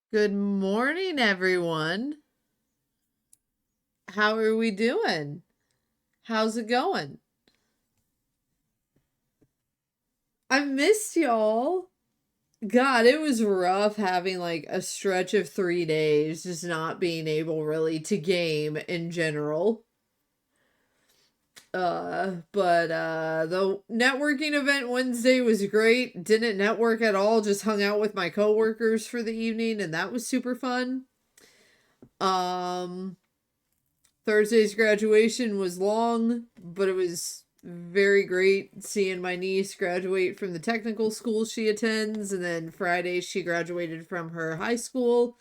Good morning, everyone. How are we doing? How's it going? I missed y'all. God, it was rough having like a stretch of 3 days just not being able really to game in general. But the networking event Wednesday was great. Didn't network at all, just hung out with my coworkers for the evening, and that was super fun. Um, Thursday's graduation was long, but it was very great seeing my niece graduate from the technical school she attends. And then Friday, she graduated from her high school.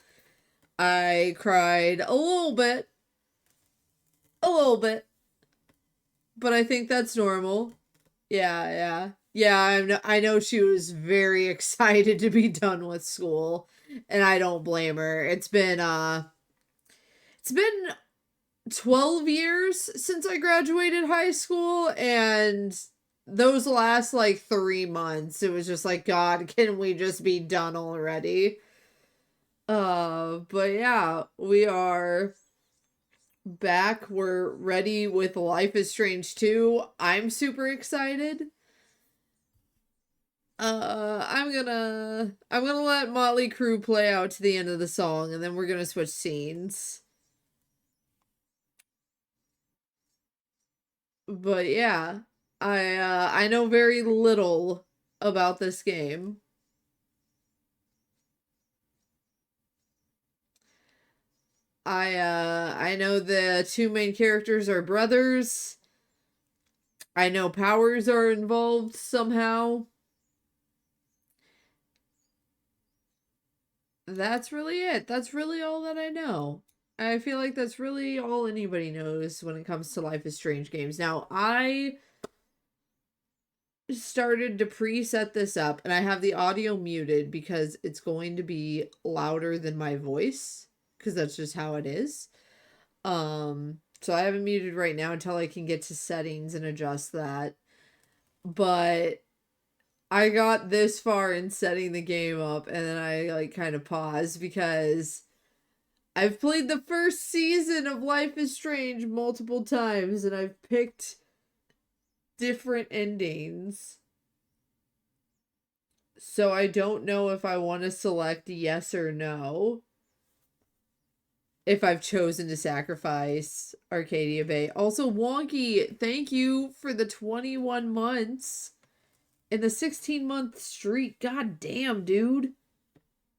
I cried a little bit, but I think that's normal. Yeah, yeah. Yeah, I know she was very excited to be done with school, and I don't blame her. It's been 12 years since I graduated high school, and those last like 3 months, it was just like, God, can we just be done already? But yeah, we are back. We're ready with Life is Strange 2. I'm super excited. I'm gonna let Motley Crue play out to the end of the song, and then we're gonna switch scenes. But yeah, I know very little about this game. I know the two main characters are brothers. I know powers are involved somehow. That's really it. That's really all that I know. I feel like that's really all anybody knows when it comes to Life is Strange games. Now, I started to preset this up and I have the audio muted because it's going to be louder than my voice because that's just how it is. So I have it muted right now until I can get to settings and adjust that. But I got this far in setting the game up and then I like kind of paused because I've played the first season of Life is Strange multiple times and I've picked different endings. So I don't know if I want to select yes or no. If I've chosen to sacrifice Arcadia Bay. Also, Wonky, thank you for the 21 months in the 16-month streak. God damn, dude.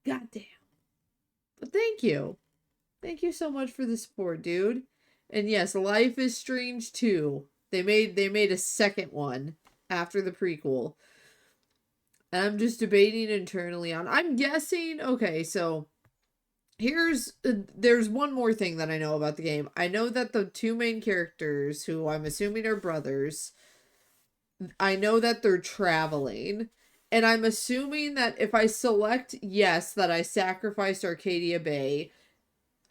God damn. But thank you. Thank you so much for the support, dude. And yes, Life is Strange 2. They made a second one after the prequel. And I'm just debating internally on. I'm guessing, okay, so there's one more thing that I know about the game. I know that the two main characters, who I'm assuming are brothers, I know that they're traveling. And I'm assuming that if I select yes, that I sacrificed Arcadia Bay,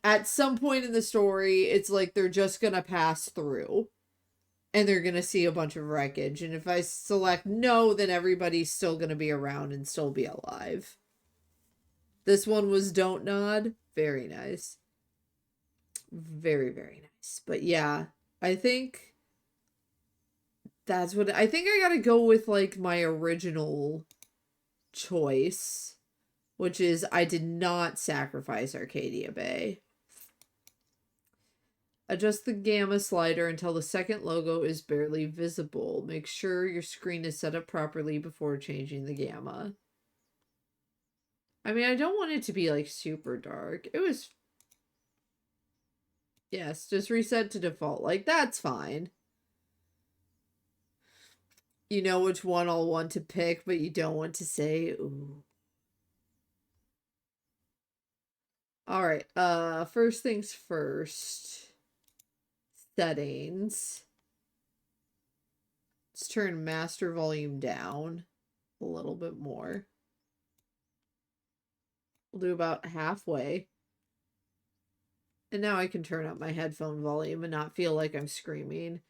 at some point in the story, it's like they're just gonna pass through and they're gonna see a bunch of wreckage. And if I select no, then everybody's still gonna be around and still be alive. This one was Don't Nod. Very nice. Very, very nice. But yeah, I think I think I gotta go with like my original choice, which is I did not sacrifice Arcadia Bay. Adjust the gamma slider until the second logo is barely visible. Make sure your screen is set up properly before changing the gamma. I mean, I don't want it to be like super dark. It was. Yes, just reset to default. Like, that's fine. You know which one I'll want to pick, but you don't want to say. Ooh. All right. First things first. Settings. Let's turn master volume down a little bit more. We'll do about halfway. And now I can turn up my headphone volume and not feel like I'm screaming.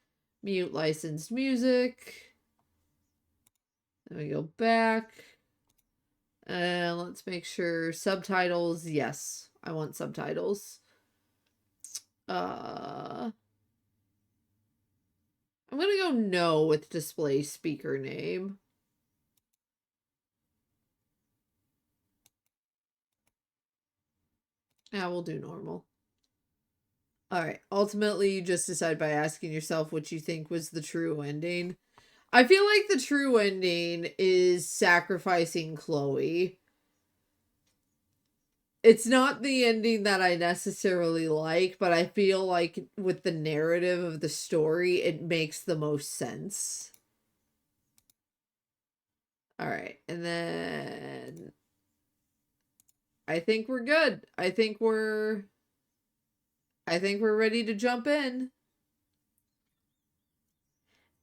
Mute licensed music. Then we go back. Let's make sure subtitles. Yes, I want subtitles. I'm gonna go no with display speaker name. Yeah, we'll do normal. Alright, ultimately you just decide by asking yourself what you think was the true ending. I feel like the true ending is sacrificing Chloe. It's not the ending that I necessarily like, but I feel like with the narrative of the story, it makes the most sense. Alright, and then I think we're good. I think we're ready to jump in.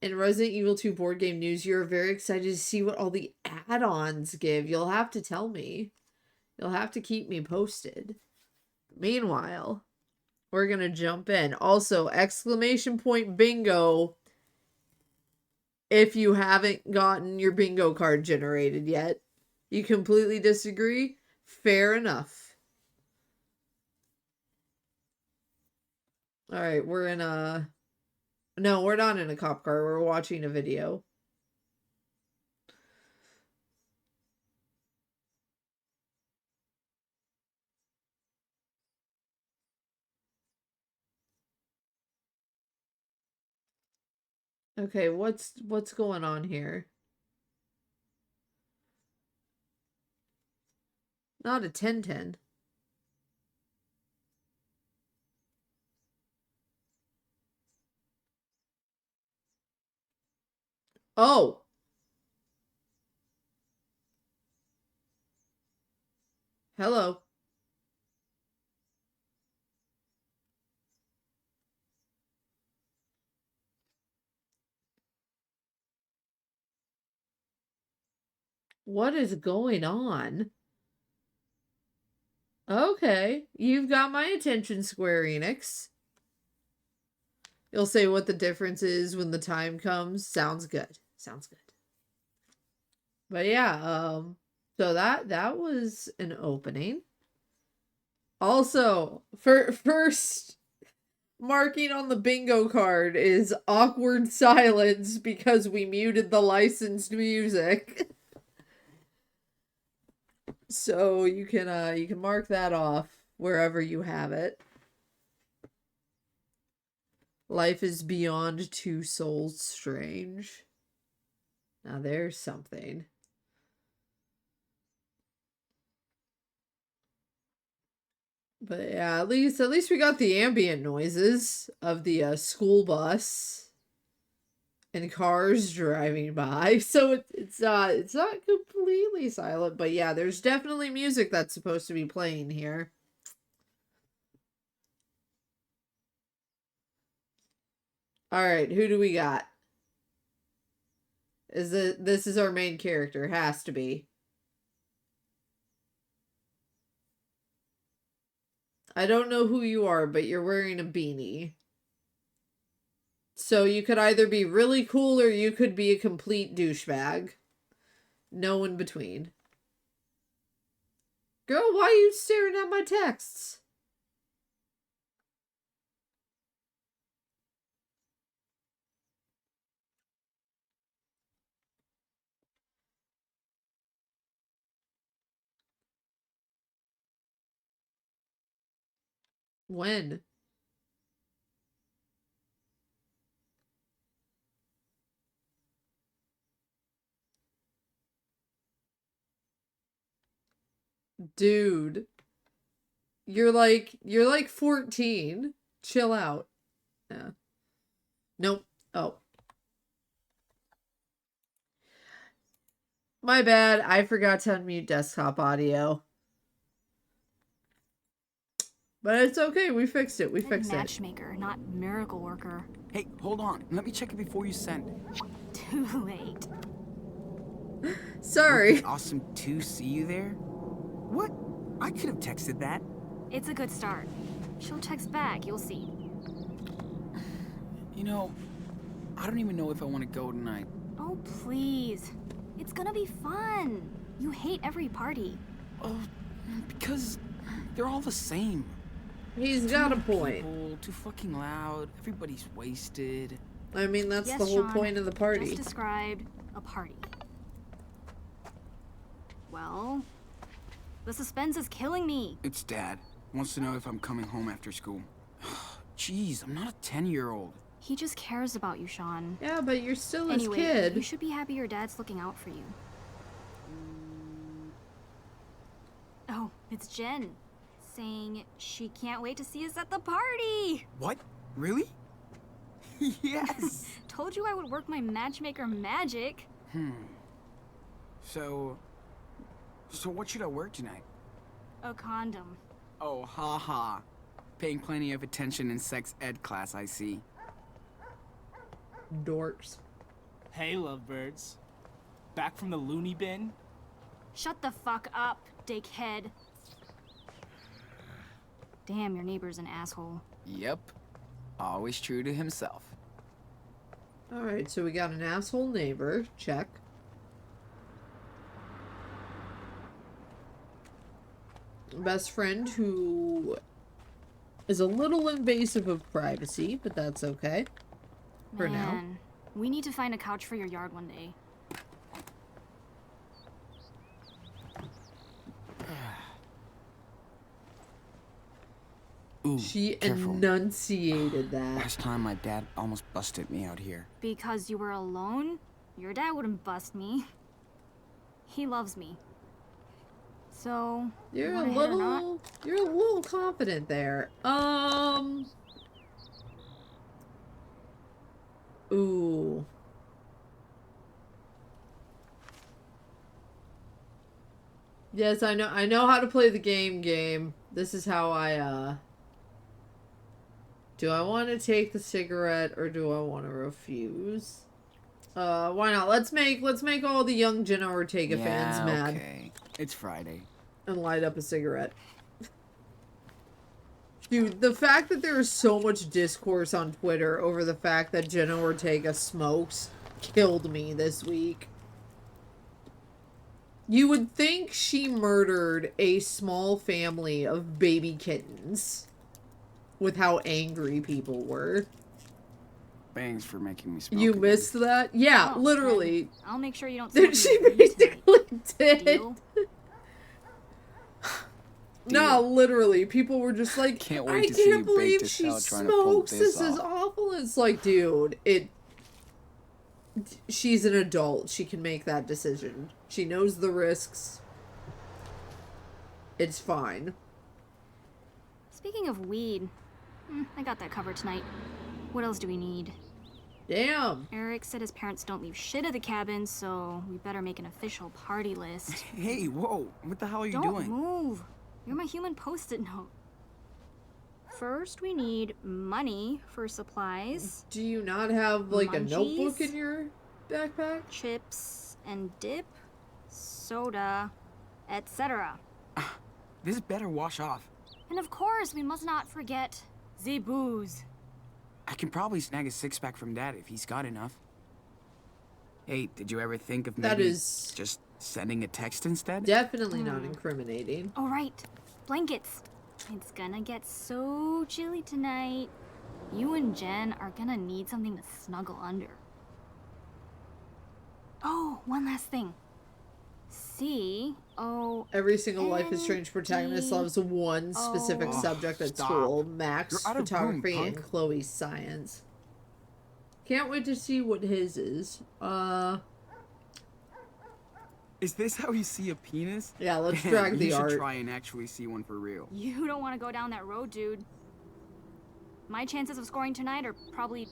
In Resident Evil 2 board game news, you're very excited to see what all the add-ons give. You'll have to tell me. You'll have to keep me posted. Meanwhile, we're going to jump in. Also, exclamation point bingo if you haven't gotten your bingo card generated yet. You completely disagree? Fair enough. Alright, we're in a... No, we're not in a cop car. We're watching a video. Okay, what's going on here? Not a 10-10. Oh! Hello. What is going on? Okay, you've got my attention, Square Enix. You'll say what the difference is when the time comes. Sounds good. Sounds good. But yeah, so that was an opening. Also, for first marking on the bingo card is awkward silence because we muted the licensed music. So you can mark that off wherever you have it. Life is beyond two souls strange. Now there's something. But yeah, at least we got the ambient noises of the school bus and cars driving by. So it's not completely silent, but yeah, there's definitely music that's supposed to be playing here. All right, who do we got? This is our main character? Has to be. I don't know who you are, but you're wearing a beanie. So you could either be really cool or you could be a complete douchebag. No in between. Girl, why are you staring at my texts? When? Dude. You're like 14. Chill out. Yeah. Nope. Oh. My bad. I forgot to unmute desktop audio. But it's okay. We fixed it. We fixed it. Matchmaker, not miracle worker. Hey, hold on. Let me check it before you send. Too late. Sorry. Awesome to see you there. What? I could have texted that. It's a good start. She'll text back, you'll see. You know, I don't even know if I want to go tonight. Oh, please. It's gonna be fun. You hate every party. Oh, because they're all the same. He's Too got a many point. People, too fucking loud. Everybody's wasted. I mean, that's Yes, the whole Sean, point of the party. Just described a party. Well, the suspense is killing me. It's Dad. Wants to know if I'm coming home after school. Jeez, I'm not a 10-year-old. He just cares about you, Sean. Yeah, but you're still his Anyway, kid. you should be happy your dad's looking out for you. Oh, it's Jen. Saying she can't wait to see us at the party! What? Really? Yes! Told you I would work my matchmaker magic. So what should I wear tonight? A condom. Oh, haha. Paying plenty of attention in sex ed class, I see. Dorks. Hey, lovebirds. Back from the loony bin? Shut the fuck up, dickhead. Damn, your neighbor's an asshole. Yep. Always true to himself. Alright, so we got an asshole neighbor. Check. Best friend who is a little invasive of privacy, but that's okay. For now. Man, we need to find a couch for your yard one day. Ooh, She careful. enunciated that. Last time my dad almost busted me out here. Because you were alone? Your dad wouldn't bust me. He loves me. So, You're you a wanna hit or not? little confident there. Ooh. Yes, I know how to play the game. This is how I do I want to take the cigarette or do I want to refuse? Why not? Let's make all the young Jenna Ortega fans mad. Okay. It's Friday. And light up a cigarette. Dude, the fact that there is so much discourse on Twitter over the fact that Jenna Ortega smokes killed me this week. You would think she murdered a small family of baby kittens with how angry people were. Thanks for making me smoke. You again. missed that? Yeah, Oh, literally. then I'll make sure you don't smoke She in the breeze tonight. basically did. Deal? No, literally, people were just like, Can't I wait to see can't you believe bake this she out trying to pull smokes. this This is off." awful. It's like, dude, she's an adult. She can make that decision. She knows the risks. It's fine. Speaking of weed, I got that covered tonight. What else do we need? Damn. Eric said his parents don't leave shit at the cabin, so we better make an official party list. Hey, whoa. What the hell are you Don't doing? move. You're my human post-it note. First, we need money for supplies, Do you not have, like, a notebook Munchies? in your backpack? chips and dip, soda, etc. This better wash off. And of course, we must not forget the booze. I can probably snag a six-pack from Dad if he's got enough. Hey, did you ever think of That maybe is just sending a text instead? definitely not incriminating. Oh, right. Blankets. It's gonna get so chilly tonight. You and Jen are gonna need something to snuggle under. Oh, one last thing. Every single Life is Strange protagonist ND. loves one specific Oh, subject at stop. school. Max You're out of room, photography and punk. Chloe science. Can't wait to see what his is. Is this how you see a penis? Yeah, let's Man, drag the you art. should try and actually see one for real. You don't want to go down that road, dude. My chances of scoring tonight are probably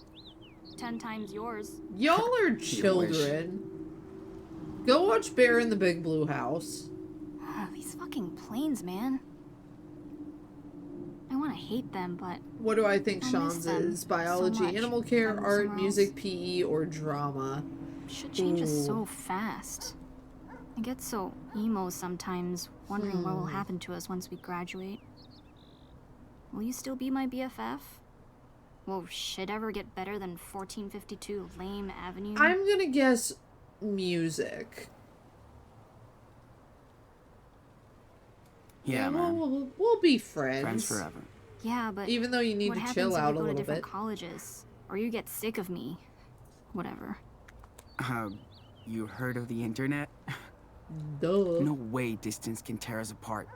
10 times yours. Y'all are children. Go watch Bear in the Big Blue House. These fucking planes, man. I want to hate them, but What do I think I miss Sean's them is? so Biology, much. animal care, From art, somewhere music, else. PE, or drama? shit changes Ooh. so fast. I get so emo sometimes, wondering what will happen to us once we graduate. Will you still be my BFF? Will shit ever get better than 1452 Lame Avenue? I'm gonna guess music. Yeah, man. We'll be friends. Friends forever. Yeah, but Even though you need what to happens chill if out we a go to little different bit. colleges? Or you get sick of me? Whatever. You heard of the internet? Duh. No way distance can tear us apart.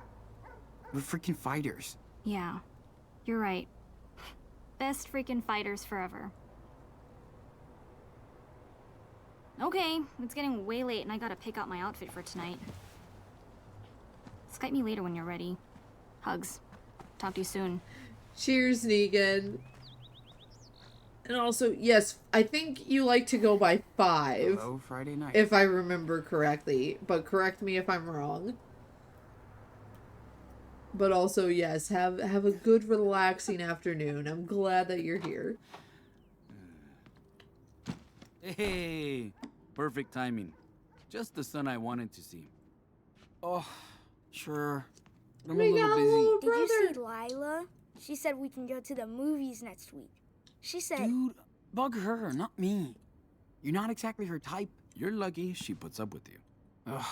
We're freaking fighters. Yeah, you're right. Best freaking fighters forever. Okay, it's getting way late and I gotta pick out my outfit for tonight. Skype me later when you're ready. Hugs. Talk to you soon. Cheers, Negan. And also, yes, I think you like to go by 5. Hello, Friday night. If I remember correctly. But correct me if I'm wrong. But also, yes, have a good, relaxing afternoon. I'm glad that you're here. Hey, perfect timing. Just the son I wanted to see. Oh, sure. But I'm We a little got a busy. little Did you see brother. Lila? She said we can go to the movies next week. She said, Dude, bug her, not me. You're not exactly her type. You're lucky she puts up with you. Ugh,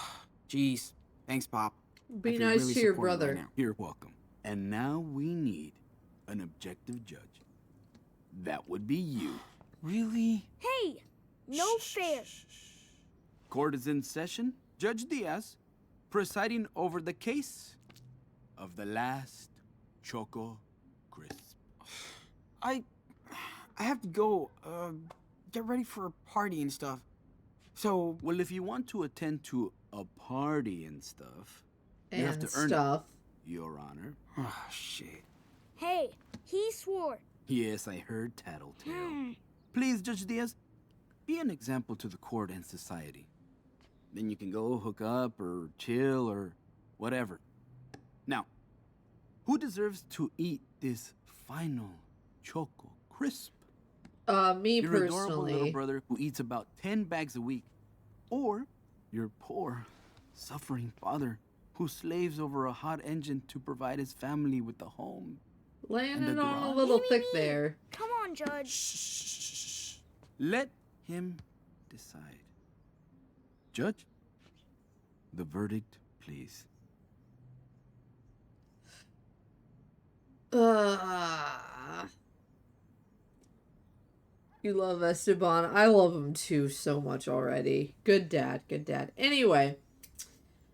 jeez. Thanks, Pop. Be I feel nice really to your supported brother. right now. You're welcome. And now we need an objective judge. That would be you. Really? hey, no fair. Court is in session. Judge Diaz, presiding over the case of the last Choco Crisp. I have to go, get ready for a party and stuff. So, Well, if you want to attend to a party and stuff, you have And to earn stuff. it, Your Honor. oh, shit. Hey, he swore. Yes, I heard tattletale. Please, Judge Diaz, be an example to the court and society. Then you can go hook up or chill or whatever. Now, who deserves to eat this final Choco Crisp? Me Your adorable little personally. brother who eats about 10 bags a week, or your poor, suffering father who slaves over a hot engine to provide his family with a home. Landing the on a garage. little Me, thick me. there. Come on, Judge. Shh. Let him decide. Judge, the verdict, please. You love Esteban. I love him too so much already. Good dad, good dad. Anyway,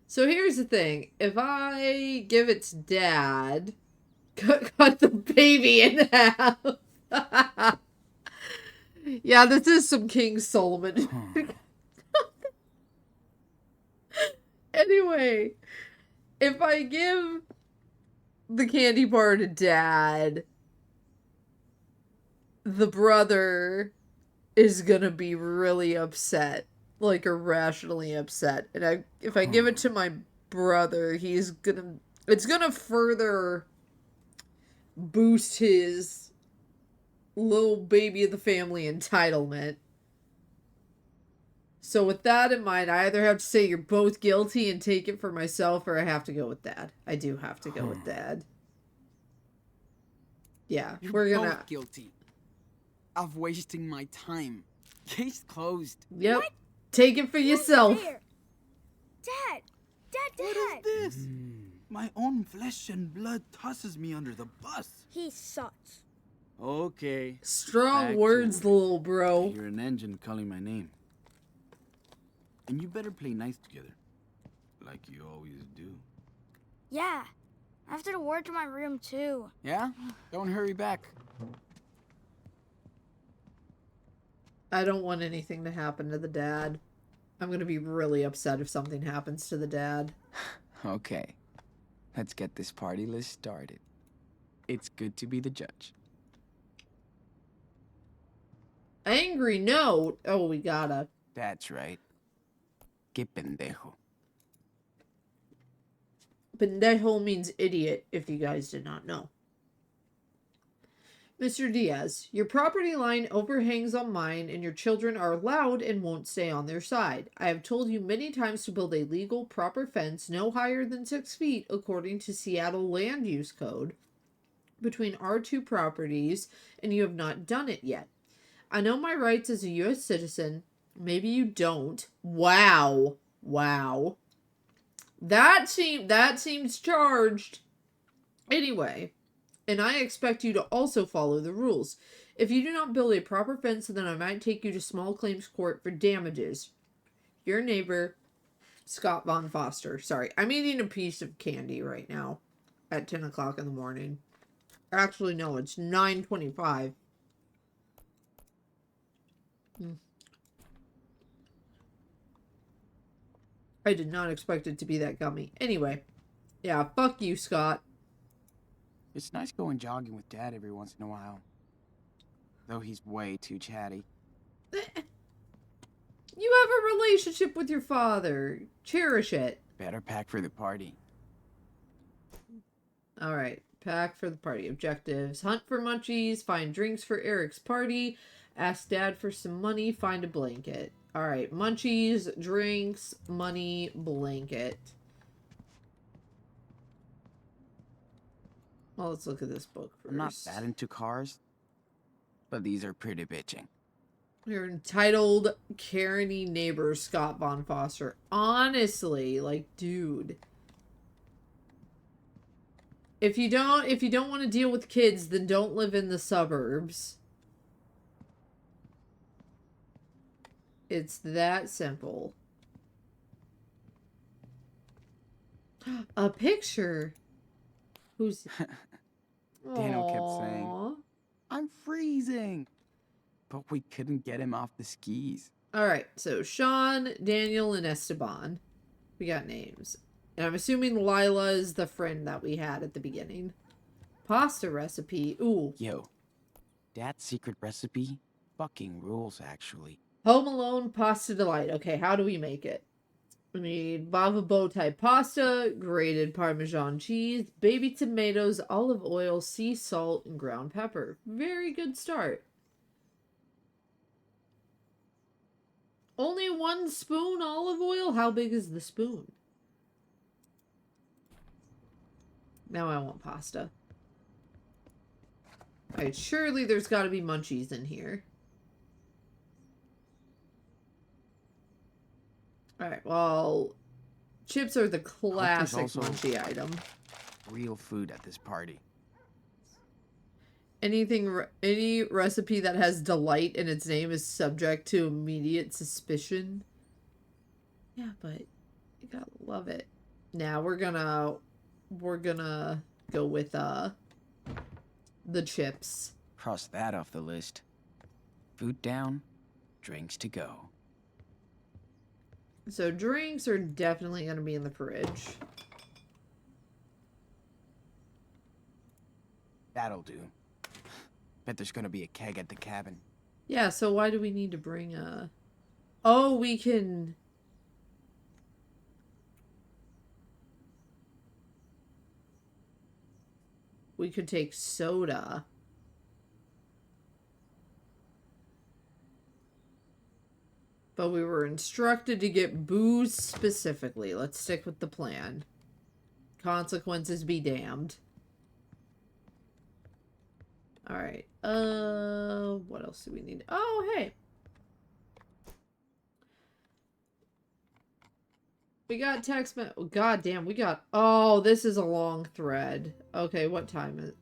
so here's the thing. If I give its dad, cut the baby in half. Yeah, this is some King Solomon. Anyway, if I give the candy bar to dad, the brother is gonna be really upset, like irrationally upset. And if I give it to my brother, it's gonna further boost his little baby of the family entitlement. So with that in mind, I either have to say you're both guilty and take it for myself, or I have to go with dad. I do have to go with dad. Yeah, You're we're gonna. both guilty of wasting my time. Case closed. Yep. What? Take it for yourself. Fair. Dad, What Dad. is this? My own flesh and blood tosses me under the bus. He sucks. Okay. Strong Back to words, it. little bro. You're an engine calling my name. And you better play nice together. Like you always do. Yeah. I have to work to my room too. Yeah? Don't hurry back. I don't want anything to happen to the dad. I'm gonna be really upset if something happens to the dad. Okay. Let's get this party list started. It's good to be the judge. Angry note. Oh, we gotta. That's right. Que pendejo. Pendejo means idiot, if you guys did not know. Mr. Diaz, your property line overhangs on mine, and your children are loud and won't stay on their side. I have told you many times to build a legal, proper fence no higher than 6 feet, according to Seattle Land Use Code, between our two properties, and you have not done it yet. I know my rights as a U.S. citizen. Maybe you don't. Wow. That seems charged. Anyway, and I expect you to also follow the rules. If you do not build a proper fence, then I might take you to small claims court for damages. Your neighbor, Scott Von Foster. Sorry, I'm eating a piece of candy right now at 10 o'clock in the morning. Actually, no, it's 9:25. I did not expect it to be that gummy. Anyway, yeah, fuck you, Scott. It's nice going jogging with Dad every once in a while. Though he's way too chatty. You have a relationship with your father. Cherish it. Better pack for the party. Alright, pack for the party. Objectives. Hunt for munchies. Find drinks for Eric's party. Ask Dad for some money. Find a blanket. Alright, munchies, drinks, money, blanket. Well, let's look at this book first. I'm not that into cars, but these are pretty bitching. You're entitled Karen-y neighbor Scott Von Foster. Honestly, like, dude. If you don't want to deal with kids, then don't live in the suburbs. It's that simple. A picture. Who's Daniel kept saying, Aww. I'm freezing. But we couldn't get him off the skis. Alright, so Sean, Daniel, and Esteban. We got names. And I'm assuming Lila is the friend that we had at the beginning. Pasta recipe. Ooh. Yo, Dad's secret recipe fucking rules, actually. Home Alone Pasta Delight. Okay, how do we make it? We need bava bow tie pasta, grated Parmesan cheese, baby tomatoes, olive oil, sea salt, and ground pepper. Very good start. Only 1 spoon olive oil? How big is the spoon? Now I want pasta. Alright, surely there's got to be munchies in here. Alright, well, chips are the classic also munchy item. Real food at this party. Any recipe that has delight in its name is subject to immediate suspicion. Yeah, but you gotta love it. Now we're gonna go with the chips. Cross that off the list. Food down, drinks to go. So drinks are definitely gonna be in the fridge. That'll do. Bet there's gonna be a keg at the cabin. Yeah, so why do we need to bring a... Oh, we can... We could take soda. But we were instructed to get booze specifically. Let's stick with the plan. Consequences be damned. Alright. What else do we need? Oh, hey. We got text God damn, we got... Oh, this is a long thread. Okay, what time is it?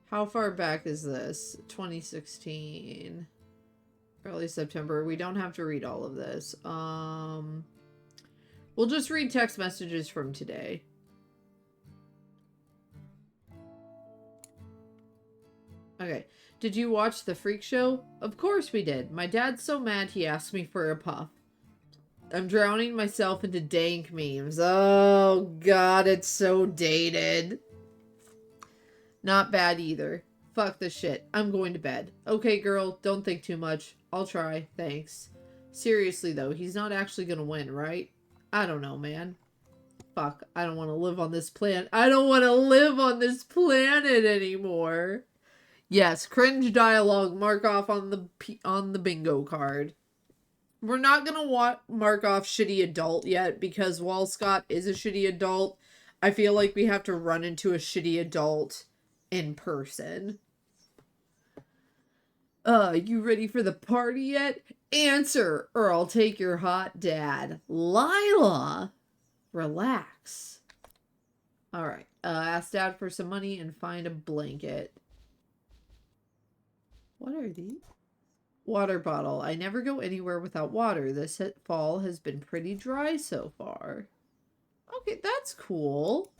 How far back is this? 2016. Early September. We don't have to read all of this. We'll just read text messages from today. Okay. Did you watch The Freak Show? Of course we did. My dad's so mad he asked me for a puff. I'm drowning myself into dank memes. Oh, God, it's so dated. Not bad either. Fuck this shit. I'm going to bed. Okay, girl, don't think too much. I'll try. Thanks. Seriously, though, he's not actually gonna win, right? I don't know, man. Fuck, I don't want to live on this planet. I don't want to live on this planet anymore. Yes, cringe dialogue. Mark off on the bingo card. We're not gonna mark off shitty adult yet, because while Scott is a shitty adult, I feel like we have to run into a shitty adult in person. You ready for the party yet? Answer, or I'll take your hot dad. Lila, relax. All right. Ask dad for some money and find a blanket. What are these? Water bottle. I never go anywhere without water. This fall has been pretty dry so far. Okay, that's cool.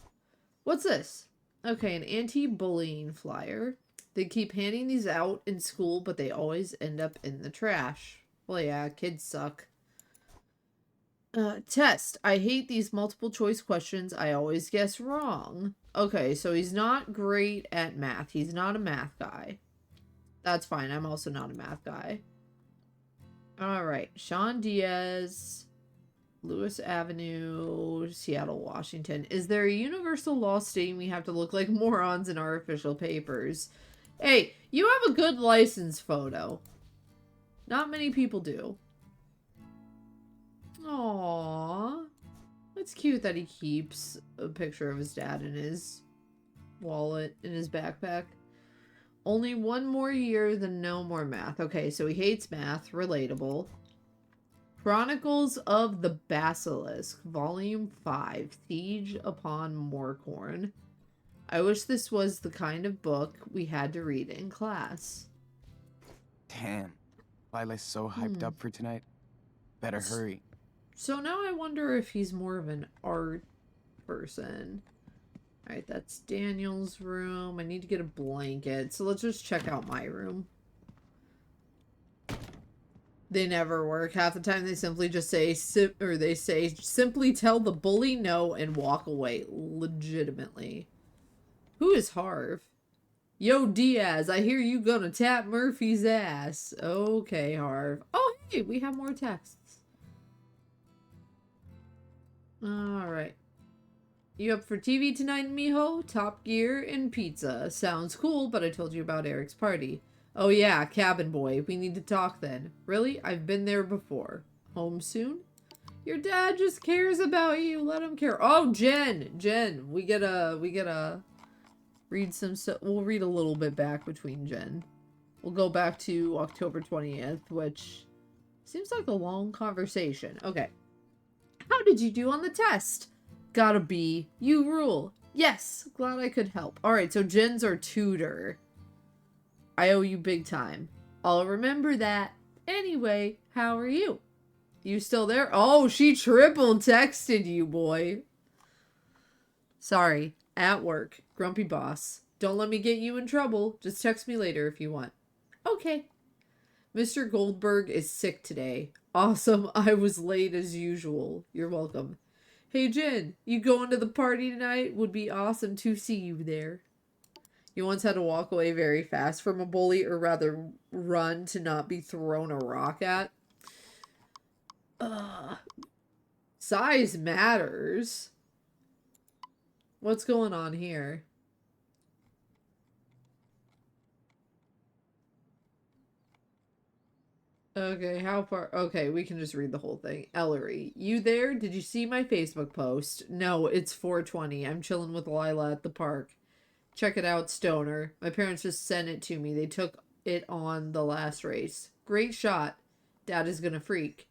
What's this? Okay, an anti-bullying flyer. They keep handing these out in school, but they always end up in the trash. Well, yeah, kids suck. Test. I hate these multiple choice questions. I always guess wrong. Okay, so he's not great at math. He's not a math guy. That's fine. I'm also not a math guy. Alright. Sean Diaz, Lewis Avenue, Seattle, Washington. Is there a universal law stating we have to look like morons in our official papers? Hey, you have a good license photo. Not many people do. Aww. It's cute that he keeps a picture of his dad in his wallet, in his backpack. Only one more year, then no more math. Okay, so he hates math. Relatable. Chronicles of the Basilisk, Volume 5, Siege upon Morcorn. I wish this was the kind of book we had to read in class. Damn. Lila's so hyped up for tonight. Better hurry. So now I wonder if he's more of an art person. Alright, that's Daniel's room. I need to get a blanket. So let's just check out my room. They never work. Half the time they simply just say, simply tell the bully no and walk away. Legitimately. Who is Harv? Yo, Diaz, I hear you gonna tap Murphy's ass. Okay, Harv. Oh, hey, we have more texts. Alright. You up for TV tonight, mijo? Top Gear and pizza. Sounds cool, but I told you about Eric's party. Oh yeah, cabin boy. We need to talk then. Really? I've been there before. Home soon? Your dad just cares about you. Let him care. Oh, Jen. Jen. We gotta read some stuff. We'll read a little bit back between Jen. We'll go back to October 20th, which seems like a long conversation. Okay. How did you do on the test? Got a B. You rule. Yes. Glad I could help. Alright, so Jen's our tutor. I owe you big time. I'll remember that. Anyway, how are you? You still there? Oh, she triple texted you, boy. Sorry. At work. Grumpy boss. Don't let me get you in trouble. Just text me later if you want. Okay. Mr. Goldberg is sick today. Awesome. I was late as usual. You're welcome. Hey, Jen, you going to the party tonight? Would be awesome to see you there. You once had to walk away very fast from a bully, or rather run to not be thrown a rock at. Size matters. What's going on here? Okay, how far? Okay, we can just read the whole thing. Ellery, you there? Did you see my Facebook post? No, it's 4:20. I'm chilling with Lila at the park. Check it out, Stoner. My parents just sent it to me. They took it on the last race. Great shot. Dad is gonna freak.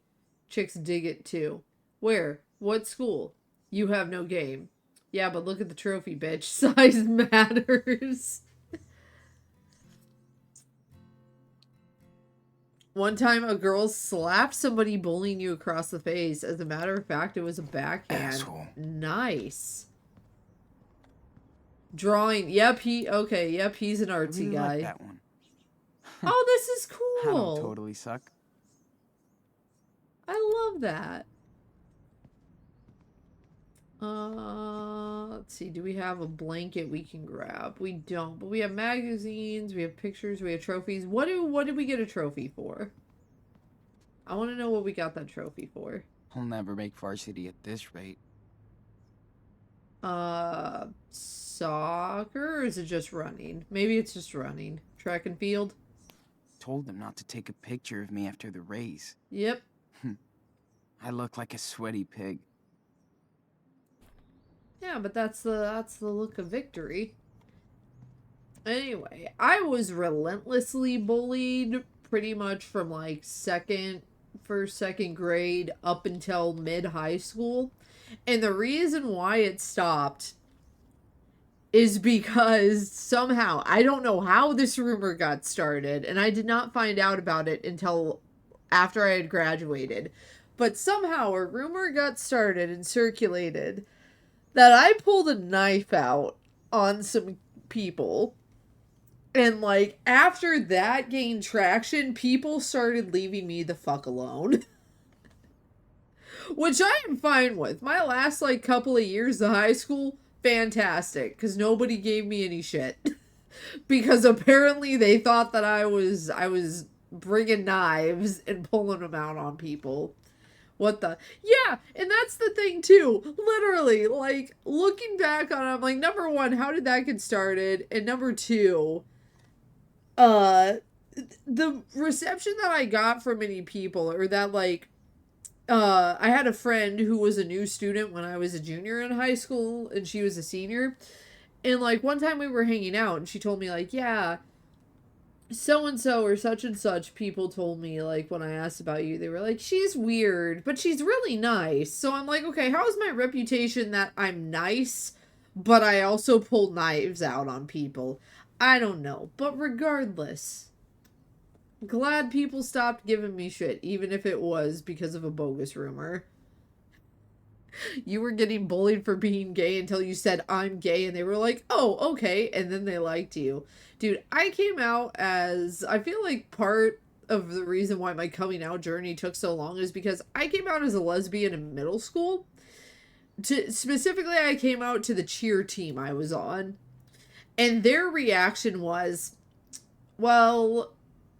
Chicks dig it too. Where? What school? You have no game. Yeah, but look at the trophy, bitch. Size matters. One time a girl slapped somebody bullying you across the face. As a matter of fact, it was a backhand. Asshole. Nice. Drawing. Yep, yep, he's an I artsy really guy. like that one. Oh, this is I cool. don't totally suck. I love that. Let's see. Do we have a blanket we can grab? We don't, but we have magazines, we have pictures, we have trophies. What did we get a trophy for? I want to know what we got that trophy for. I'll never make varsity at this rate. Soccer, or is it just running? Maybe it's just running. Track and field? Told them not to take a picture of me after the race. Yep. I look like a sweaty pig. Yeah, but that's the look of victory. Anyway, I was relentlessly bullied pretty much from like first, second grade up until mid high school. And the reason why it stopped is because somehow, I don't know how this rumor got started, and I did not find out about it until after I had graduated. But somehow a rumor got started and circulated that I pulled a knife out on some people. And like after that gained traction, people started leaving me the fuck alone. Which I am fine with. My last like couple of years of high school, fantastic, because nobody gave me any shit. Because apparently they thought that I was bringing knives and pulling them out on people. What the? Yeah, and that's the thing too. Literally, like looking back on it, I'm like, number one, how did that get started? And number two, the reception that I got from many people, or that like I had a friend who was a new student when I was a junior in high school and she was a senior. And like one time we were hanging out and she told me like, yeah, so and so or such and such people told me like when I asked about you, they were like, she's weird, but she's really nice. So I'm like, okay, how is my reputation that I'm nice, but I also pull knives out on people? I don't know. But regardless, glad people stopped giving me shit, even if it was because of a bogus rumor. You were getting bullied for being gay until you said, I'm gay, and they were like, oh, okay, and then they liked you. Dude, I came out as, I feel like part of the reason why my coming out journey took so long is because I came out as a lesbian in middle school. Specifically, I came out to the cheer team I was on, and their reaction was, well,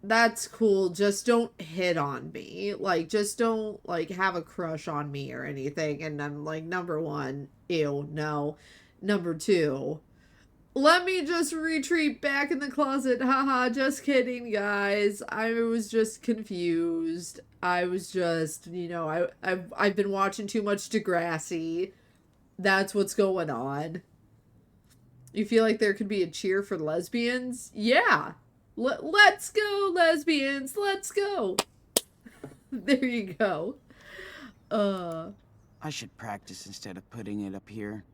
that's cool, just don't hit on me, like just don't like have a crush on me or anything. And I'm like, number one, ew, no. Number two, let me just retreat back in the closet, haha, just kidding guys, I was just confused, I was just, you know, I've been watching too much Degrassi, that's what's going on. You feel like there could be a cheer for lesbians? Yeah. Let's go, lesbians. Let's go. There you go. I should practice instead of putting it up here.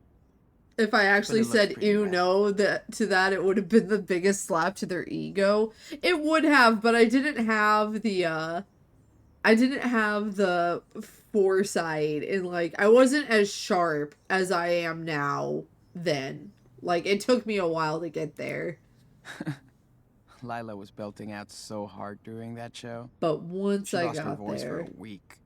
If I actually But it looks said pretty ew rad. no to that, it would have been the biggest slap to their ego. It would have, but I didn't have the foresight, and like I wasn't as sharp as I am now then. Like it took me a while to get there. Lila was belting out so hard during that show. But once She I lost her got voice for there. a week.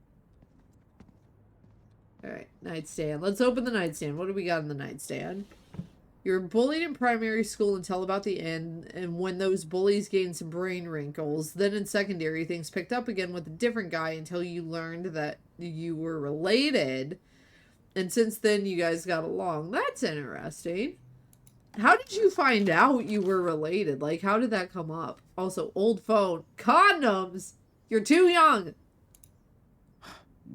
Alright, nightstand. Let's open the nightstand. What do we got in the nightstand? You're bullied in primary school until about the end, and when those bullies gained some brain wrinkles. Then in secondary, things picked up again with a different guy until you learned that you were related. And since then, you guys got along. That's interesting. How did you find out you were related? Like, how did that come up? Also, old phone. Condoms! You're too young!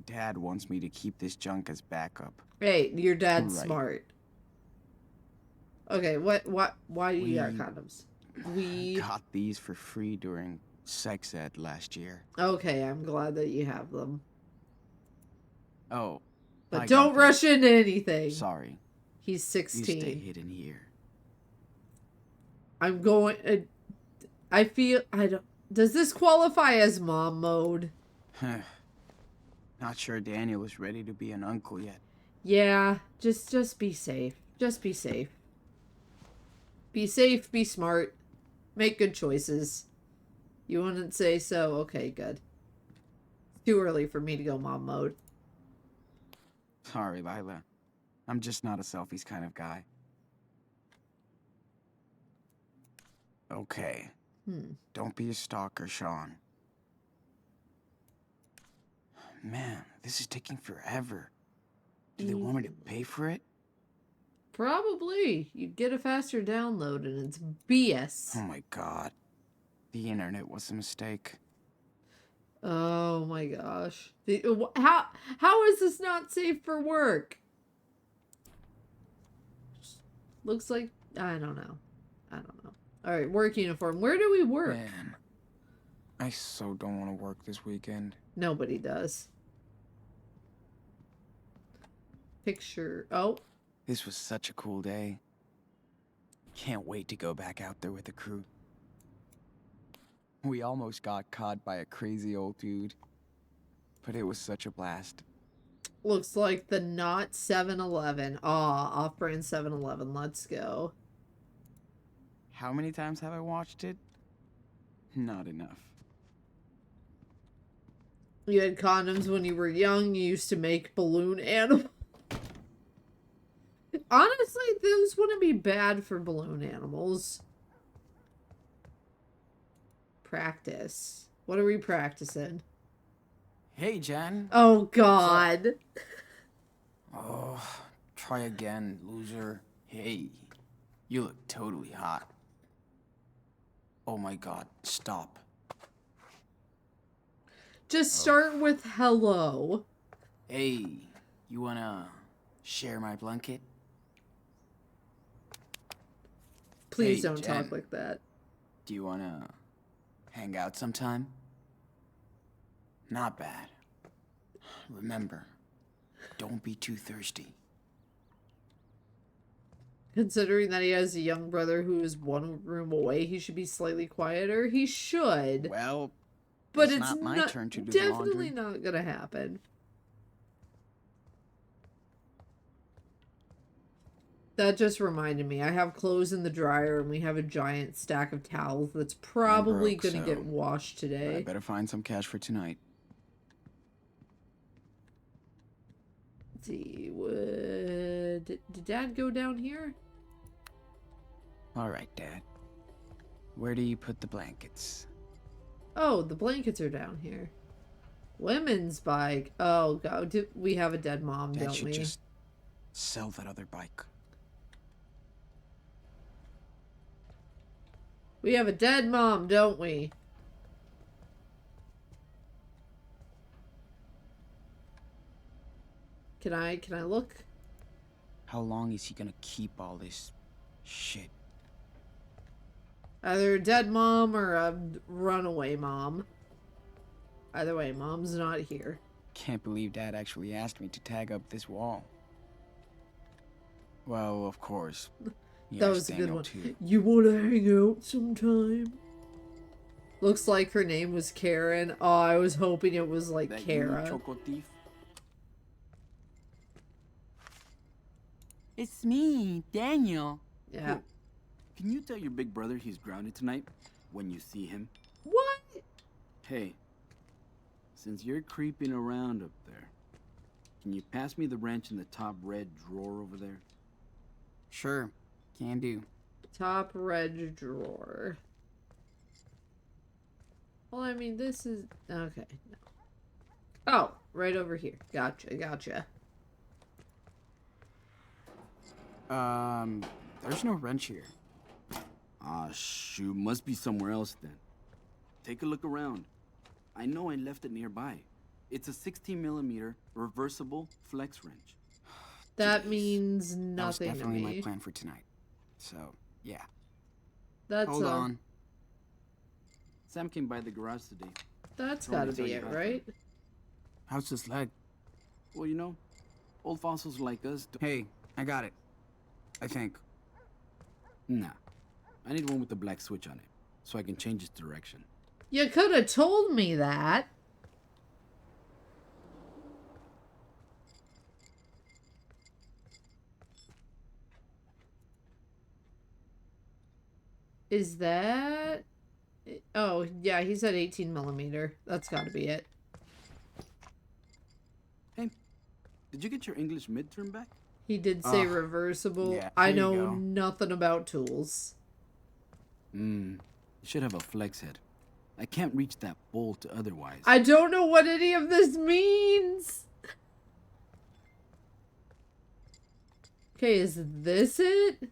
Dad wants me to keep this junk as backup. Hey, your dad's Right. smart. Okay, why do you got We- condoms? We... Got these for free during sex ed last year. Okay, I'm glad that you have them. Oh. But I don't got rush this. into anything. Sorry. He's You stay 16. hidden here. I'm going... I feel... I don't... Does this qualify as mom mode? Not sure Daniel is ready to be an uncle yet. Yeah, just be safe. Just be safe. Be safe, be smart. Make good choices. You wouldn't say so? Okay, good. It's too early for me to go mom mode. Sorry, Lila. I'm just not a selfies kind of guy. Okay. Don't be a stalker, Sean. Man, this is taking forever. Do they want me to pay for it? Probably. You'd get a faster download and it's BS. Oh my god. The internet was a mistake. Oh my gosh. How is this not safe for work? Looks like... I don't know. All right, work uniform. Where do we work? Man, I so don't want to work this weekend. Nobody does. Picture. Oh, This was such a cool day. Can't wait to go back out there with the crew. We almost got caught by a crazy old dude, but it was such a blast. looks like the not 7-Eleven. Aw, off-brand 7-Eleven. Let's go. How many times have I watched it? Not enough. You had condoms when you were young. You used to make balloon animals. Honestly, those wouldn't be bad for balloon animals. Practice. What are we practicing? Hey, Jen. Oh, God. Oh, try again, loser. Hey, you look totally hot. Oh my god, stop. Just start with hello. Hey, you wanna share my blanket? Please Hey, don't Jen. talk like that. Do you wanna hang out sometime? Not bad. Remember, don't be too thirsty. Considering that he has a young brother who is one room away, he should be slightly quieter. He should. Well, But it's it's not my turn to do the definitely laundry. not gonna happen. That just reminded me. I have clothes in the dryer and we have a giant stack of towels that's probably broke, gonna so get washed I today. better find some cash for tonight. Let's see, did Dad go down here? All right, Dad. Where do you put the blankets? Oh, the blankets are down here. Women's bike. Oh God, we have a dead mom, Dad don't should we? just sell that other bike. We have a dead mom, don't we? Can I look? How long is he gonna keep all this shit? Either a dead mom or a runaway mom. Either way, mom's not here. Can't believe Dad actually asked me to tag up this wall. Well, of course. he That asked was a good Daniel one. too. You want to hang out sometime? Looks like her name was Karen. Oh, I was hoping it was like That you, Kara. Choco thief? It's me, Daniel. Yeah. Can you tell your big brother he's grounded tonight when you see him? What? Hey, since you're creeping around up there, can you pass me the wrench in the top red drawer over there? Sure, can do. Top red drawer. Well, I mean, this is... Okay. No. Oh, right over here. Gotcha. There's no wrench here. Ah, shoot, must be somewhere else then. Take a look around. I know I left it nearby. It's a 16mm reversible flex wrench. That Jeez. means That was nothing to definitely my me. plan for tonight. So, yeah. That's Hold on. Sam came by the garage today. That's Told me gotta to tell be you it, about right? How's this leg? Well, you know, old fossils like us don't... Hey, I got it. I think. Nah. I need one with the black switch on it, so I can change its direction. You could have told me that. Is that... Oh, yeah, he said 18mm. That's gotta be it. Hey, did you get your English midterm back? He did say Ugh. reversible. Yeah, I here you know go. nothing about tools. You should have a flex head. I can't reach that bolt otherwise. I don't know what any of this means. Okay, is this it?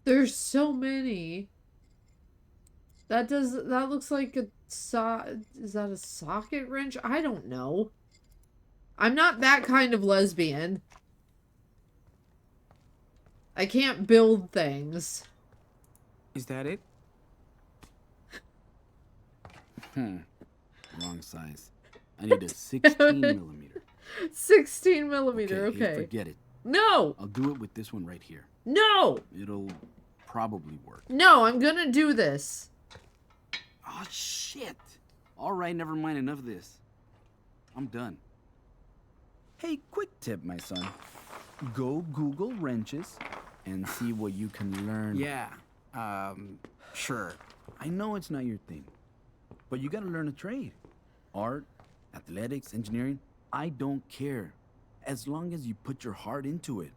There's so many. That looks like a is that a socket wrench? I don't know. I'm not that kind of lesbian. I can't build things. Is that it? Wrong size. I need a 16 millimeter. 16 millimeter, Hey, okay. forget it. No! I'll do it with this one right here. No! It'll probably work. No, I'm gonna do this. Oh, shit. All right, never mind. Enough of this. I'm done. Hey, quick tip, my son. Go Google wrenches and see what you can learn. Yeah. Sure. I know it's not your thing, but you gotta learn a trade. Art, athletics, engineering, I don't care. As long as you put your heart into it.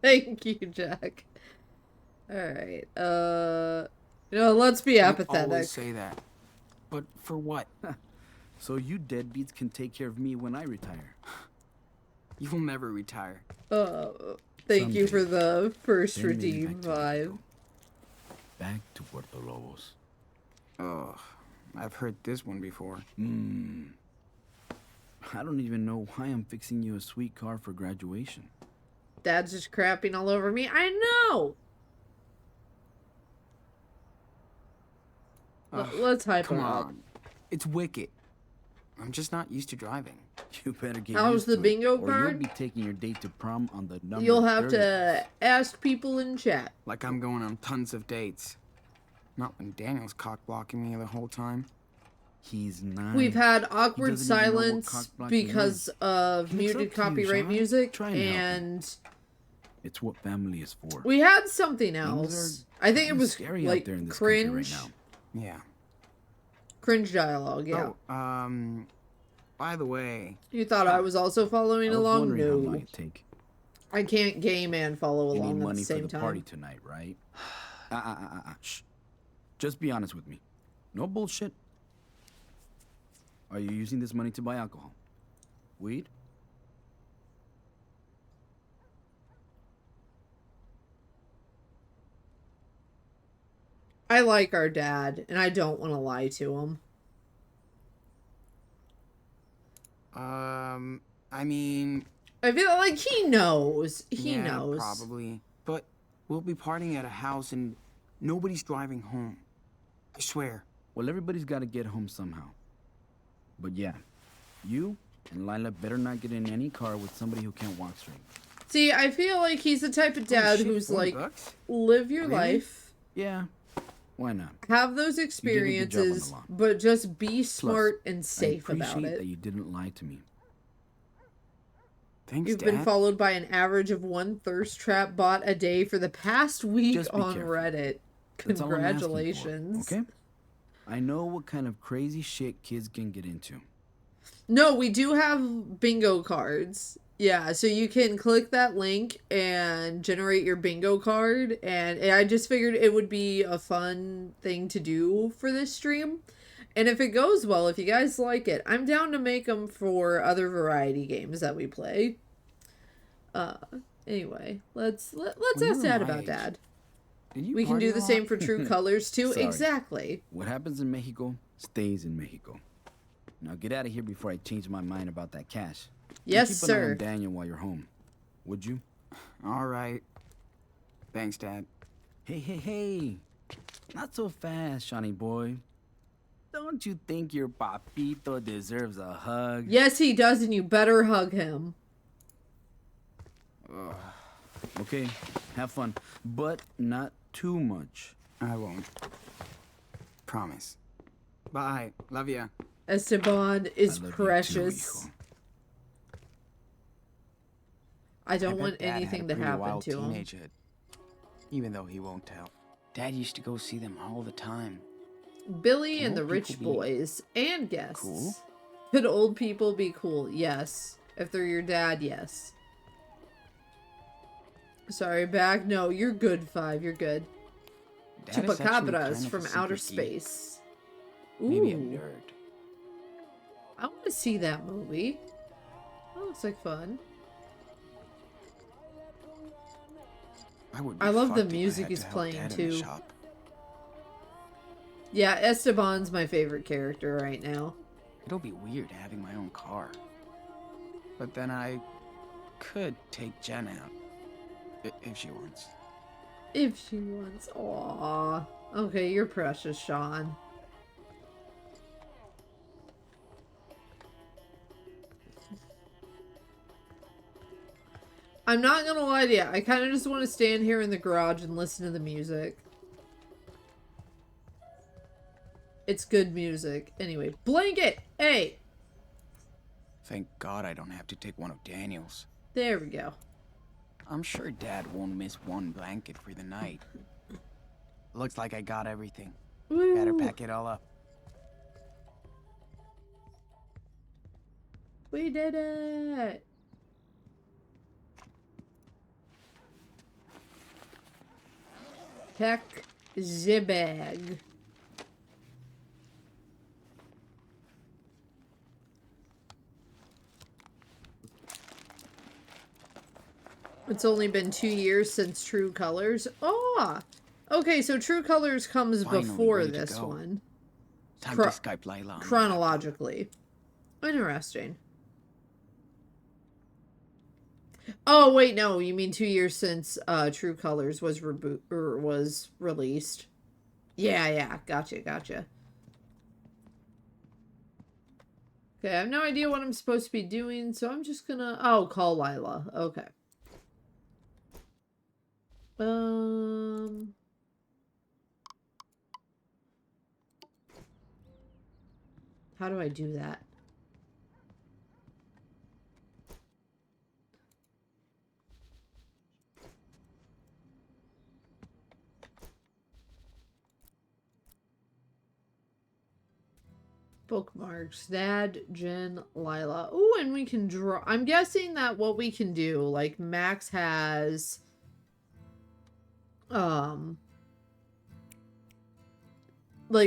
Thank you, Jack. Alright, let's be You apathetic. always say that. But for what? So you deadbeats can take care of me when I retire. You will never retire. Thank you Someday. for the first Send me redeem back to vibe. Mexico. Back to Puerto Lobos. Oh, I've heard this one before. I don't even know why I'm fixing you a sweet car for graduation. Dad's just crapping all over me. I know! Let's hype Come him up. on. It's wicked. I'm just not used to driving. You better get How's used the to bingo it, or card? you'll be taking your date to prom on the number You'll have 30. to ask people in chat. Like I'm going on tons of dates. Not when Daniel's cock blocking me the whole time. He's 9. We've had awkward doesn't even know what silence cock-blocking because is. of It's muted up to you, copyright Sean. music, Try and help him. and It's what family is for. we had something Things else. are I think it kinda was scary out like there in this country cringe, right now. Yeah. cringe dialogue. Yeah, Oh, by the way, you thought I was also following I was along? wondering how long No, it'd take. I can't game and follow You need along at money the for same the time. party tonight, right? Shh. Just be honest with me. No bullshit. Are you using this money to buy alcohol? Weed? I like our dad, and I don't want to lie to him. I mean, I feel like he knows. He yeah, knows. probably. But we'll be partying at a house and nobody's driving home. I swear. Well, everybody's got to get home somehow. But yeah, you and Lila better not get in any car with somebody who can't walk straight. See, I feel like he's the type of dad Shit, who's 40 like, bucks? live your Really? life, Yeah, why not? have those did a good job on the experiences, lawn. but just be Plus, smart and safe I about appreciate it. that you didn't lie to me. Thanks, You've Dad. been followed by an average of one thirst trap bot a day for the past week Just be on careful. Reddit. That's all I'm asking for, Congratulations. okay? I know what kind of crazy shit kids can get into. No, we do have bingo cards. Yeah, so you can click that link and generate your bingo card. And I just figured it would be a fun thing to do for this stream. And if it goes well, if you guys like it, I'm down to make them for other variety games that we play. Anyway, let's When ask you were Dad my about age, Dad. Did you We can party do a the lot? same for True Colors too. Sorry. Exactly. What happens in Mexico stays in Mexico. Now get out of here before I change my mind about that cash. And Yes, keep an eye sir. on Daniel while you're home. Would you? All right. Thanks, Dad. Hey. Not so fast, Shawnee boy. Don't you think your papito deserves a hug? Yes, he does, and you better hug him. Okay, have fun. But not too much. I won't. Promise. Bye. Love ya. Esteban is I love you too, precious. hijo. I I don't bet want Dad had anything a to pretty happen wild to him. teenagehood, even though he won't tell. Dad used to go see them all the time. Billy Can and the old rich people be boys and guests. cool? Could old people be cool? Yes. If they're your dad, yes. Sorry, back. No, you're good, 5. You're good. Dad is actually kind Chupacabras of from a outer secret geek. space. Maybe a Ooh, nerd. I want to see that movie. That looks like fun. Would I be love the fucked if I music had he's to help playing, Dad in too. the shop. Yeah, Esteban's my favorite character right now. It'll be weird having my own car. But then I could take Jen out. If she wants. If she wants. Aww. Okay, you're precious, Sean. I'm not gonna lie to you. I kind of just want to stand here in the garage and listen to the music. It's good music. Anyway, blanket! Hey! Thank God I don't have to take one of Daniel's. There we go. I'm sure Dad won't miss one blanket for the night. Looks like I got everything. Woo. Better pack it all up. We did it! Pack the bag. It's only been 2 years since True Colors. Oh! Okay, so True Colors comes Finally before ready to this go. one. Time Chro- to Skype Lila. on the Chronologically. Interesting. Oh, wait, no. You mean 2 years since True Colors was was released. Yeah. Gotcha. Okay, I have no idea what I'm supposed to be doing, so I'm just gonna... Oh, call Lila. Okay. How do I do that? Bookmarks. Dad, Jen, Lila. Ooh, and we can draw. I'm guessing that what we can do, like Max has, like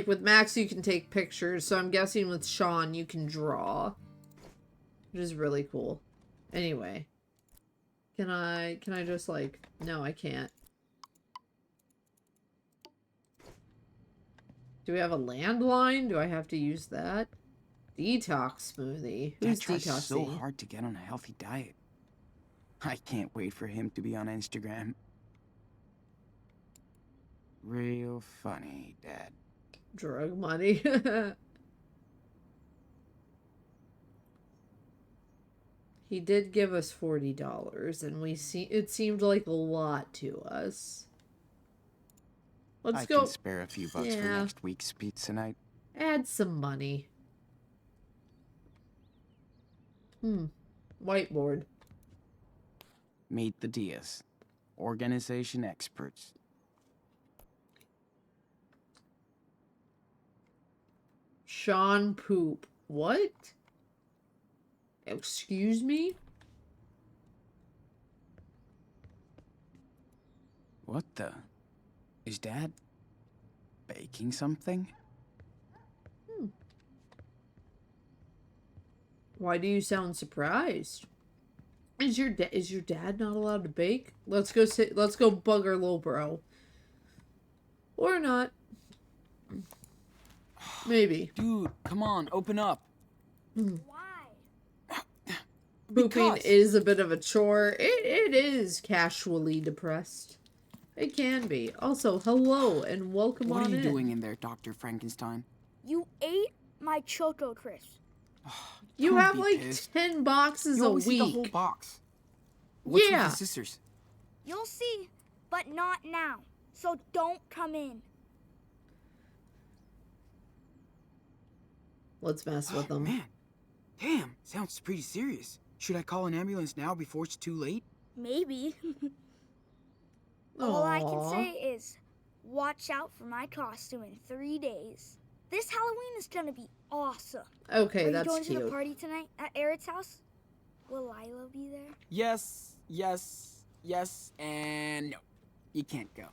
with Max you can take pictures. So I'm guessing with Sean you can draw, which is really cool. Anyway, can I just like, no, I can't. Do we have a landline? Do I have to use that? Detox smoothie. Dad Who's tries detoxing? so hard to get on a healthy diet. I can't wait for him to be on Instagram. Real funny, Dad. Drug money. He did give us $40, and it seemed like a lot to us. Let's I go. can spare a few bucks for Yeah. next week's pizza night. Add some money. Whiteboard. Meet the Diaz. Organization experts. Sean Poop. What? Excuse me? What the? Is Dad baking something? Why do you sound surprised? Is your dad not allowed to bake? Let's go bug our little bro. Or not. Maybe. Dude, come on, open up. Why? Pooping Because- is a bit of a chore. It is casually depressed. It can be. Also, hello and welcome What on are you in. doing in there, Dr. Frankenstein? You ate my Choco Crisp. You Don't have be like pissed. 10 boxes You a always eat the whole week. box. What's Yeah. with the sisters? You'll see, but not now. So don't come in. Let's mess with them. Man, damn, sounds pretty serious. Should I call an ambulance now before it's too late? Maybe. All I can Aw. say is, watch out for my costume in 3 days. This Halloween is gonna be awesome. Okay, Are you that's going to the cute. party tonight at Eric's house? Will Lila be there? Yes, and no. You can't go.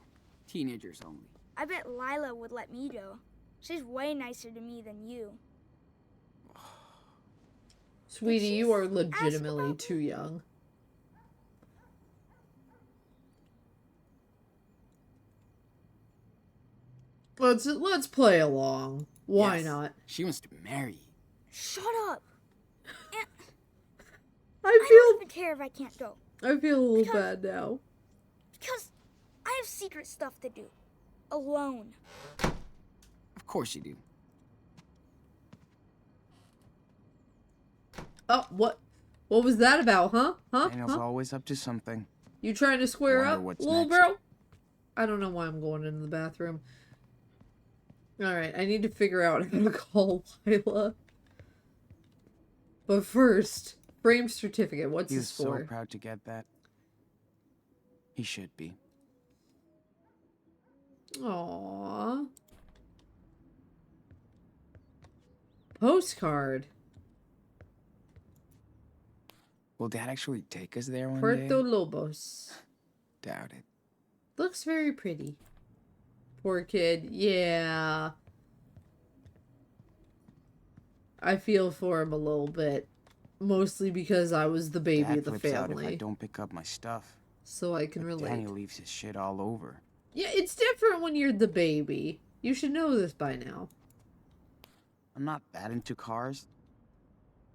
Teenagers only. I bet Lila would let me go. She's way nicer to me than you. Sweetie, you are Ask legitimately about too young. Let's play along. Why Yes, not? She wants to marry you. Shut up! I don't even care if I can't go. I feel a little Because- bad now. Because I have secret stuff to do. Alone. Of course you do. Oh, what was that about, huh? Daniel's always up to something. You trying to square Wonder up, what's little next. bro? I don't know why I'm going into the bathroom. Alright, I need to figure out how to call Lila. But first, frame certificate. What's He this was so for? proud to get that. He should be. Aww. Postcard. Will Dad actually take us there one Puerto day? Lobos. Doubt it. Looks very pretty. Poor kid. Yeah. I feel for him a little bit. Mostly because I was the baby Dad of the flips out if I family. don't pick up my stuff. So I can But relate. Daniel leaves his shit all over. Yeah, it's different when you're the baby. You should know this by now. I'm not that into cars,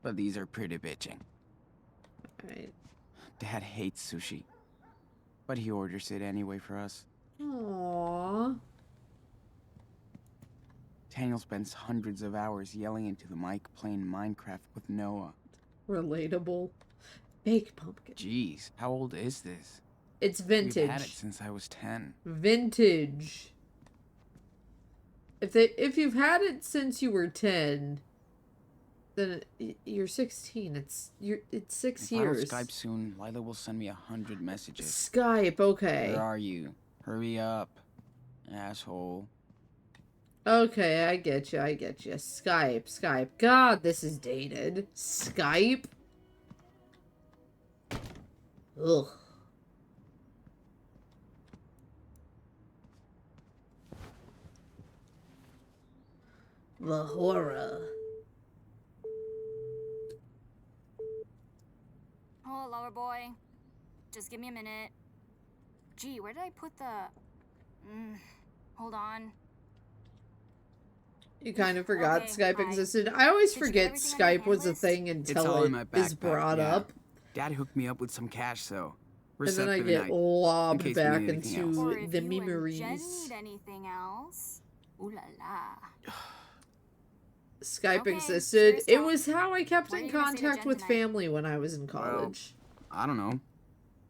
but these are pretty bitching. Alright. Dad hates sushi, but he orders it anyway for us. Aww. Daniel spends hundreds of hours yelling into the mic playing Minecraft with Noah. Relatable. Baked pumpkin. Jeez, how old is this? It's We've vintage. had it since I was 10. Vintage. If you've had it since you were 10, then you're 16. It's 6 If I don't years. Skype soon, Lila will send me 100 messages. Skype, okay. Where are you? Hurry up, asshole. Okay, I get you. Skype. God, this is dated. Skype? Ugh. The horror. Oh, lower boy. Just give me a minute. Gee, where did I put the... hold on. You kind of forgot Okay, Skype hi. existed. I always Did you get forget everything on your Skype was a hand list? thing It's until all it in my is backpack, brought yeah. up. Dad hooked me up with some cash, so we're And set then I for the get night. lobbed case we back need anything into else. Or if the you and Jen memories. need anything else. Ooh la la. Skype Okay, existed. serious It talk. was how I kept Where in are you gonna stay to contact Jen with tonight? family when I was in college. I don't know.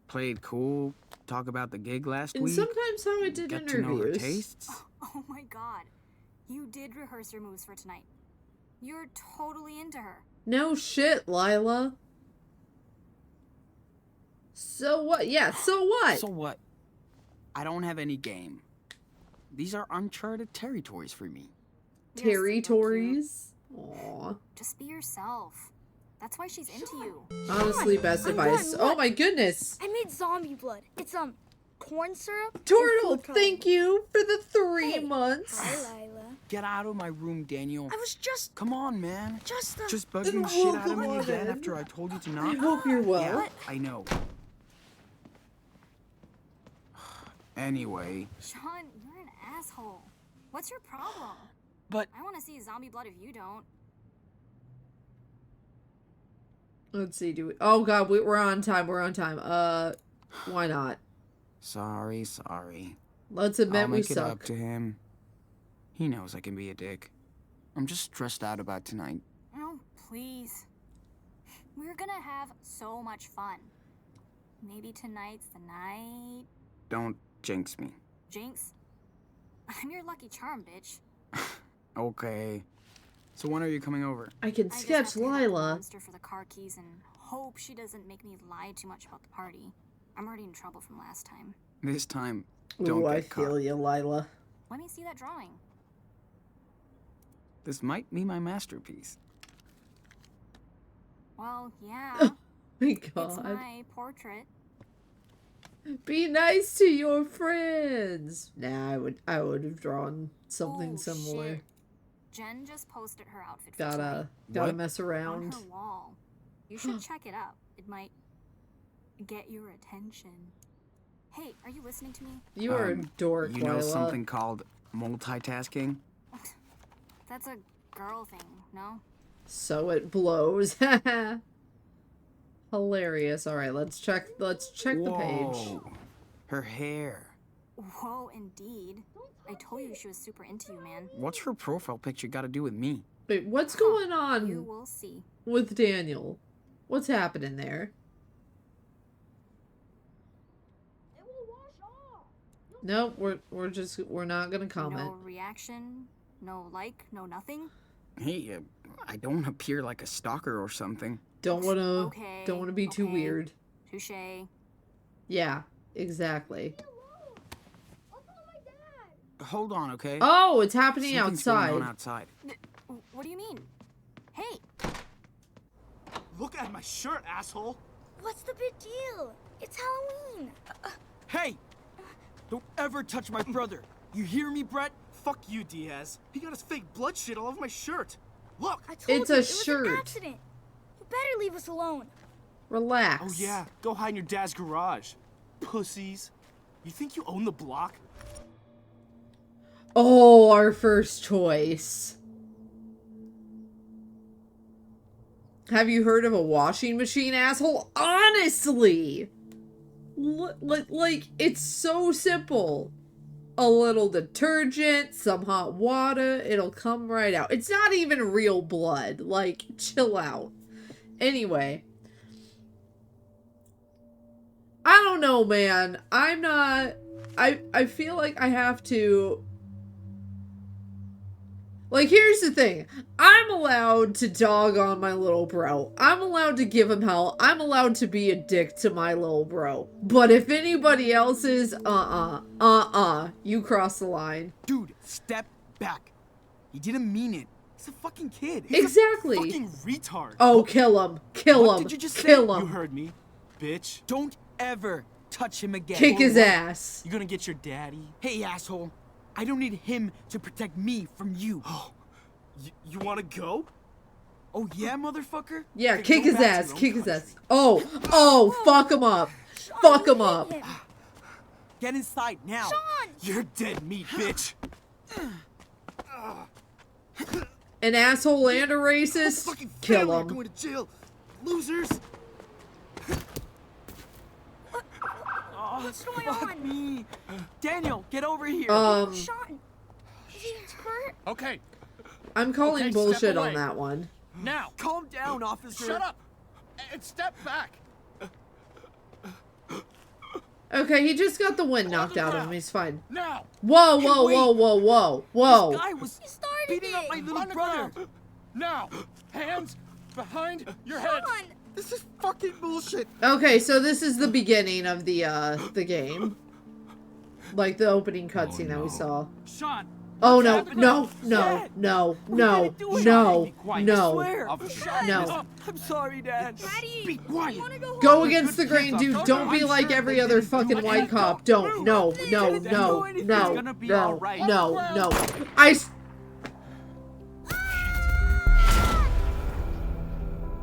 Played cool, talk about the gig last And week. sometimes how I did Get to know her interviews. tastes. Oh my god. You did rehearse your moves for tonight. You're totally into her. No shit, Lila. So what? Yeah, so what? So what? I don't have any game. These are uncharted territories for me. You're super cute. Territories? Aw. Just be yourself. That's why she's into you. Honestly, best I'm advice. done. Oh Look. my goodness. I made zombie blood. It's corn syrup. and Turtle, food coloring. thank you for the 3 Hey. months. Hi, Lila. Get out of my room, Daniel. I was just Come on, man. just Just Then bugging the shit out of welcome me on again in. after I told you to I not? hope you're well. Yeah, I know. Anyway, Sean, you're an asshole. What's your problem? but I want to see zombie blood if you don't. Let's see, do we... Oh god, we're on time, why not? sorry. Let's I'll admit we make it up suck. to him. He knows I can be a dick. I'm just stressed out about tonight. Oh, please. We're gonna have so much fun. Maybe tonight's the night. Don't jinx me. Jinx? I'm your lucky charm, bitch. Okay. So when are you coming over? I can I just sketch have to hit up Lila. Monster for the car keys and hope she doesn't make me lie too much about the party. I'm already in trouble from last time. This time, don't Ooh, get I caught. feel you, Lila. Let me see that drawing. This might be my masterpiece. Well, yeah. My It's god. my portrait. Be nice to your friends. Nah, I would have drawn something Oh, similar. shit. Jen just posted her outfit for Gotta What? mess tonight on around. her wall. You should check it out. It might get your attention. Hey, are you listening to me? You are a dork, You know Lila. something called multitasking? That's a girl thing, no? So it blows. Hilarious. All right, let's check the page. Whoa. Her hair. Whoa, indeed. I told you she was super into you, man. What's her profile picture got to do with me? Wait, what's going You on will see. with Daniel? What's happening there? Nope, we're not gonna comment. No reaction, no like, no nothing. Hey, I don't appear like a stalker or something. Don't wanna Okay. be too okay. weird. Touché. Yeah, exactly. Hold on, okay? Oh, it's happening Something's going on outside. outside. What do you mean? Hey, Look at my shirt, asshole. What's the big deal? It's Halloween. Hey! Don't ever touch my brother. You hear me, Brett? Fuck you, Diaz. He got his fake blood shit all over my shirt. Look. I told It's you a it was shirt. an accident. You better leave us alone. Relax. Oh yeah, go hide in your dad's garage. Pussies. You think you own the block? Oh, our first choice. Have you heard of a washing machine, asshole? Honestly! Like, it's so simple. A little detergent, some hot water, it'll come right out. It's not even real blood. Like, chill out. Anyway. I don't know, man. I'm not... I feel like I have to... Like, here's the thing. I'm allowed to dog on my little bro. I'm allowed to give him hell. I'm allowed to be a dick to my little bro. But if anybody else is, you cross the line. Dude, step back. He didn't mean it. He's a fucking kid. Exactly. Fucking retard. Oh, kill him. Kill What him. did you just say? Kill You him. heard me, bitch. Don't ever touch him again. Kick his Or what? ass. You gonna get your daddy? Hey, asshole. I don't need him to protect me from you. You wanna go? Oh, yeah, motherfucker? Yeah, Hey, kick go his back to ass. your own Kick his country. ass. Oh, fuck him up. Sean, Fuck you him hit up. him. Get inside now. Sean! You're dead meat, bitch. An asshole and a racist. Fucking Kill family are him. going to jail. Losers. What's going Fuck on? me. Daniel, get over here. Sean, is he hurt? Okay, I'm calling Okay, step bullshit on away. that one. now, Calm down, officer. shut up and step back. Okay, he just got the wind knocked out of him. He's fine. Now, Whoa, Hey, whoa, wait. whoa, whoa, whoa, This whoa. guy was He started beating up it. my little on the brother. ground. Now, hands behind your head. Sean! This is fucking bullshit. Okay, so this is the beginning of the game. Like the opening cutscene that we saw. Sean. Oh no, happening? no, no, Dad, no, we no, gotta do it. no, Be quiet. I no. swear. No. I'm sorry, Dad. Daddy! Be quiet. You wanna go home? Go against the grain, kids, dude. I'm Don't be sure like they every didn't other do fucking anything. white cop. Don't. No, no, didn't no, do anything. no, It's gonna be no, alright. no.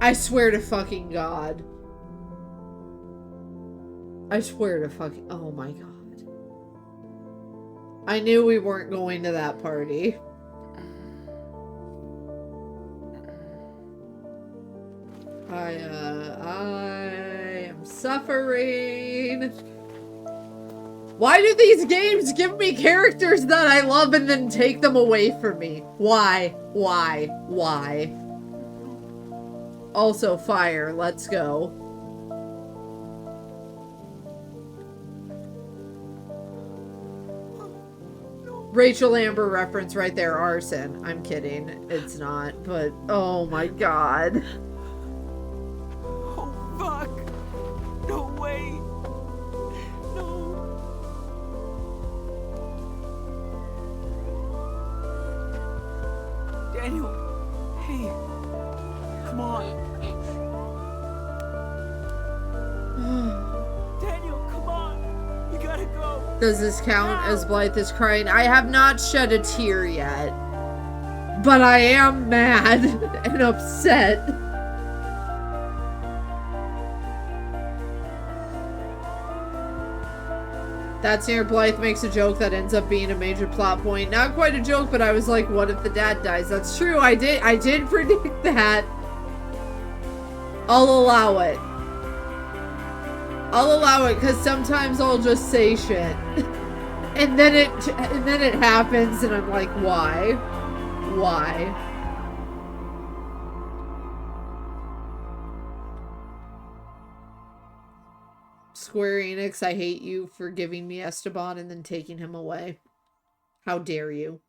I swear to fucking God. I swear to fucking... Oh my God. I knew we weren't going to that party. I am suffering. Why do these games give me characters that I love and then take them away from me? Why? Also, fire. Let's go. Rachel Amber reference right there. Arson. I'm kidding. It's not. But, oh my God. Oh, fuck. No way. No. Daniel. Hey. Come on. Daniel, come on. You gotta go. Does this count as Blythe is crying? I have not shed a tear yet. But I am mad and upset. That scene where Blythe makes a joke that ends up being a major plot point. Not quite a joke, but I was like, what if the dad dies? That's true. I did predict that. I'll allow it. I'll allow it because sometimes I'll just say shit. And then it happens and I'm like, why? Why? Square Enix, I hate you for giving me Esteban and then taking him away. How dare you?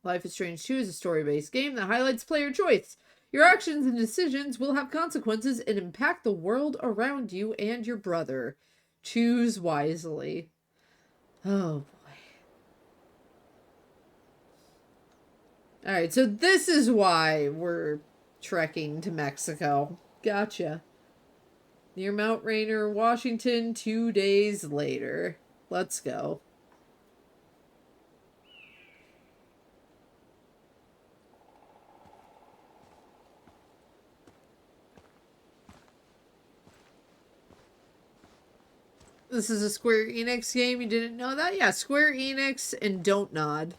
Life is Strange 2 is a story-based game that highlights player choice. Your actions and decisions will have consequences and impact the world around you and your brother. Choose wisely. Oh, boy. Alright, so this is why we're trekking to Mexico. Gotcha. Near Mount Rainier, Washington, 2 days later. Let's go. This is a Square Enix game. You didn't know that? Yeah, Square Enix and Don't Nod.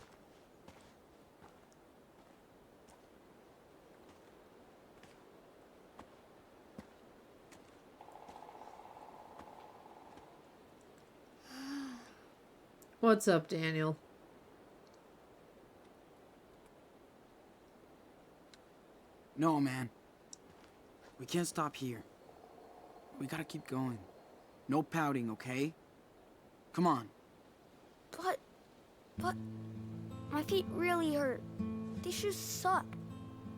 What's up, Daniel? No, man. We can't stop here. We gotta keep going. No pouting, okay? Come on. But, my feet really hurt. These shoes suck.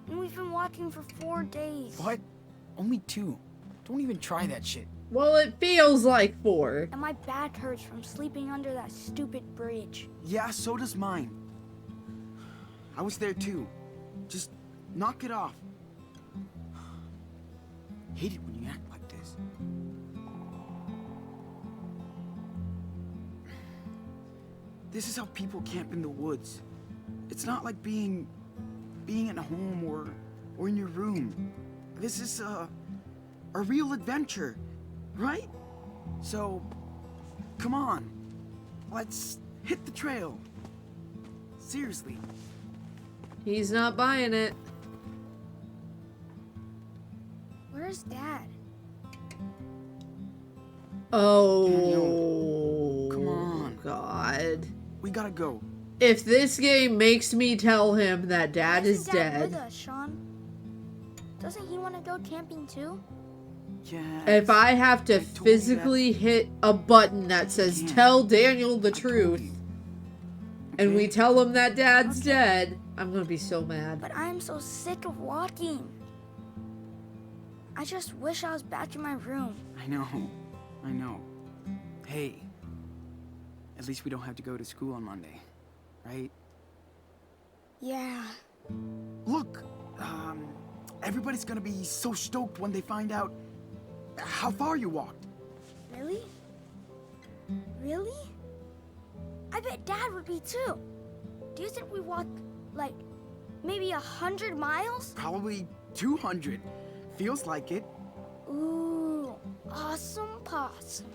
And we've been walking for 4 days. What? Only 2. Don't even try that shit. Well, it feels like 4. And my back hurts from sleeping under that stupid bridge. Yeah, so does mine. I was there too. Just knock it off. Hate it when you act like this. This is how people camp in the woods. It's not like being at home or in your room. This is a real adventure, right? So, come on. Let's hit the trail. Seriously. He's not buying it. Where's Dad? Oh. Come on. God. We gotta go. If this game makes me tell him that Dad is Why isn't Dad dead. with us, Sean? Doesn't he want to go camping too? Yeah. If I have to I told you physically hit a button that says can't. tell Daniel the I told truth, you. and we Okay? tell him that Dad's Okay. dead, I'm gonna be so mad. But I'm so sick of walking. I just wish I was back in my room. I know. Hey, at least we don't have to go to school on Monday, right? Yeah. Look, everybody's gonna be so stoked when they find out how far you walked. Really? Really? I bet Dad would be too. Do you think we walked, like, maybe 100 miles? Probably 200. Feels like it. Ooh, awesome possum.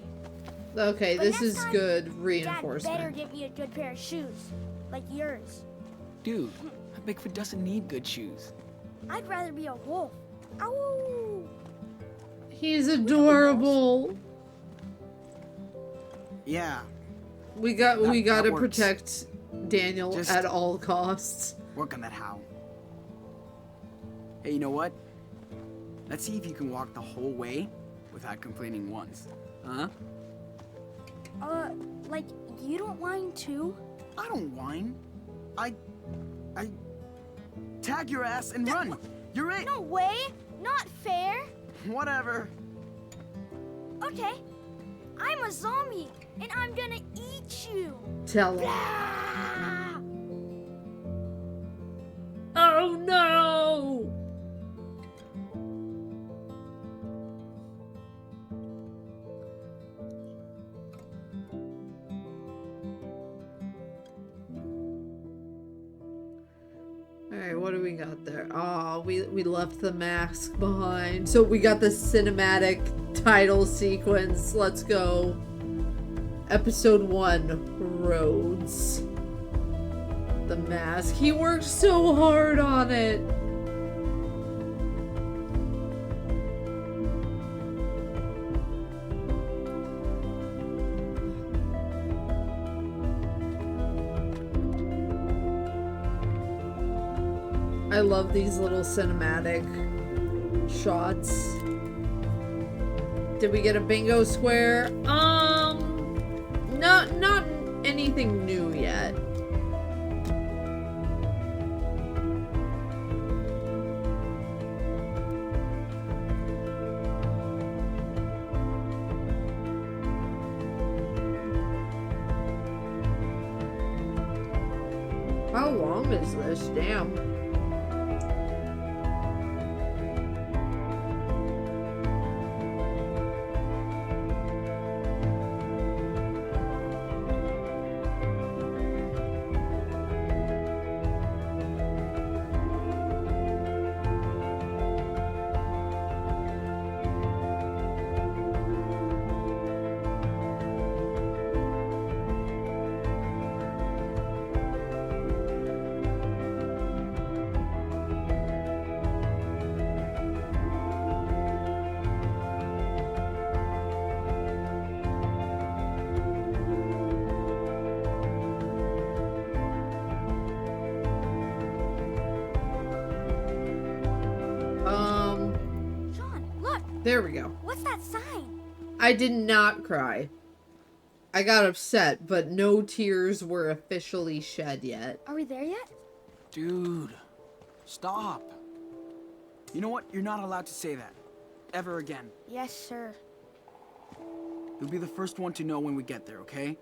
Okay, But this next is time, good Dad better reinforcement. get me a good pair of shoes, like yours. Dude, Bigfoot doesn't need good shoes. I'd rather be a wolf. Ow! He's adorable. Yeah, We gotta that works. protect Daniel Just- at all costs. work on that how. Hey, you know what? Let's see if you can walk the whole way without complaining once. Huh? Like, you don't mind too? I don't whine. I tag your ass and run. You're it. No way! Not fair! Whatever. Okay, I'm a zombie, and I'm gonna eat you! Tell him. Ah! Oh no! Alright, what do we got there? Oh, we left the mask behind. So we got the cinematic title sequence. Let's go. Episode 1, Roads. The mask. He worked so hard on it. I love these little cinematic shots. Did we get a bingo square? Not anything new yet. How long is this? Damn. Sean, look! There we go. What's that sign? I did not cry. I got upset, but no tears were officially shed yet. Are we there yet? Dude, stop. You know what? You're not allowed to say that. Ever again. Yes, sir. You'll be the first one to know when we get there, okay?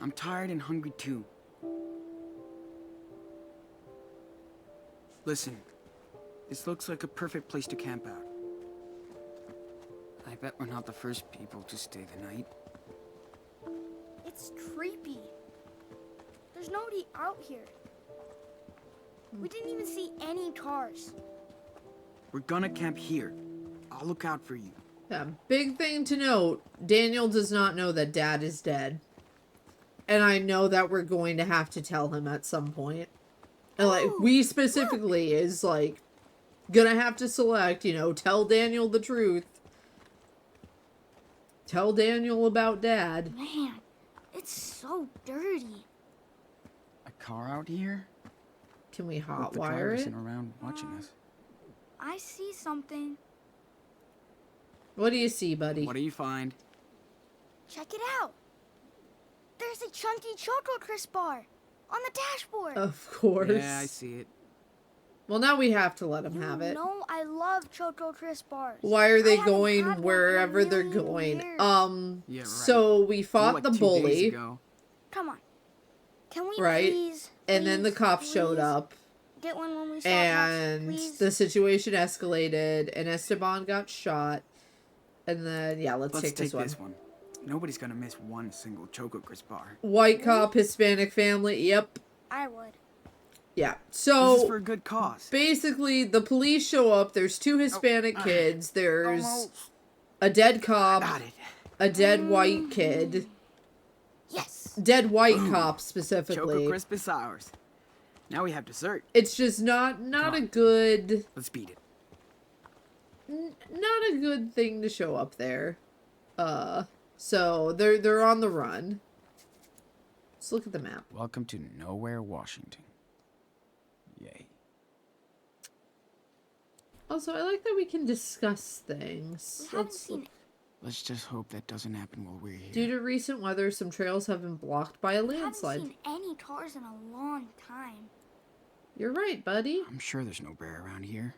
I'm tired and hungry too. Listen, this looks like a perfect place to camp out. I bet we're not the first people to stay the night. It's creepy. There's nobody out here. We didn't even see any cars. We're gonna camp here. I'll look out for you. Yeah, big thing to note, Daniel does not know that Dad is dead. And I know that we're going to have to tell him at some point. And like, we specifically is like, gonna have to select, you know, tell Daniel the truth. Tell Daniel about Dad. Man, it's so dirty. A car out here? Can we Hope the hotwire driver it? isn't around watching us. I see something. What do you see, buddy? What do you find? Check it out. There's a chunky Choco Crisp bar on the dashboard. Of course. Yeah, I see it. Well, now we have to let him have it. No, I love Choco Crisp bars. Why are I they haven't going had one in a wherever they're million going? years. Yeah, right. So we More fought like the 2 days bully, ago. Come on. Can we right? please? And then the please, cops showed please up, Get one when we stop and next, please? the situation escalated, and Esteban got shot. And then, yeah, let's take this one. Nobody's gonna miss one single Choco Crisp bar. White cop, Hispanic family. Yep. I would. Yeah. This is So for a good cause. basically, the police show up. There's 2 Hispanic kids. There's Almost a dead cop, got it. a dead white kid, Yes. dead white cop Choco specifically. Crisp is ours. Now we have dessert. It's just not Come a on. good, Let's beat it. not a good thing to show up there. So they're on the run. Let's look at the map. Welcome to Nowhere, Washington. Yay. Also, I like that we can discuss things. We haven't seen. Let's just hope that doesn't happen while we're here. Due to recent weather, some trails have been blocked by a We haven't landslide. seen any cars in a long time. You're right, buddy. I'm sure there's no bear around here.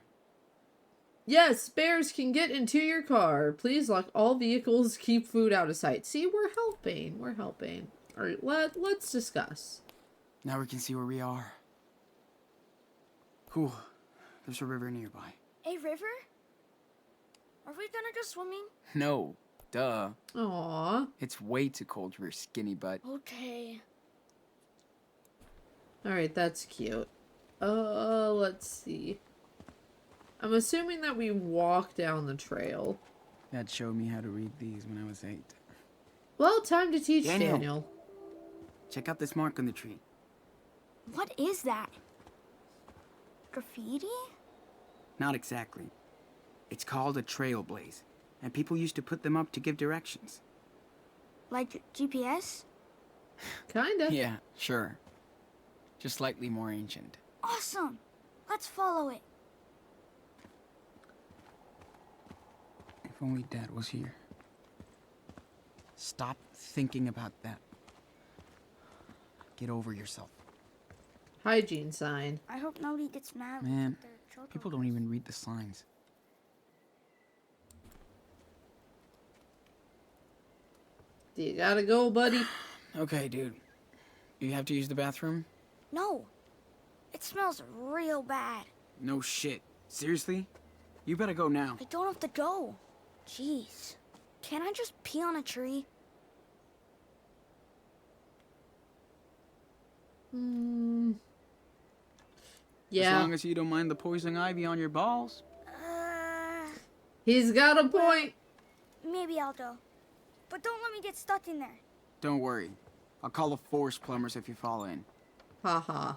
Yes, bears can get into your car. Please lock all vehicles. Keep food out of sight. See, we're helping. We're helping. All right, let's discuss. Now we can see where we are. Cool. There's a river nearby. A river? Are we gonna go swimming? No. Duh. Aw. It's way too cold for your skinny butt. Okay. All right, that's cute. Let's see. I'm assuming that we walk down the trail. Dad showed me how to read these when I was 8. Well, time to teach Daniel. Daniel. Check out this mark on the tree. What is that? Graffiti? Not exactly. It's called a trailblaze, and people used to put them up to give directions. Like GPS? Kinda. Yeah, sure. Just slightly more ancient. Awesome! Let's follow it. If only Dad was here. Stop thinking about that. Get over yourself. Hygiene sign. I hope nobody gets mad Man, with their children. people don't even read the signs. You gotta go, buddy. Okay, dude. You have to use the bathroom? No. It smells real bad. No shit. Seriously? You better go now. I don't have to go. Jeez. Can't I just pee on a tree? Hmm. As Yeah, long as you don't mind the poison ivy on your balls. he's got a point. Maybe I'll go. But don't let me get stuck in there. Don't worry. I'll call the force plumbers if you fall in. Haha.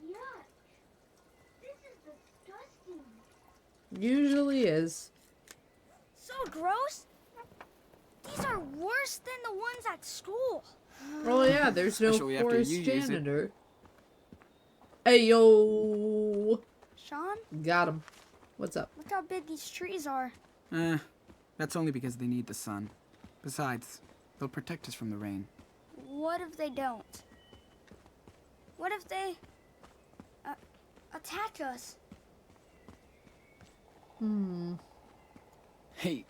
Yuck. This is disgusting. Usually is. So gross. These are worse than the ones at school. Oh yeah, there's no Especially after forest you use it. janitor. Hey yo, Sean, got him. What's up? look how big these trees are. That's only because they need the sun. Besides, they'll protect us from the rain. What if they don't? What if they attack us? Hey,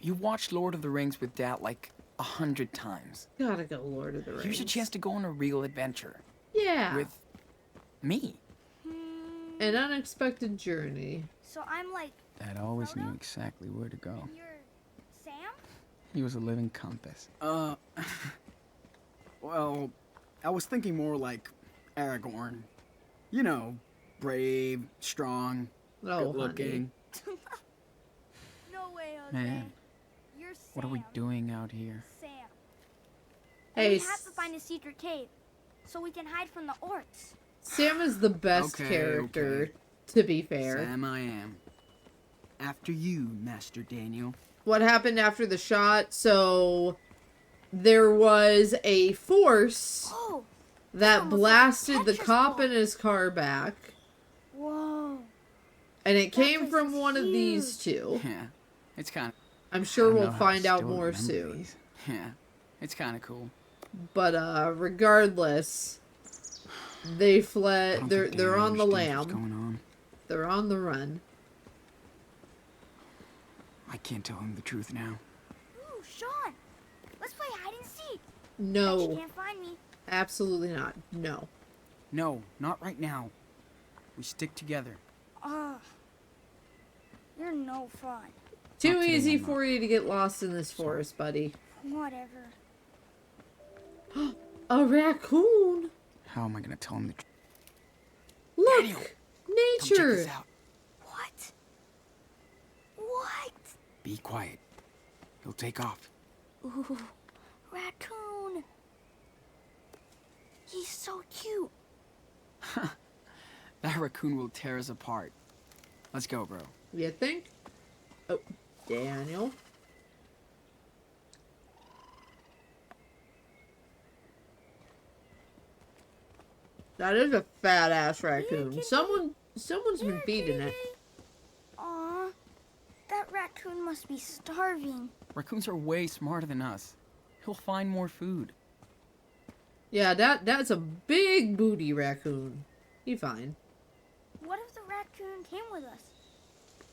you watched Lord of the Rings with Dad like 100 times. Gotta go, Lord of the Rings. Here's a chance to go on a real adventure. Yeah, With me. an unexpected journey. So I'm like, Dad always Frodo? knew exactly where to go. and you're Sam? He was a living compass. Well, I was thinking more like Aragorn. You know, brave, strong, Oh, good looking. No way, Jose. Man, You're Sam. what are we doing out here? Sam. Hey, And we have to find a secret cave so we can hide from the orcs. Sam is the best Okay, character. okay. To be fair, Sam I am. After you, Master Daniel. what happened after the shot? So there was a force Oh, that almost like a blasted the Tetris cop ball. in his car back, whoa. and it That came place from is one of these huge. two. Yeah, it's kind of. I'm sure we'll find out more soon. Yeah, it's kind of cool. But regardless, they fled. They're on the lam. Going on. They're on the run. I can't tell him the truth now. Ooh, Sean. Let's play hide and seek. Bet you No, can't find me. absolutely not. No. No, not right now. We stick together. Ugh. You're no fun. Too Not today, easy I'm not. for you to get lost in this forest, buddy. Whatever. A raccoon. How am I gonna tell him the truth? Look, Daniel, Come check nature. this out. What? What? Be quiet. He'll take off. Ooh, raccoon. He's so cute. That raccoon will tear us apart. Let's go, bro. You think? Oh, Daniel. That is a fat ass raccoon. kitty. Someone's been feeding it. Aw, that raccoon must be starving. Raccoons are way smarter than us. He'll find more food. Yeah, that's a big booty raccoon. He fine. What if the raccoon came with us?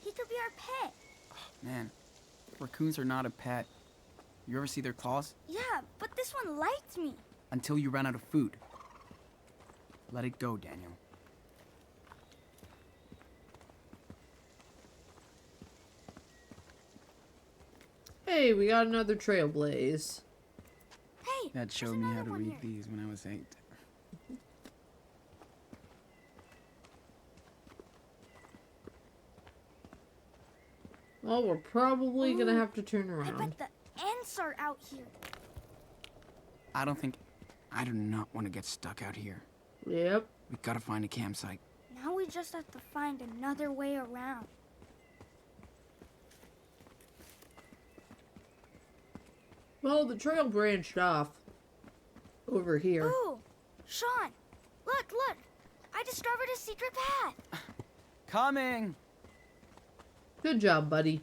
He could be our pet. Man, raccoons are not a pet. You ever see their claws? Yeah, but this one liked me. Until you run out of food. Let it go, Daniel. Hey, we got another trailblaze. Hey, Dad there's showed me how another to one read here. these when I was 8. Well, we're probably gonna Ooh, have to turn I around. bet the ants are out here. I do not want to get stuck out here. Yep. We gotta find a campsite. Now we just have to find another way around. Well, the trail branched off. over here. Ooh, Sean, look, look. I discovered a secret path. Coming. Good job, buddy.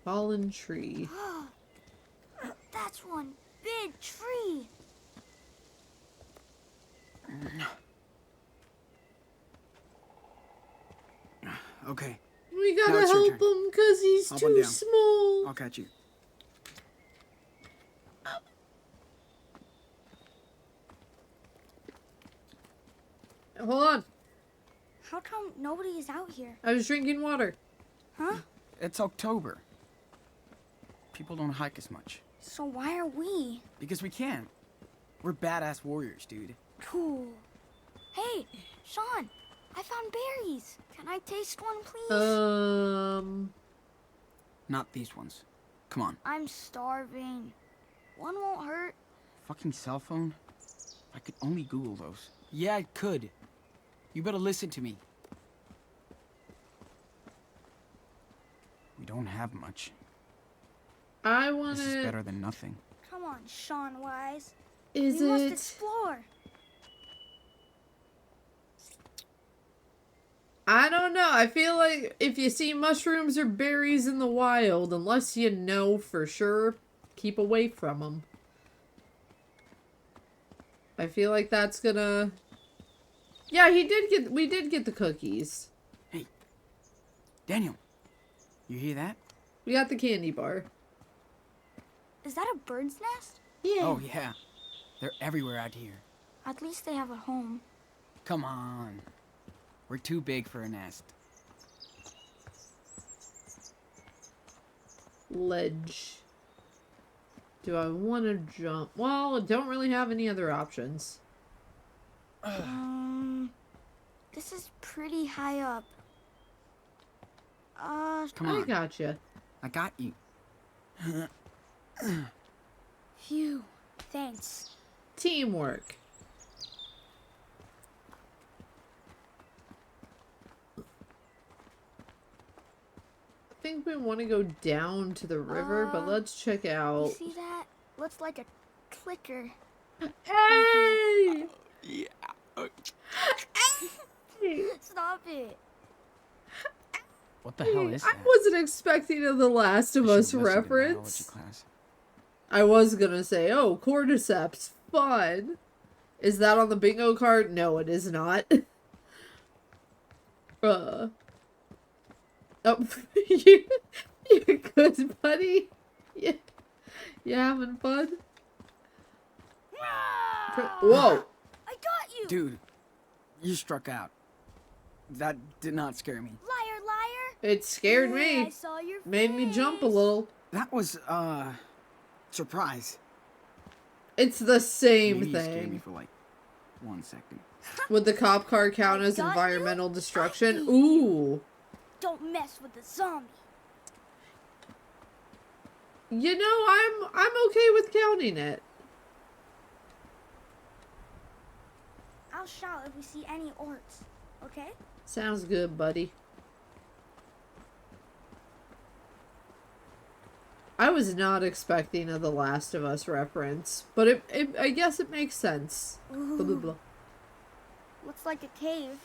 Fallen tree. That's one big tree. Okay, We Now gotta it's your help turn. him because he's Hop on too down. small. I'll catch you. Hold on. How come nobody is out here? I was drinking water. Huh? It's October. People don't hike as much. So why are we? Because we can. We're badass warriors, dude. Cool. Hey, Sean, I found berries. Can I taste one, please? Not these ones. Come on. I'm starving. One won't hurt. Fucking cell phone? I could only Google those. Yeah, it could. You better listen to me. We don't have much. I want This is to. better than nothing. Come on, Sean Wise. Is we must it? explore. I don't know. I feel like if you see mushrooms or berries in the wild, unless you know for sure, keep away from them. I feel like that's gonna. Yeah, we did get the cookies. Hey, Daniel, you hear that? We got the candy bar. Is that a bird's nest? Yeah. Oh, yeah. They're everywhere out here. At least they have a home. Come on. We're too big for a nest. Ledge. Do I want to jump? Well, I don't really have any other options. This is pretty high up. Come I on. gotcha. I got you. Phew. Thanks. Teamwork. I think we want to go down to the river, but let's check You out. see that? Looks like a clicker. Hey! Yeah. Stop it. What the hell is I that? wasn't expecting a The Last of I Us should've listened in biology reference. class. I was gonna say, oh, cordyceps, fun. Is that on the bingo card? No, it is not. Oh, you're good, buddy. Yeah, you having fun? Whoa! I got you. Dude, you struck out. That did not scare me. Liar, liar. It scared Yeah, me. I saw your Made me jump a face. little. That was, surprise. It's the same Maybe you scared me thing. for like 1 second. Would the cop car count as got you. environmental destruction? I eat. Ooh. Don't mess with the zombie. You know, I'm okay with counting it. I'll shout if we see any orcs. Okay? Sounds good, buddy. I was not expecting a The Last of Us reference, but I guess it makes sense. Blah, blah, blah. Looks like a cave.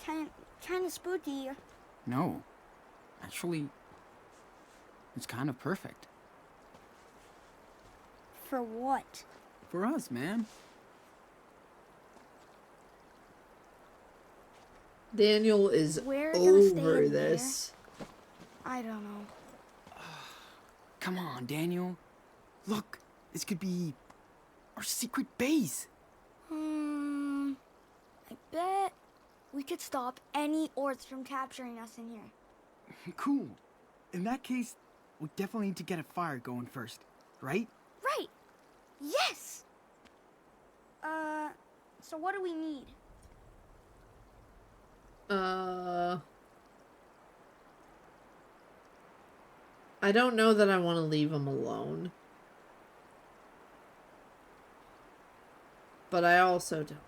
Kind of spooky. No. Actually, it's kind of perfect. For what? For us, man. Daniel is We're gonna stay over in this. I don't know. Come on, Daniel. Look, this could be our secret base. I bet we could stop any orcs from capturing us in here. Cool. In that case, we definitely need to get a fire going first, right? Right! Yes! So what do we need? I don't know that I want to leave him alone. But I also don't.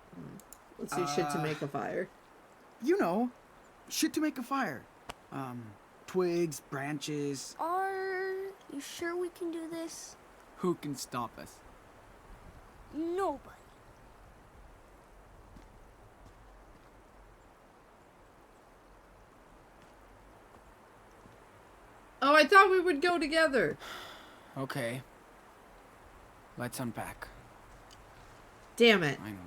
Let's do shit to make a fire. You know, shit to make a fire. Twigs, branches. Are you sure we can do this? Who can stop us? Nobody. Oh, I thought we would go together. Okay. Let's unpack. Damn it. Finally.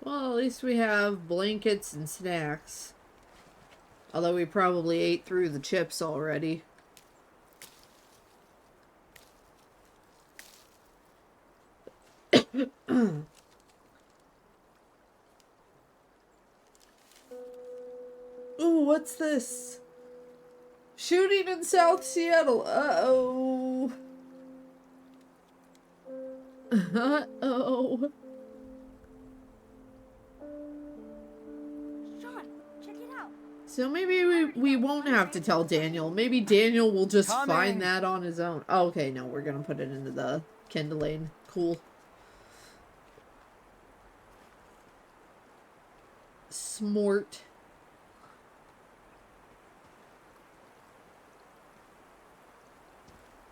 Well, at least we have blankets and snacks. Although we probably ate through the chips already. Ooh, what's this? Shooting in South Seattle. Uh-oh. Uh-oh. Sean, check it out. So maybe we won't have to tell Daniel. Maybe Daniel will just Coming. find that on his own. Oh, okay, no, we're gonna put it into the kindling. Cool. Smart.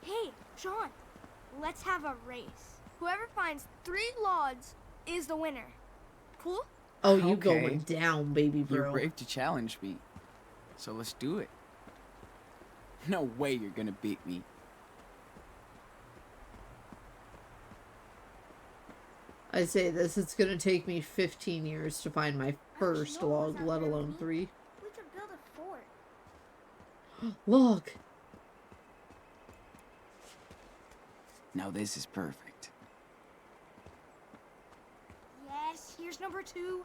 Hey, Sean, let's have a race. Whoever finds 3 logs is the winner. Cool? Oh, you Okay. going down, baby You're bro. brave to challenge me. So let's do it. No way you're gonna beat me. I say this, it's gonna take me 15 years to find my first know log, what's out let there, alone Pete. 3. We could build a fort. Look! Now this is perfect. Yes, here's number 2.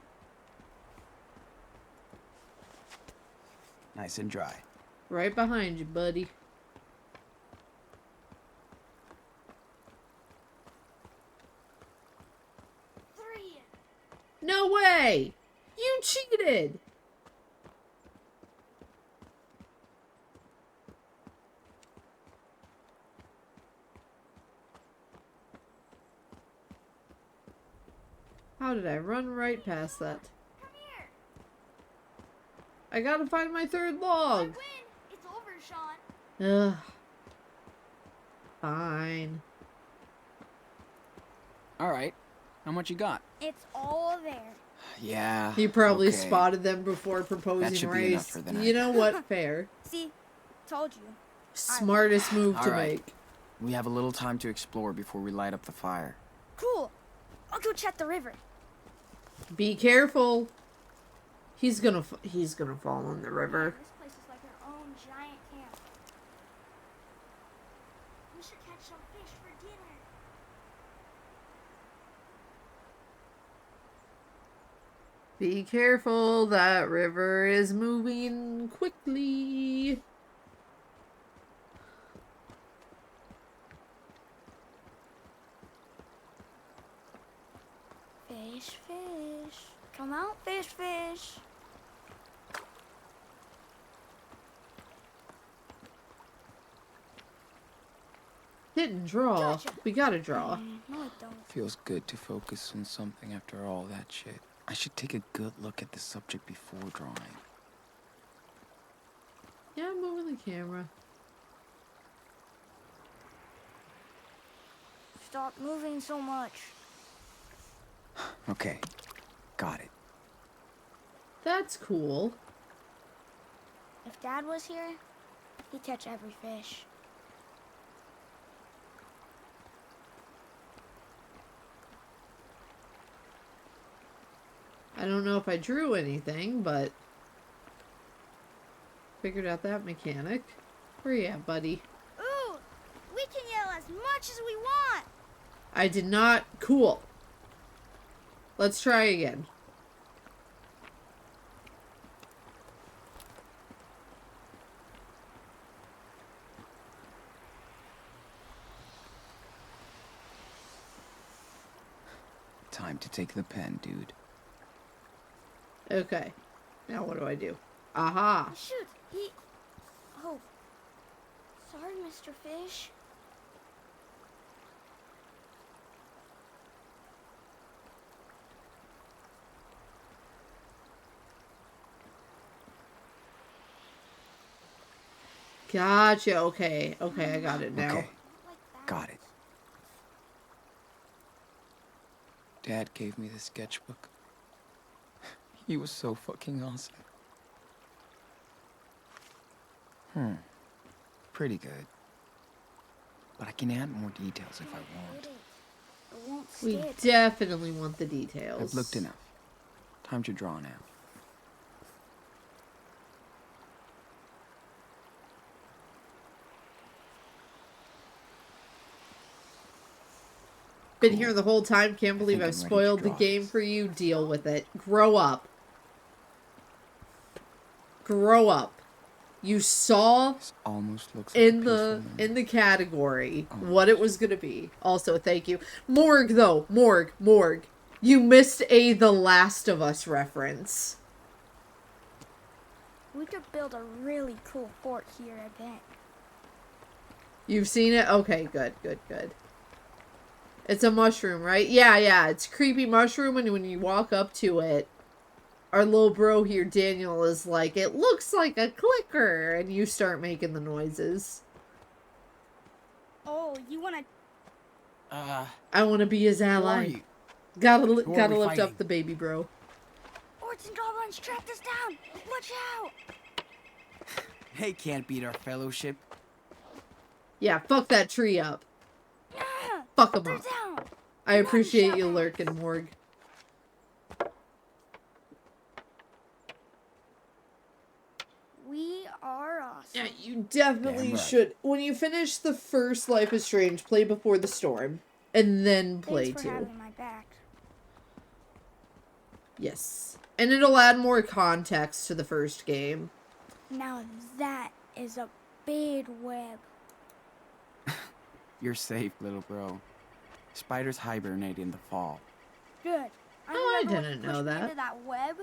Nice and dry. Right behind you, buddy. Three. No way! You cheated! How did I run right past that? Come here. I gotta find my 3rd log! Win. It's over, Sean. Ugh. Fine. Alright. How much you got? It's all there. Yeah. He probably okay. spotted them before proposing should be enough race. for the night. You know what? Fair. See, told you. Smartest move to All right. make. We have a little time to explore before we light up the fire. Cool. I'll go check the river. Be careful. He's gonna fall in the river. This place is like our own giant camp. We should catch some fish for dinner. Be careful. That river is moving quickly. Fish, fish. Come out, fish, fish. Didn't draw. Gotcha. We gotta draw. No, I don't. Feels good to focus on something after all that shit. I should take a good look at the subject before drawing. Yeah, I'm moving the camera. Stop moving so much. Okay. Got it. That's cool. If Dad was here, he'd catch every fish. I don't know if I drew anything, but figured out that mechanic. Where you at, buddy? Ooh, we can yell as much as we want. I did not. Cool. Let's try again. Time to take the pen, dude. Okay. Now what do I do? Aha. Shoot, Oh. Sorry, Mr. Fish. Gotcha. Okay. Okay, I got it now. Okay, got it. Dad gave me this sketchbook. He was so fucking awesome. Pretty good. But I can add more details if I want. It won't We stick. definitely want the details. I've looked enough. Time to draw now. Been here the whole time. Can't believe think I've I'm ready to spoiled the draw game this. for you. Deal with it. Grow up. Grow up. You saw This almost looks like a in peaceful the memory. category what it was gonna be. Also, thank you. Morg though. Morg. You missed a The Last of Us reference. We could build a really cool fort here, I bet. You've seen it? Okay, good. It's a mushroom, right? Yeah, it's a creepy mushroom, and when you walk up to it, our little bro here, Daniel, is like, it looks like a clicker, and you start making the noises. Oh, you wanna... I want to be his Who are ally. you? Gotta are gotta we lift fighting? up the baby bro. Orts and goblins, track this down! Watch out! They can't beat our fellowship. Yeah, fuck that tree up. Ah, Fuck him they're up. down! I appreciate shut you up. lurking, Morg. We are awesome. Yeah, you definitely Damn right. should. When you finish the first Life is Strange, play Before the Storm, and then play Thanks for 2. having my back. Yes. And it'll add more context to the first game. Now that is a big web. You're safe, little bro. Spiders hibernate in the fall. Good. Oh, I never didn't pushed know me that. into that web.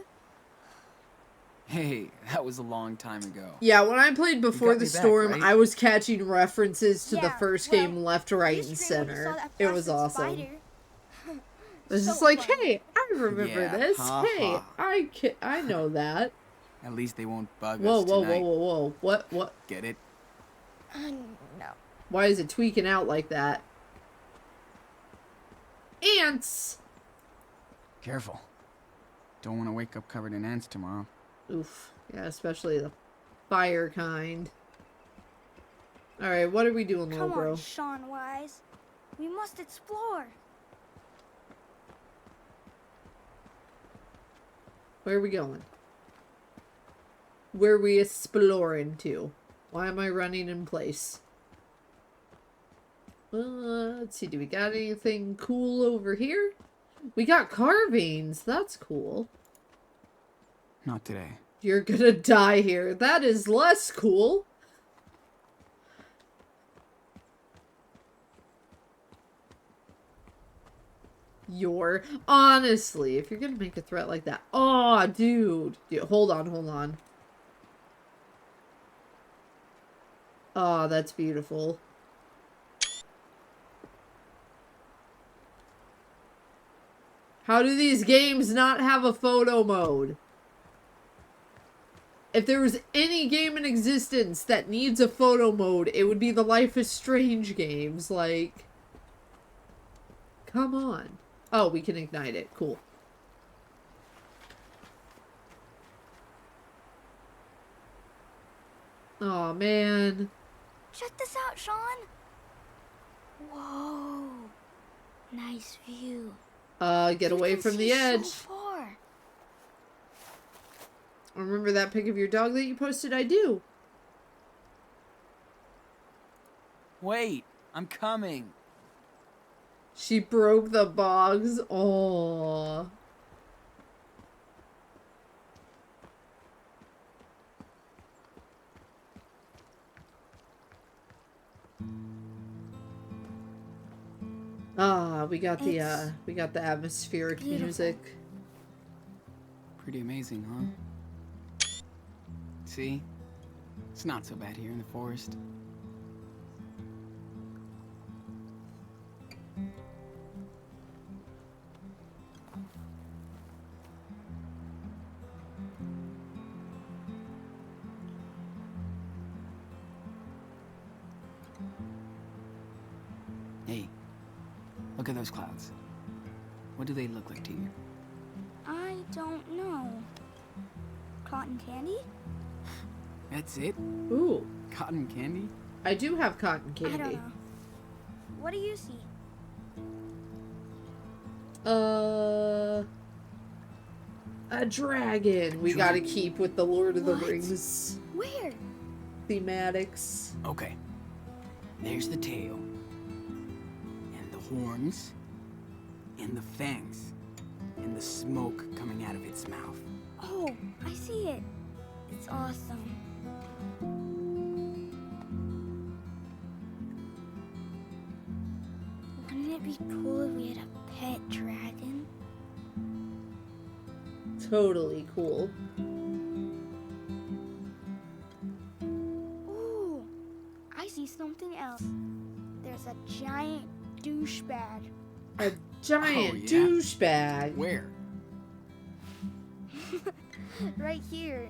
Hey, that was a long time ago. Yeah, when I played Before got the me back, Storm, right? I was catching references to the Yeah, first well, game left, right, You and screamed when you saw center. that It was blasted awesome. spider. It was So just like, funny. hey, I remember Yeah, this. ha Hey, ha. I know that. At least they won't bug Whoa, us whoa, tonight. whoa. What? Get it? No. Why is it tweaking out like that? Ants! Careful. Don't want to wake up covered in ants tomorrow. Oof. Yeah, especially the fire kind. Alright, what are we doing, little Come bro? on, Sean Wise. We must explore. Where are we going? Where are we exploring to? Why am I running in place? Let's see, do we got anything cool over here? We got carvings. That's cool. Not today. You're gonna die here. That is less cool. Honestly, if you're gonna make a threat like that. Oh, dude. Hold on. Oh, that's beautiful. How do these games not have a photo mode? If there was any game in existence that needs a photo mode, it would be the Life is Strange games. Like, come on. Oh, we can ignite it. Cool. Oh man. Check this out, Sean. Whoa. Nice view. Get away You can from the see edge. So far. Remember that pic of your dog that you posted? I do. Wait, I'm coming. She broke the bogs. Oh. Ah, we got the atmospheric beautiful. music. Pretty amazing, huh? See? It's not so bad here in the forest. Hey, look at those clouds. What do they look like to you? I don't know. Cotton candy? That's it? Ooh, Cotton candy? I do have cotton I don't candy. know. What do you see? A dragon. We gotta keep with the Lord of the What? Rings Where? thematics. Okay. There's the tail. And the horns. And the fangs. And the smoke coming out of its mouth. Oh, I see it. It's awesome. Wouldn't it be cool if we had a pet dragon? Totally cool. Ooh, I see something else. There's a giant douchebag. A giant Oh, yeah? douchebag. Where? Right here.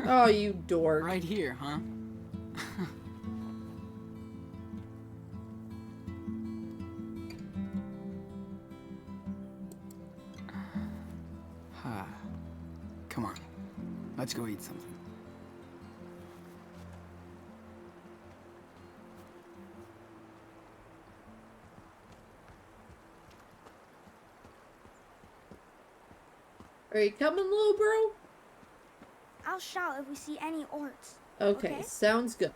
Oh, you dork. Right here, huh? Come on. Let's go eat something. Are you coming, little bro? I'll shout if we see any orcs. Okay, Okay. sounds good.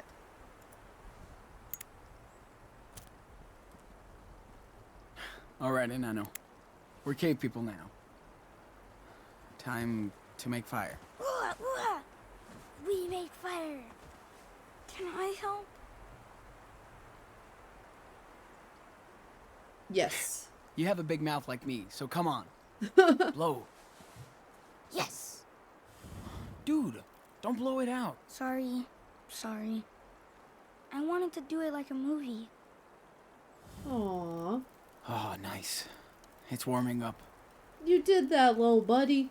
All right, Enano. We're cave people now. Time to make fire. Ooh, ooh, we make fire. Can I help? Yes. You have a big mouth like me, so come on. Blow. Yes. Dude, don't blow it out. Sorry. I wanted to do it like a movie. Aw. Oh, nice. It's warming up. You did that, little buddy.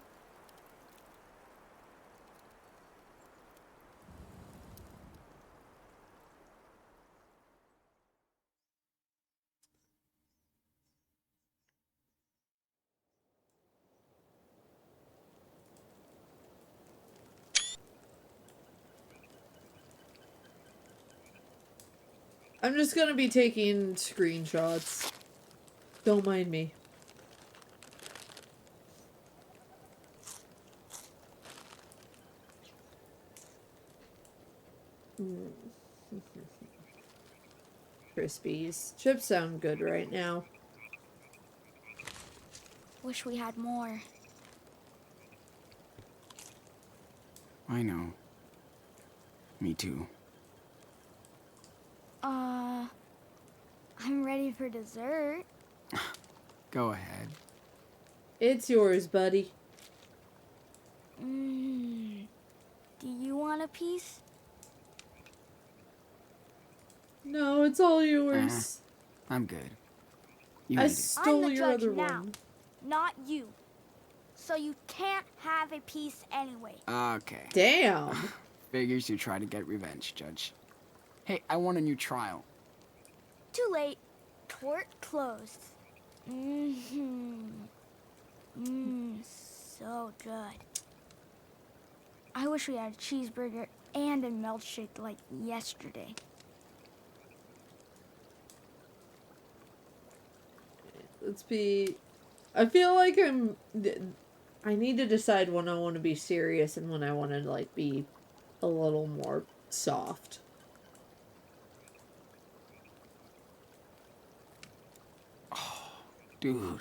I'm just gonna be taking screenshots. Don't mind me. Crispies. Chips sound good right now. Wish we had more. I know. Me too. I'm ready for dessert. Go ahead. It's yours, buddy. Do you want a piece? No, it's all yours. I'm good. You I eat it. stole the your judge other now. one. Not you. So you can't have a piece anyway. Okay. Damn. Figures you try to get revenge, Judge. Hey, I want a new trial. Too late. Court closed. So good. I wish we had a cheeseburger and a milkshake like yesterday. Let's be... I feel like I need to decide when I want to be serious and when I want to, like, be a little more soft. Dude,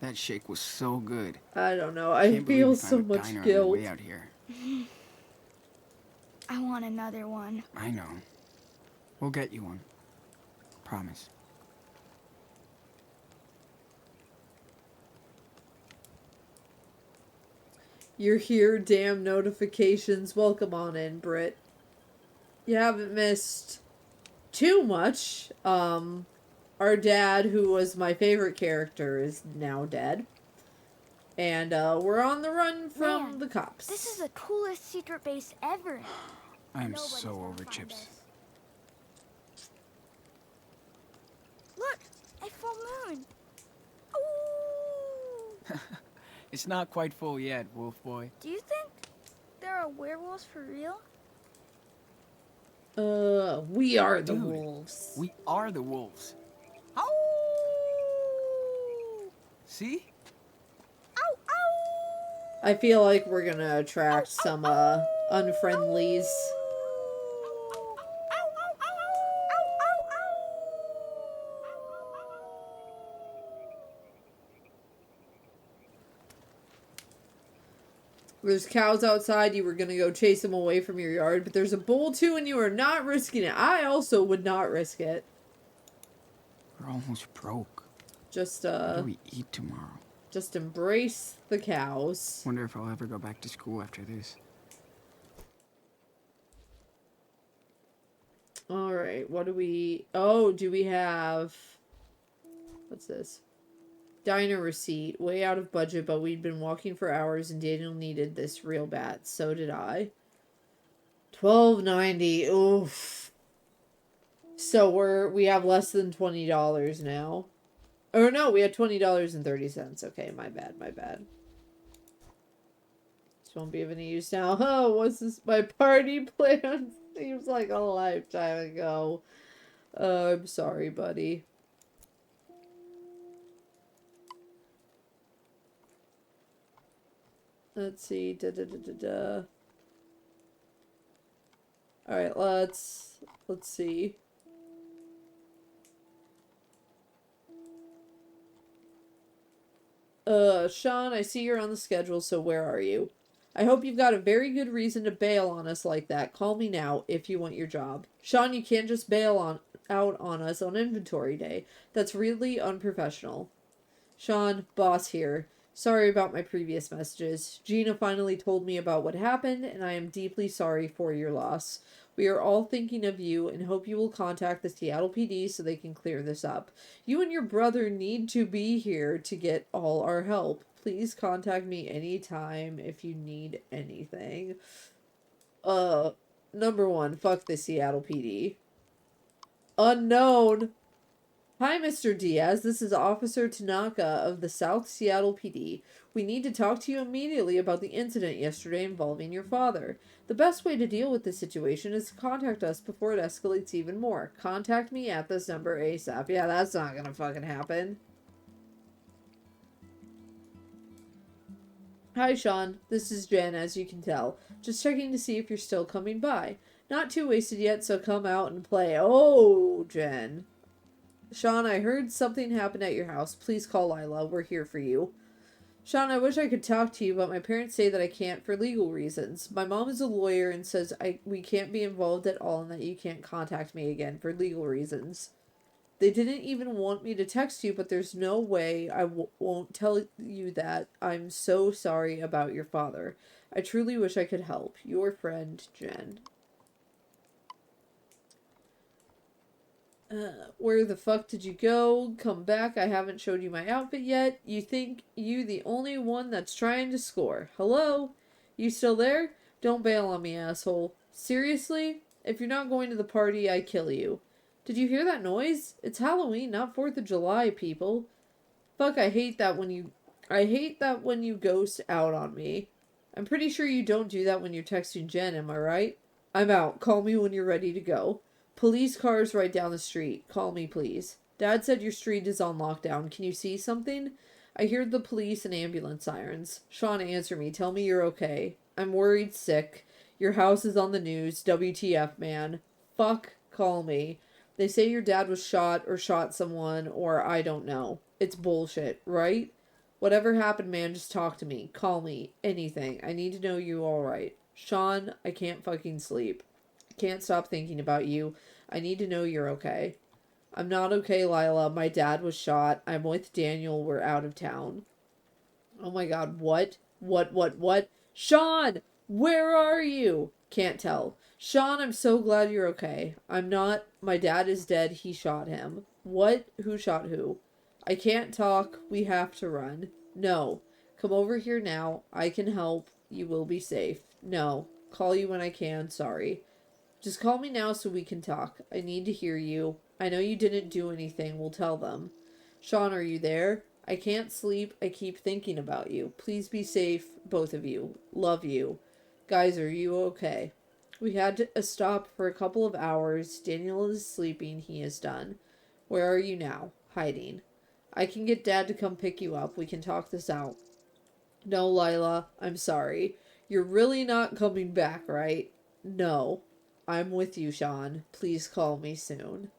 that shake was so good. I don't know. I Can't believe feel we so found a much diner on the guilt. way out here. I want another one. I know. We'll get you one. Promise. You're here, damn notifications. Welcome on in, Britt. You haven't missed too much. Our dad, who was my favorite character, is now dead. And we're on the run from Man, the cops. This is the coolest secret base ever. I'm Nobody's so gonna over find Chips. us. Look, a full moon. Ooh. It's not quite full yet, Wolf Boy. Do you think there are werewolves for real? We are the Dude, wolves. We are the wolves. Ow! See? Ow! Ow! I feel like we're gonna attract some, unfriendlies. There's cows outside. You were gonna go chase them away from your yard, but there's a bull too, and you are not risking it. I also would not risk it. We're almost broke. Just, What do we eat tomorrow? just embrace the cows. Wonder if I'll ever go back to school after this. Alright, what do we... Oh, do we have... What's this? Diner receipt. Way out of budget, but we'd been walking for hours and Daniel needed this real bad. So did I. $12.90. Oof. So we have less than $20 now. Or no, we had $20.30. Okay, my bad. This won't be of any use now. Oh, what's this? My party plan seems like a lifetime ago. I'm sorry, buddy. Let's see. Alright, let's see. Sean, I see you're on the schedule, so where are you? I hope you've got a very good reason to bail on us like that. Call me now if you want your job. Sean, you can't just bail out on us on inventory day. That's really unprofessional. Sean, boss here. Sorry about my previous messages. Gina finally told me about what happened, and I am deeply sorry for your loss. We are all thinking of you and hope you will contact the Seattle PD so they can clear this up. You and your brother need to be here to get all our help. Please contact me anytime if you need anything. Number one, fuck the Seattle PD. Unknown. Hi, Mr. Diaz. This is Officer Tanaka of the South Seattle PD. We need to talk to you immediately about the incident yesterday involving your father. The best way to deal with this situation is to contact us before it escalates even more. Contact me at this number ASAP. Yeah, that's not gonna fucking happen. Hi, Sean. This is Jen, as you can tell. Just checking to see if you're still coming by. Not too wasted yet, so come out and play. Oh, Jen. Sean, I heard something happened at your house. Please call Lila. We're here for you. Sean, I wish I could talk to you, but my parents say that I can't for legal reasons. My mom is a lawyer and says we can't be involved at all and that you can't contact me again for legal reasons. They didn't even want me to text you, but there's no way I won't tell you that. I'm so sorry about your father. I truly wish I could help. Your friend, Jen. Where the fuck did you go? Come back. I haven't showed you my outfit yet. You think you the only one that's trying to score. Hello? You still there? Don't bail on me, asshole. Seriously? If you're not going to the party, I kill you. Did you hear that noise? It's Halloween, not 4th of July, people. Fuck, I hate that when you ghost out on me. I'm pretty sure you don't do that when you're texting Jen, am I right? I'm out. Call me when you're ready to go. Police cars right down the street. Call me, please. Dad said your street is on lockdown. Can you see something? I hear the police and ambulance sirens. Sean, answer me. Tell me you're okay. I'm worried sick. Your house is on the news. WTF, man. Fuck, call me. They say your dad was shot or shot someone or I don't know. It's bullshit, right? Whatever happened, man, just talk to me. Call me. Anything. I need to know you alright. Sean, I can't fucking sleep. Can't stop thinking about you. I need to know you're okay. I'm not okay, Lila. My dad was shot. I'm with Daniel. We're out of town. Oh my god, what? What? Sean, where are you? Can't tell. Sean, I'm so glad you're okay. I'm not. My dad is dead. He shot him. What? Who shot who? I can't talk. We have to run. No. Come over here now. I can help. You will be safe. No. Call you when I can. Sorry. Just call me now so we can talk. I need to hear you. I know you didn't do anything. We'll tell them. Sean, are you there? I can't sleep. I keep thinking about you. Please be safe, both of you. Love you. Guys, are you okay? We had a stop for a couple of hours. Daniel is sleeping. He is done. Where are you now? Hiding. I can get Dad to come pick you up. We can talk this out. No, Lila. I'm sorry. You're really not coming back, right? No. I'm with you, Sean. Please call me soon.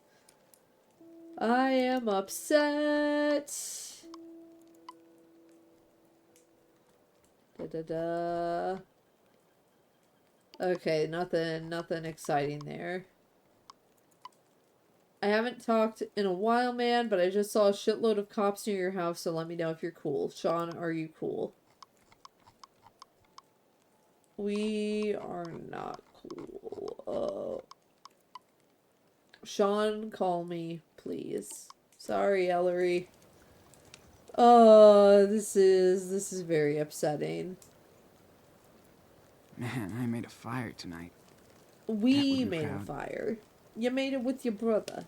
I am upset. Da-da-da. Okay, nothing exciting there. I haven't talked in a while, man, but I just saw a shitload of cops near your house, so let me know if you're cool. Sean, are you cool? We are not cool. Sean, call me, please. Sorry, Ellery. Oh, this is very upsetting. Man, I made a fire tonight. We would be made a proud. fire. You made it with your brother.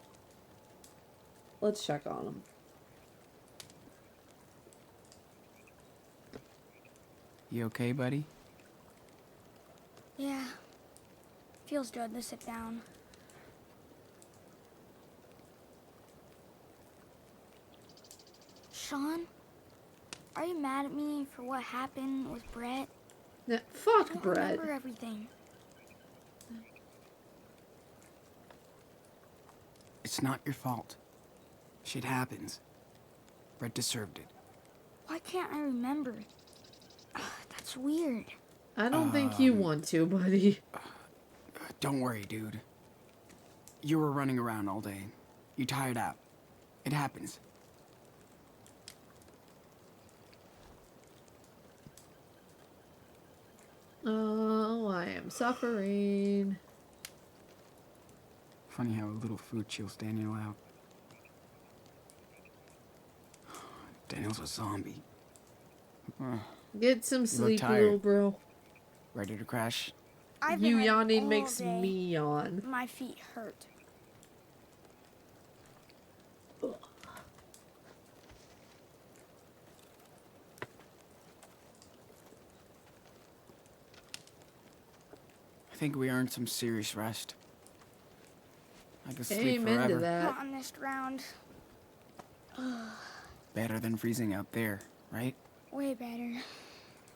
Let's check on him. You okay, buddy? Yeah. Feels good to sit down. Sean, are you mad at me for what happened with Brett? Nah, I fuck don't Brett. remember everything. It's not your fault. Shit happens. Brett deserved it. Why can't I remember? That's weird. I don't think you want to, buddy. Don't worry, dude. You were running around all day. You tired out. It happens. Oh, I am suffering. Funny how a little food chills Daniel out. Daniel's a zombie. Get some look sleep, tired. little bro. Ready to crash? I've You been up yawning all makes day. me yawn. My feet hurt. I think we earned some serious rest. I could sleep Amen to forever. that. Not on this round. Better than freezing out there, right? Way better.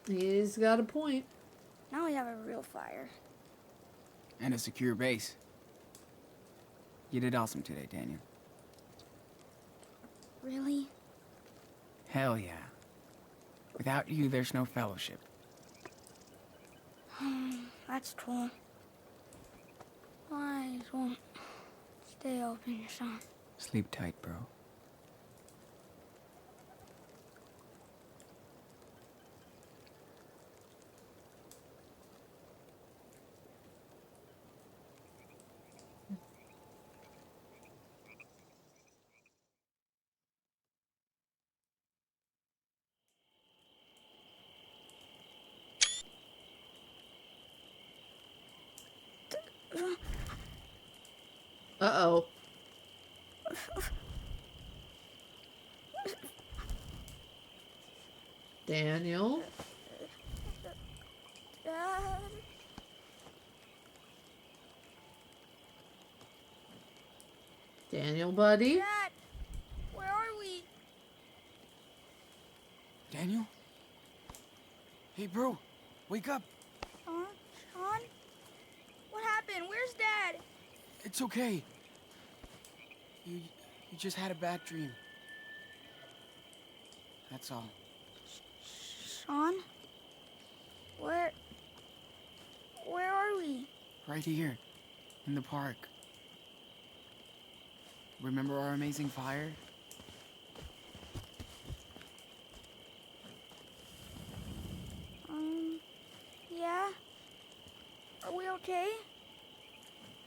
He's got a point. Now we have a real fire. And a secure base. You did awesome today, Daniel. Really? Hell yeah. Without you, there's no fellowship. That's cool. Eyes won't stay open, Sean. Sleep tight, bro. Uh-oh. Daniel? Dad. Daniel, buddy? Dad, where are we? Daniel? Hey, bro. Wake up. Sean? What happened? Where's Dad? It's okay. You just had a bad dream. That's all. Sean? Where are we? Right here, in the park. Remember our amazing fire?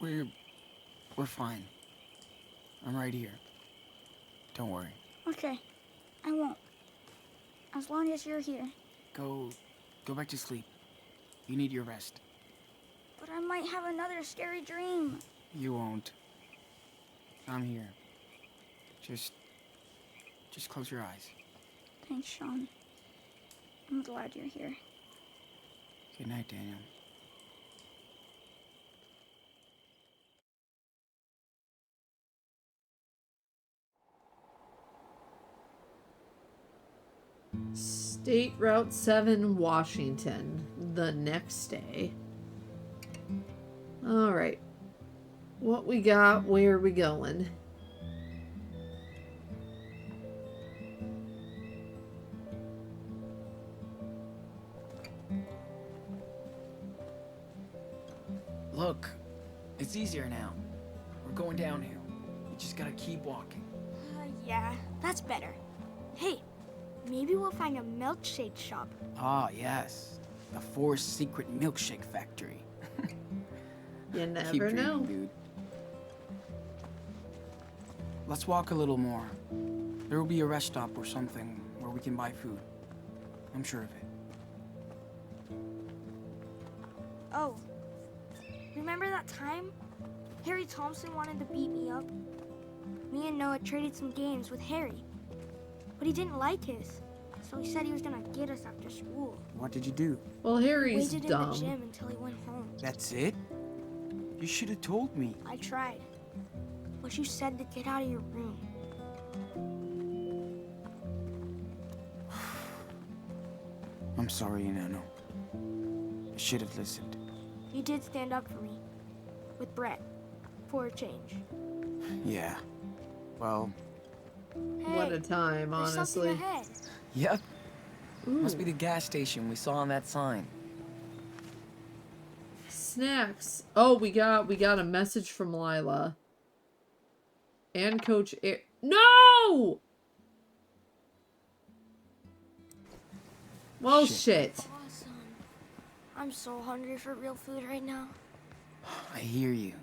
We're fine. I'm right here. Don't worry. Okay, I won't. As long as you're here. Go back to sleep. You need your rest. But I might have another scary dream. You won't. I'm here. Just close your eyes. Thanks, Sean. I'm glad you're here. Good night, Daniel. State Route 7, Washington. The next day. Alright. What we got? Where are we going? Look, it's easier now. We're going downhill. We just gotta keep walking. Yeah, that's better. Hey, maybe we'll find a milkshake shop. Ah, yes. The Forest Secret Milkshake Factory. You Keep never dreaming, know. dude. Let's walk a little more. There will be a rest stop or something where we can buy food. I'm sure of it. Oh, remember that time? Harry Thompson wanted to beat me up. Me and Noah traded some games with Harry, but he didn't like his, so he said he was gonna get us after school. What did you do? Well, Harry's Waited in dumb. the gym until he went home. That's it? You should have told me. I tried, but you said to get out of your room. I'm sorry, Nano. I should have listened. You did stand up for me, with Brett, for a change. Yeah. Well, What Hey, a time, there's honestly. something ahead. Yep, Ooh. must be the gas station we saw on that sign. Snacks. Oh, we got a message from Lila. And Coach No! Well, shit. Awesome. I'm so hungry for real food right now. I hear you.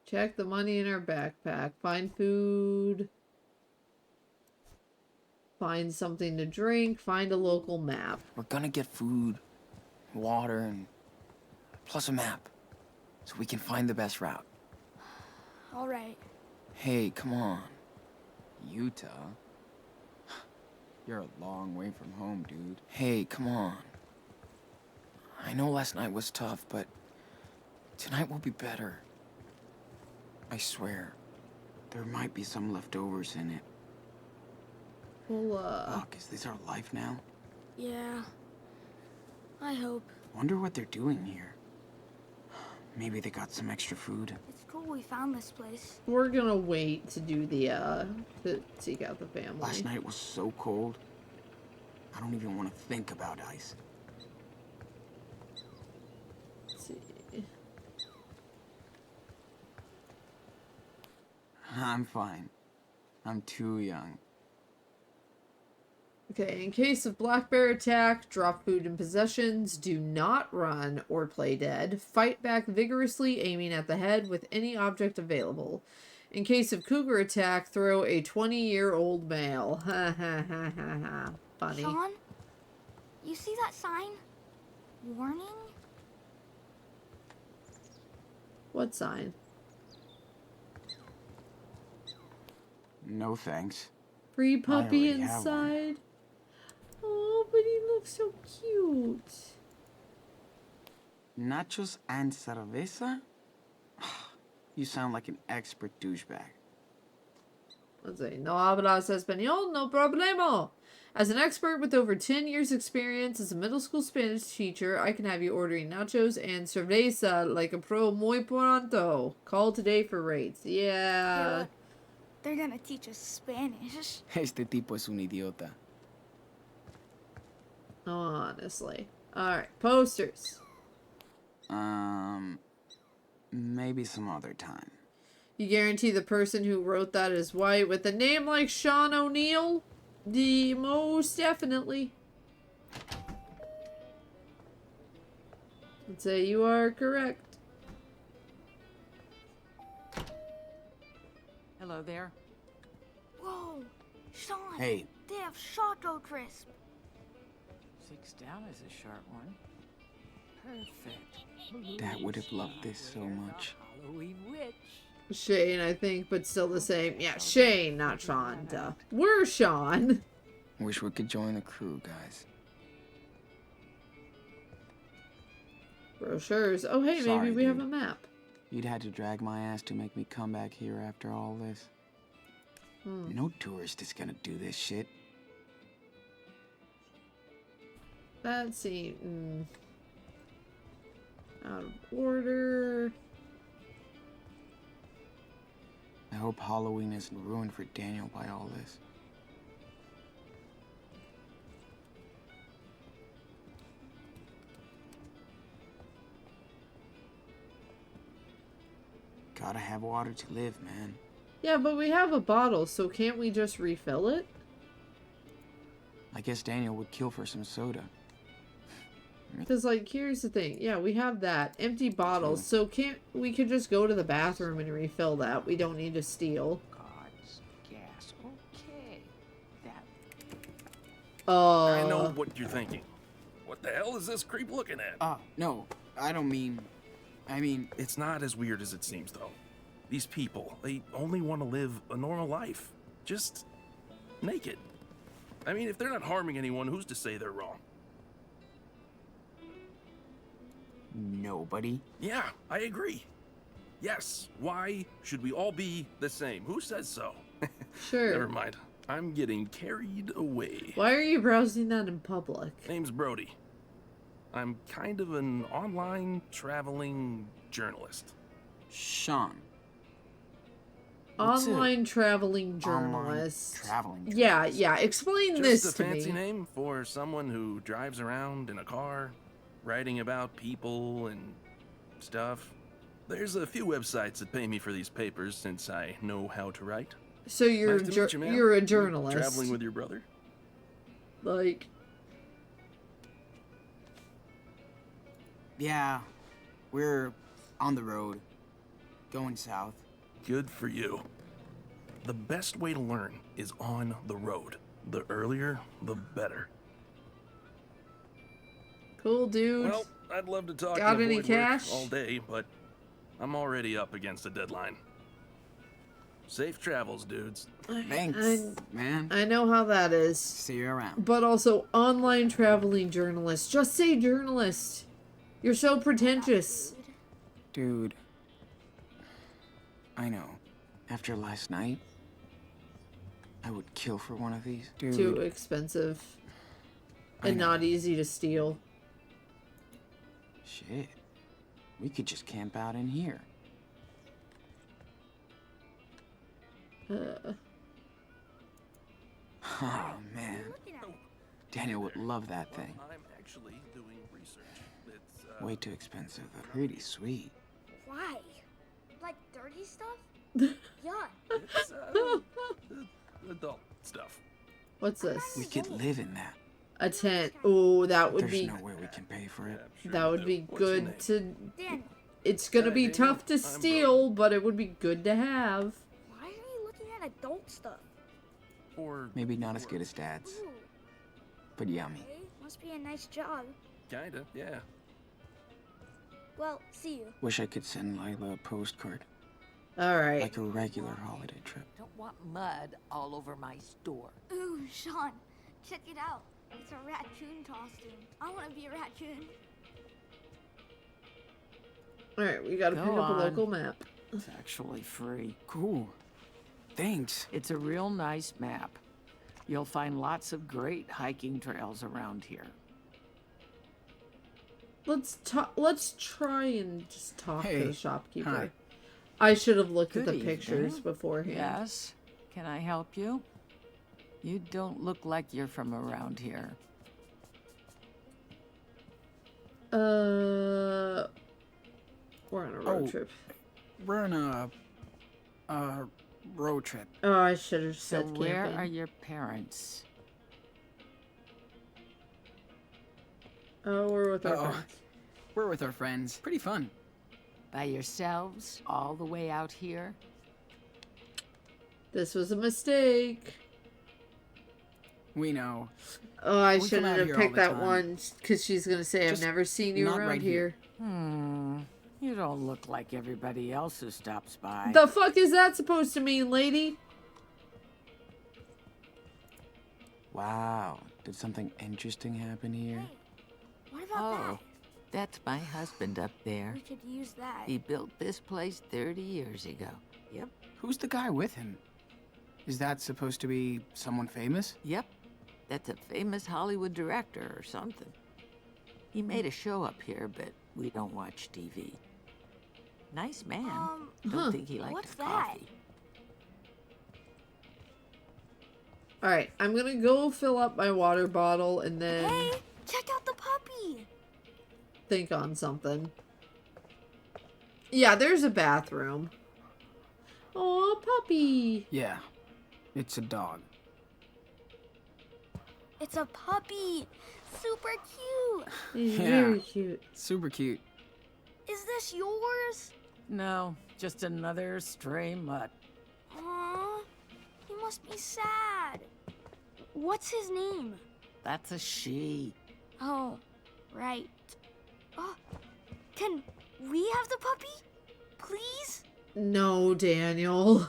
Check the money in our backpack. Find food. Find something to drink. Find a local map. We're gonna get food, water, and plus a map, so we can find the best route. All right. Hey, come on. Utah? You're a long way from home, dude. Hey, come on. I know last night was tough, but tonight will be better. I swear. There might be some leftovers in it. Well, Fuck, is this our life now? Yeah. I hope. Wonder what they're doing here. Maybe they got some extra food. It's cool we found this place. we're gonna wait to do the, to seek out the family. Last night was so cold. I don't even want to think about ice. Let's see. I'm fine. I'm too young. Okay, in case of black bear attack, drop food and possessions, do not run or play dead, fight back vigorously aiming at the head with any object available. In case of cougar attack, throw a 20-year-old male. Ha ha ha ha ha. Funny. Sean, you see that sign? Warning? What sign? No thanks. Free I puppy already have one. inside. Oh, but he looks so cute. Nachos and cerveza? You sound like an expert douchebag. Let's see. No hablas español, no problemo. As an expert with over 10 years experience as a middle school Spanish teacher, I can have you ordering nachos and cerveza like a pro muy pronto. Call today for rates. Yeah. They're gonna teach us Spanish. Este tipo es un idiota. Honestly. Alright. Posters. Maybe some other time. You guarantee the person who wrote that is white with a name like Sean O'Neill? The most definitely. I'd say you are correct. Hello there. Whoa, Sean. Hey, They have Choco Crisp. 6 down is a short one. Perfect. Dad would have loved this so much. Halloween witch. Shane, I think, but still the same. Yeah, Shane, not Sean. Duh. We're Sean. Wish we could join the crew, guys. Brochures. Oh, hey, maybe Sorry, we have dude. a map. You'd had to drag my ass to make me come back here after all this. Hmm. No tourist is gonna do this shit. That seems out of order. I hope Halloween isn't ruined for Daniel by all this. Gotta have water to live, man. Yeah, but we have a bottle, so can't we just refill it? I guess Daniel would kill for some soda. Because, like, here's the thing. Yeah, we have that. Empty bottles, so can't we could just go to the bathroom and refill that. We don't need to steal. God's gas. Okay. That. I know what you're thinking. What the hell is this creep looking at? No, I don't mean... I mean... It's not as weird as it seems, though. These people, they only want to live a normal life. Just naked. I mean, if they're not harming anyone, who's to say they're wrong? Nobody. Yeah, I agree. Yes, why should we all be the same? Who says so? Sure. Never mind. I'm getting carried away. Why are you browsing that in public? Name's Brody. I'm kind of an online traveling journalist. Sean. What's Online traveling Online journalist. traveling Yeah, yeah. Explain Just this a to fancy me. name for someone who drives around in a car, writing about people and stuff. There's a few websites that pay me for these papers since I know how to write. So you're Nice to meet you, man. you're a journalist. Traveling with your brother? Like, Yeah, we're on the road, going south. Good for you. The best way to learn is on the road. The earlier, the better. cool, dude. Well, I'd love to talk Got and any avoid work cash? all day, but I'm already up against a deadline. Safe travels, dudes. Thanks, man. I know how that is. See you around. But also, online traveling journalist. Just say journalist. You're so pretentious. Dude. I know. After last night, I would kill for one of these. Dude. Too expensive. I And know. not easy to steal. Shit. We could just camp out in here. Oh, man. Daniel would love that thing. I'm actually doing research. It's Way too expensive, but pretty sweet. Why? Like dirty stuff? Yuck. it's adult stuff. What's this? We could live in that. A tent. Oh, that would There's be no way we can pay for it. Sure that would do. be What's your good name? to. Dan, It's gonna Hi, be Daniel. tough to I'm steal, but it would be good to have. why are you looking at adult stuff? Or Maybe not as good as Dad's, Ooh, but yummy. okay. Must be a nice job. kinda, yeah. Well, see you. Wish I could send Lila a postcard, Alright. like a regular holiday trip. Don't want mud all over my store. Ooh, Sean, check it out. It's a raccoon costume. I want to be a raccoon. Alright, we gotta Go pick up a on. local map. It's actually free. Cool. Thanks. It's a real nice map. You'll find lots of great hiking trails around here. Let's try and just talk to Hey, the shopkeeper. hi. I should have looked at Good the evening. pictures beforehand. Yes? Can I help you? You don't look like you're from around here. We're on a road Oh. trip. We're on a road trip. Oh, I should have So said where camping. are your parents? Oh, we're with our Oh. friends. We're with our friends. Pretty fun. By yourselves? All the way out here? This was a mistake. We know. Oh, I We come shouldn't out have here all picked the that time. one because she's gonna say I've Just never seen you not around right here. here. You don't look like everybody else who stops by. The fuck is that supposed to mean, lady? Wow. Did something interesting happen here? What about That's my husband up that? there. We could use that. He built this place 30 years ago. Yep. Who's the guy with him? Is that supposed to be someone famous? Yep. That's a famous Hollywood director or something. He made a show up here, but we don't watch TV. Nice man. Don't think he liked what's his that? coffee. Alright, I'm gonna go fill up my water bottle and then Hey, check out the puppy. think on something. Yeah, there's a bathroom. Oh, puppy. Yeah. It's a dog. It's a puppy. Super cute. He's Yeah. very cute. Super cute. Is this yours? No, just another stray mutt. Aww, he must be sad. What's his name? That's a she. Oh, right. Oh, can we have the puppy? Please? No, Daniel.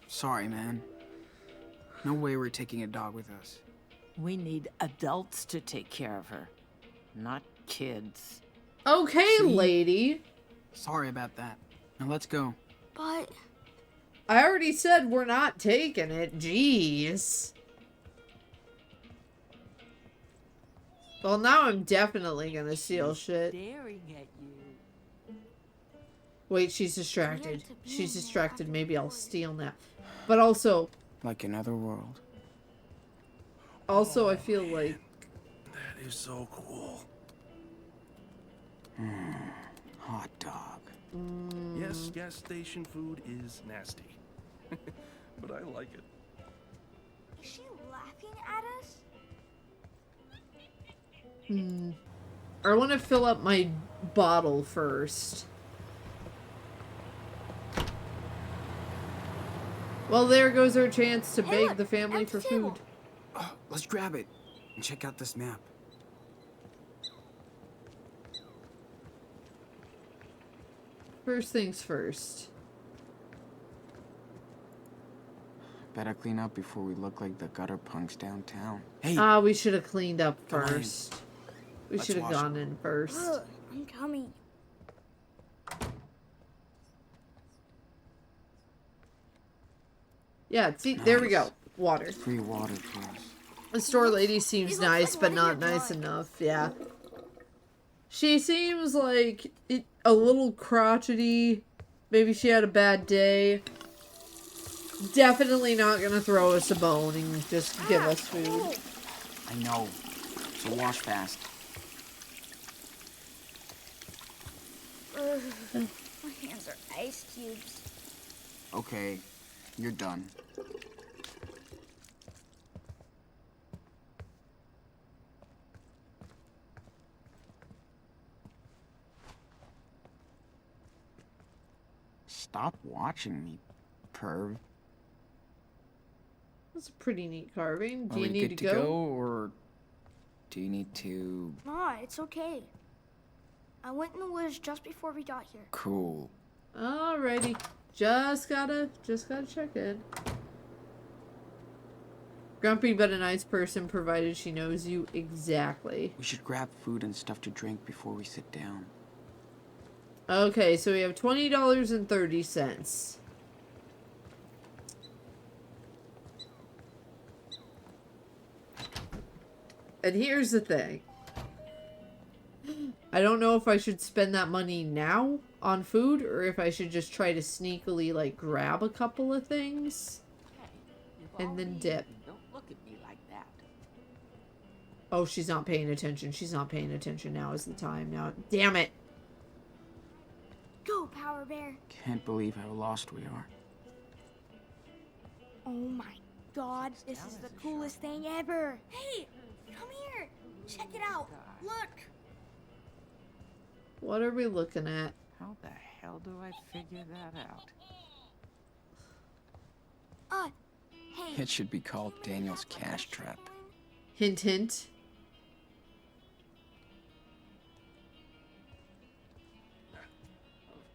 Sorry, man. No way we're taking a dog with us. We need adults to take care of her, not kids. Okay, See? lady. Sorry about that. Now let's go. But I already said we're not taking it. Jeez. Well, now I'm definitely gonna steal shit. Staring at you. Wait, she's distracted. to be She's in there distracted. after Maybe I'll work. steal now. But also, Like another world. I feel like That is so cool. Hot dog. Yes, gas station food is nasty. But I like it. is she laughing at us? I want to fill up my bottle first. Well, there goes our chance to Hey, beg look, the family empty for table. food. Oh, let's grab it and check out this map. First things first. Better clean up before we look like the gutter punks downtown. Hey, We should have cleaned up Come on in. first. We Let's should have wash gone it. in first. Ugh, I'm coming. Yeah, see, there we go. Nice. Water. free water for us. The store lady seems looks nice, like but one of not your nice drawings. enough. Yeah. She seems like a little crotchety. Maybe she had a bad day. Definitely not gonna throw us a bone and just give us food. I know. So wash fast. Ugh, my hands are ice cubes. Okay, you're done. Stop watching me, perv. That's a pretty neat carving. Are Do you we need good to go? or do you need to? Nah, it's okay. I went in the woods just before we got here. Cool. Alrighty. Just gotta check in. Grumpy but a nice person, provided she knows you exactly. We should grab food and stuff to drink before we sit down. Okay, so we have $20.30. And here's the thing. I don't know if I should spend that money now on food or if I should just try to sneakily, like, grab a couple of things. And then dip. Don't look at me like that. Oh, she's not paying attention. She's not paying attention. Now is the time. Now, damn it. Go, Power Bear. Can't believe how lost we are. Oh my god, this is the coolest thing ever. Hey, come here. Check it out. Look. What are we looking at? How the hell do I figure that out? Hey. It should be called Daniel's Cash Trap. Hint, hint.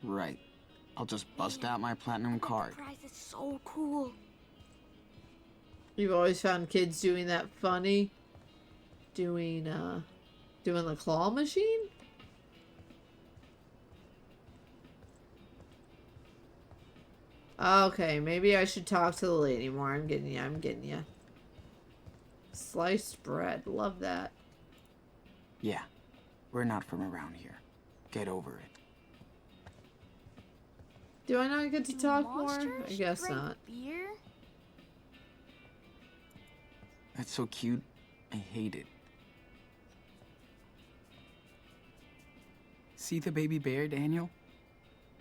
Right. I'll just bust out my platinum card. Prize is so cool. You've always found kids doing that funny? Doing the claw machine? Okay, maybe I should talk to the lady more. I'm getting you. Sliced bread. Love that. Yeah. We're not from around here. Get over it. Do I not get to talk more? Monsters I guess drink not. Beer? That's so cute. I hate it. See the baby bear, Daniel?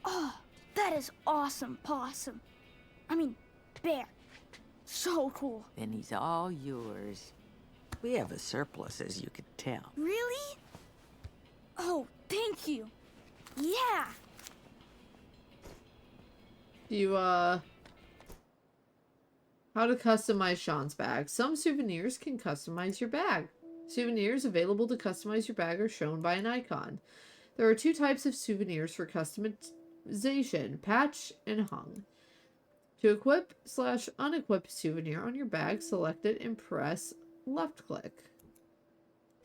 Oh, that is awesome, Possum. I mean, bear. So cool. Then he's all yours. We have a surplus, as you could tell. Really? Oh, thank you. Yeah. Do you, how to customize Sean's bag. Some souvenirs can customize your bag. Souvenirs available to customize your bag are shown by an icon. There are 2 types of souvenirs for customization, patch and hung. To equip/unequip souvenir on your bag, select it and press left click.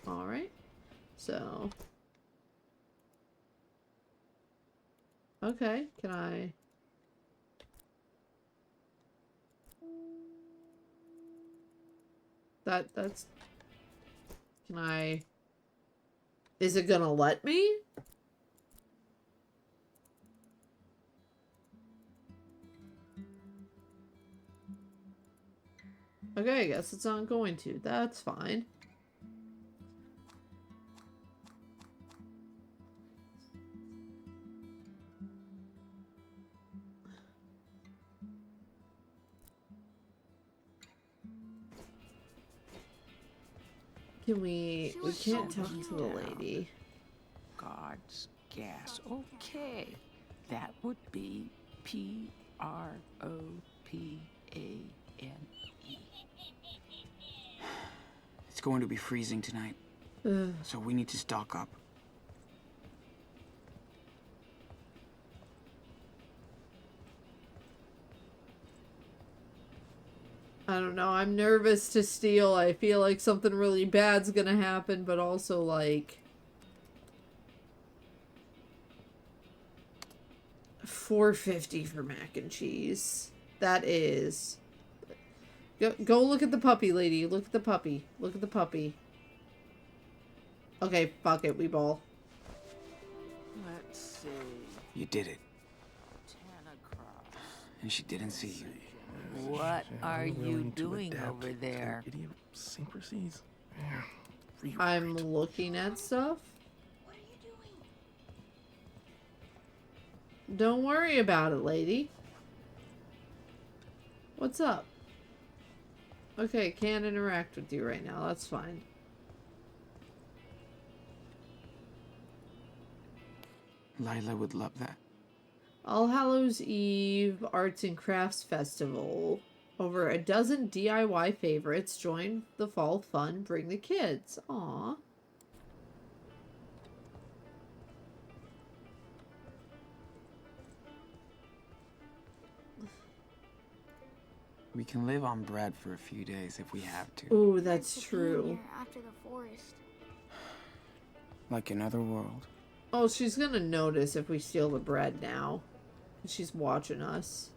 Alright. So. Okay, can I... That's... Can I... Is it gonna let me? Okay, I guess it's not going to. That's fine. Can we... We can't talk to the lady. God's gas. Okay. That would be P-R-O-P-A-N-E. It's going to be freezing tonight. So we need to stock up. I don't know. I'm nervous to steal. I feel like something really bad's gonna happen, but also like... $4.50 for mac and cheese. That is... Go look at the puppy, lady. Look at the puppy. Look at the puppy. Okay, fuck it. We ball. Let's see. You did it. 10 across. And she didn't see you. What are you doing over there? Idiosyncrasies. I'm looking at stuff. What are you doing? Don't worry about it, lady. What's up? Okay, can't interact with you right now. That's fine. Lila would love that. All Hallows Eve Arts and Crafts Festival. Over a dozen DIY favorites join the fall fun. Bring the kids. Aww. We can live on bread for a few days if we have to. Ooh, that's Nice to be true. here after the forest. Like another world. Oh, she's gonna notice if we steal the bread now. She's watching us.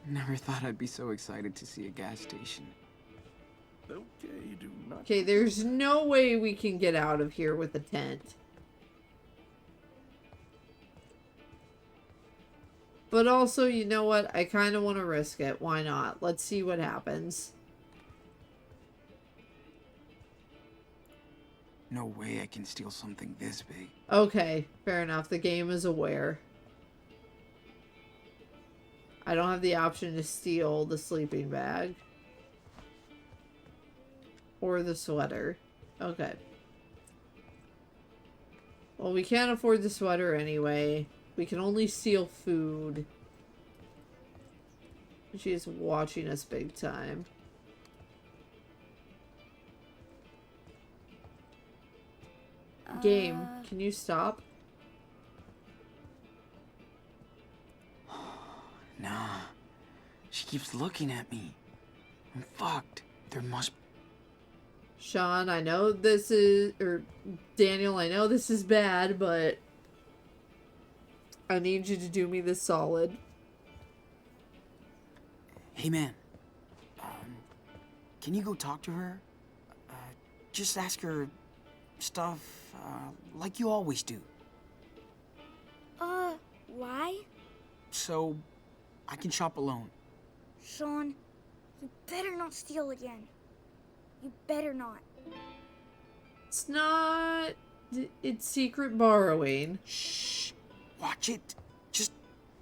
Never thought I'd be so excited to see a gas station. Okay, do not. Okay, there's no way we can get out of here with a tent. But also, you know what? I kind of want to risk it. Why not? Let's see what happens. No way I can steal something this big. Okay, fair enough. The game is aware. I don't have the option to steal the sleeping bag. Or the sweater. Okay. Well, we can't afford the sweater anyway. We can only steal food. She's watching us big time. Game, can you stop? Nah. She keeps looking at me. I'm fucked. There must... Sean, I know this is... Or, Daniel, I know this is bad, but... I need you to do me this solid. Hey, man. Can you go talk to her? Just ask her stuff, like you always do. Why? So, I can shop alone. Sean, you better not steal again. You better not. It's not... It's secret borrowing. Shh. Watch it. Just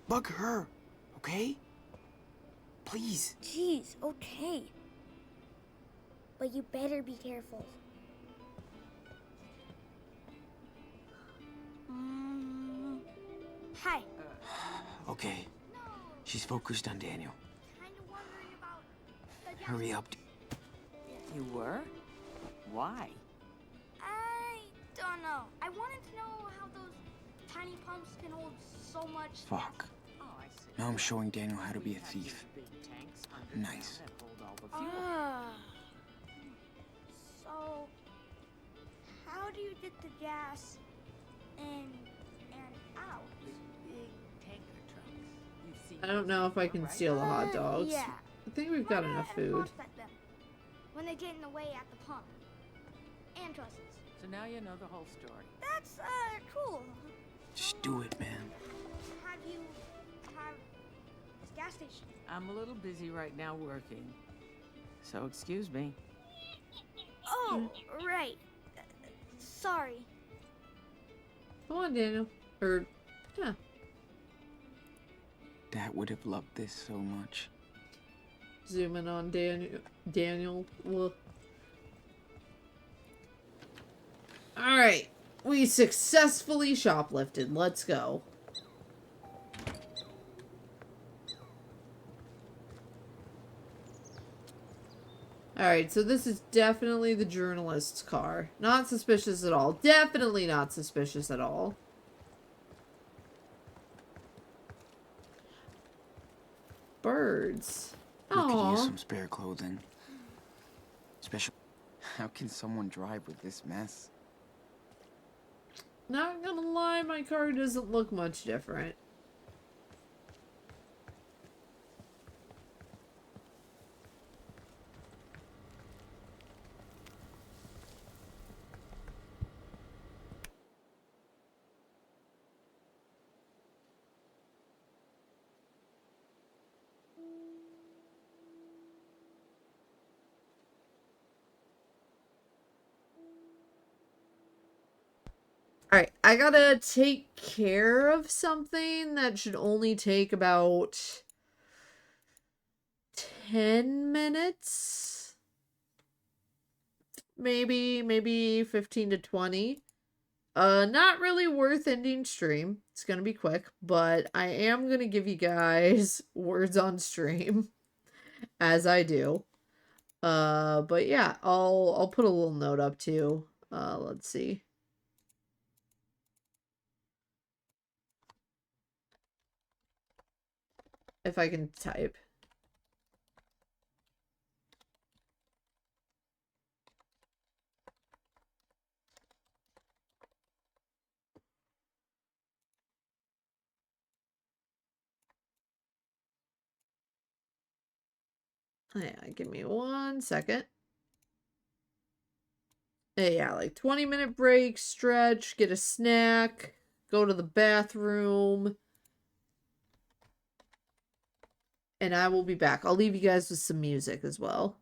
bug her, okay? Please. Jeez, okay. But you better be careful. Hi. Okay. She's focused on Daniel. Kinda wondering about the Hurry up. You were? Why? I don't know. I wanted to know how those tiny pumps can hold so much. Fuck. Oh, I see. Now I'm showing Daniel how to be a thief. Big tanks underground Nice. that hold all the fuel. So, how do you get the gas in and out? Big tanker trucks. You've seen I don't know if I can right? steal the hot dogs. Yeah. I think we've got enough And food. pop at them when they get in the way at the pump. And trusses. So now you know the whole story. That's cool. Just do it, man. Have you this gas station? I'm a little busy right now working. So excuse me. Oh, right. Sorry. Come on, Daniel. Or, yeah. Dad would have loved this so much. Zoom in on Daniel. Alright. We successfully shoplifted. Let's go. Alright, so this is definitely the journalist's car. Not suspicious at all. Definitely not suspicious at all. Birds. We could use Aww. some spare clothing. Special. How can someone drive with this mess? Not gonna lie, my car doesn't look much different. Alright, I gotta take care of something that should only take about 10 minutes. Maybe 15 to 20. Not really worth ending stream. It's gonna be quick, but I am gonna give you guys words on stream as I do. But yeah, I'll put a little note up too. Let's see. If I can type. Yeah, give me 1 second. Yeah, like 20-minute break, stretch, get a snack, go to the bathroom. And I will be back. I'll leave you guys with some music as well.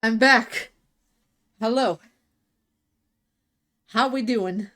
I'm back. Hello. How we doing?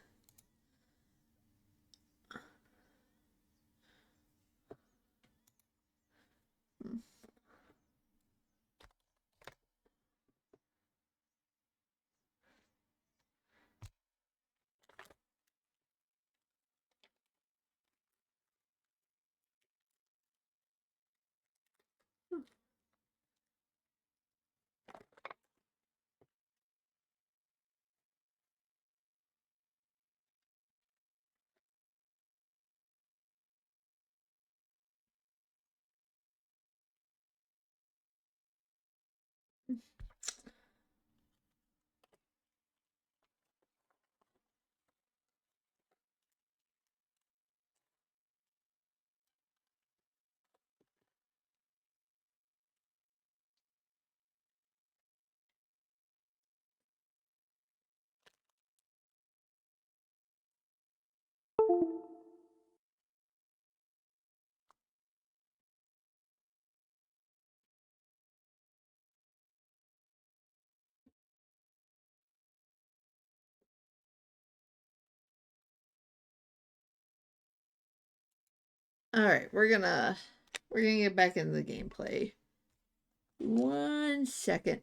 All right, we're gonna get back into the gameplay. 1 second.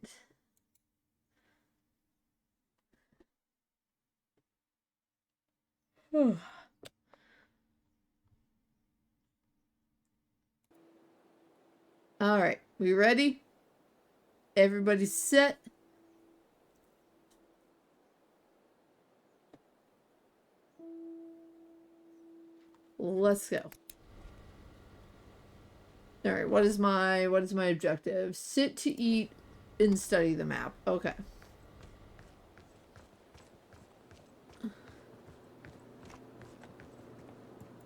All right, we ready? Everybody set? Let's go. All right, what is my objective? Sit to eat and study the map. Okay.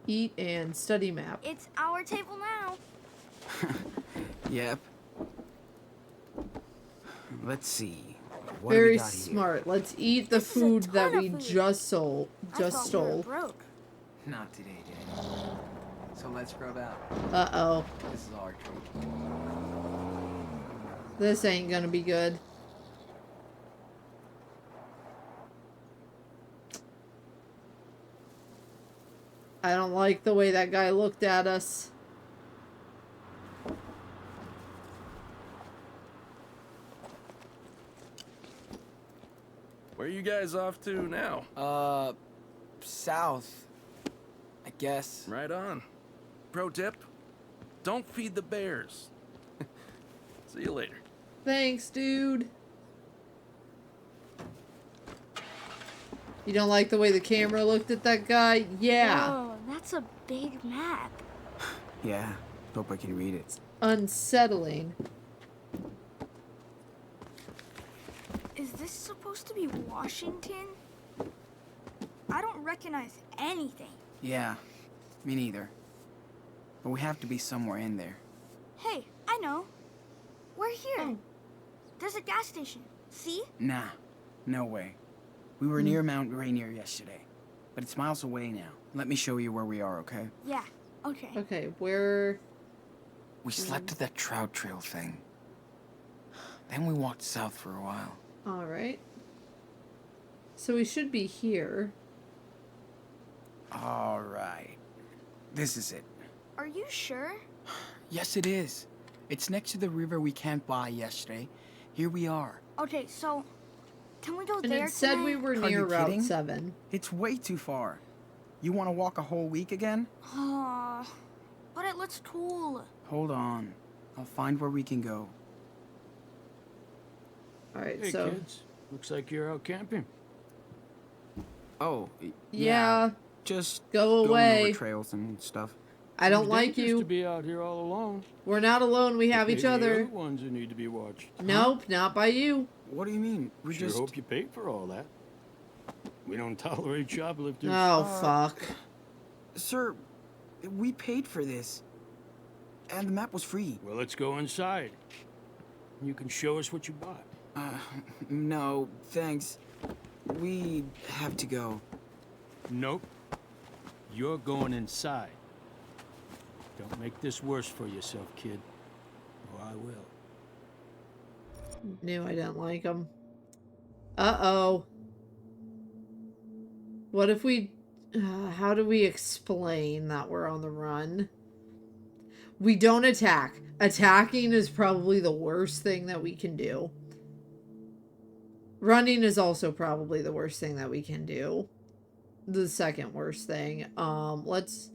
Eat and study map. It's our table now. Yep. Let's see. What do we Very got here? smart. Let's eat the This is a food ton that of we food. just I thought we were broke. Not today, Daddy. So let's scrub out. Uh-oh. This is our treat. This ain't gonna be good. I don't like the way that guy looked at us. Where are you guys off to now? South. I guess. Right on. Pro tip, don't feed the bears. See you later. Thanks, dude. You don't like the way the camera looked at that guy? Yeah. Whoa, that's a big map. Yeah. Hope I can read it. Unsettling. Is this supposed to be Washington? I don't recognize anything. Yeah. Me neither. But we have to be somewhere in there. Hey, I know. We're here. Oh. There's a gas station. See? Nah. No way. We were near Mount Rainier yesterday. But it's miles away now. Let me show you where we are, okay? Yeah. Okay. Okay, where... We slept at that trout trail thing. Then we walked south for a while. Alright. So we should be here. Alright. This is it. Are you sure? Yes, it is. It's next to the river we camped by yesterday. Here we are. Okay, so can we go And there it said tonight? we were Are near you Route kidding? 7. It's way too far. You want to walk a whole week again? Aw, but it looks cool. Hold on. I'll find where we can go. Alright, Hey, so... kids. Looks like you're out camping. Oh, Yeah. Just Go going away. over trails and stuff. I don't Seems like dangerous to you. be out here all alone. We're not alone. We have Maybe each you're other. the ones who need to be watched. Nope, not by you. What do you mean? We Sure just... hope you paid for all that. We don't tolerate shoplifters. Oh, fuck. Sir, we paid for this. And the map was free. Well, let's go inside. You can show us what you bought. No, thanks. We have to go. Nope. You're going inside. Don't make this worse for yourself, kid. Or I will. Knew I didn't like him. Uh-oh. What if we... how do we explain that we're on the run? We don't attack. Attacking is probably the worst thing that we can do. Running is also probably the worst thing that we can do. The second worst thing. Let's...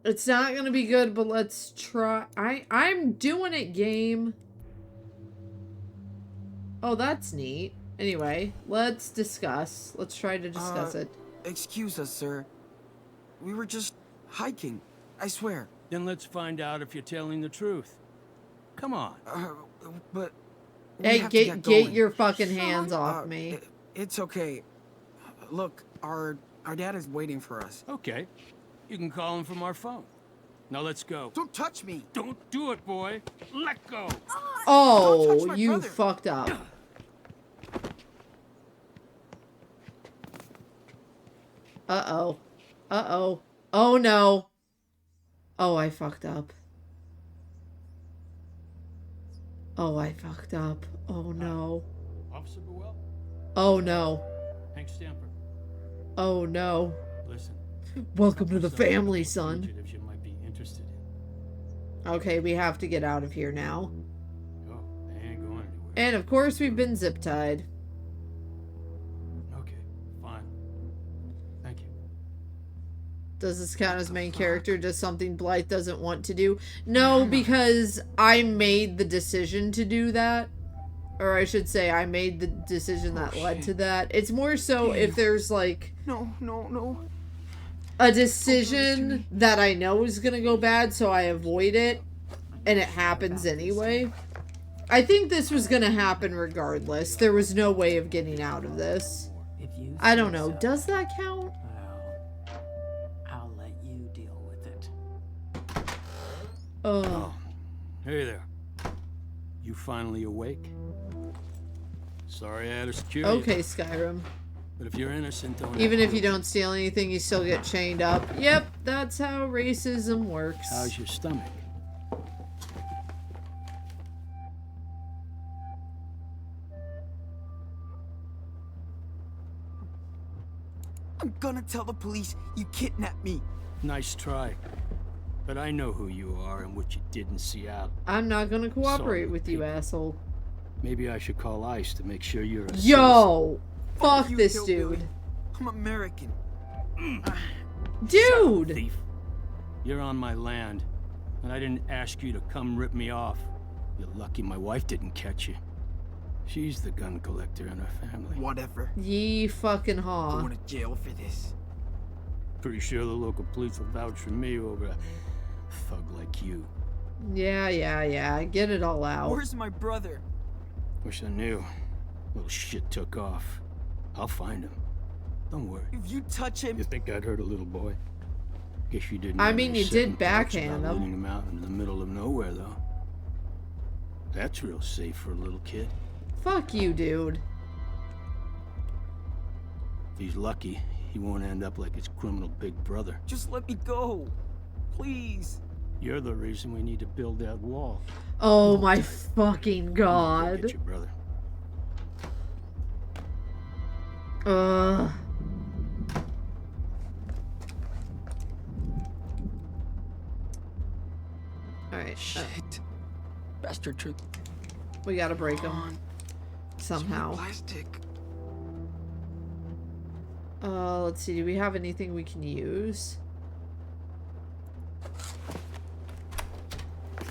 It's not gonna be good, but let's try... I'm doing it, game. Oh, that's neat. Anyway, let's discuss. Let's try to discuss it. Excuse us, sir. We were just hiking. I swear. Then let's find out if you're telling the truth. Come on. But... we Hey, have to get going. your fucking hands off me. It's okay. Look, our dad is waiting for us. Okay. You can call him from our phone. Now let's go. Don't touch me! Don't do it, boy. Let go. Oh, you fucked up. Uh-oh. Uh-oh. Oh, no. Oh, I fucked up. Oh, I fucked up. Oh, no. Officer Buell? Oh, no. Hank Stamper. Oh, no. Listen. Welcome to the Some family, son. fugitives you might be interested in. Okay, we have to get out of here now. Oh, they ain't going anywhere. And, of course, we've been zip-tied. Okay, fine. Thank you. Does this count as main character? Does something Blythe doesn't want to do? No, because I made the decision to do that. Or I should say, I made the decision that led to that. It's more so if there's, like... No. a decision that I know is gonna go bad, so I avoid it. And it happens anyway. I think this was gonna happen regardless. There was no way of getting out of this. I don't know. Does that count? I'll let you deal with it. Oh, hey there. You finally awake? Sorry I had to secure you. Okay, Skyrim. But if you're innocent, don't... Even if you don't steal anything, you still get chained up. Yep, that's how racism works. How's your stomach? I'm gonna tell the police you kidnapped me. Nice try. But I know who you are and what you did in Seattle. I'm not gonna cooperate Sorry, with you, asshole. Maybe I should call ICE to make sure you're a Yo! Fuck you, this hillbilly. dude. I'm American. Dude! Thief. You're on my land, and I didn't ask you to come rip me off. You're lucky my wife didn't catch you. She's the gun collector in her family. Whatever. Ye fucking haw. Going to jail for this. Pretty sure the local police will vouch for me over a thug like you. Yeah. Get it all out. Where's my brother? Wish I knew. Little shit took off. I'll find him. Don't worry. If you touch him... You think I'd hurt a little boy? Guess you didn't. I have mean, any you did second thoughts backhand about him. letting him out into the middle of nowhere, though. That's real safe for a little kid. Fuck you, dude. If he's lucky, he won't end up like his criminal big brother. Just let me go. Please. You're the reason we need to build that wall. Oh my fucking Go god. get your brother. Alright. Shit. Bastard truth. We gotta break him. Somehow. Plastic. Let's see. Do we have anything we can use?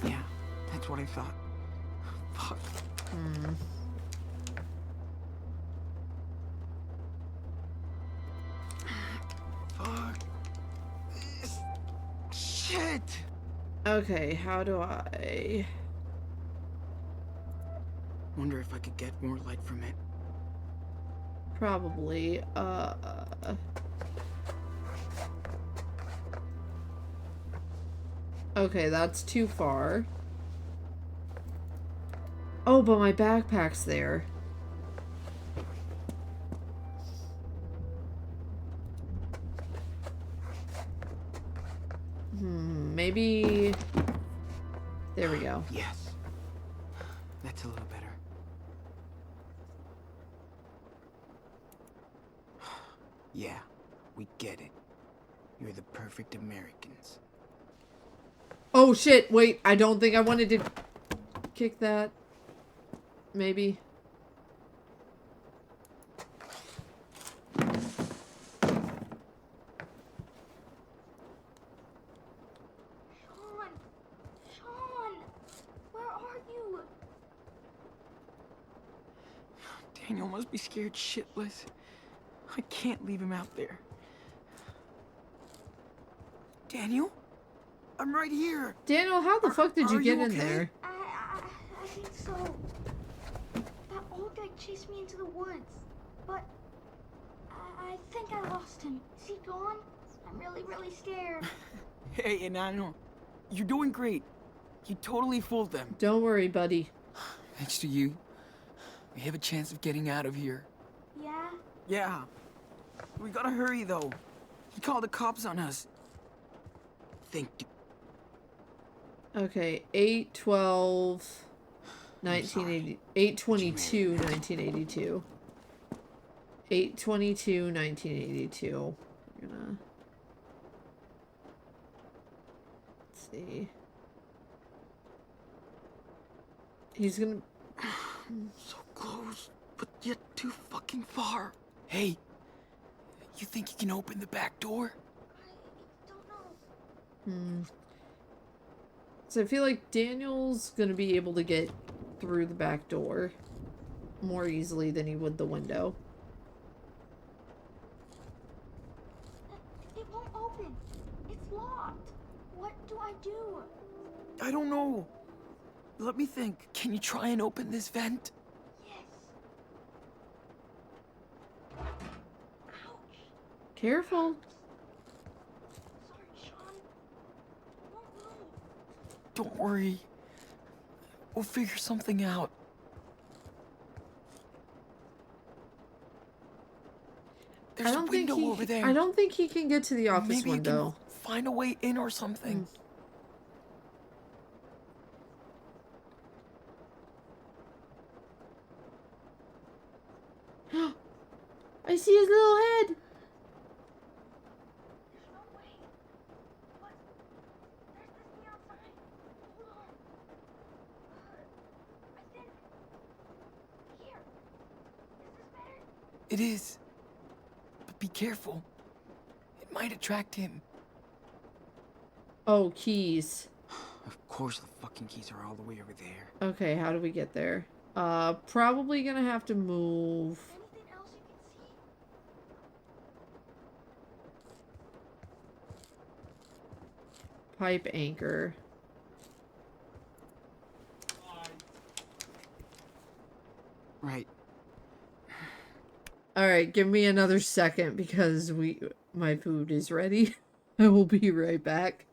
Yeah, that's what I thought. Fuck. Fuck. Shit. Okay, how do I... Wonder if I could get more light from it. Probably, Okay, that's too far. Oh, but my backpack's there. Maybe... There we go. Yes. Yeah, we get it. You're the perfect Americans. Oh shit, wait, I don't think I wanted to kick that. Maybe. Sean, where are you? Daniel must be scared shitless. I can't leave him out there. Daniel? I'm right here. Daniel, how the fuck did you get in okay? there? I think so. That old guy chased me into the woods, but I think I lost him. Is he gone? I'm really scared. Hey, Daniel. You're doing great. You totally fooled them. Don't worry, buddy. Thanks to you, we have a chance of getting out of here. Yeah? Yeah. We gotta hurry, though. He called the cops on us. Thank you. Okay, 8/12, 1980, 8/22, 1982. 8/22, 1982. We're gonna... Let's see. He's gonna... So close, but yet too fucking far. Hey, you think you can open the back door? I don't know. So I feel like Daniel's gonna be able to get through the back door more easily than he would the window. It won't open. It's locked. What do I do? I don't know. Let me think. Can you try and open this vent? Yes. Ouch. Careful. Sorry, Sean. It won't move. Don't worry. We'll figure something out. There's a window over there. I don't think he can get to the office Maybe window. you can find a way in or something. I see his little head. There's no way. But there's this neon sign. Hold on. I think. Here. Is this better? It is. But be careful. It might attract him. Oh, keys. Of course the fucking keys are all the way over there. Okay, how do we get there? Probably gonna have to move. Anything else you can see? Pipe anchor. Right. Alright, give me another second because my food is ready. I will be right back.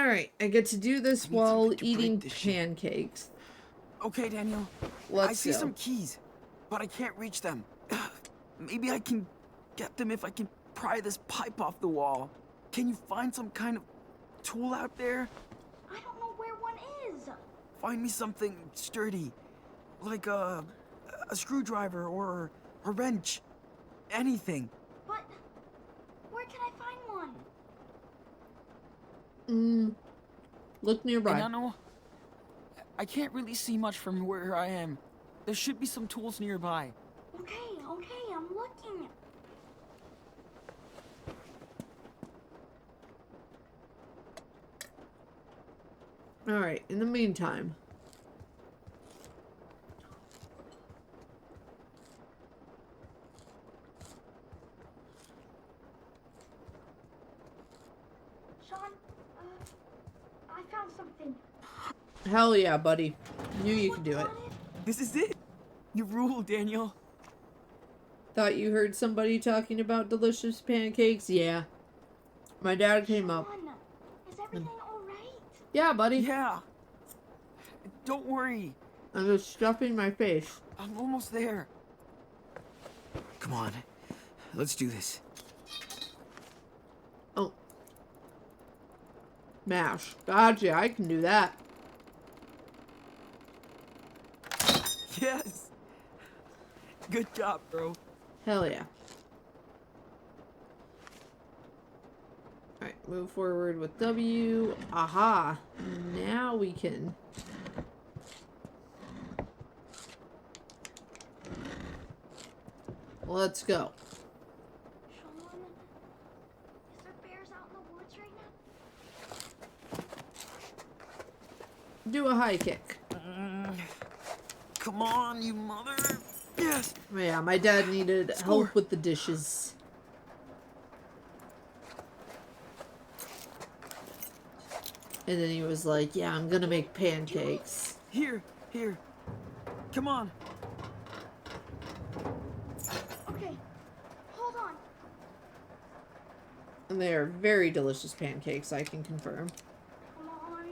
Alright, I get to do this while eating pancakes. Okay, Daniel. Let's I see go. some keys, but I can't reach them. Maybe I can get them if I can pry this pipe off the wall. Can you find some kind of tool out there? I don't know where one is. Find me something sturdy, like a screwdriver or a wrench. Anything. But where can I find one? Look nearby. Enano, I can't really see much from where I am. There should be some tools nearby. Okay, I'm looking. Alright, in the meantime. Sean, I found something. Hell yeah, buddy. Knew you could do it. This is it. You rule, Daniel. Thought you heard somebody talking about delicious pancakes? Yeah. My dad came up. Sean, is everything alright? Yeah, buddy. Yeah. Don't worry. I'm just stuffing my face. I'm almost there. Come on. Let's do this. Oh. Mash. Gotcha, I can do that. Yes. Good job, bro. Hell yeah. Alright, move forward with W. Aha. Now we can... Let's go. Sean, is there bears out in the woods right now? Do a high kick. Come on, you mother. Yes. Yeah, my dad needed help with the dishes. And then he was like, yeah, I'm gonna make pancakes. Here. Come on. Okay, hold on. And they are very delicious pancakes, I can confirm. Come on.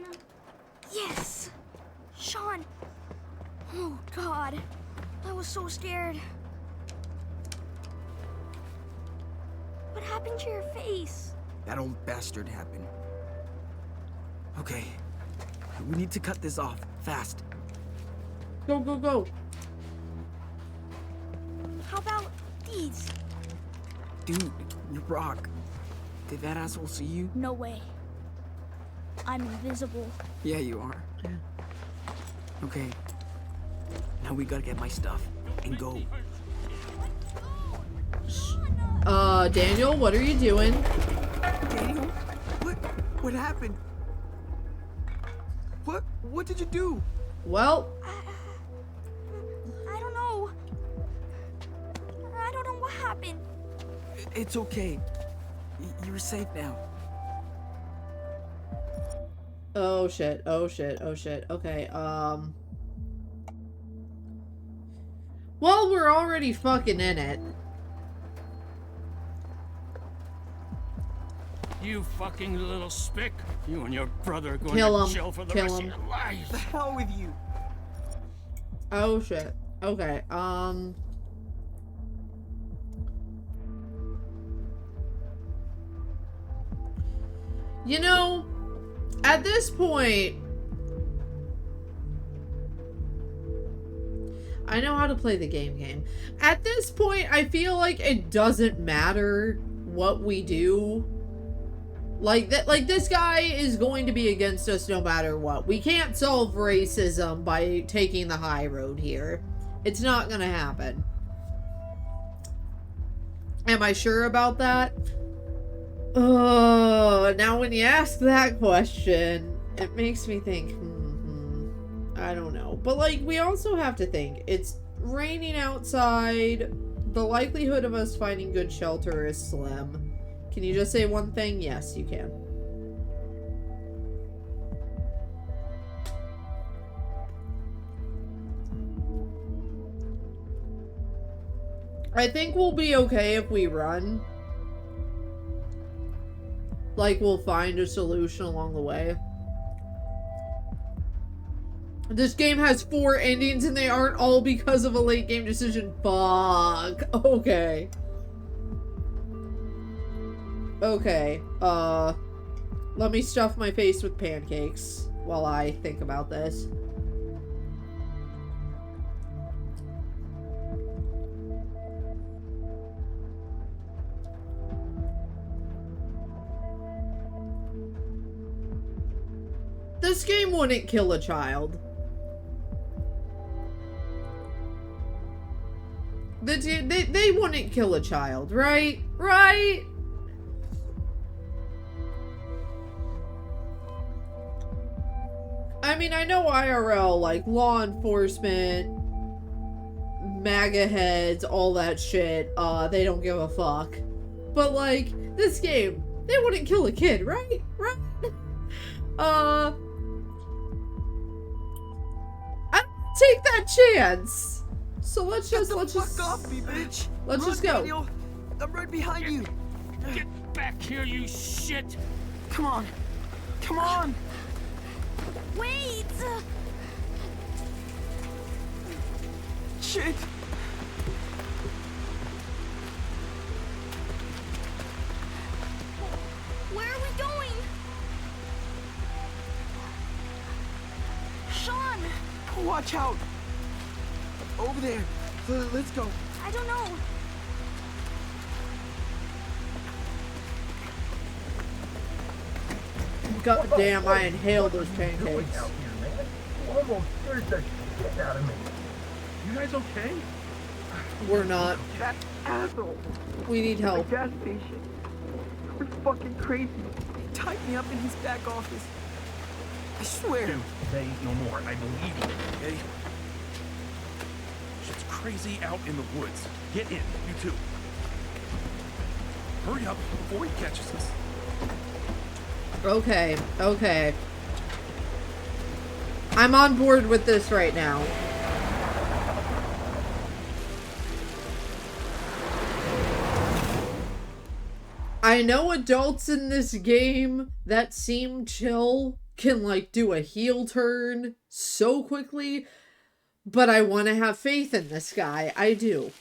Yes! Sean! Oh, God. I was so scared. What happened to your face? That old bastard happened. Okay. We need to cut this off. Fast. Go, go, go. How about these? Dude, you rock. Did that asshole see you? No way. I'm invisible. Yeah, you are. Okay. Now we gotta get my stuff and go. Daniel, what are you doing? Daniel? What happened? What did you do? Well, I don't know. I don't know what happened. It's okay. You're safe now. oh shit. Okay, well, we're already fucking in it. You fucking little spick. You and your brother are going Kill to him. jail for the Kill rest him. of your lives. The hell with you. Oh shit. Okay, you know, at this point, I know how to play the game. At this point, I feel like it doesn't matter what we do. Like this guy is going to be against us no matter what. We can't solve racism by taking the high road here. It's not gonna happen. Am I sure about that? Now when you ask that question, it makes me think, I don't know. But like, we also have to think, it's raining outside. The likelihood of us finding good shelter is slim. Can you just say one thing? Yes, you can. I think we'll be okay if we run. like we'll find a solution along the way. This game has 4 endings and they aren't all because of a late game decision. Fuck. Okay. Okay. Let me stuff my face with pancakes while I think about this. This game wouldn't kill a child. They wouldn't kill a child, right? Right? I mean, I know IRL, like, law enforcement, MAGA heads, all that shit, they don't give a fuck. But, like, this game, they wouldn't kill a kid, right? Right? I don't take that chance. So let's just fuck off me, bitch. Let's just go. Daniel. I'm right behind you. Get back here, you shit! Come on. Come on. Wait! Shit. Where are we going? Sean! Watch out. Over there. Let's go. I don't know. God damn, I inhaled those pancakes. Almost scared the shit out of me. You guys okay? We're not. That asshole. We need The help. gas station. We're fucking crazy. He tied me up in his back office. I swear. Dude, say no more. I believe you. Okay? Shit's crazy out in the woods. Get in, you two. Hurry up before he catches us. Okay, okay. I'm on board with this right now. I know adults in this game that seem chill can, like, do a heel turn so quickly, but I want to have faith in this guy. I do.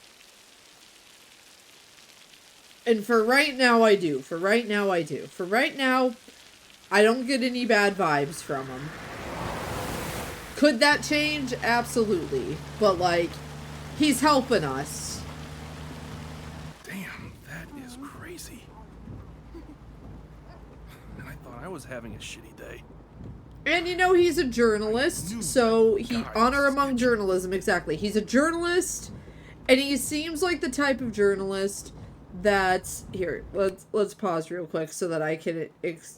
And for right now, I do. For right now, I do. For right now, I don't get any bad vibes from him. Could that change? Absolutely. But, like, he's helping us. Damn, that is crazy. And I thought I was having a shitty day. And, you know, he's a journalist, so he honor among journalism, exactly. He's a journalist, and he seems like the type of journalist that's here. Let's pause real quick so that I can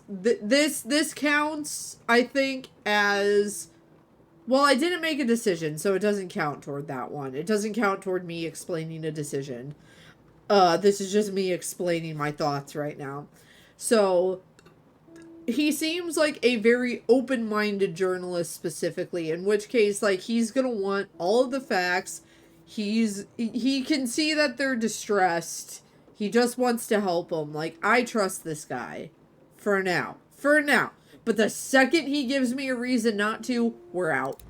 this counts, I think, as, well, I didn't make a decision, so it doesn't count toward that one. It doesn't count toward me explaining a decision. This is just me explaining my thoughts right now. So he seems like a very open-minded journalist specifically, in which case, like, he's gonna want all of the facts. He can see that they're distressed. He just wants to help them. Like, I trust this guy. For now. For now. But the second he gives me a reason not to, we're out.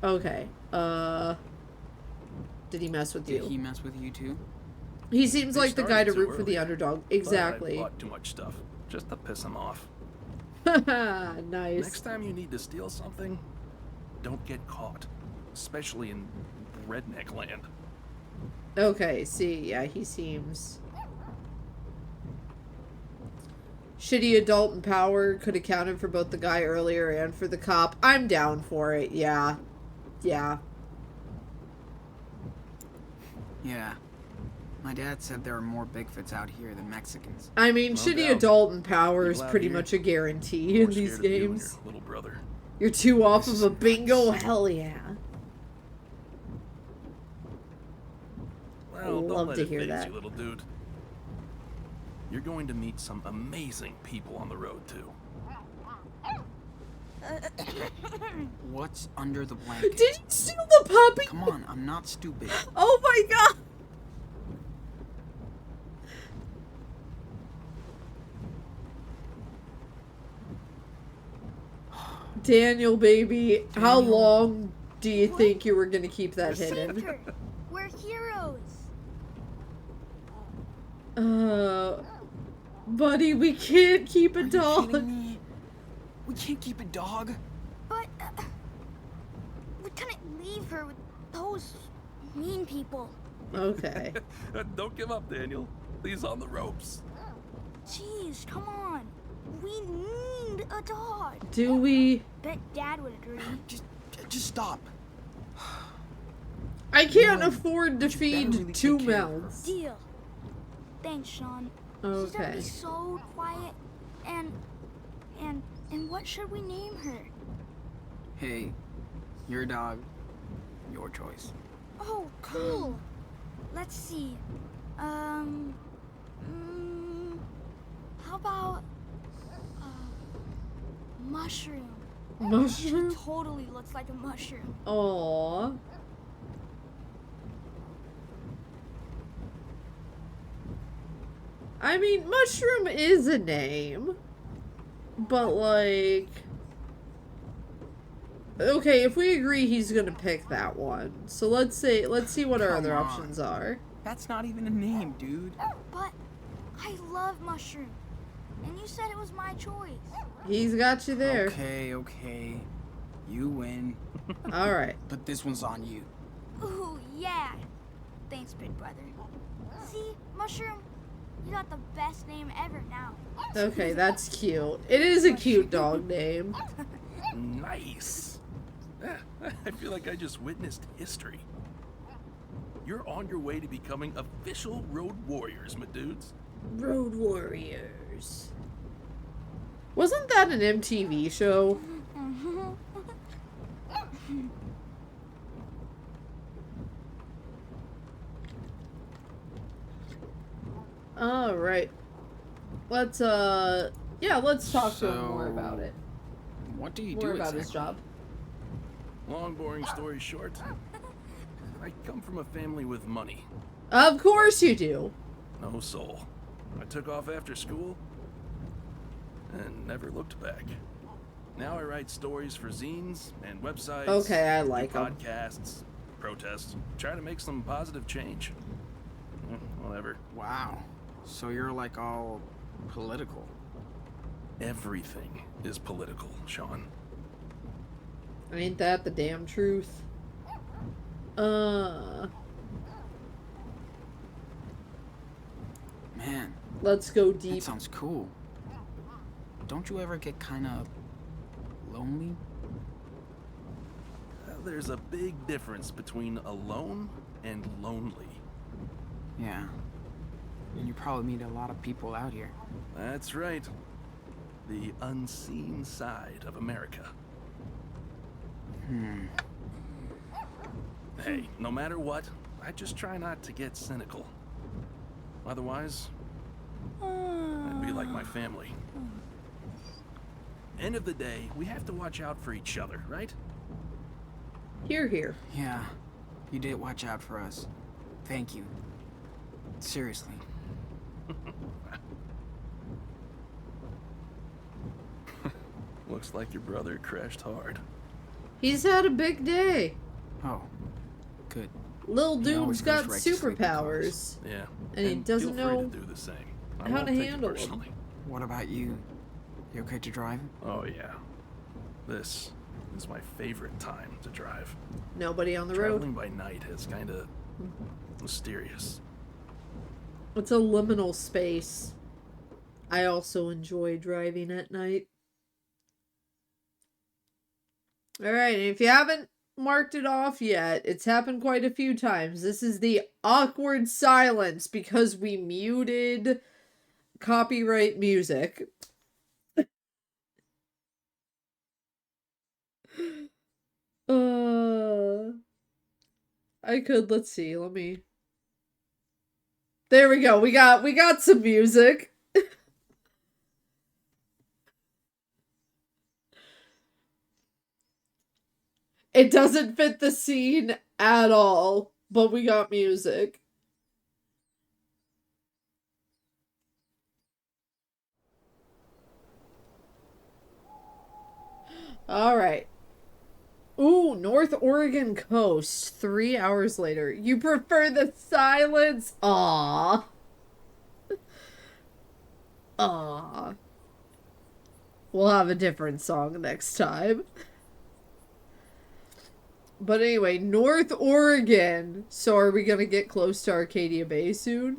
Okay. Did he mess with you? Did he mess with you too? He seems They like the guy to started too root for the early, underdog. but I Exactly. bought too much stuff just to piss him off. Nice. Next time you need to steal something, don't get caught. Especially in redneck land. Okay, see, yeah, he seems... Shitty adult in power could have counted for both the guy earlier and for the cop. I'm down for it, yeah. Yeah. Yeah. My dad said there are more Bigfoots out here than Mexicans. I mean, No shitty doubt. adult in power is People out pretty here much a guarantee More in these scared of you and games. your little brother. You're two off of a bingo? Hell yeah. Well, don't Love let to it hear phase that. you, little dude. You're going to meet some amazing people on the road, too. What's under the blanket? Did you steal the puppy? Come on, I'm not stupid. Oh my god! Daniel, baby, how Daniel. long do you think you were gonna keep that Saved hidden? her. We're heroes. Buddy, we can't keep a Are you dog. kidding me? We can't keep a dog. But we couldn't leave her with those mean people. Okay. Don't give up, Daniel. He's on the ropes. Jeez, come on. We need a dog. Do we? Bet Dad would agree. Just stop. I can't afford to you better feed really two take care of her. mouths. Deal. Thanks, Sean. She's gonna Okay. be so quiet. And what should we name her? Hey, your dog, your choice. Oh, cool. Let's see. How about mushroom? Mushroom? She totally looks like a mushroom. Aww. I mean, Mushroom is a name. But, like... Okay, if we agree he's gonna pick that one. So let's see what our Come other on. options are. That's not even a name, dude. But I love mushroom. And you said it was my choice. He's got you there. Okay. You win. Alright. But this one's on you. Ooh, yeah. Thanks, big brother. See, mushroom, you got the best name ever now. Okay, that's cute. It is a cute dog name. Nice. I feel like I just witnessed history. You're on your way to becoming official road warriors, my dudes. Road Warriors. Wasn't that an MTV show? Alright. Let's talk to him more about it. What do you More do about exactly? his job. Long, boring story short, I come from a family with money, Of course you do. no soul. I took off after school and never looked back. Now I write stories for zines and websites. Okay, I do like 'em. podcasts, protests, try to make some positive change. Whatever. Wow. So you're like all political. Everything is political, Sean. Ain't that the damn truth? Man, Let's go that deep. sounds cool. Don't you ever get kind of lonely? There's a big difference between alone and lonely. Yeah. And you probably meet a lot of people out here. That's right. The unseen side of America. Hey, no matter what, I just try not to get cynical. Otherwise, I'd be like my family. End of the day, we have to watch out for each other, right? Here, here. Yeah, you did watch out for us. Thank you. Seriously. Looks like your brother crashed hard. He's had a big day. Oh, good. Lil He always dude's goes got right to sleep in superpowers. Yeah. And he doesn't feel free know to do the same. I how won't to take it handle 'em. personally. What about you? You okay to drive? Oh yeah. This is my favorite time to drive. Nobody on the Traveling road. by night is kind of mysterious. It's a liminal space. I also enjoy driving at night. Alright, and if you haven't marked it off yet, it's happened quite a few times. This is the awkward silence because we muted copyright music. Let's see, let me. There we go. We got some music. It doesn't fit the scene at all, but we got music. All right. Ooh, North Oregon coast. 3 hours later. You prefer the silence? Aww. Aww. We'll have a different song next time. But anyway, North Oregon. So are we going to get close to Arcadia Bay soon?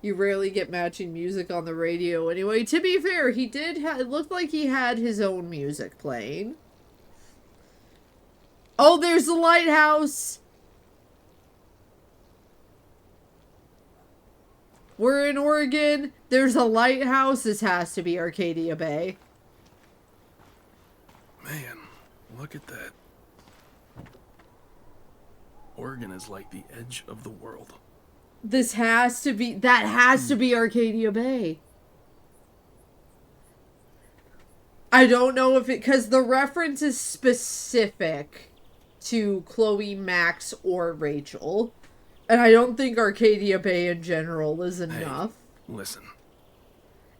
You rarely get matching music on the radio anyway. To be fair, he did it looked like he had his own music playing. Oh, there's the lighthouse! We're in Oregon. There's a lighthouse. This has to be Arcadia Bay. Man, look at that. Oregon is like the edge of the world. This has to be... That has to be Arcadia Bay. I don't know if it... Because the reference is specific to Chloe, Max, or Rachel. And I don't think Arcadia Bay in general is enough. Hey, listen.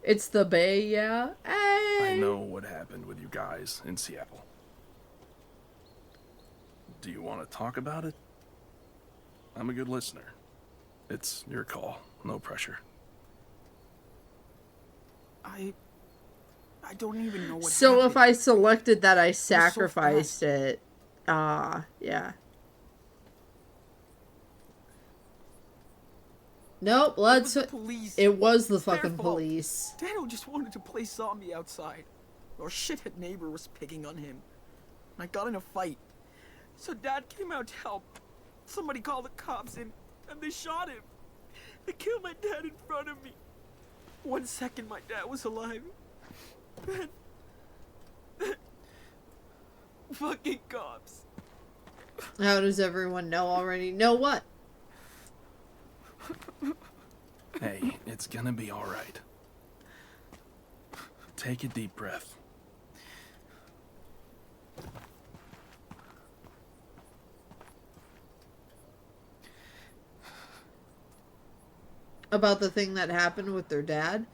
It's the Bay, yeah? Hey. I know what happened with you guys in Seattle. Do you want to talk about it? I'm a good listener. It's your call. No pressure. I don't even know what So happened. if I selected that, I sacrificed it. Yeah. Nope, let's... Police. It was the It's their fucking fault. police. Daniel just wanted to play zombie outside. Our shithead neighbor was picking on him. I got in a fight. So Dad came out to help. Somebody called the cops and they shot him. They killed my dad in front of me. 1 second my dad was alive. Then fucking cops. How does everyone know already? Know what? Hey, it's gonna be alright. Take a deep breath. About the thing that happened with their dad?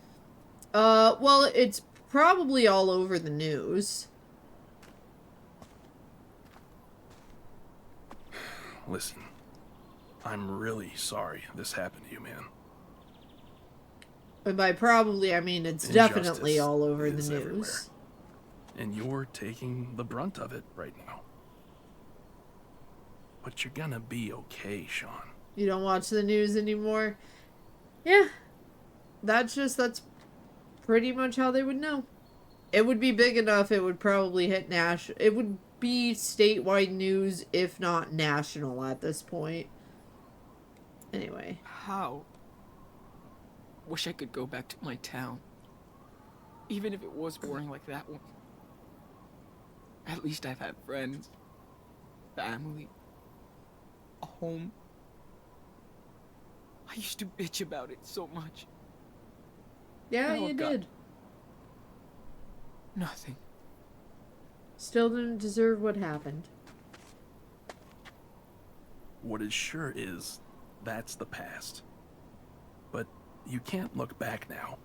Well, it's probably all over the news. Listen, I'm really sorry this happened to you, man. And by probably, I mean it's definitely all over the is news. everywhere. And you're taking the brunt of it right now. But you're gonna be okay, Sean. You don't watch the news anymore? Yeah. That's pretty much how they would know. It would be big enough, it would probably hit it would be statewide news, if not national at this point. Anyway. How? Wish I could go back to my town. Even if it was boring like that one. At least I've had friends, family, a home. I used to bitch about it so much. Yeah, Now you I've got did. nothing. Still didn't deserve what happened. What is sure is, that's the past. But you can't look back now.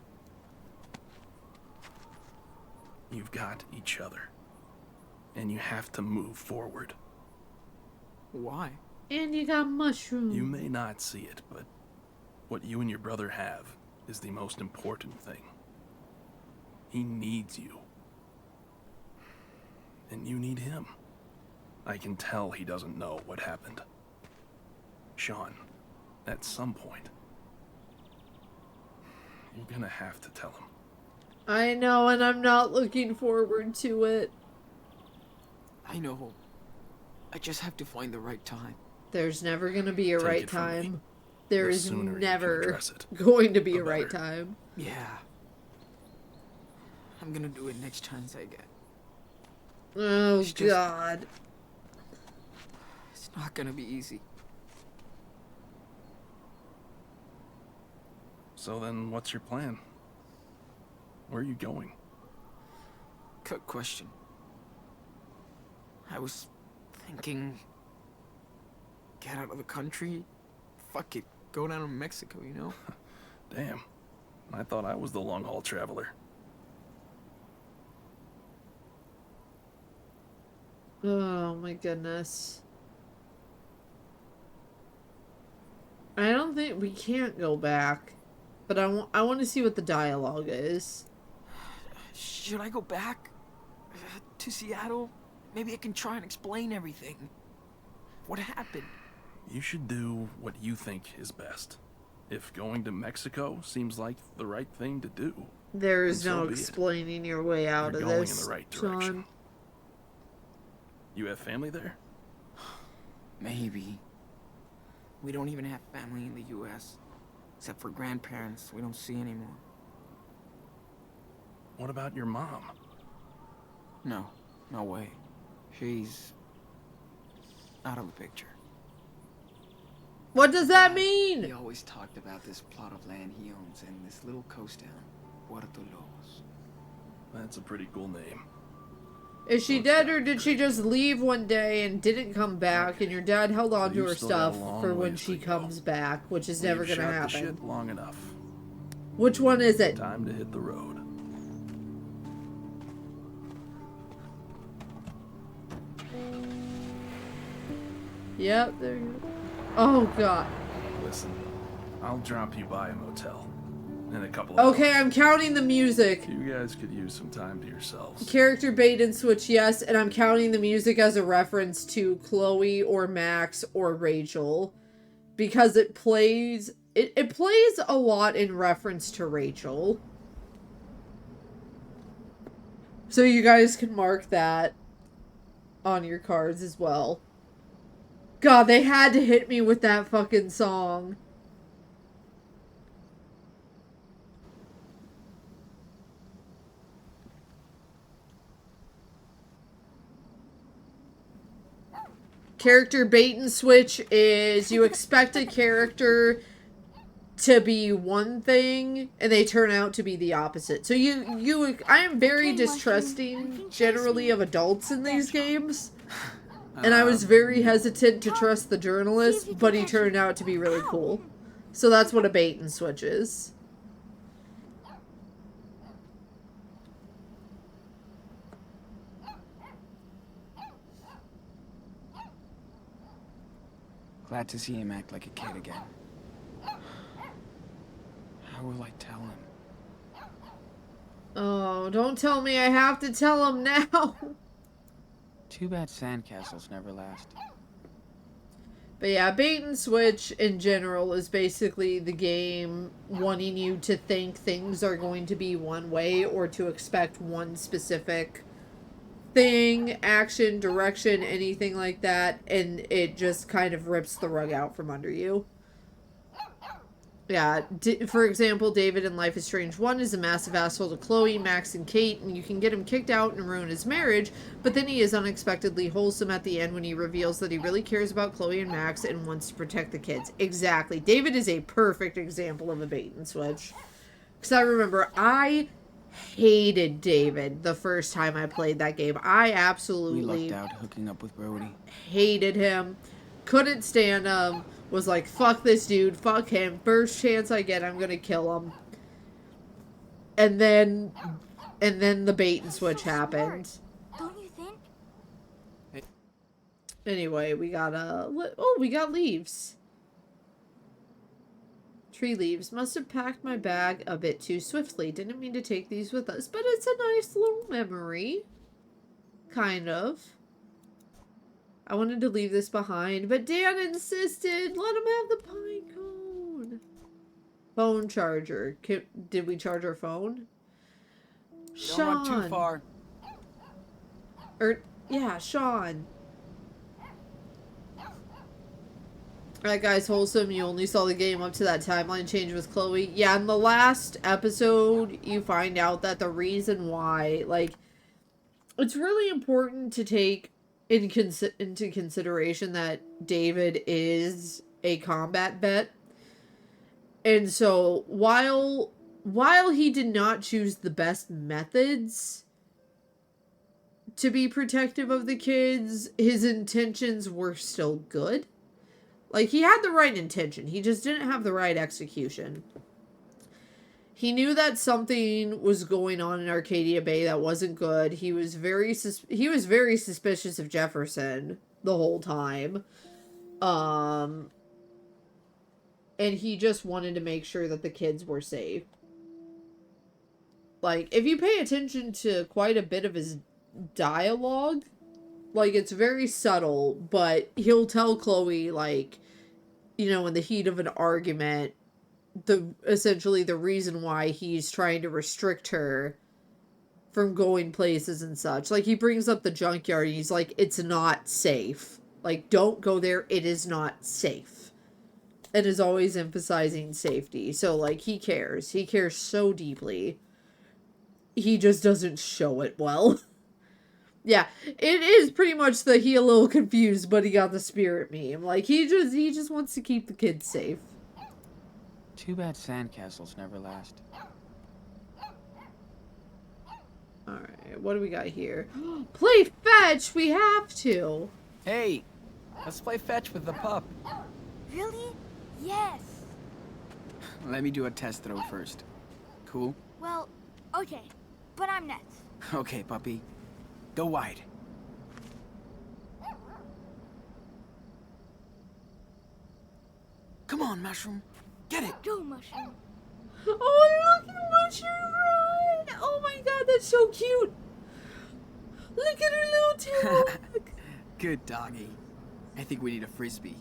You've got each other. And you have to move forward. Why? And you got mushrooms. You may not see it, but what you and your brother have is the most important thing. He needs you. And you need him. I can tell he doesn't know what happened. Sean, at some point, you're gonna have to tell him. I know, and I'm not looking forward to it. I know. I just have to find the right time. There's never gonna be a Take right it from me. time. There The is sooner you can never address it, going to be the a right better. time. Yeah. I'm gonna do it next chance I get. Oh, It's just- God. It's not gonna be easy. So then, what's your plan? Where are you going? Cut question. I was thinking... Get out of the country? Fuck it. Go down to Mexico, you know? Damn. I thought I was the long-haul traveler. Oh my goodness. I don't think we can't go back, but I want to see what the dialogue is. Should I go back to Seattle? Maybe I can try and explain everything. What happened? You should do what you think is best. If going to Mexico seems like the right thing to do, There is then so no be it. explaining your way out You're of going this, in the right direction. Sean. You have family there? Maybe. We don't even have family in the U.S. Except for grandparents we don't see anymore. What about your mom? No, no way. She's out of the picture. What does that He mean? always talked about this plot of land he owns in this little coast town, Puerto Lobos. That's a pretty cool name. Is she dead, or did she just leave one day and didn't come back, and your dad held on to you've her still got a stuff long for when ways she to go. comes back, which is never We've gonna shot the happen. shit long enough. Which one is it? Time to hit the road. Yep, there you go. Oh god. Listen, I'll drop you by a motel in a couple of Okay, hours. I'm counting the music. You guys could use some time to yourselves. Character bait and switch, yes, and I'm counting the music as a reference to Chloe or Max or Rachel. Because it plays it plays a lot in reference to Rachel. So you guys can mark that on your cards as well. God, they had to hit me with that fucking song. Character bait and switch is you expect a character to be one thing and they turn out to be the opposite. So I am very distrusting generally of adults in these games. And I was very hesitant to trust the journalist, but he turned out to be really cool. So that's what a bait and switch is. Glad to see him act like a kid again. How will I tell him? Oh, don't tell me I have to tell him now. Too bad sandcastles never last. But yeah, bait and switch in general is basically the game wanting you to think things are going to be one way or to expect one specific thing, action, direction, anything like that, and it just kind of rips the rug out from under you. Yeah, for example, David in Life is Strange 1 is a massive asshole to Chloe, Max, and Kate, and you can get him kicked out and ruin his marriage, but then he is unexpectedly wholesome at the end when he reveals that he really cares about Chloe and Max and wants to protect the kids. Exactly. David is a perfect example of a bait and switch. Because I remember, I hated David the first time I played that game. I absolutely We lucked out hooking up with Brody. hated him. Couldn't stand him. Was like, fuck this dude, fuck him. First chance I get, I'm gonna kill him. And then the bait and switch happened. Don't you think? Anyway, we got we got leaves. Tree leaves. Must have packed my bag a bit too swiftly. Didn't mean to take these with us, but it's a nice little memory. Kind of. I wanted to leave this behind, but Dan insisted. Let him have the pine cone. Phone charger. Did we charge our phone? Sean. Don't run too far. Yeah, Sean. Alright guys, wholesome. You only saw the game up to that timeline change with Chloe. Yeah, in the last episode, you find out that the reason why, like, it's really important to take into consideration that David is a combat vet. And so while he did not choose the best methods to be protective of the kids, his intentions were still good. Like, he had the right intention. He just didn't have the right execution. He knew that something was going on in Arcadia Bay that wasn't good. He was very suspicious of Jefferson the whole time. And he just wanted to make sure that the kids were safe. Like, if you pay attention to quite a bit of his dialogue, like, it's very subtle, but he'll tell Chloe, like, you know, in the heat of an argument, essentially the reason why he's trying to restrict her from going places and such. Like, he brings up the junkyard and he's like, it's not safe. Like, don't go there. It is not safe. And is always emphasizing safety. So, like, he cares. He cares so deeply. He just doesn't show it well. Yeah, it is pretty much the he a little confused, but he got the spirit meme. Like, he just wants to keep the kids safe. Too bad sandcastles never last. Alright, what do we got here? Play fetch! We have to! Hey, let's play fetch with the pup. Really? Yes. Let me do a test throw first. Cool? Well, okay. But I'm next. Okay, puppy. Go wide. Come on, Mushroom. Get it. Go, Mushroom. Oh, look at Mushroom run! Oh my god, that's so cute! Look at her little tail! Good doggy. I think we need a frisbee.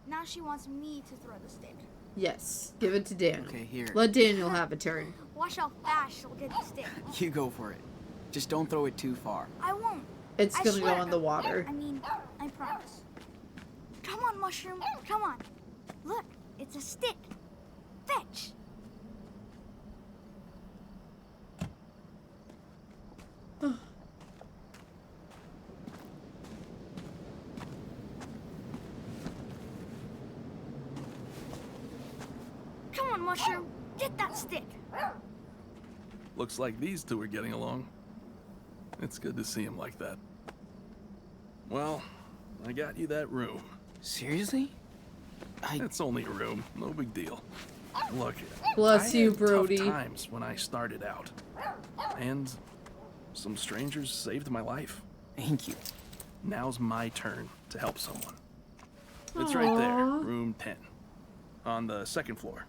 Now she wants me to throw the stick. Yes, give it to Daniel. Okay, here. Let Daniel have a turn. Watch how fast she'll get the stick. You go for it. Just don't throw it too far. I won't. It's I gonna swear. go in the water. I mean, I promise. Come on, Mushroom. Come on. Look, it's a stick. Fetch. Come on, Mushroom. Get that stick. Looks like these two are getting along. It's good to see him like that. Well, I got you that room. Seriously? It's only a room, no big deal. Look, Bless I you, had Brody. tough times when I started out, and some strangers saved my life. Thank you. Now's my turn to help someone. It's right there, Aw. room 10, on the second floor.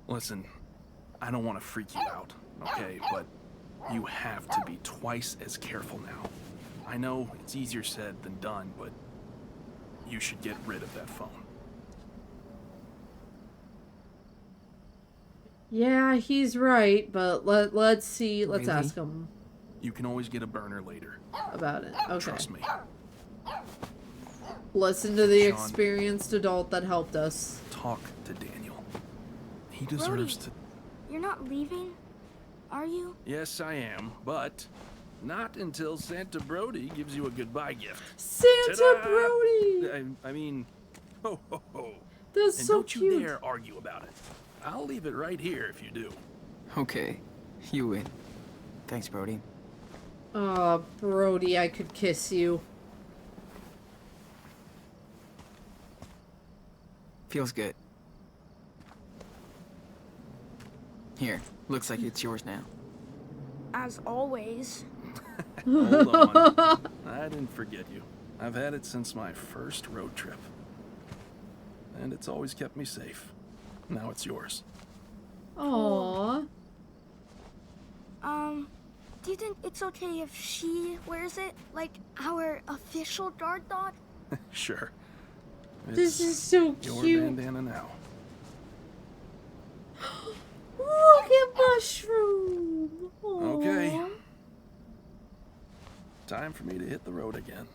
Listen, I don't want to freak you out, okay, but you have to be twice as careful now. I know it's easier said than done, but you should get rid of that phone. Yeah, he's right, but let's see. Let's Really? ask him You can always get a burner later. about it. Okay. Trust me. Listen to the Sean. experienced adult that helped us. Talk to Daniel. He deserves to... You're not leaving, are you? Yes, I am, but not until Santa Brody gives you a goodbye gift. Santa Ta-da! Brody! I mean, ho ho ho. That's And so don't cute. you dare argue about it. I'll leave it right here if you do. Okay, you win. Thanks, Brody. Oh, Brody, I could kiss you. Feels good. Here, looks like it's yours now. As always. Hold on. I didn't forget you. I've had it since my first road trip. And it's always kept me safe. Now it's yours. Aww. Do you think it's okay if she wears it? Like our official guard dog? Sure. This It's is so your cute. bandana now. Look at Mushroom. Okay. Aw. Time for me to hit the road again.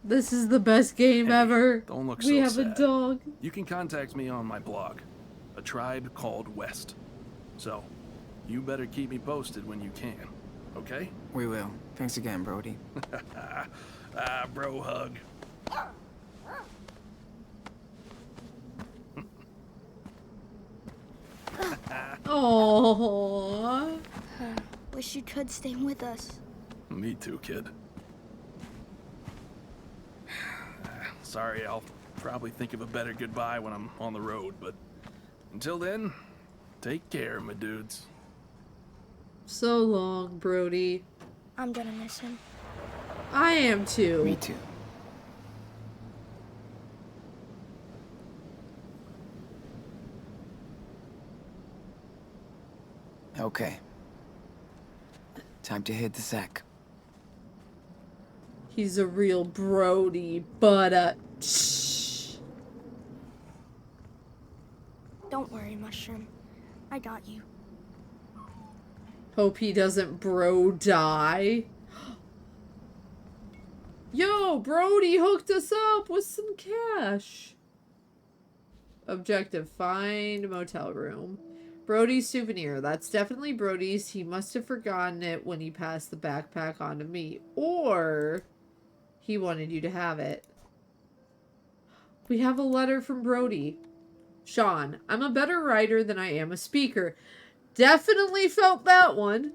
This is the best game Hey, ever. don't look we so have sad. a dog. You can contact me on my blog, A Tribe Called West. So, you better keep me posted when you can, okay? We will. Thanks again, Brody. Bro hug. Aww. Wish you could stay with us. Me too, kid. Sorry, I'll probably think of a better goodbye when I'm on the road, but until then, take care, my dudes. So long, Brody. I'm gonna miss him. I am too. Me too. Okay. Time to hit the sack. He's a real Brody, but shh. Don't worry, Mushroom. I got you. Hope he doesn't bro die. Yo, Brody hooked us up with some cash. Objective, find motel room. Brody's souvenir. That's definitely Brody's. He must have forgotten it when he passed the backpack on to me. Or he wanted you to have it. We have a letter from Brody. Sean, I'm a better writer than I am a speaker. Definitely felt that one.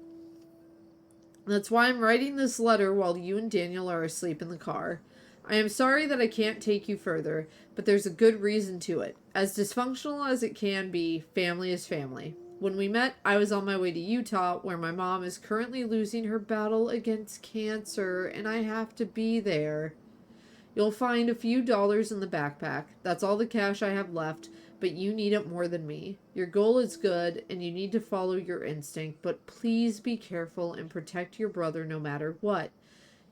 That's why I'm writing this letter while you and Daniel are asleep in the car. I am sorry that I can't take you further, but there's a good reason to it. As dysfunctional as it can be, family is family. When we met, I was on my way to Utah, where my mom is currently losing her battle against cancer, and I have to be there. You'll find a few dollars in the backpack. That's all the cash I have left, but you need it more than me. Your goal is good, and you need to follow your instinct, but please be careful and protect your brother no matter what.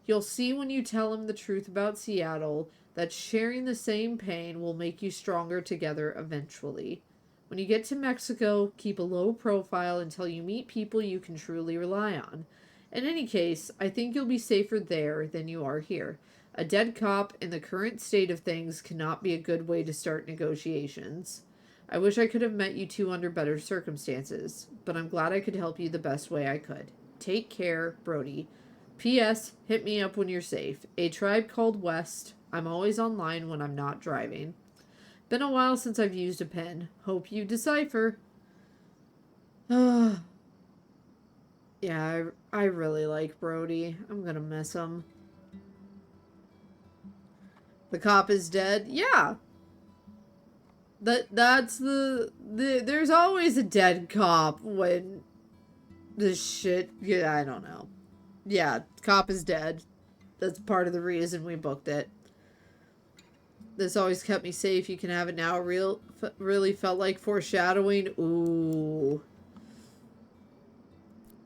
You'll see when you tell him the truth about Seattle that sharing the same pain will make you stronger together eventually. When you get to Mexico, keep a low profile until you meet people you can truly rely on. In any case, I think you'll be safer there than you are here. A dead cop in the current state of things cannot be a good way to start negotiations. I wish I could have met you two under better circumstances, but I'm glad I could help you the best way I could. Take care, Brody. P.S. Hit me up when you're safe. A Tribe Called West. I'm always online when I'm not driving. Been a while since I've used a pen. Hope you decipher. Yeah, I really like Brody. I'm gonna miss him. The cop is dead? Yeah. That's there's always a dead cop when this shit, yeah, I don't know. Yeah, cop is dead. That's part of the reason we booked it. This always kept me safe. You can have it now. Really felt like foreshadowing. Ooh.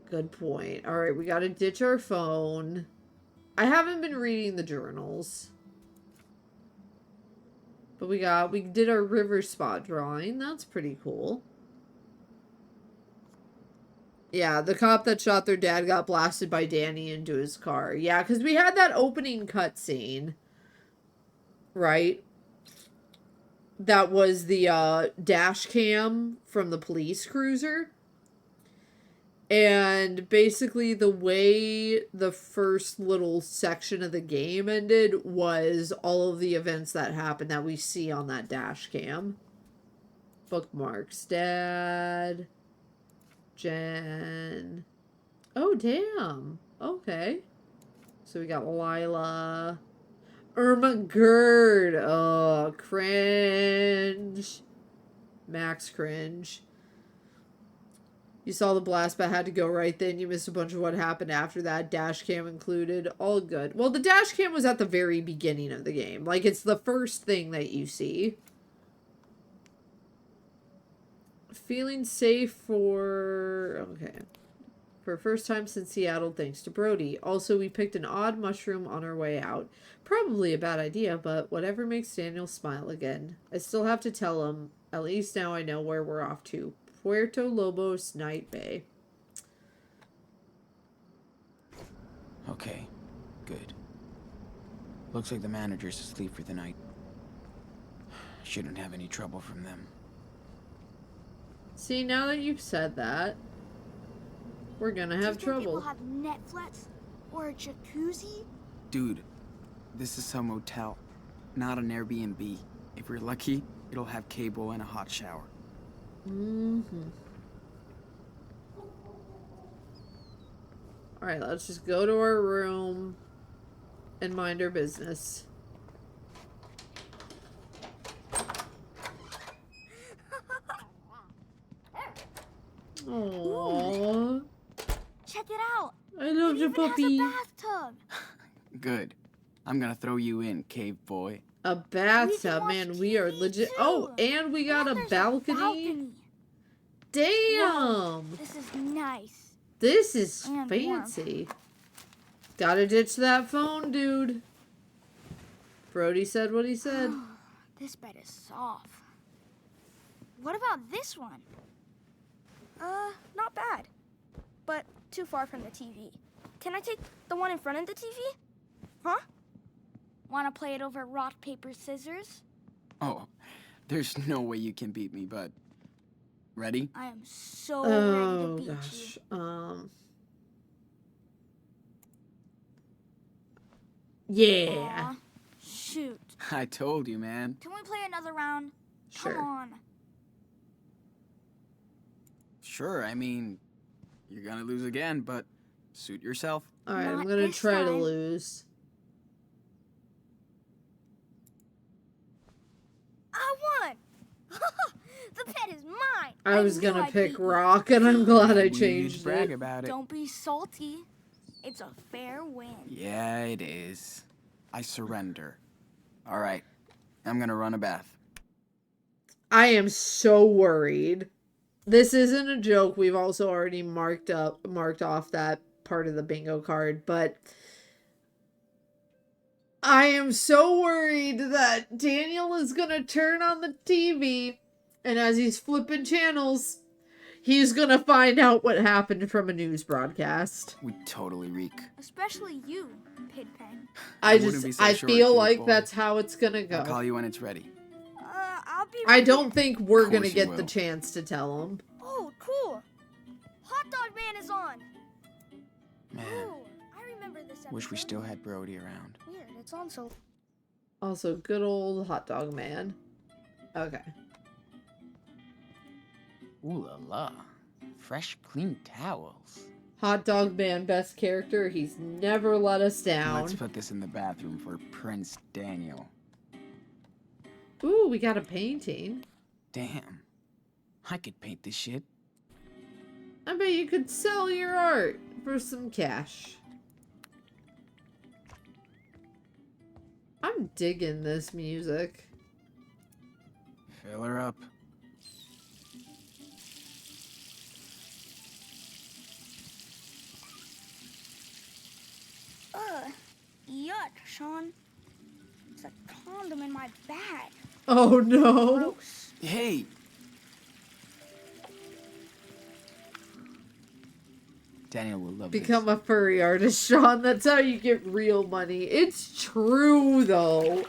Good point. Alright, we gotta ditch our phone. I haven't been reading the journals. But we did our river spot drawing. That's pretty cool. Yeah, the cop that shot their dad got blasted by Danny into his car. Yeah, because we had that opening cutscene. Right? That was the dash cam from the police cruiser. And basically the way the first little section of the game ended was all of the events that happened that we see on that dash cam. Bookmarks. Dad. Jen. Oh, damn. Okay. So we got Lila. Irma Gerd. Oh, cringe. Max cringe. You saw the blast, but had to go right then. You missed a bunch of what happened after that. Dash cam included. All good. Well, the dash cam was at the very beginning of the game. Like, it's the first thing that you see. Feeling safe for... Okay. For first time since Seattle, thanks to Brody. Also, we picked an odd mushroom on our way out. Probably a bad idea, but whatever makes Daniel smile again. I still have to tell him. At least now I know where we're off to. Puerto Lobos Night Bay. Okay, good. Looks like the manager's asleep for the night. Shouldn't have any trouble from them. See, now that you've said that, we're gonna have trouble. People have Netflix or a jacuzzi? Dude, this is some motel, not an Airbnb. If we're lucky, it'll have cable and a hot shower. Alright, let's just go to our room and mind our business. Aww. Check it out. I love It your even has puppy. a bathtub. Good. I'm gonna throw you in, cave boy. A bathtub, man. We are legit. Oh, and we got a There's balcony. Damn. Whoa, this is nice. This is And fancy. Gotta ditch that phone, dude. Brody said what he said. This bed is soft. What about this one? Not bad. But too far from the TV. Can I take the one in front of the TV? Huh? Wanna play it over rock, paper, scissors? Oh, there's no way you can beat me, bud. Ready? I am so ready to beat Gosh. you. Yeah. Aw, shoot. I told you, man. Can we play another round? Sure. Come on. Sure, I mean, you're gonna lose again, but suit yourself. All right, I'm Not gonna this try to time. lose. I won! The bed is mine! I was knew gonna I'd pick beat you. rock, and I'm glad I You'd changed brag it. about it. Don't be salty. It's a fair win. Yeah, it is. I surrender. All right, I'm gonna run a bath. I am so worried. This isn't a joke. We've also already marked off that part of the bingo card, but I am so worried that Daniel is gonna turn on the TV, and as he's flipping channels, he's gonna find out what happened from a news broadcast. We totally reek. Especially you, Pigpen. I wouldn't be so I sure, feel cute like boy. that's how it's gonna go. I'll call you when it's ready. I'll be I ready. don't think we're Of gonna course you get the will. chance to tell him. Oh, cool. Hot Dog Man is on. Man, Ooh, I remember this episode. wish we still had Brody around. Weird, it's on so... Also, good old hot dog man. Okay. Ooh la la. Fresh, clean towels. Hot dog man, best character. He's never let us down. Let's put this in the bathroom for Prince Daniel. Ooh, we got a painting. Damn. I could paint this shit. I bet you could sell your art for some cash. I'm digging this music. Fill her up. Yuck, Sean. It's a condom in my bag. Oh no. Gross. Hey! Daniel will love Become a furry artist, Sean. That's how you get real money. It's true, though.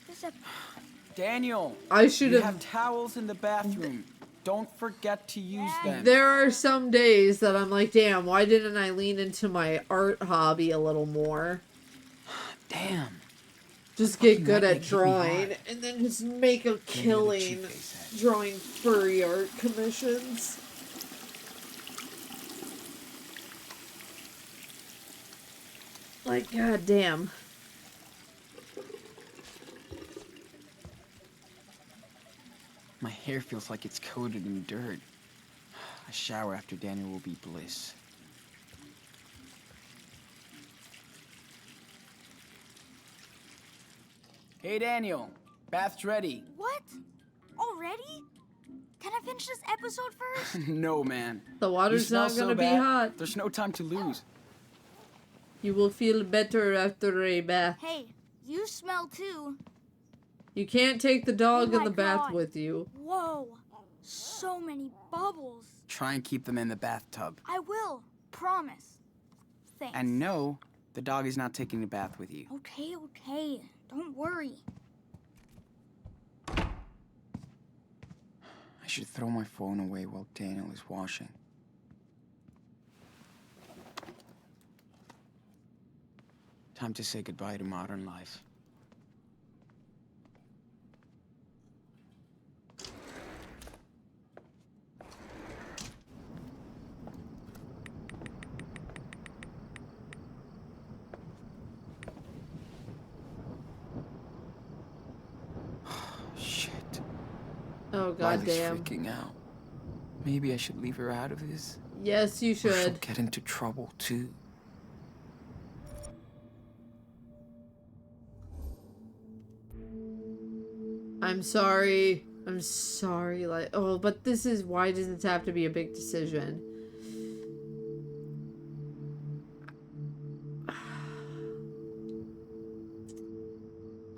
This ep- Daniel! I should you have- have towels in the bathroom. Don't forget to use them. There are some days that I'm like, damn, why didn't I lean into my art hobby a little more? Damn. Just get Fucking good that at make me drawing hot. and then just make a Maybe the killing cheap-face drawing furry art commissions. Like, goddamn. My hair feels like it's coated in dirt. A shower after Daniel will be bliss. Hey, Daniel. Bath's ready. What? Already? Can I finish this episode first? No, man. The water's You not smell gonna so be bad, hot. There's no time to lose. You will feel better after a bath. Hey, you smell too. You can't take the dog Oh in my the bath God. with you. Whoa, so many bubbles. Try and keep them in the bathtub. I will, promise. Thanks. And no, the dog is not taking the bath with you. Okay, okay, don't worry. I should throw my phone away while Daniel is washing. Time to say goodbye to modern life. Oh, Riley's goddamn. freaking out. Maybe I should leave her out of this. Yes, you Or she'll should. get into trouble too. I'm sorry. I'm sorry. Like, oh, but this is, why does it have to be a big decision?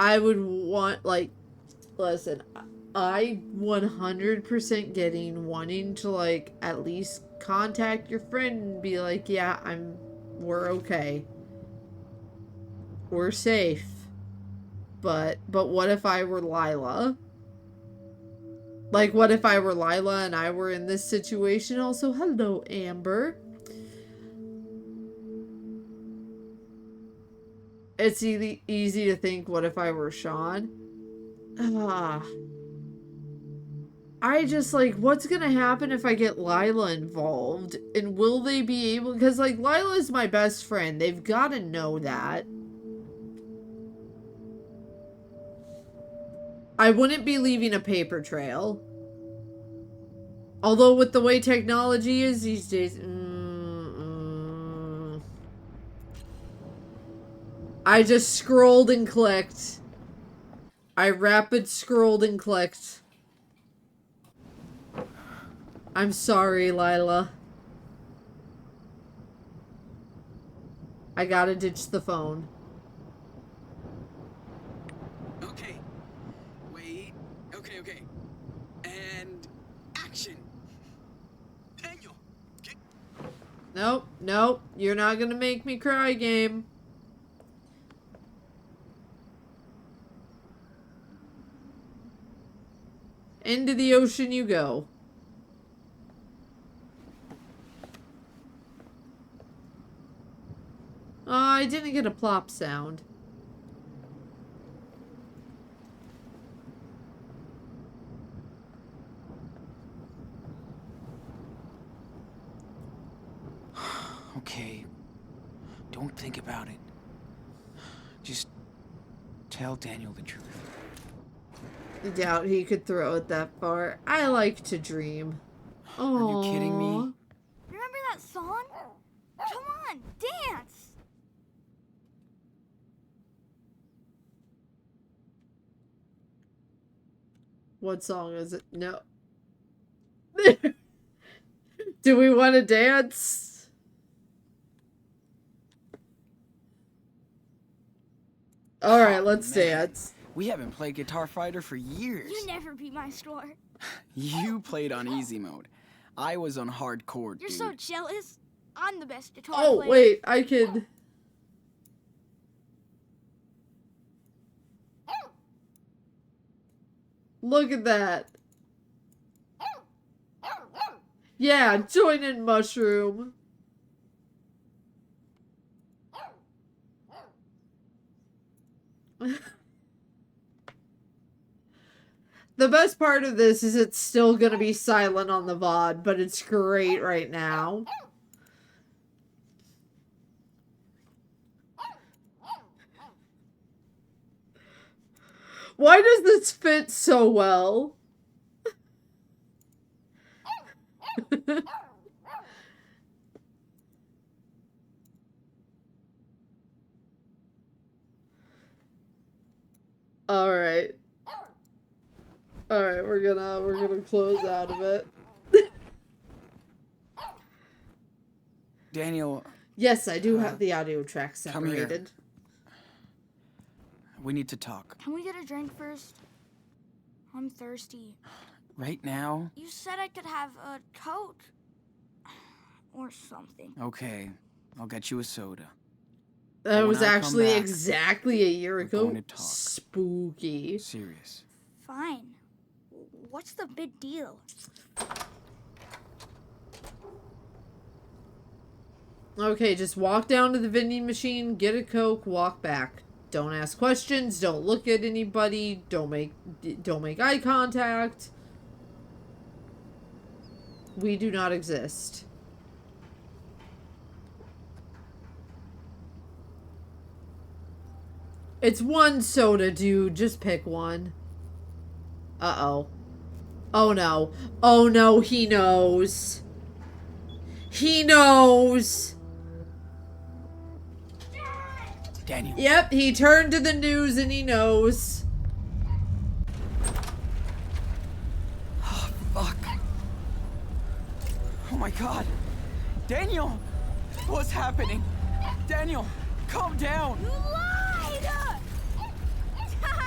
I would want, like, listen, I 100% wanting to, like, at least contact your friend and be like, yeah, we're okay. We're safe. But what if I were Lila? Like, what if I were Lila and I were in this situation also? Hello, Amber. It's easy to think, what if I were Sean? I just, like, what's gonna happen if I get Lila involved? And will they be able... Because, like, Lila's my best friend. They've got to know that. I wouldn't be leaving a paper trail. Although with the way technology is these days... I just scrolled and clicked. I rapid scrolled and clicked. I'm sorry, Lila. I gotta ditch the phone. Okay. Wait. Okay. And action. Daniel. Nope. You're not gonna make me cry, game. Into the ocean you go. Oh, I didn't get a plop sound. Okay. Don't think about it. Just tell Daniel the truth. I doubt he could throw it that far. I like to dream. Oh. Are you kidding me? Remember that song? Come on, dance! What song is it? No. Do we want to dance? Alright, let's dance. We haven't played Guitar Fighter for years. You never beat my score. You played on easy mode. I was on hardcore, You're dude. so jealous. I'm the best guitar Oh, player. wait, I could... Look at that. Yeah, join in, Mushroom. The best part of this is it's still gonna be silent on the VOD, but it's great right now. Why does this fit so well? Alright. Alright, we're gonna close out of it. Daniel. Yes, I do have the audio track Come here. separated. We need to talk. Can we get a drink first? I'm thirsty. Right now? You said I could have a Coke. Or something. Okay. I'll get you a soda. That When was I come actually back, exactly a year we're ago. going to talk. Spooky. Serious. Fine. What's the big deal? Okay, just walk down to the vending machine, get a Coke, walk back. Don't ask questions, don't look at anybody, don't make eye contact. We do not exist. It's one soda, dude. Just pick one. Uh-oh. Oh no. Oh no, he knows. He knows. Daniel. Yep, he turned to the news and he knows. Oh, fuck. Oh my god. Daniel! What's happening? Daniel, calm down. You lied!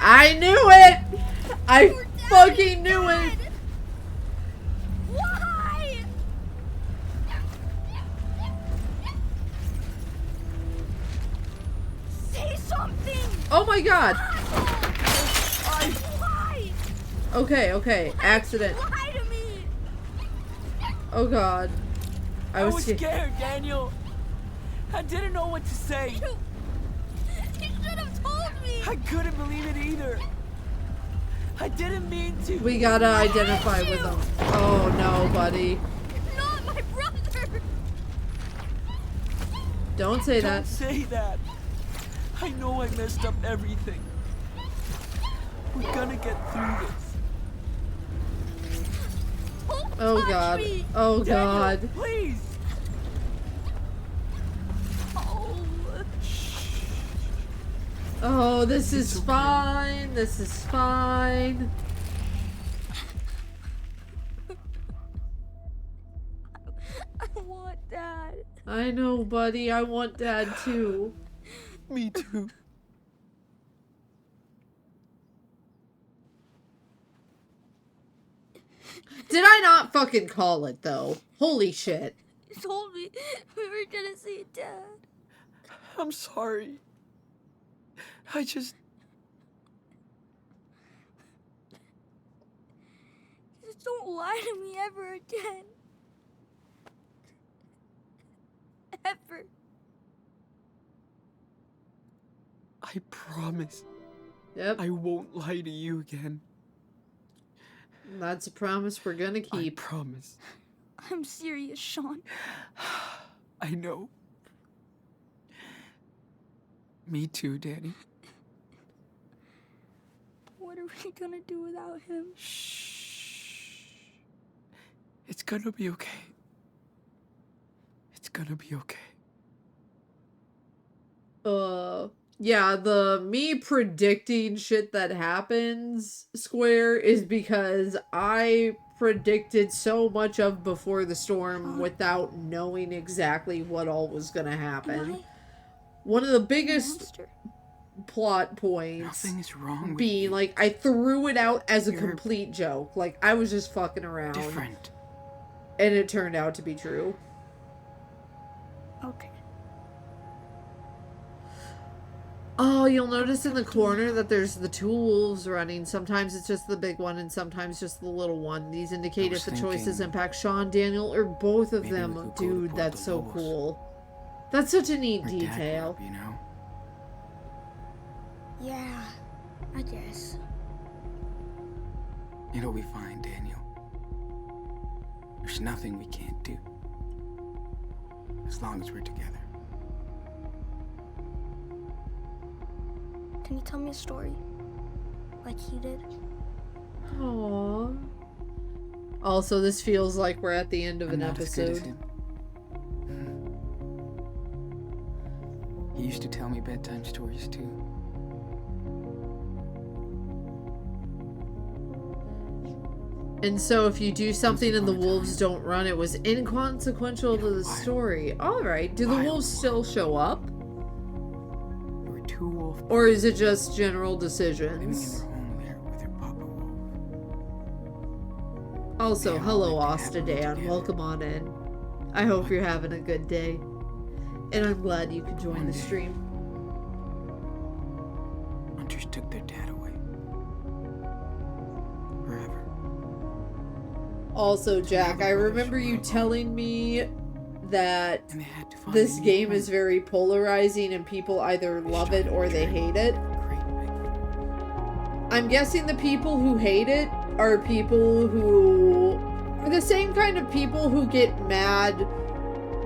I knew it! I fucking knew it! Why? Say something! Oh my god! Why? Okay, accident. Lie to me! Oh god. I was scared, Daniel. I didn't know what to say. You should have told me! I couldn't believe it either. I didn't mean to. We gotta identify with him. Oh no, buddy. Not my brother! Don't say that. Don't say that. I know I messed up everything. We're gonna get through this. Oh god. Oh god. Daniel, please. Oh, this is fine. This is fine. I want Dad. I know, buddy. I want Dad too. Me too. Did I not fucking call it though? Holy shit. You told me we were gonna see Dad. I'm sorry. I just... Just don't lie to me ever again. Ever. I promise. Yep. I won't lie to you again. That's a promise we're gonna keep. I promise. I'm serious, Sean. I know. Me too, Danny. What are we gonna do without him? Shh. It's gonna be okay. It's gonna be okay. Yeah, the me predicting shit that happens square is because I predicted so much of Before the Storm without knowing exactly what all was gonna happen. One of the biggest plot points Nothing is wrong with being you. like I threw it out as a You're complete joke. Like I was just fucking around. Different. And it turned out to be true. Okay. Oh, you'll notice in the corner that there's the two wolves running. Sometimes it's just the big one and sometimes just the little one. These indicate if the choices impact Sean, Daniel, or both of them. Dude, that's so cool. That's such a neat detail. You know? Yeah, I guess. It'll be fine, Daniel. There's nothing we can't do. As long as we're together. Can you tell me a story? Like he did? Aww. Also, this feels like we're at the end of I'm an not as good as episode. him. He used to tell me bedtime stories too. And so if you do something and the wolves don't run, it was inconsequential to the story. Alright, do the wolves still show up? There were two wolf Or is it just general living in decisions? their home there with their papa wolf. Also, They all hello lived happily Ostadan, together. welcome on in. I hope you're having a good day. And I'm glad you could join One the day. stream. Hunters took their dad away. Forever. Also, Jack, I remember you telling me that And they had to find this a new game home. is very polarizing and people either love it or they hate it. I'm guessing the people who hate it are people who are the same kind of people who get mad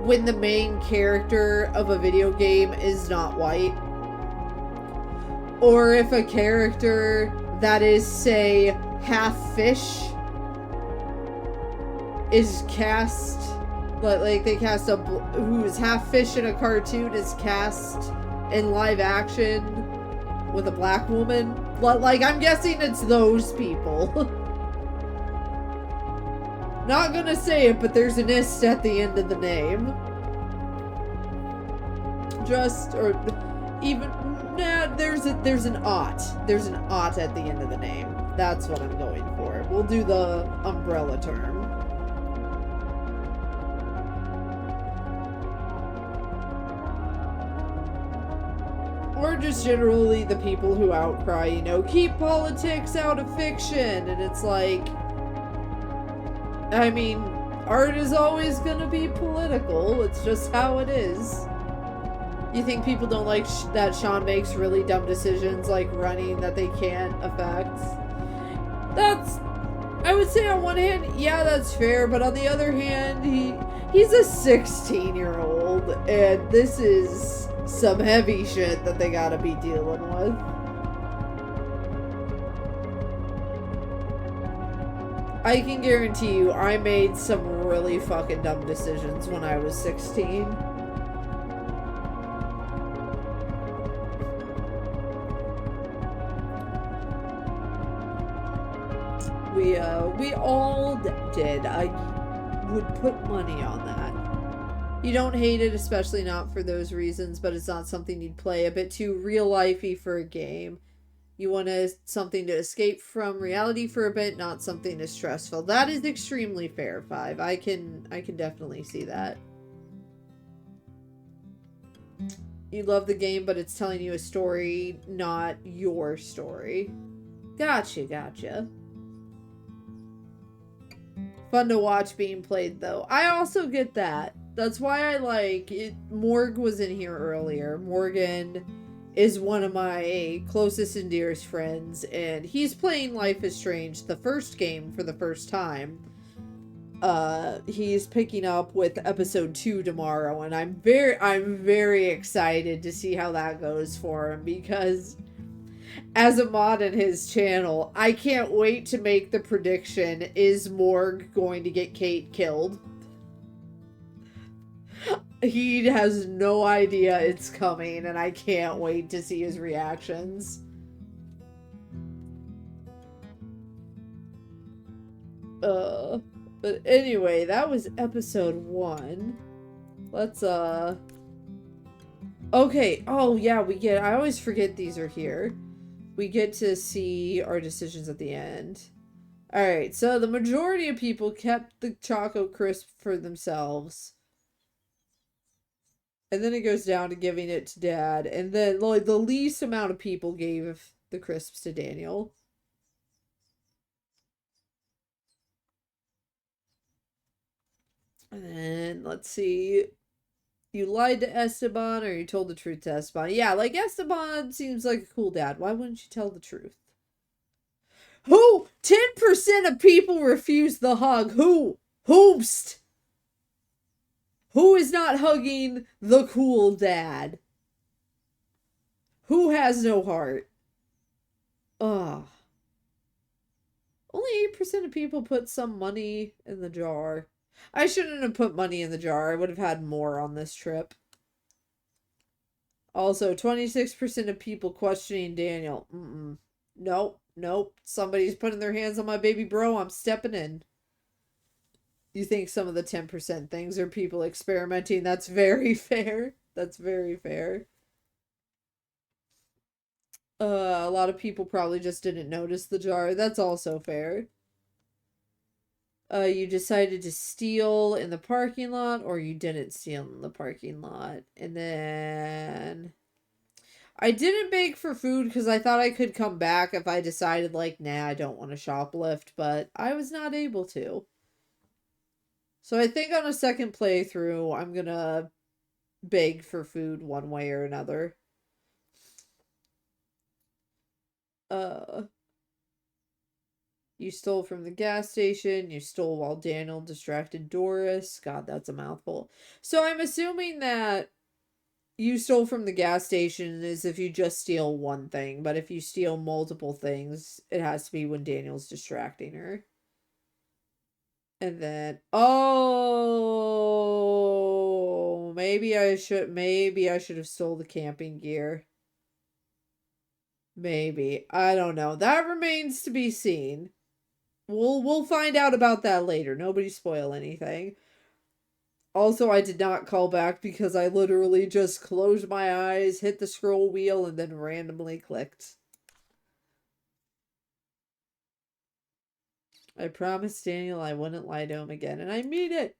when the main character of a video game is not white. Or if a character that is, say, half fish is cast, like they cast who is half fish in a cartoon is cast in live action with a black woman. Like, I'm guessing it's those people. Not gonna say it, but there's an ist at the end of the name. There's an ot. There's an ot at the end of the name. That's what I'm going for. We'll do the umbrella term. Or just generally the people who outcry, you know, keep politics out of fiction. And it's like, I mean, art is always gonna be political. It's just how it is. You think people don't like that Sean makes really dumb decisions like running that they can't affect? That's, I would say on one hand, yeah, that's fair, but on the other hand, he's a 16-year-old, and this is some heavy shit that they gotta be dealing with. I can guarantee you, I made some really fucking dumb decisions when I was 16. We all did. I would put money on that. You don't hate it, especially not for those reasons, but it's not something you'd play. A bit too real-lifey for a game. You want something to escape from reality for a bit, not something as stressful. That is extremely fair, Five. I can definitely see that. You love the game, but it's telling you a story, not your story. Gotcha. Fun to watch being played, though. I also get that. That's why I like it. Morg was in here earlier. Morgan is one of my closest and dearest friends, and he's playing Life is Strange, the first game, for the first time. He's picking up with episode 2 tomorrow, and I'm very excited to see how that goes for him, because as a mod in his channel, I can't wait to make the prediction, is Morg going to get Kate killed? He has no idea it's coming, and I can't wait to see his reactions. But anyway, that was episode 1. Let's, okay, oh yeah, I always forget these are here. We get to see our decisions at the end. Alright, so the majority of people kept the Choco Crisp for themselves. And then it goes down to giving it to Dad. And then like, the least amount of people gave the crisps to Daniel. And then, let's see. You lied to Esteban or you told the truth to Esteban? Yeah, like Esteban seems like a cool dad. Why wouldn't you tell the truth? Who? 10% of people refuse the hug. Who? Whomst? Who is not hugging the cool dad? Who has no heart? Ugh. Only 8% of people put some money in the jar. I shouldn't have put money in the jar. I would have had more on this trip. Also, 26% of people questioning Daniel. Nope. Somebody's putting their hands on my baby bro. I'm stepping in. You think some of the 10% things are people experimenting. That's very fair. That's very fair. A lot of people probably just didn't notice the jar. That's also fair. You decided to steal in the parking lot, or you didn't steal in the parking lot. And then I didn't beg for food because I thought I could come back if I decided, like, nah, I don't want to shoplift, but I was not able to. So I think on a second playthrough, I'm gonna beg for food one way or another. You stole from the gas station. You stole while Daniel distracted Doris. God, that's a mouthful. So I'm assuming that you stole from the gas station is if you just steal one thing. But if you steal multiple things, it has to be when Daniel's distracting her. And then, oh, maybe I should have stole the camping gear. Maybe. I don't know. That remains to be seen. We'll find out about that later. Nobody spoil anything. Also, I did not call back because I literally just closed my eyes, hit the scroll wheel, and then randomly clicked. I promised Daniel I wouldn't lie to him again, and I mean it.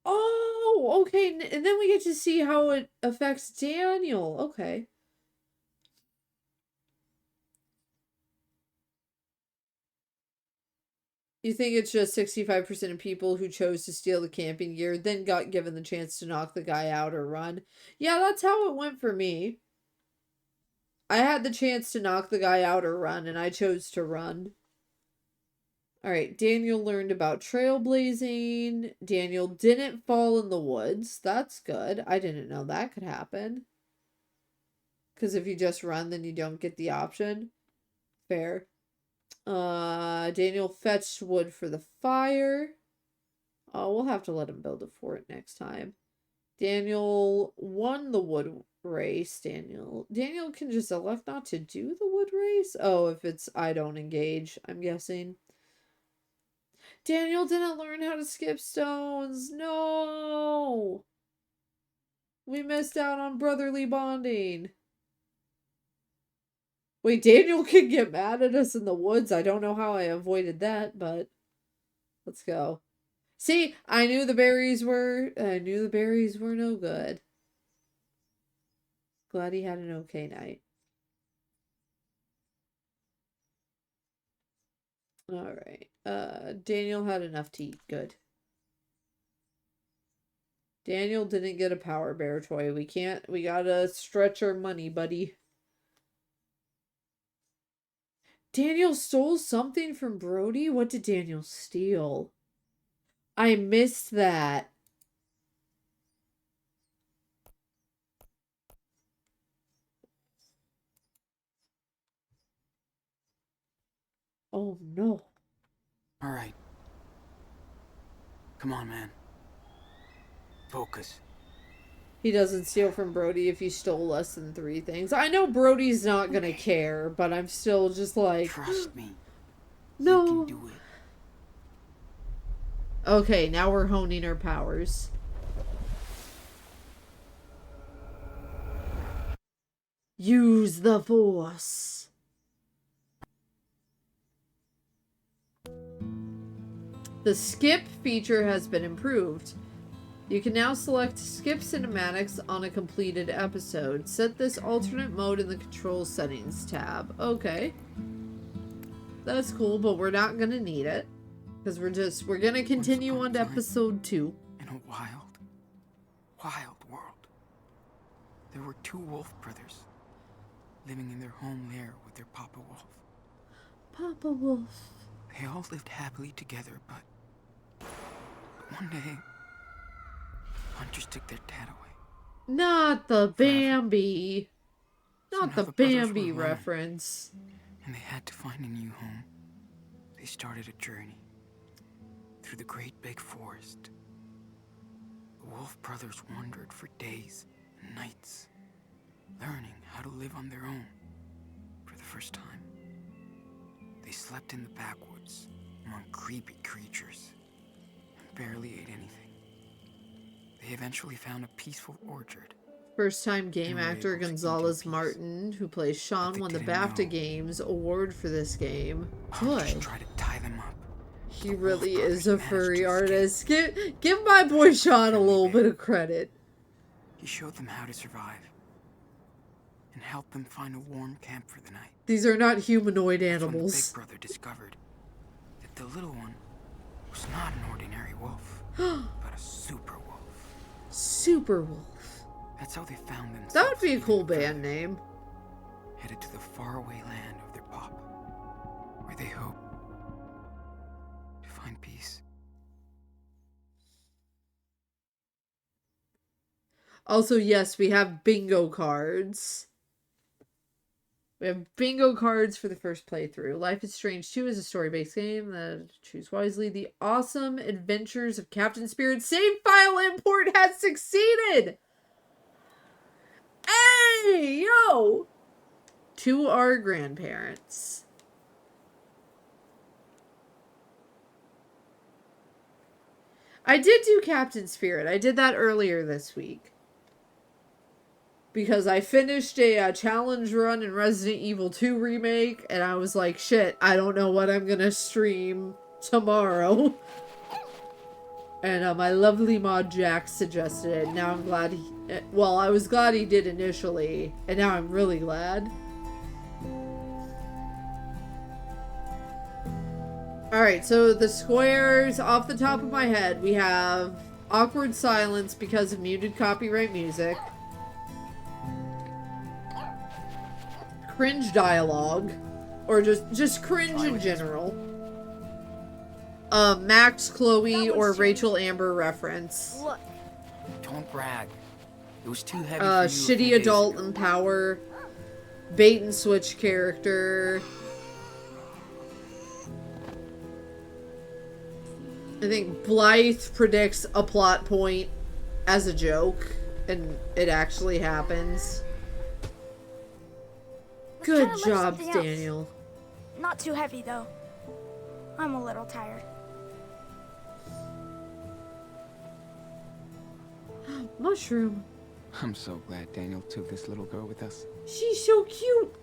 Oh, okay. And then we get to see how it affects Daniel. Okay. You think it's just 65% of people who chose to steal the camping gear then got given the chance to knock the guy out or run? Yeah, that's how it went for me. I had the chance to knock the guy out or run, and I chose to run. Alright, Daniel learned about trailblazing. Daniel didn't fall in the woods. That's good. I didn't know that could happen. Because if you just run, then you don't get the option. Fair. Daniel fetched wood for the fire. Oh, we'll have to let him build a fort next time. Daniel won the wood race. Daniel can just elect not to do the wood race. Oh, if it's I don't engage, I'm guessing. Daniel didn't learn how to skip stones. No. We missed out on brotherly bonding. Wait, Daniel can get mad at us in the woods. I don't know how I avoided that, but let's go. See, I knew the berries were no good. Glad he had an okay night. All right. Daniel had enough to eat. Good. Daniel didn't get a power bear toy. We gotta stretch our money, buddy. Daniel stole something from Brody? What did Daniel steal? I missed that. Oh no. All right. Come on, man. Focus. He doesn't steal from Brody if he stole less than 3 things. I know Brody's not gonna care, but I'm still just like... Trust me. No. You can do it. Okay, now we're honing our powers. Use the Force. The skip feature has been improved. You can now select skip cinematics on a completed episode. Set this alternate mode in the control settings tab. Okay. That's cool, but we're not gonna need it. Because we're gonna continue on to episode 2. In a wild, wild world, there were 2 wolf brothers living in their home lair with their Papa Wolf. Papa Wolf. They all lived happily together, but one day, hunters took their dad away. Not the Bambi. Not So the now the brothers Bambi were alone. reference. And they had to find a new home. They started a journey through the great big forest. The Wolf brothers wandered for days and nights, learning how to live on their own for the first time. They slept in the backwoods among creepy creatures and barely ate anything. They eventually found a peaceful orchard. First time game And were actor able to eat in Gonzalez peace. Martin, who plays Sean, they won the didn't BAFTA know. Games award for this game. Hunters Good. tried to tie them up. He The Wolf really brothers is a managed furry to escape. artist. Give my boy Sean a little bit of credit. He showed them how to survive and helped them find a warm camp for the night. These are not humanoid That's when the animals. big brother discovered that the little one was not an ordinary wolf, but a super wolf. Super Wolf. That's how they found themselves. That would be a even cool further, band name. Headed to the faraway land of their papa, where they hope to find peace. Also, yes, we have bingo cards. We have bingo cards for the first playthrough. Life is Strange 2 is a story-based game that choose wisely. The Awesome Adventures of Captain Spirit save file import has succeeded. Hey, yo! To our grandparents. I did do Captain Spirit. I did that earlier this week. Because I finished a challenge run in Resident Evil 2 Remake, and I was like, shit, I don't know what I'm gonna stream tomorrow. And my lovely mod Jack suggested it. Now I'm glad he... Well, I was glad he did initially, and now I'm really glad. Alright, so the squares, off the top of my head, we have awkward silence because of muted copyright music. Cringe dialogue, or just cringe in general. Max, Chloe, or Rachel Amber reference. Look. Don't brag. It was too heavy for you a few Shitty days adult ago. and power. Bait and switch character. I think Blythe predicts a plot point as a joke, and it actually happens. Good job, Daniel. Not too heavy, though. I'm a little tired. Mushroom. I'm so glad Daniel took this little girl with us. She's so cute.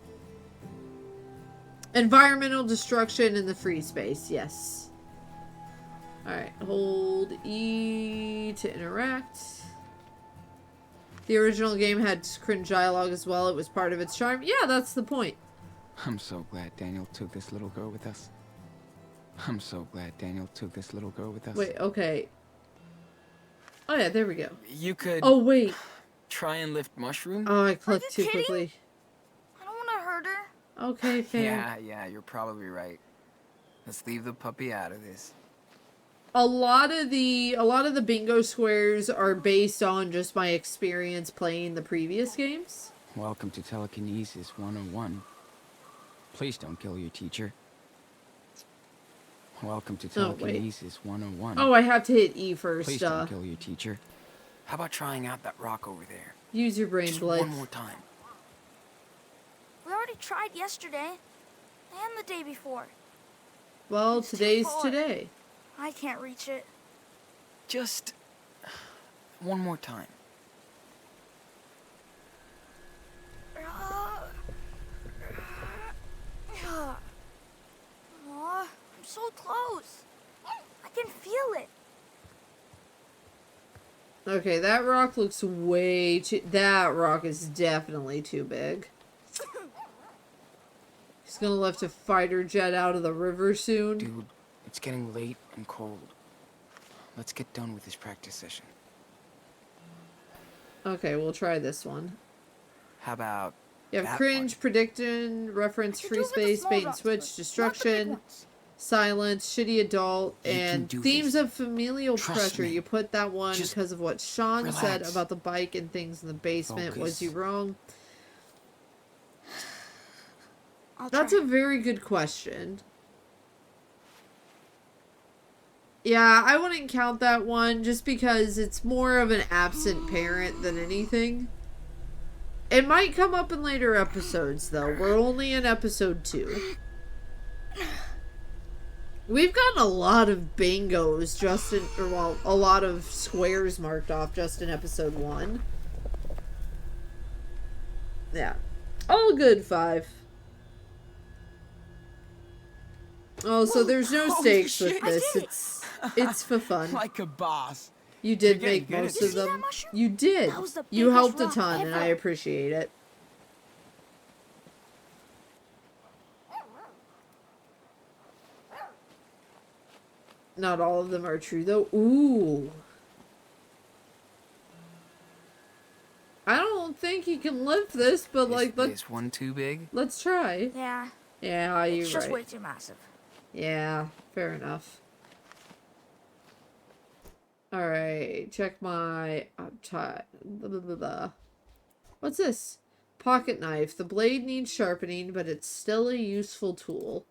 Environmental destruction in the free space, yes. Alright, hold E to interact. The original game had cringe dialogue as well. It was part of its charm. Yeah, that's the point. I'm so glad Daniel took this little girl with us. I'm so glad Daniel took this little girl with us. Wait, okay. Oh yeah, there we go. You could... Oh, wait. Try and lift Mushroom? Oh, I clicked too quickly. I don't want to hurt her. Okay, fair. Yeah, you're probably right. Let's leave the puppy out of this. A lot of the bingo squares are based on just my experience playing the previous games. Welcome to Telekinesis 101. Please don't kill your teacher. Welcome to Telekinesis 101. Oh, I have to hit E first. Please don't kill your teacher. How about trying out that rock over there? Use your brain, Just Blythe. one more time. We already tried yesterday. And the day before. Well, It's too today's far. today. I can't reach it. Just... one more time. Aw, I'm so close. I can feel it. Okay, that rock looks way too... That rock is definitely too big. He's gonna lift a fighter jet out of the river soon. Dude, it's getting late and cold. Let's get done with this practice session. Okay, we'll try this one. How about You have that cringe, prediction, reference, free space, bait and switch, destruction, silence, shitty adult, You can and do themes this. of familial Trust pressure. me. You put that one Just because of what Sean said relax. about the bike and things in the basement. Was Focus. you wrong? I'll That's try. a very good question. Yeah, I wouldn't count that one just because it's more of an absent parent than anything. It might come up in later episodes, though. We're only in episode 2. We've gotten a lot of bingos just in, or well, a lot of squares marked off just in episode 1. Yeah. All good, 5. Oh, so there's no Holy stakes with shit. this. It's for fun. Like a boss. You did You're getting make good at most this. of You see that them. mushroom? You did. That was the You biggest helped a rock ton, and I ever. appreciate it. Not all of them are true, though. Ooh. I don't think you can lift this, but like, Is one too big? let's try. Yeah, Yeah, you're it's just right. way too massive. Yeah, fair enough. Alright, check my... blah, blah, blah, blah. What's this? Pocket knife. The blade needs sharpening, but it's still a useful tool.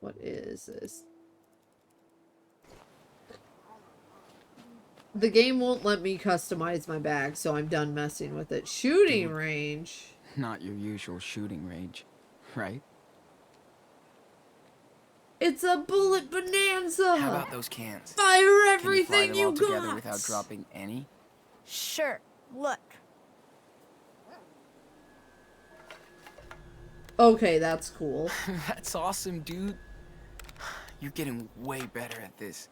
What is this? The game won't let me customize my bag, so I'm done messing with it. Shooting range. Not your usual shooting range, right? It's a bullet bonanza. How about those cans? Fire Can everything you you fly them all together got. without dropping any? Sure. Look. Okay, that's cool. That's awesome, dude. You're getting way better at this.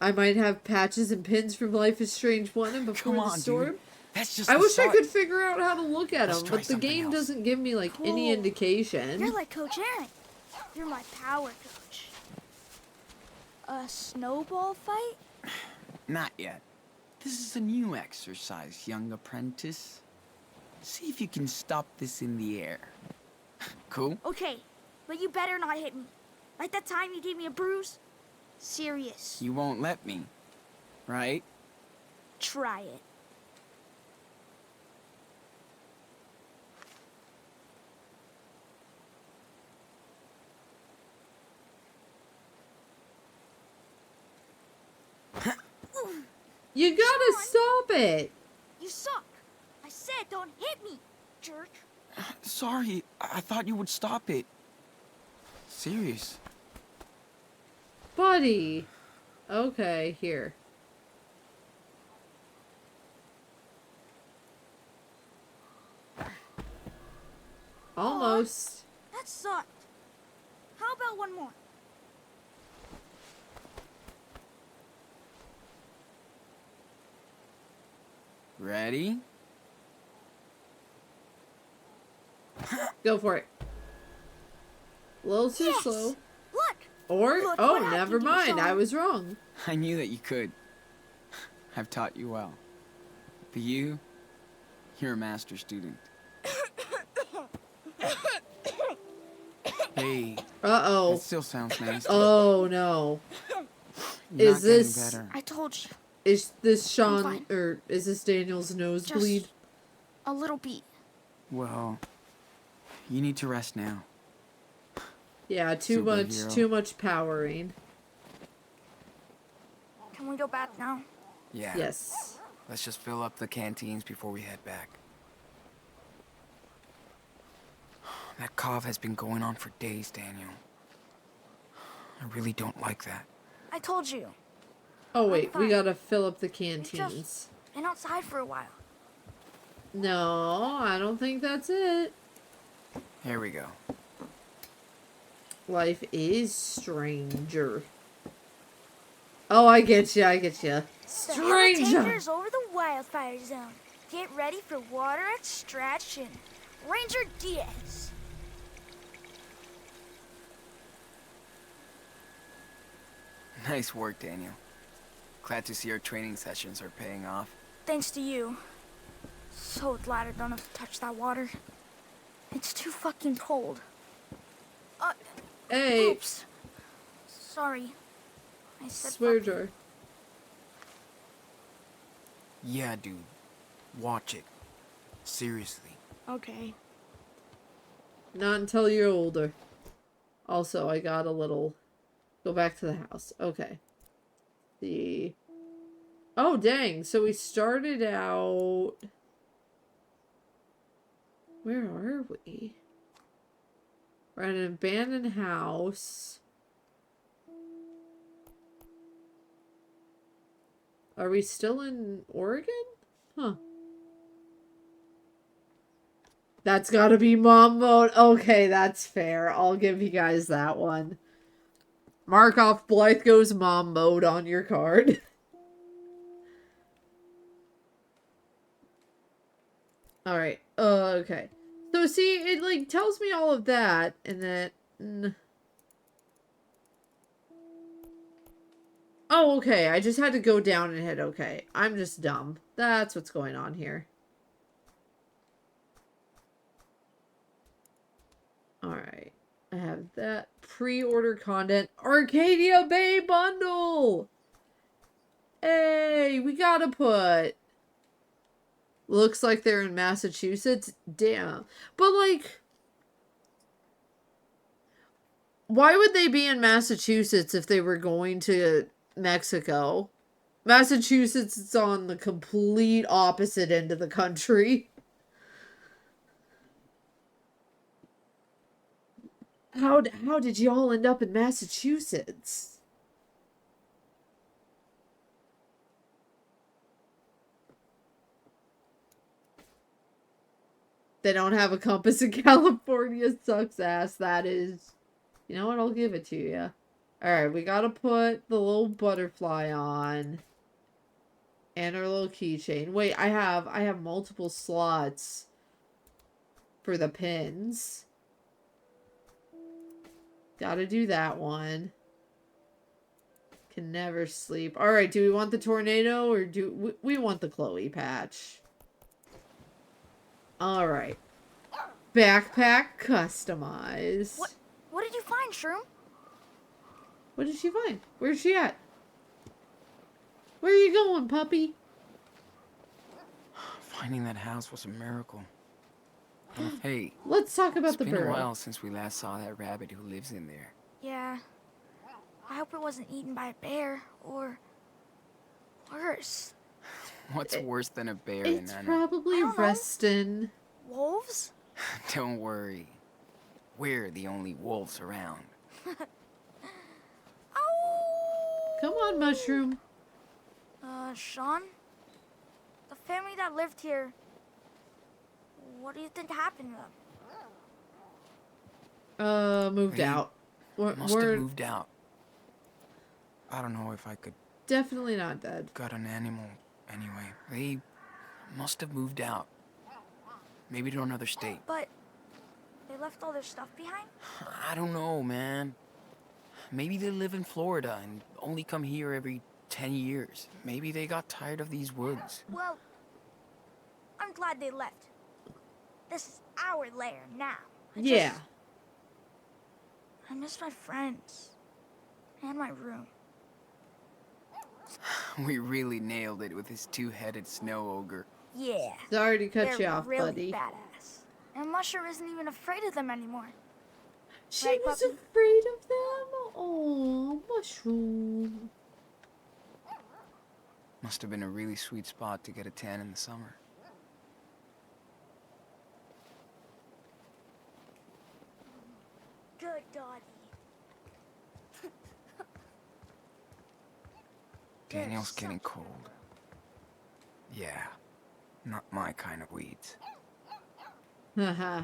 I might have patches and pins from Life is Strange 1 and Before Come on, the Storm. dude. That's just I the wish I start. could figure out how to look at Let's them, try but the something game else. doesn't give me like any Cool. indication. You're like Coach Aaron. You're my power coach. A snowball fight? Not yet. This is a new exercise, young apprentice. See if you can stop this in the air. Cool? Okay, but you better not hit me. Like that time you gave me a bruise? Serious. You won't let me, right? Try it. You gotta stop it. You suck. I said don't hit me, jerk. Sorry, I thought you would stop it. Serious. Buddy. Okay, here. Almost. That sucked. How about one more? Ready? Go for it. A little too Yes! slow. Look! Or, Look oh, what I never can do, mind. I Sean. was wrong. I knew that you could. I've taught you well. But you're a master student. Hey. Uh-oh. That still sounds nasty. Oh, no. Not Is getting this... better. I told you. Is this Sean, fine. or is this Daniel's nosebleed? Just a little beat. Well, you need to rest now. Yeah, too much, Superhero. too much powering. Can we go back now? Yeah. Yes. Let's just fill up the canteens before we head back. That cough has been going on for days, Daniel. I really don't like that. I told you. Oh, wait, we fine. gotta fill up the We've canteens. just been outside for a while. No, I don't think that's it. Here we go. Life is stranger. Oh, I get you, I get you. The Stranger! Heritage over the wildfire zone. Get ready for water extraction. Ranger Diaz. Nice work, Daniel. Glad to see our training sessions are paying off. Thanks to you. So glad I don't have to touch that water. It's too fucking cold. Hey, Oops. Sorry. I said swear fucking. jar. Yeah, dude. Watch it. Seriously. Okay. Not until you're older. Also, I got a little... Go back to the house. Okay. Oh, dang. So we started out... Where are we? We're at an abandoned house. Are we still in Oregon? Huh. That's gotta be mom mode. Okay, that's fair. I'll give you guys that one. Mark off Blythe Goes mom mode on your card. Alright. Okay. So see, it like tells me all of that and that... Oh, okay. I just had to go down and hit okay. I'm just dumb. That's what's going on here. Alright. I have that. Pre-order content. Arcadia Bay bundle! Hey, we gotta put... Looks like they're in Massachusetts. Damn. But, like, why would they be in Massachusetts if they were going to Mexico? Massachusetts is on the complete opposite end of the country. How did you all end up in Massachusetts? They don't have a compass in California. Sucks ass. That is. You know what? I'll give it to you. Alright, we gotta put the little butterfly on. And our little keychain. Wait, I have multiple slots for the pins. Gotta do that one. Can never sleep. Alright, do we want the tornado or do we want the Chloe patch? Alright. Backpack customize. What did you find, Shroom? What did she find? Where's she at? Where are you going, puppy? Finding that house was a miracle. Hey, let's talk about it's the been a burrow. while since we last saw that rabbit who lives in there. Yeah. I hope it wasn't eaten by a bear or worse. What's worse than a bear? It's Nana? probably Reston. Wolves? Don't worry. We're the only wolves around. Come on, Mushroom. Sean? The family that lived here, what do you think happened to them? Moved out. Must have moved out. I don't know if I could. Definitely not dead. Got an animal anyway. They must have moved out. Maybe to another state. But they left all their stuff behind? I don't know, man. Maybe they live in Florida and only come here every 10 years. Maybe they got tired of these woods. Well, I'm glad they left. This is our lair now. I miss my friends. And my room. We really nailed it with his two-headed snow ogre. Yeah. Sorry to cut you They're off, really buddy. badass. And Mushroom isn't even afraid of them anymore. She Right, was puppy? afraid of them? Oh, Mushroom. Must have been a really sweet spot to get a tan in the summer. Good doggy. Daniel's getting cold. Yeah, not my kind of weeds. Haha.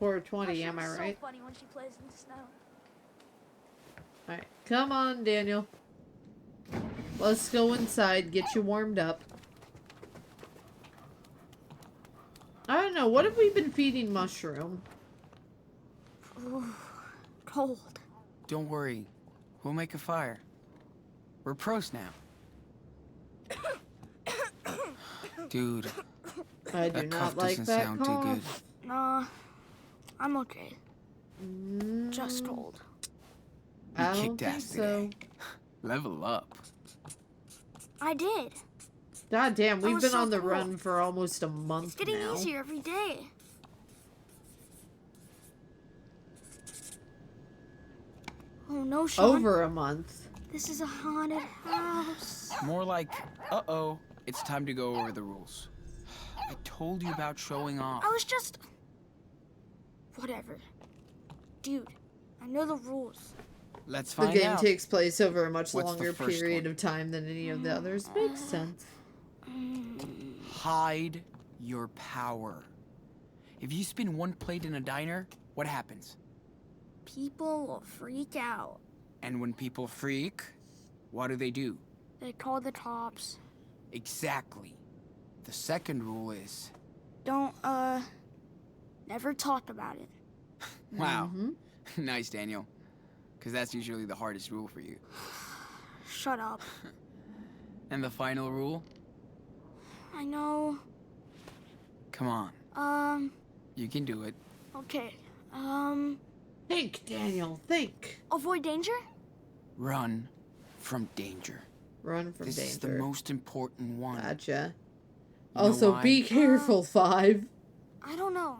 420, am I Mushroom's right? so funny when she plays in the snow. Alright, come on, Daniel. Let's go inside, get you warmed up. I don't know, what have we been feeding Mushroom? Ooh, cold. Don't worry, we'll make a fire. We're pros now. Dude, I do that not cough like doesn't that sound cough. too good. Nah, I'm okay. Just cold. You I don't kicked think ass so. today. Level up. I did. God damn, That we've was been so on the cool. run for almost a month It's getting now. easier every day. Oh no, Sean. Over a month. This is a haunted house. More like, uh-oh, it's time to go over the rules. I told you about showing off. I was just... Whatever. Dude, I know the rules. Let's The find game out. takes place over a much What's the longer first period one? of time than any of the others. Makes sense. Hide your power. If you spin one plate in a diner, what happens? People will freak out. And when people freak, what do? They call the cops. Exactly. The second rule is... Don't, never talk about it. Wow. Nice, Daniel. Because that's usually the hardest rule for you. Shut up. And the final rule? I know. Come on. You can do it. Okay. Think, Daniel, think. Avoid danger? Run from danger. Run from This danger. is the most important one. Gotcha. Also, why? be careful, Five. I don't know.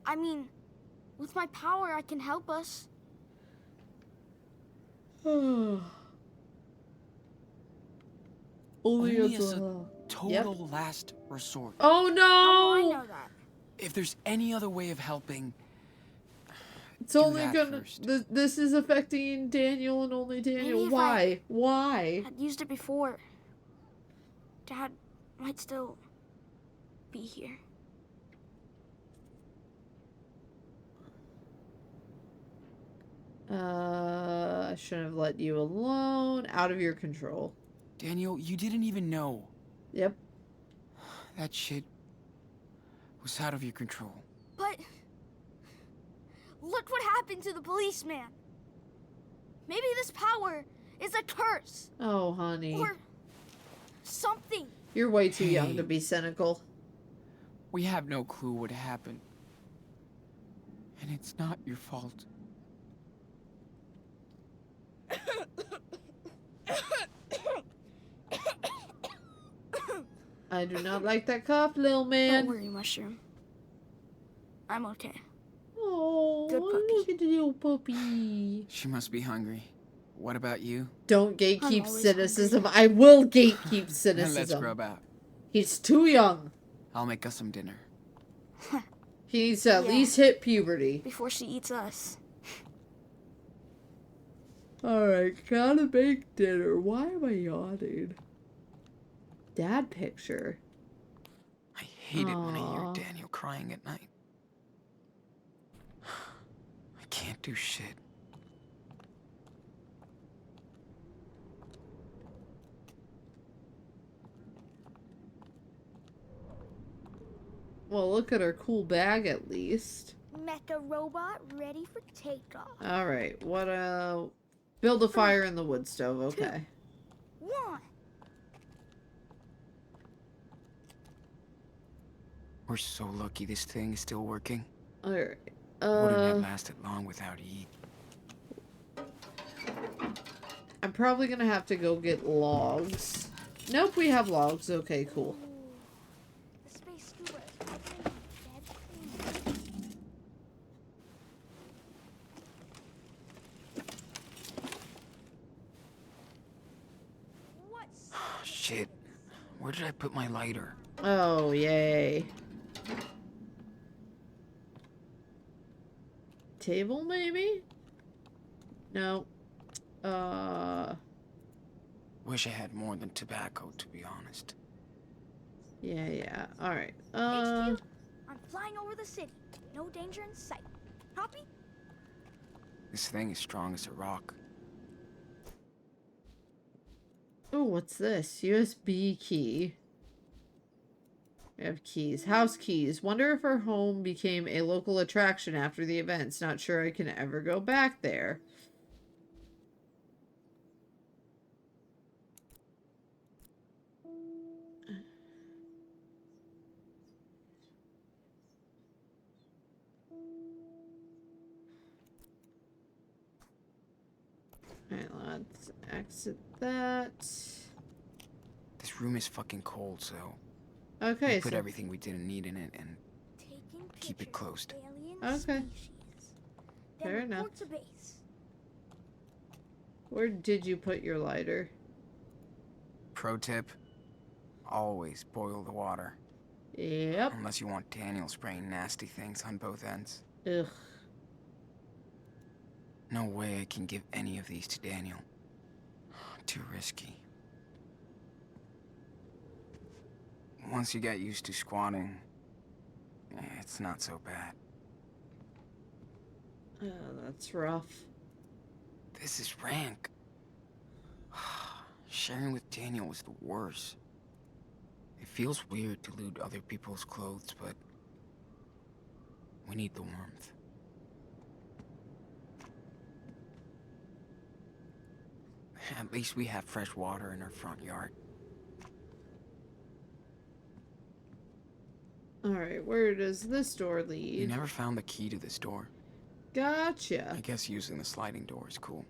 I mean, with my power, I can help us. Only Only as as a well. total last resort. Oh no! How do I know that? If there's any other way of helping, It's do only that gonna. first. This is affecting Daniel and only Daniel. Maybe if Why? Why? I'd used it before. Dad might still be here. I shouldn't have let you alone. Out of your control. Daniel, you didn't even know. Yep. That shit was out of your control. But look what happened to the policeman. Maybe this power is a curse Oh, honey. or something. You're way too young to Hey. be cynical. We have no clue what happened. And it's not your fault. I do not like that cough, little man. Don't worry, Mushroom. I'm okay. Oh, Good puppy. look at the little puppy. She must be hungry. What about you? Don't gatekeep always cynicism. I will gatekeep Let's cynicism. grub out. He's too young. I'll make us some dinner. He needs to at Yeah. least hit puberty. Before she eats us. Alright, gotta make dinner. Why am I yawning? Dad picture. I hate it when I hear Aw. Daniel crying at night. I can't do shit. Well, look at her cool bag at least. Mecha robot ready for takeoff. Alright, what, build a fire in the wood stove, okay. 1. We're so lucky this thing is still working. Alright, Wouldn't have lasted long without E. I'm probably gonna have to go get logs. Nope, we have logs, okay, cool. The space scuba is probably dead clean. What's Shit. Where did I put my lighter? Oh, yay. Table, maybe? No. Wish I had more than tobacco, to be honest. Yeah. Alright. HQ? I'm flying over the city. No danger in sight. Copy? This thing is strong as a rock. Oh, what's this? USB key. We have keys. House keys. Wonder if her home became a local attraction after the events. Not sure I can ever go back there. Alright, let's exit that. This room is fucking cold, so Okay, we put so everything we didn't need in it and Taking keep it pictures closed. of alien Okay. species. Fair Then enough. report to base. where did you put your lighter? Pro tip, always boil the water. Yep. Unless you want Daniel spraying nasty things on both ends. Ugh. No way I can give any of these to Daniel. Too risky. Once you get used to squatting, it's not so bad. That's rough. This is rank. Sharing with Daniel was the worst. It feels weird to loot other people's clothes, but we need the warmth. At least we have fresh water in our front yard. Alright, where does this door lead? You never found the key to this door. Gotcha. I guess using the sliding door is cool.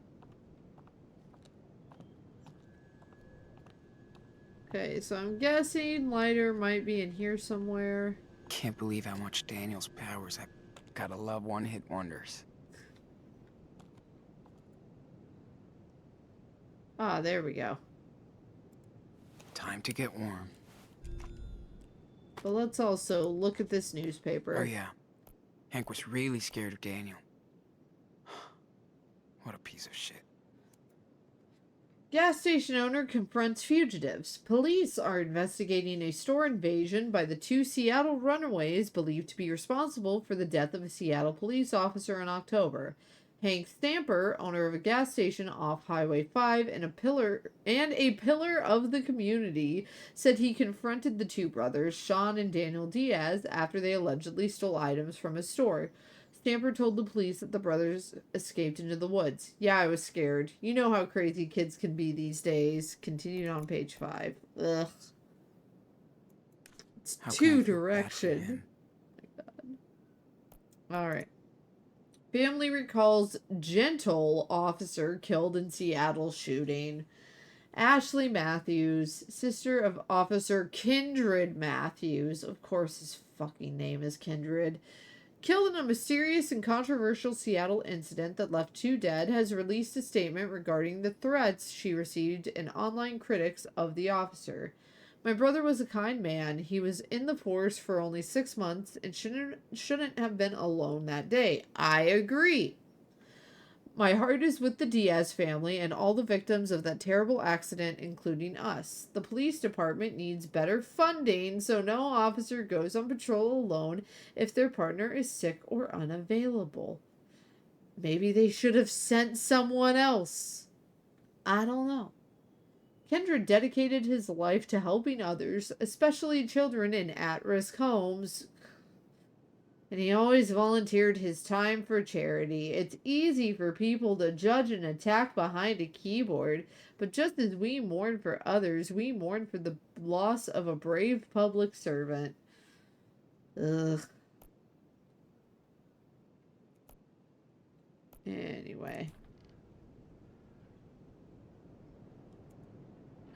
Okay, so I'm guessing lighter might be in here somewhere. Can't believe how much Daniel's powers. I gotta love one-hit wonders. Ah, there we go. Time to get warm. But let's also look at this newspaper. Oh yeah, Hank was really scared of Daniel. What a piece of shit. Gas station owner confronts fugitives. Police are investigating a store invasion by the 2 Seattle runaways believed to be responsible for the death of a Seattle police officer in October. Hank Stamper, owner of a gas station off Highway 5 and a pillar of the community, said he confronted the two brothers, Sean and Daniel Diaz, after they allegedly stole items from his store. Stamper told the police that the brothers escaped into the woods. Yeah, I was scared. You know how crazy kids can be these days. Continued on page 5. Ugh. It's How two can I feel bad for direction. him? Oh my God. Alright. Family recalls gentle officer killed in Seattle shooting. Ashley Matthews, sister of Officer Kindred Matthews, of course his fucking name is Kindred, killed in a mysterious and controversial Seattle incident that left 2 dead, has released a statement regarding the threats she received and online critics of the officer. My brother was a kind man. He was in the force for only 6 months and shouldn't have been alone that day. I agree. My heart is with the Diaz family and all the victims of that terrible accident, including us. The police department needs better funding so no officer goes on patrol alone if their partner is sick or unavailable. Maybe they should have sent someone else. I don't know. Kendra dedicated his life to helping others, especially children in at-risk homes, and he always volunteered his time for charity. It's easy for people to judge and attack behind a keyboard, but just as we mourn for others, we mourn for the loss of a brave public servant. Ugh. Anyway.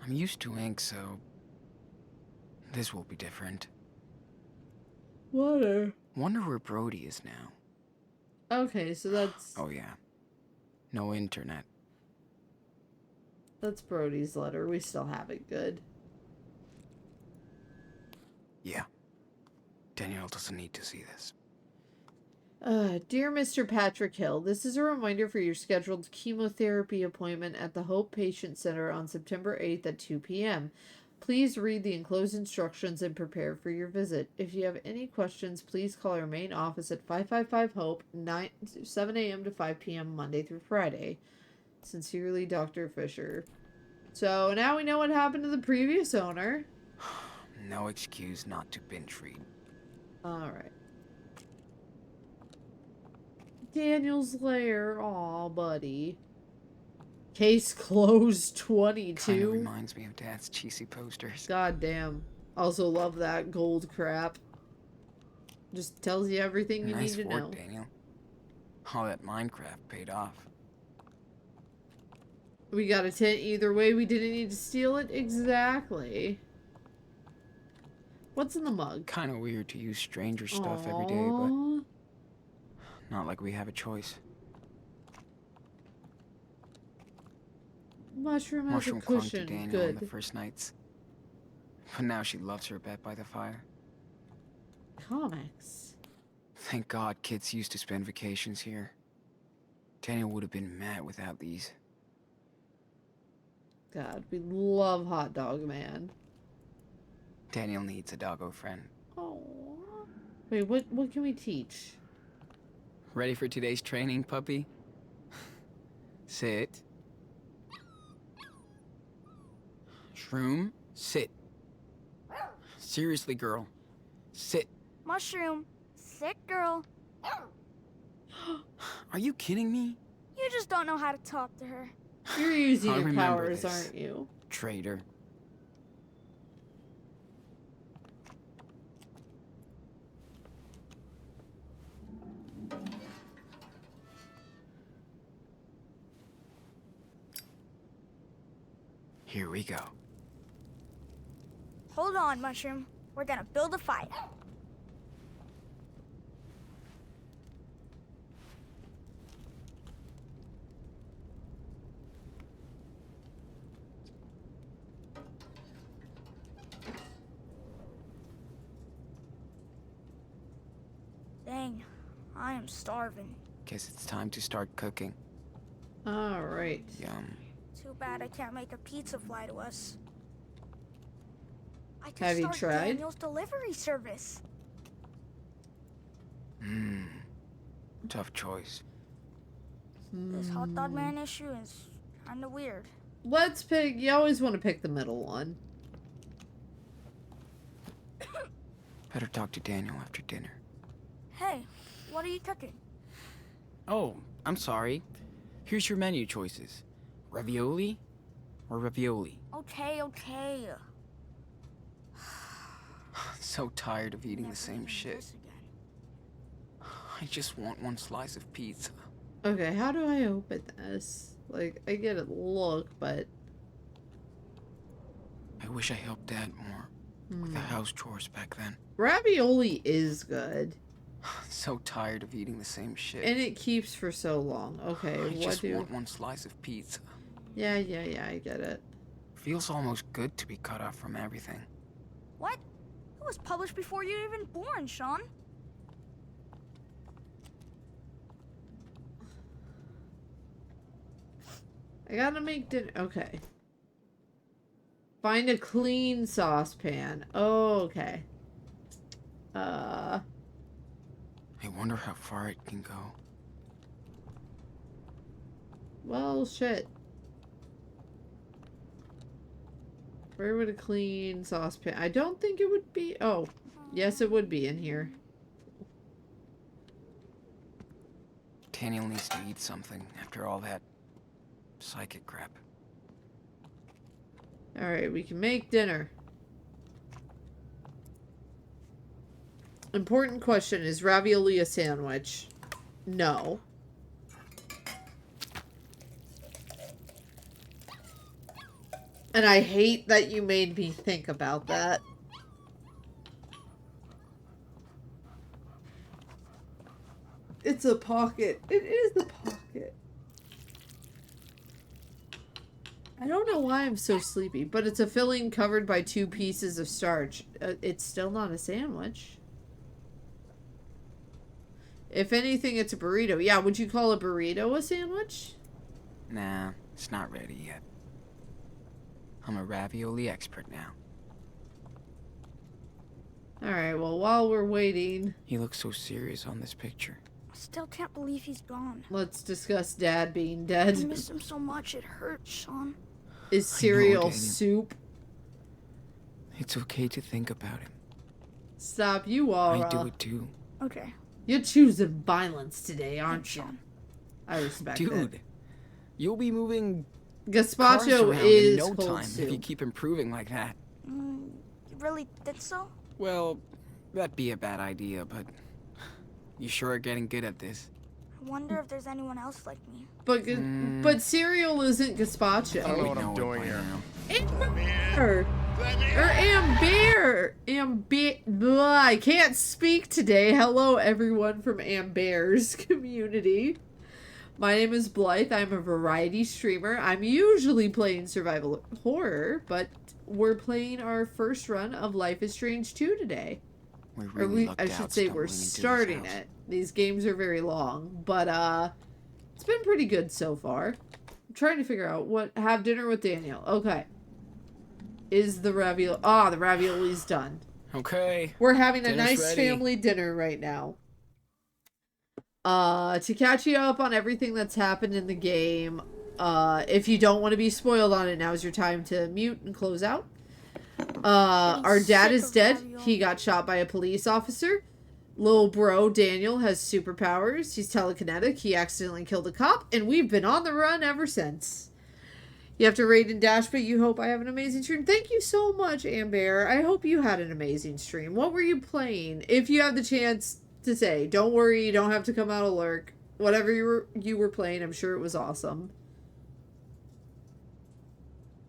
I'm used to ink, so this will be different. Water. Wonder where Brody is now. Okay, so that's... Oh yeah. No internet. That's Brody's letter. We still have it good. Yeah. Danielle doesn't need to see this. Dear Mr. Patrick Hill, this is a reminder for your scheduled chemotherapy appointment at the Hope Patient Center on September 8th at 2 p.m. Please read the enclosed instructions and prepare for your visit. If you have any questions, please call our main office at 555-HOPE, 7 a.m. to 5 p.m. Monday through Friday. Sincerely, Dr. Fisher. So now we know what happened to the previous owner. No excuse not to binge read. Alright. Daniel's lair. Aw, buddy. Case closed 22. Kinda reminds me of Dad's cheesy posters. God damn. Also love that gold crap. Just tells you everything you Nice need to work, know. Daniel. All that Minecraft paid off. We got a tent either way. We didn't need to steal it. Exactly. What's in the mug? Kinda weird to use stranger stuff every day, but Aw. not like we have a choice. Mushroom has Mushroom a clung to cushion. Daniel on the Good. first nights. But now she loves her bed by the fire. Comics. Thank God kids used to spend vacations here. Daniel would have been mad without these. God, we love Hot Dog Man. Daniel needs a doggo friend. Oh. Wait, what can we teach? Ready for today's training, puppy? Sit. Shroom, sit. Seriously, girl. Sit. Mushroom, sick girl. Are you kidding me? You just don't know how to talk to her. You're using I'll your remember powers, this. aren't you? Traitor. Here we go. Hold on, Mushroom. We're gonna build a fire. Dang, I am starving. Guess it's time to start cooking. All right. Yum. Too bad I can't make a pizza fly to us. I could Have you start tried? Daniel's delivery service. Tough choice. This hot dog man issue is kinda weird. Let's pick. You always want to pick the middle one. Better talk to Daniel after dinner. Hey, what are you cooking? Oh, I'm sorry. Here's your menu choices. Ravioli or ravioli? Okay. So tired of eating Never the same doing shit. this again. I just want one slice of pizza. Okay, how do I open this? Like, I get a look, but... I wish I helped Dad more with the house chores back then. Ravioli is good. So tired of eating the same shit. And it keeps for so long. Okay, I what just do... want one slice of pizza. Yeah, I get it. Feels almost good to be cut off from everything. What? It was published before you were even born, Sean. I gotta make dinner. Okay. Find a clean saucepan. Oh, okay. I wonder how far it can go. Well, shit. Where would a clean saucepan? I don't think it would be. Oh, yes, it would be in here. Daniel needs to eat something after all that psychic crap. Alright, we can make dinner. Important question, is ravioli a sandwich? No. And I hate that you made me think about that. It's a pocket. It is a pocket. I don't know why I'm so sleepy, but it's a filling covered by 2 pieces of starch. It's still not a sandwich. If anything, it's a burrito. Yeah, would you call a burrito a sandwich? Nah, it's not ready yet. I'm a ravioli expert now. Alright, well, while we're waiting, He looks so serious on this picture. I still can't believe he's gone. let's discuss Dad being I dead. miss him so much, it hurts, Sean. Is cereal Daniel. soup? It's okay to think about him. Stop, you are. I do it too. Okay. You're choosing violence today, aren't Thanks, you? Sean. I respect it. Dude, you'll be moving cars Gazpacho around is in no cold time soup. if you keep improving like that. You really think so? Well, that'd be a bad idea, but you sure are getting good at this. I wonder if there's anyone else like me. But cereal isn't gazpacho. I don't know what We'd I'm know it doing by here. Amber. Or Amber. I can't speak today. Hello, everyone from Amber's community. My name is Blythe. I'm a variety streamer. I'm usually playing survival horror, but we're playing our first run of Life is Strange 2 today. We really lucked I out should say we're stumbling into this starting house. it. These games are very long, but it's been pretty good so far. I'm trying to figure out what have dinner with Daniel. Okay. Is the ravioli the ravioli's done. Okay. We're having a Dinner's nice ready. family dinner right now. To catch you up on everything that's happened in the game, if you don't want to be spoiled on it, now's your time to mute and close out. Our dad sick is of dead. ravioli. He got shot by a police officer. Little bro Daniel has superpowers. He's telekinetic. He accidentally killed a cop, and we've been on the run ever since. You have to raid and dash, but you hope I have an amazing stream. Thank you so much, Amber. I hope you had an amazing stream. What were you playing? If you have the chance to say, don't worry, you don't have to come out of lurk. Whatever you were playing, I'm sure it was awesome.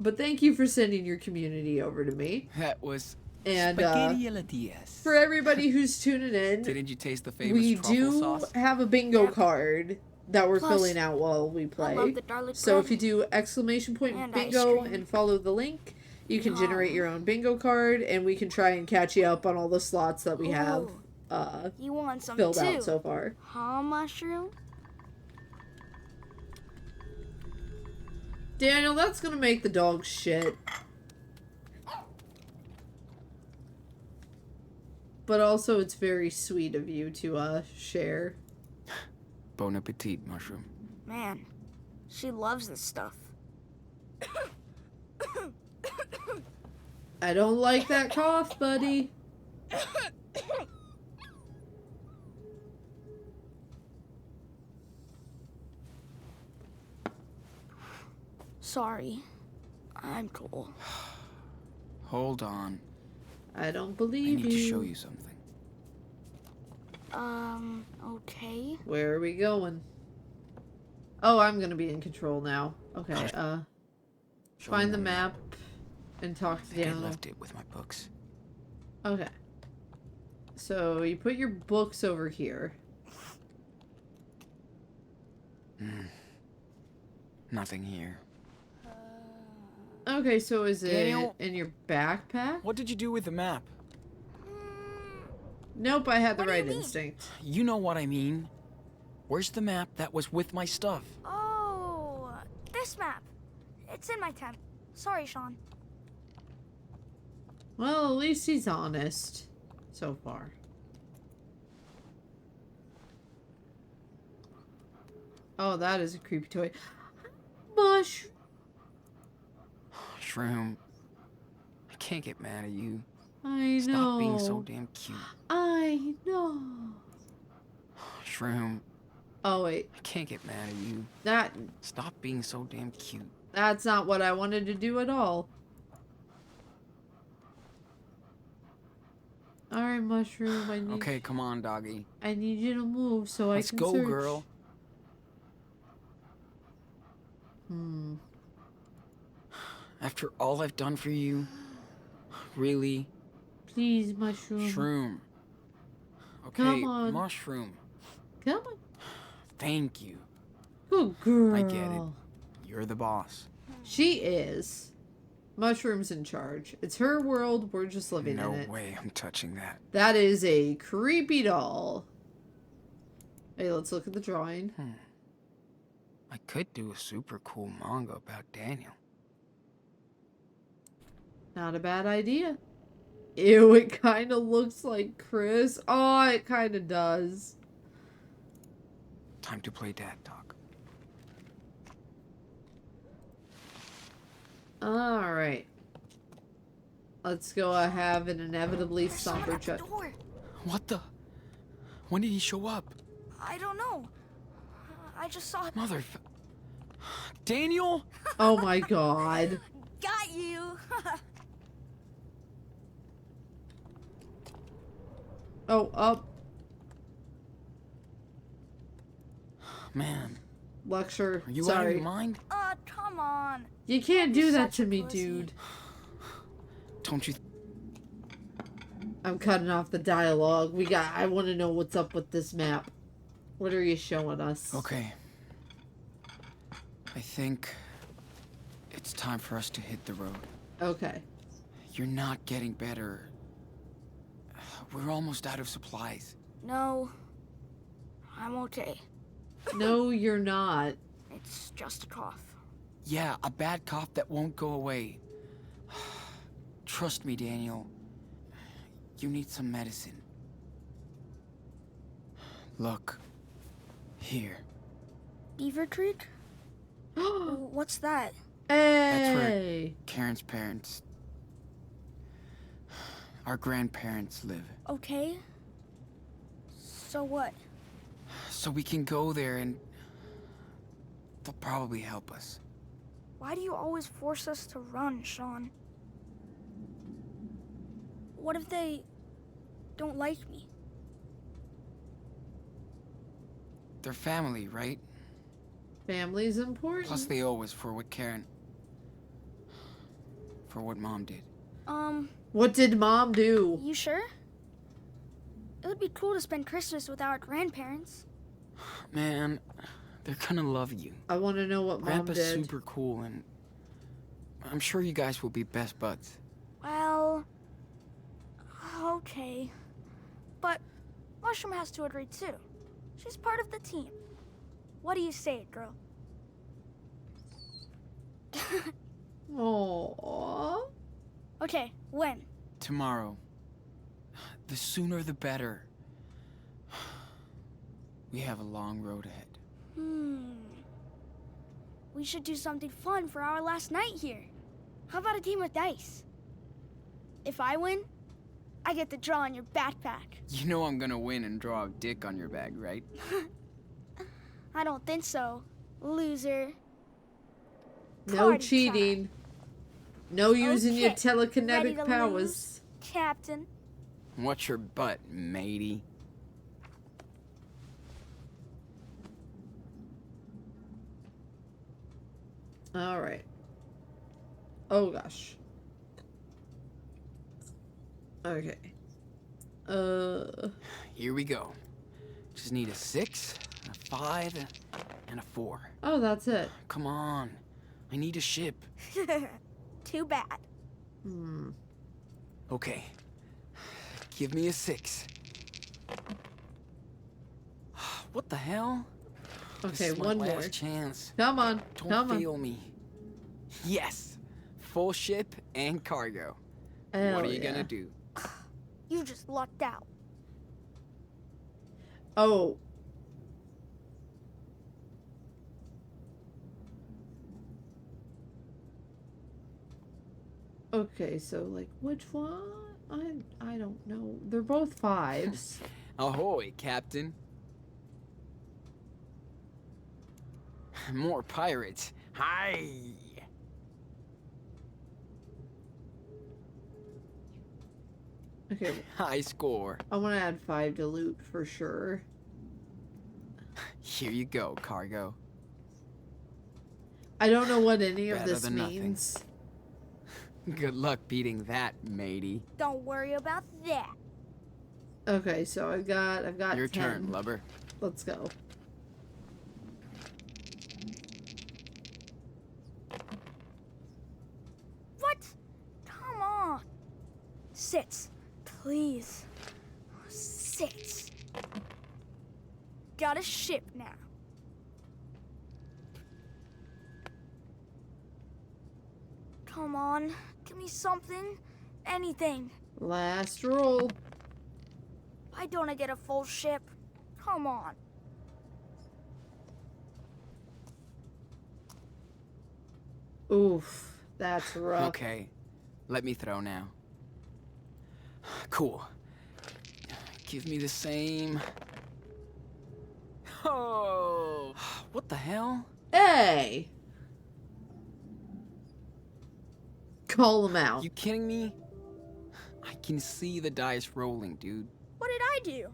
But thank you for sending your community over to me. That was And spaghetti a la Diaz. for everybody who's tuning in, Didn't you taste the famous we truffle do sauce? have a bingo Yep. card that we're Plus, filling out while we play. love the garlic So bread if you do exclamation point and ice bingo cream. and follow the link, you can generate Yum. your own bingo card, and we can try and catch you up on all the slots that we have Ooh, you want some filled too? out so far. Huh, Mushroom? Daniel, that's gonna make the dog shit. But also, it's very sweet of you to share. Bon appetit, Mushroom. Man, she loves this stuff. I don't like that cough, buddy. Sorry. I'm cool. Hold on. I don't I believe need you. to show you something. Okay. Where are we going? Oh, I'm gonna be in control now. Okay, Show find me the your map and talk I to think I Daniel. left it with my books. Okay. So you put your books over here. Nothing here. Okay, so is it Daniel? in your backpack? What did you do with the map? Nope, I had the What do you right mean? instinct. You know what I mean. Where's the map that was with my stuff? Oh, this map. It's in my tent. Sorry, Sean. Well, at least he's honest so far. Oh, that is a creepy toy. Mush. Shroom. I can't get mad at you. I know. Stop being so damn cute. I know. Shroom. Oh wait, I can't get mad at you. that Stop being so damn cute. that's not what I wanted to do at all. All right, Mushroom. I need. Okay, come on, doggy. I need you to move so Let's I can go, search. girl. After all I've done for you, really, Please, Mushroom. Shroom. Okay, Come on. Mushroom. Come on. Thank you. Good girl. I get it. You're the boss. She is. Mushroom's in charge. It's her world. We're just living No in it. way I'm touching that. That is a creepy doll. Hey, let's look at the drawing. I could do a super cool manga about Daniel. Not a bad idea. Ew, it kind of looks like Chris. Oh, it kind of does. Time to play dad talk. Alright. Let's go have an inevitably somber chat. Door. What the? When did he show up? I don't know. I just saw it. Mother... Daniel? Oh my god. Got you. Oh, up. Man, Lecture. are you out of Sorry. your mind? Come on. You can't do You're that such to a me, pussy. dude. Don't you... I'm cutting off the dialogue. I want to know what's up with this map. What are you showing us? Okay. I think it's time for us to hit the road. Okay. You're not getting better. We're almost out of supplies. No. I'm okay. No, you're not. It's just a cough. Yeah, a bad cough that won't go away. Trust me, Daniel. You need some medicine. Look. Here. Beaver Creek? What's that? That's where Hey. Karen's parents... Our grandparents live. Okay. So what? So we can go there and... They'll probably help us. Why do you always force us to run, Sean? What if they don't like me? They're family, right? Family's important. Plus they owe us for what Karen... for what Mom did. What did Mom do? You sure? It would be cool to spend Christmas with our grandparents. Man, they're gonna love you. I want to know what Mom Grandpa's did. super cool, and I'm sure you guys will be best buds. Well, okay. But Mushroom has to agree too. She's part of the team. What do you say, girl? Aww. Okay, when? Tomorrow. The sooner the better. We have a long road ahead. We should do something fun for our last night here. How about a game of dice? If I win, I get to draw on your backpack. You know I'm gonna win and draw a dick on your bag, right? I don't think so, loser. No Party cheating. No using your Okay, ready telekinetic to powers. lose, Captain? What's your butt, matey? All right. Oh gosh. Okay. Here we go. Just need a 6, a 5, and a 4. Oh, that's it. Come on. I need a ship. Too bad. Okay. Give me a 6. What the hell? This Okay, is my one last more. chance. Come on. Don't Come on. fail me. Yes. Full ship and cargo. Hell What are you yeah. gonna do? You just lucked out. Oh. Okay, so like which one? I don't know. They're both 5s. Ahoy, Captain. More pirates. Hi. Okay, High score. I want to add 5 to loot for sure. Here you go, cargo. I don't know what any of Better this than nothing. means. Good luck beating that, matey. Don't worry about that. Okay, so I've got Your 10. turn, lubber. Let's go. What? Come on. Sit. Please. Sit. Got a ship now. Come on. Give me something. Anything. Last roll. Why don't I get a full ship? Come on. Oof, that's rough. Okay, let me throw now. Cool. Give me the same. Oh, what the hell? Hey! Call him out. You kidding me? I can see the dice rolling, dude. What did I do?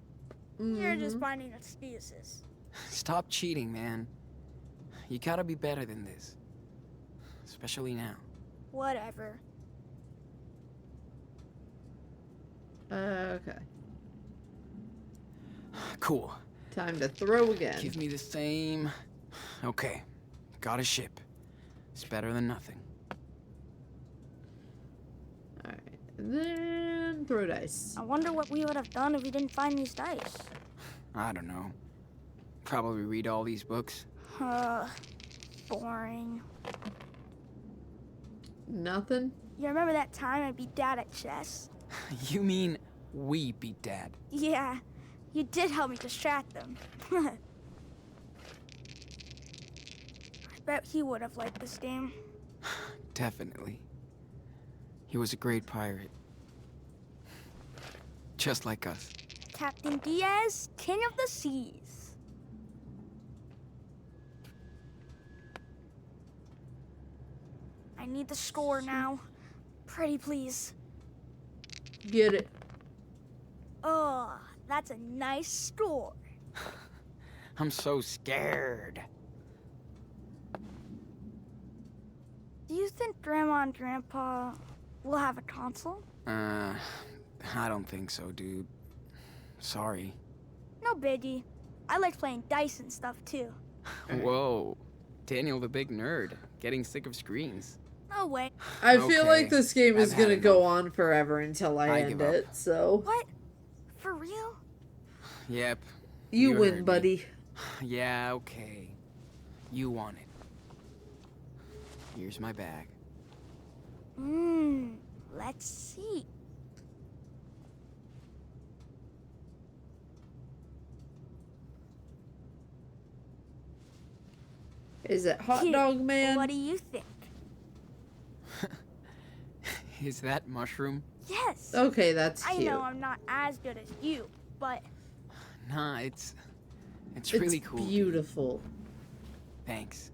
You're just finding excuses. Stop cheating, man. You gotta be better than this. Especially now. Whatever. Okay. Cool. Time to throw again. Give me the same. Okay. Got a ship. It's better than nothing. Alright. And then throw dice. I wonder what we would have done if we didn't find these dice. I don't know. Probably read all these books. Boring. Nothing? You remember that time I beat Dad at chess? You mean we beat Dad? Yeah, you did help me distract them. I bet he would have liked this game. Definitely. He was a great pirate. Just like us. Captain Diaz, King of the Seas. I need the score now. Pretty please. Get it. Oh, that's a nice score. I'm so scared. Do you think Grandma and Grandpa will have a console? I don't think so, dude. Sorry. No biggie. I like playing dice and stuff too. Whoa. Daniel the big nerd, getting sick of screens. No way. I feel like Okay, this game is I've had gonna go enough. on forever until I give end up. it, so. What? For real? Yep. You heard win, me. buddy. Yeah, okay. You want it. Here's my bag. Let's see. Is it Hot Here, Dog Man? What do you think? Is that mushroom? Yes. Okay, that's I cute. know I'm not as good as you, but Nah, it's really cool. Beautiful. Thanks.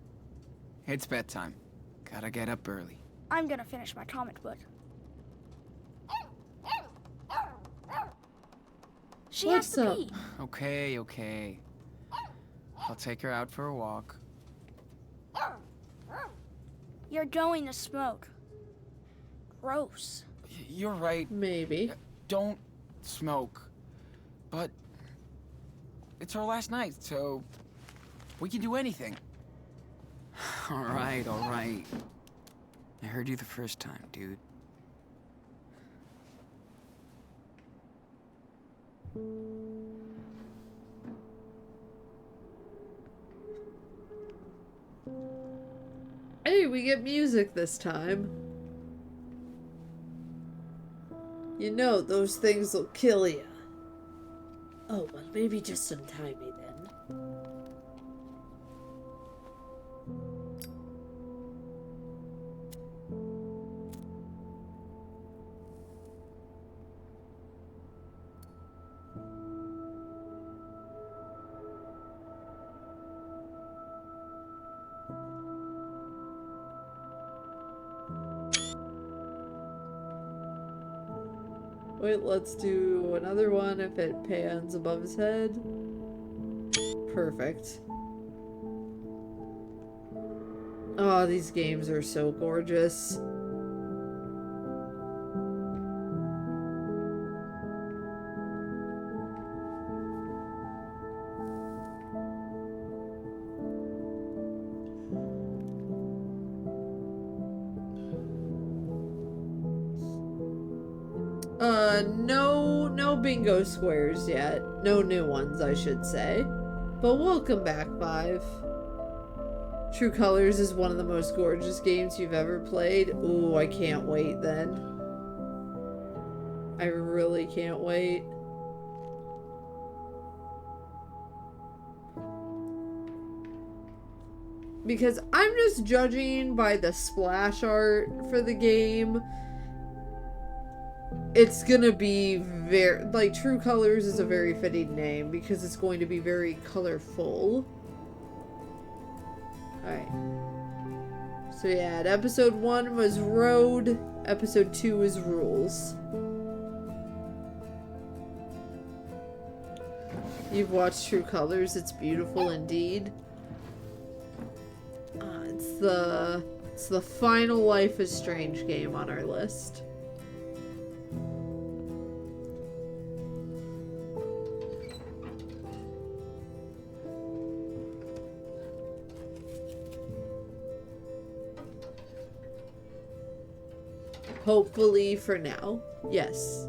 It's bedtime. Gotta get up early. I'm gonna finish my comic book. She What's has to up? pee. Okay. I'll take her out for a walk. You're going to smoke. Gross. You're right. Maybe. Don't smoke. But it's our last night, so we can do anything. All right. I heard you the first time, dude. Hey, we get music this time. You know, those things will kill you. Oh, well, maybe just untie me then. Wait, let's do another one if it pans above his head. Perfect. Oh, these games are so gorgeous. No bingo squares yet. No new ones, I should say. But welcome back, Five. True Colors is one of the most gorgeous games you've ever played. Ooh, I can't wait then. I really can't wait. Because I'm just judging by the splash art for the game. It's gonna be very, like, True Colors is a very fitting name because it's going to be very colorful. Alright. So yeah, episode 1 was Road, episode 2 is Rules. You've watched True Colors, it's beautiful indeed. It's the final Life is Strange game on our list. Hopefully for now. Yes.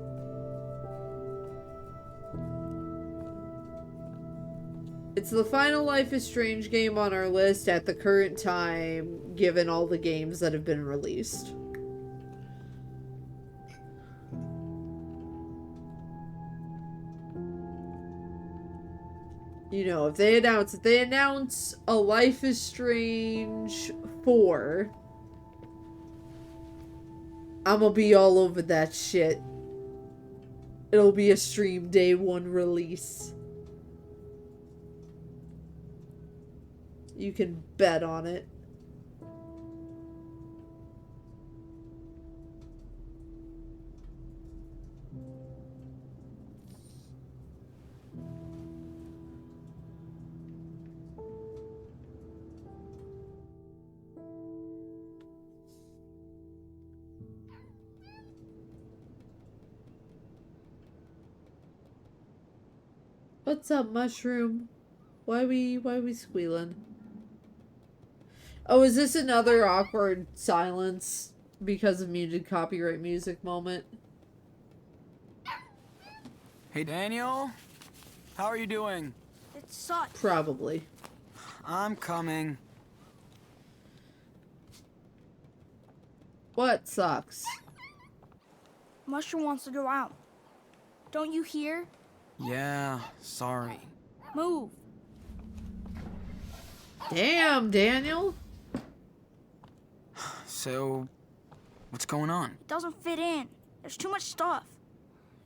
It's the final Life is Strange game on our list at the current time, given all the games that have been released. You know, if they announce a Life is Strange 4, I'm gonna be all over that shit. It'll be a stream day 1 release. You can bet on it. What's up, mushroom? Why we squealing? Oh, is this another awkward silence because of muted copyright music moment? Hey, Daniel. How are you doing? It sucks. Probably. I'm coming. What sucks? Mushroom wants to go out. Don't you hear? Yeah, sorry. Move. Damn, Daniel. So, what's going on? It doesn't fit in. There's too much stuff.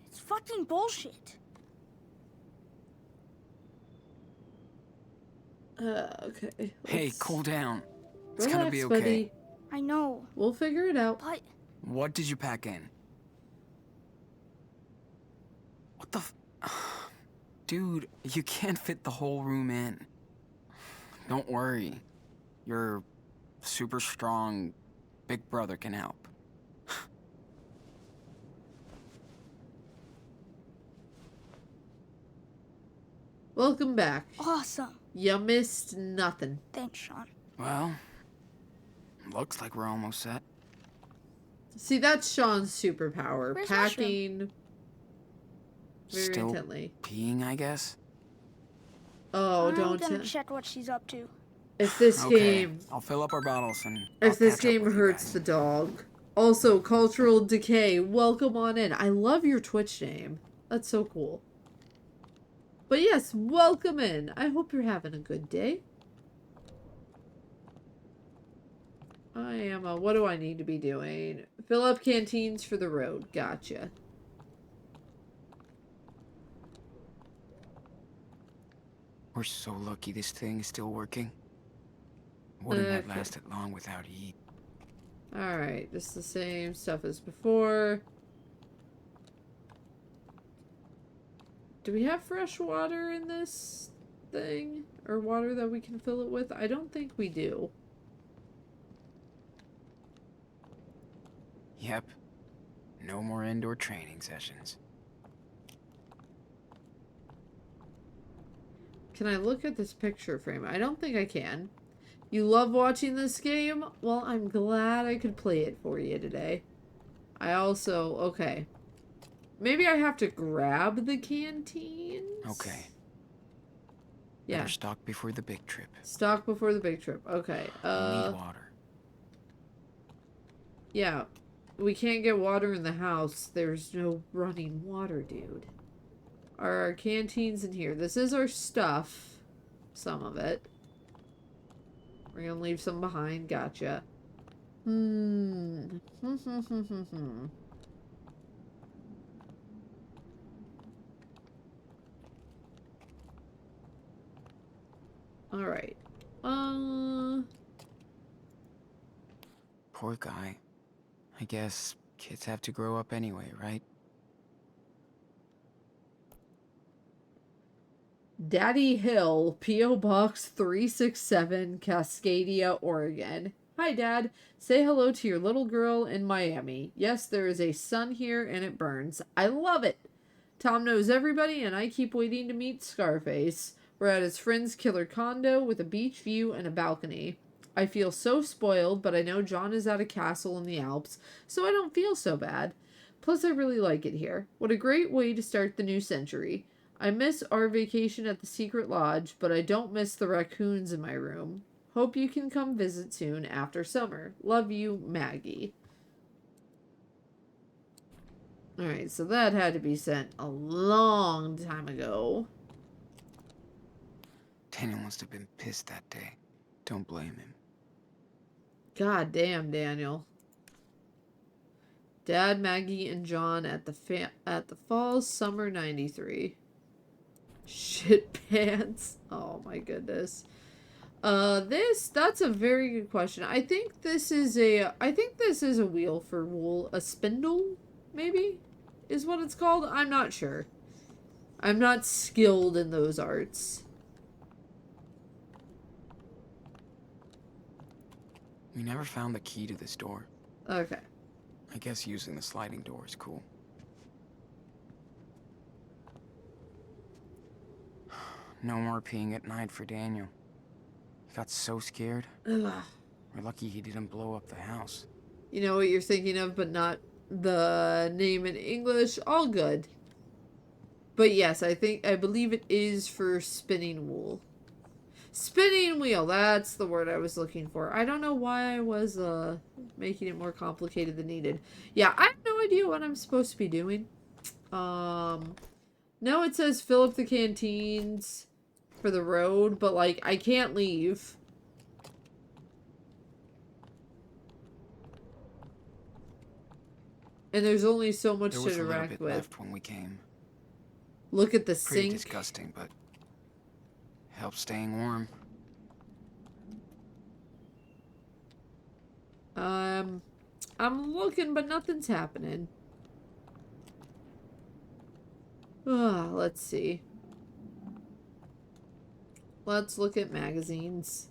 It's fucking bullshit. Okay. Hey, let's cool down. It's relax, gonna be okay. buddy. I know. We'll figure it out. But What did you pack in? What the Dude, you can't fit the whole room in. Don't worry. Your super strong big brother can help. Welcome back. awesome. You missed nothing. Thanks, Sean. Well, looks like we're almost set. See, that's Sean's superpower. Where's Packing very Still intently. peeing, I guess? Oh, I'm don't. gonna check what she's up to. If this Okay, game, I'll fill up our bottles and if I'll this catch up game with you hurts guys. the dog. Also, Cultural Decay, welcome on in. I love your Twitch name. That's so cool. But yes, welcome in. I hope you're having a good day. I am what do I need to be doing? Fill up canteens for the road. Gotcha. We're so lucky this thing is still working. Wouldn't have Okay. lasted long without heat. Alright, just the same stuff as before. Do we have fresh water in this thing? Or water that we can fill it with? I don't think we do. Yep. No more indoor training sessions. Can I look at this picture frame? I don't think I can. You love watching this game? Well, I'm glad I could play it for you today. I also... Okay. Maybe I have to grab the canteens? Okay. Yeah. Better stock before the big trip. Stock before the big trip. Okay. We need water. Yeah. We can't get water in the house. There's no running water, dude. Are our canteens in here? This is our stuff. Some of it. We're gonna leave some behind. Gotcha. Alright. Poor guy. I guess kids have to grow up anyway, right? Daddy Hill, P.O. Box 367, Cascadia, Oregon. Hi, Dad. Say hello to your little girl in Miami. Yes, there is a sun here and it burns. I love it. Tom knows everybody and I keep waiting to meet Scarface. We're at his friend's killer condo with a beach view and a balcony. I feel so spoiled, but I know John is at a castle in the Alps, so I don't feel so bad. Plus, I really like it here. What a great way to start the new century. I miss our vacation at the Secret Lodge, but I don't miss the raccoons in my room. Hope you can come visit soon after summer. Love you, Maggie. Alright, so that had to be sent a long time ago. Daniel must have been pissed that day. Don't blame him. God damn, Daniel. Dad, Maggie, and John at the fall summer 93. Shit pants. Oh my goodness. That's a very good question. I think this is a wheel for wool. A spindle, maybe, is what it's called. I'm not sure. I'm not skilled in those arts. We never found the key to this door. Okay. I guess using the sliding door is cool. No more peeing at night for Daniel. He got so scared. Ugh. We're lucky he didn't blow up the house. You know what you're thinking of, but not the name in English. All good. But yes, I believe it is for spinning wool. Spinning wheel, that's the word I was looking for. I don't know why I was making it more complicated than needed. Yeah, I have no idea what I'm supposed to be doing. No, it says fill up the canteens for the road, but like I can't leave. And there's only so much There to was a little interact bit with. left when we came. Look at the Pretty sink. disgusting, but helps staying warm. I'm looking, but nothing's happening. Let's see. Let's look at magazines.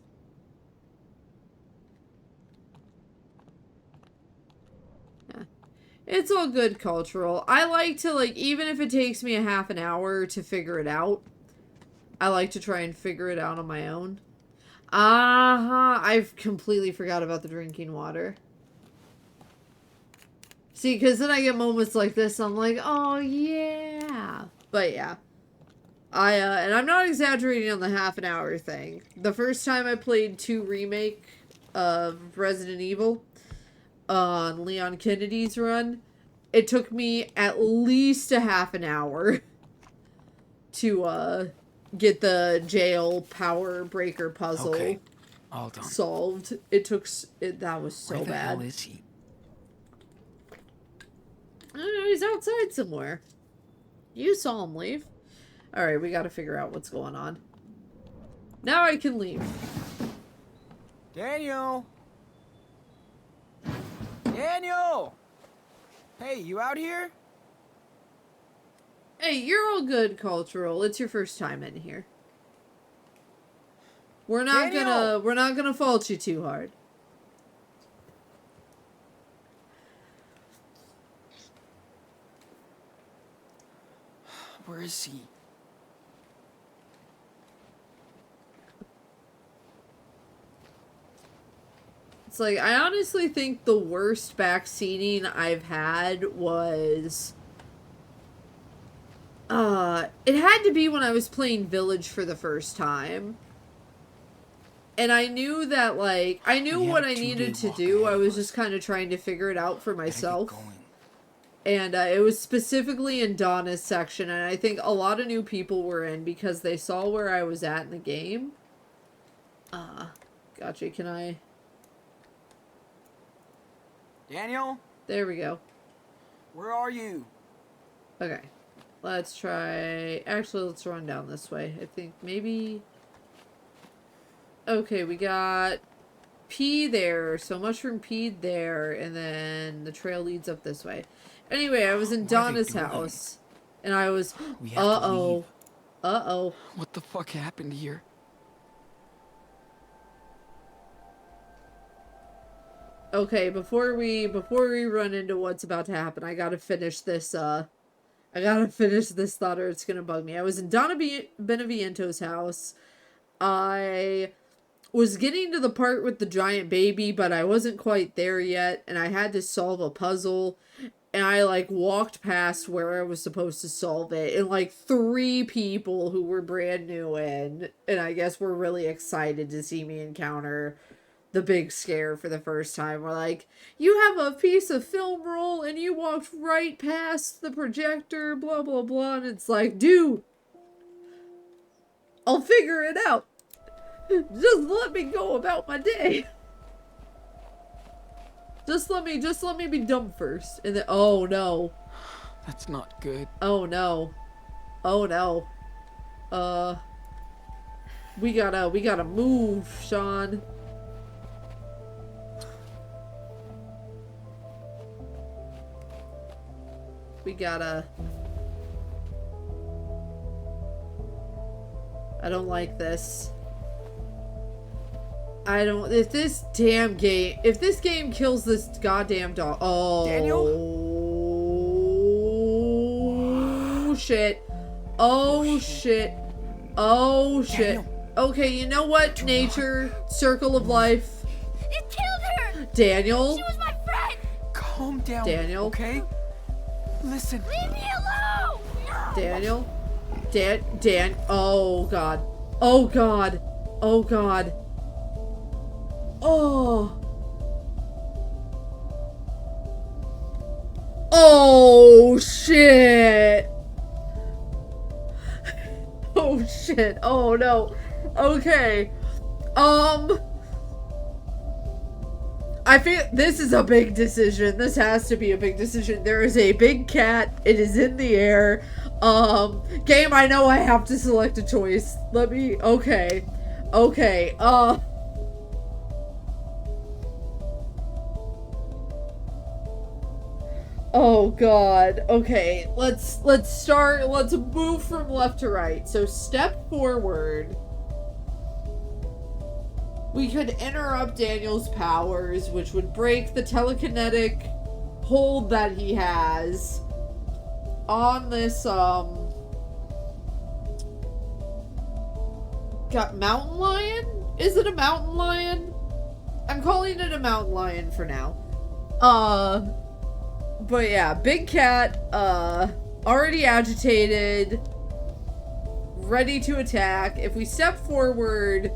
Yeah. It's all good, cultural. I like to, like, even if it takes me a half an hour to figure it out, I like to try and figure it out on my own. I've completely forgot about the drinking water. See, because then I get moments like this, I'm like, oh, yeah. But, yeah. And I'm not exaggerating on the half an hour thing. The first time I played 2 remake of Resident Evil on Leon Kennedy's run, it took me at least a half an hour to, get the jail power breaker puzzle all done. solved. It took, that was so Where the bad. hell is he? I don't know, he's outside somewhere. You saw him leave. Alright, we gotta figure out what's going on. Now I can leave. Daniel! Daniel! Hey, you out here? Hey, you're all good, cultural. It's your first time in here. We're not gonna fault you too hard. Where is he? It's like, I honestly think the worst backseating I've had was... it had to be when I was playing Village for the first time. And I knew that, like, I knew what I needed to do. I was just kind of trying to figure it out for myself. And it was specifically in Donna's section, and I think a lot of new people were in because they saw where I was at in the game. Gotcha, can I... Daniel? There we go. Where are you? Okay. Let's try... Actually, let's run down this way. I think maybe... Okay, we got P there, so Mushroom P there, and then the trail leads up this way. Anyway, I was in Donna's house, and I was... Uh-oh. Uh-oh. What the fuck happened here? Okay, before we run into what's about to happen, I gotta finish this, thought, or it's gonna bug me. I was in Donna Beneviento's house. I was getting to the part with the giant baby, but I wasn't quite there yet, and I had to solve a puzzle, and I, like, walked past where I was supposed to solve it, and, like, 3 people who were brand new in, and I guess were really excited to see me encounter the big scare for the first time. We're like, you have a piece of film roll, and you walked right past the projector, blah, blah, blah, and it's like, dude, I'll figure it out. Just let me go about my day. Just let me be dumb first. And then, oh no. That's not good. Oh no. Oh no. We gotta move, Sean. We gotta... I don't like this. I don't... If this game kills this goddamn dog... Oh... Daniel? Shit. Oh shit. Oh, shit. Okay, you know what? Nature, circle of life. It killed her! Daniel. She was my friend! Calm down, Daniel. okay? Listen. Leave me alone! No! Daniel. Dan. Oh, God. Oh, God. Oh, God. Oh. Oh, shit. Oh, shit. Oh, no. Okay. I feel this is a big decision. This has to be a big decision. There is a big cat. It is in the air. Game, I know I have to select a choice. Let me, okay. Okay, oh god. Okay, let's move from left to right. So step forward. We could interrupt Daniel's powers, which would break the telekinetic hold that he has on this, got mountain lion? Is it a mountain lion? I'm calling it a mountain lion for now. But yeah, big cat, already agitated, ready to attack. If we step forward,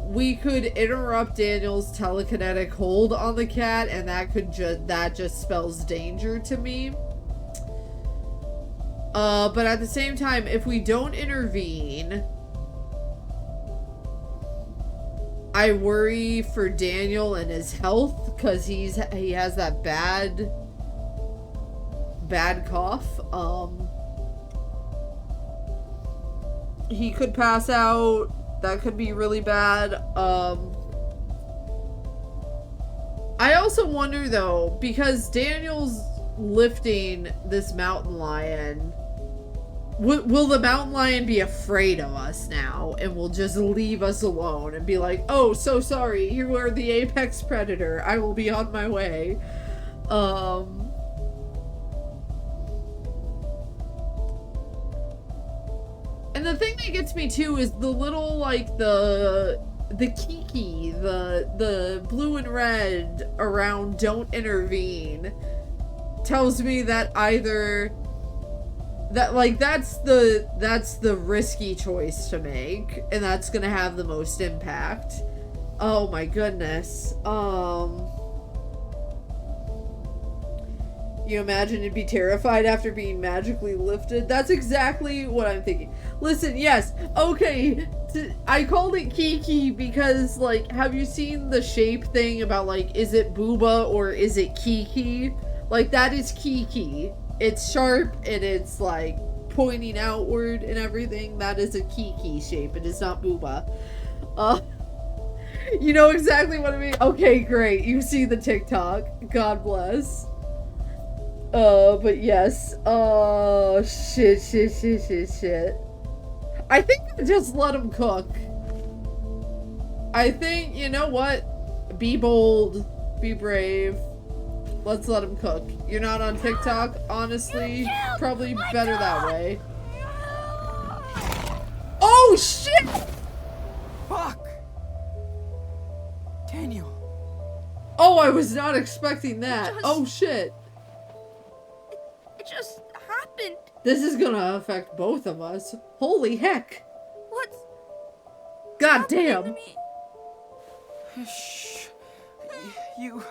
we could interrupt Daniel's telekinetic hold on the cat, and that just spells danger to me. But at the same time, if we don't intervene, I worry for Daniel and his health, because he has that bad cough. He could pass out. That could be really bad. I also wonder though, because Daniel's lifting this mountain lion, will the mountain lion be afraid of us now and will just leave us alone and be like, oh, so sorry, you are the apex predator, I will be on my way. And the thing that gets me too is the little, like, the Kiki, the blue and red around don't intervene tells me that either that, like, that's the risky choice to make, and that's gonna have the most impact. Oh my goodness. You imagine you'd be terrified after being magically lifted? That's exactly what I'm thinking. Listen, yes, okay, I called it Kiki because, like, have you seen the shape thing about, like, is it Booba or is it Kiki? Like, that is Kiki. It's sharp and it's, like, pointing outward and everything. That is a Kiki shape. It is not Booba. You know exactly what I mean? Okay, great. You see the TikTok. God bless. But yes. Oh, shit. I think I just let him cook. I think, you know what? Be bold. Be brave. Let's let him cook. You're not on TikTok? Honestly, probably better that way. Oh, shit! Fuck! Daniel. Oh, I was not expecting that. Oh, shit. It just happened. This is gonna affect both of us. Holy heck. What's God damn. to me? Shh. You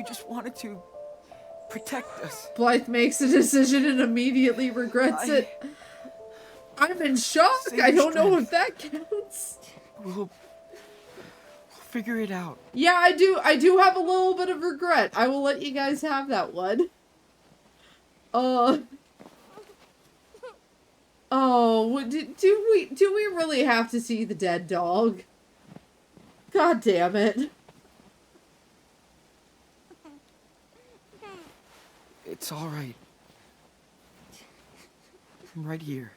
just wanted to protect us. Blythe makes a decision and immediately regrets it. I'm in shock. I don't know if that counts. We'll figure it out. Yeah, I do have a little bit of regret. I will let you guys have that one. Oh, do we really have to see the dead dog? God damn it. It's all right. I'm right here.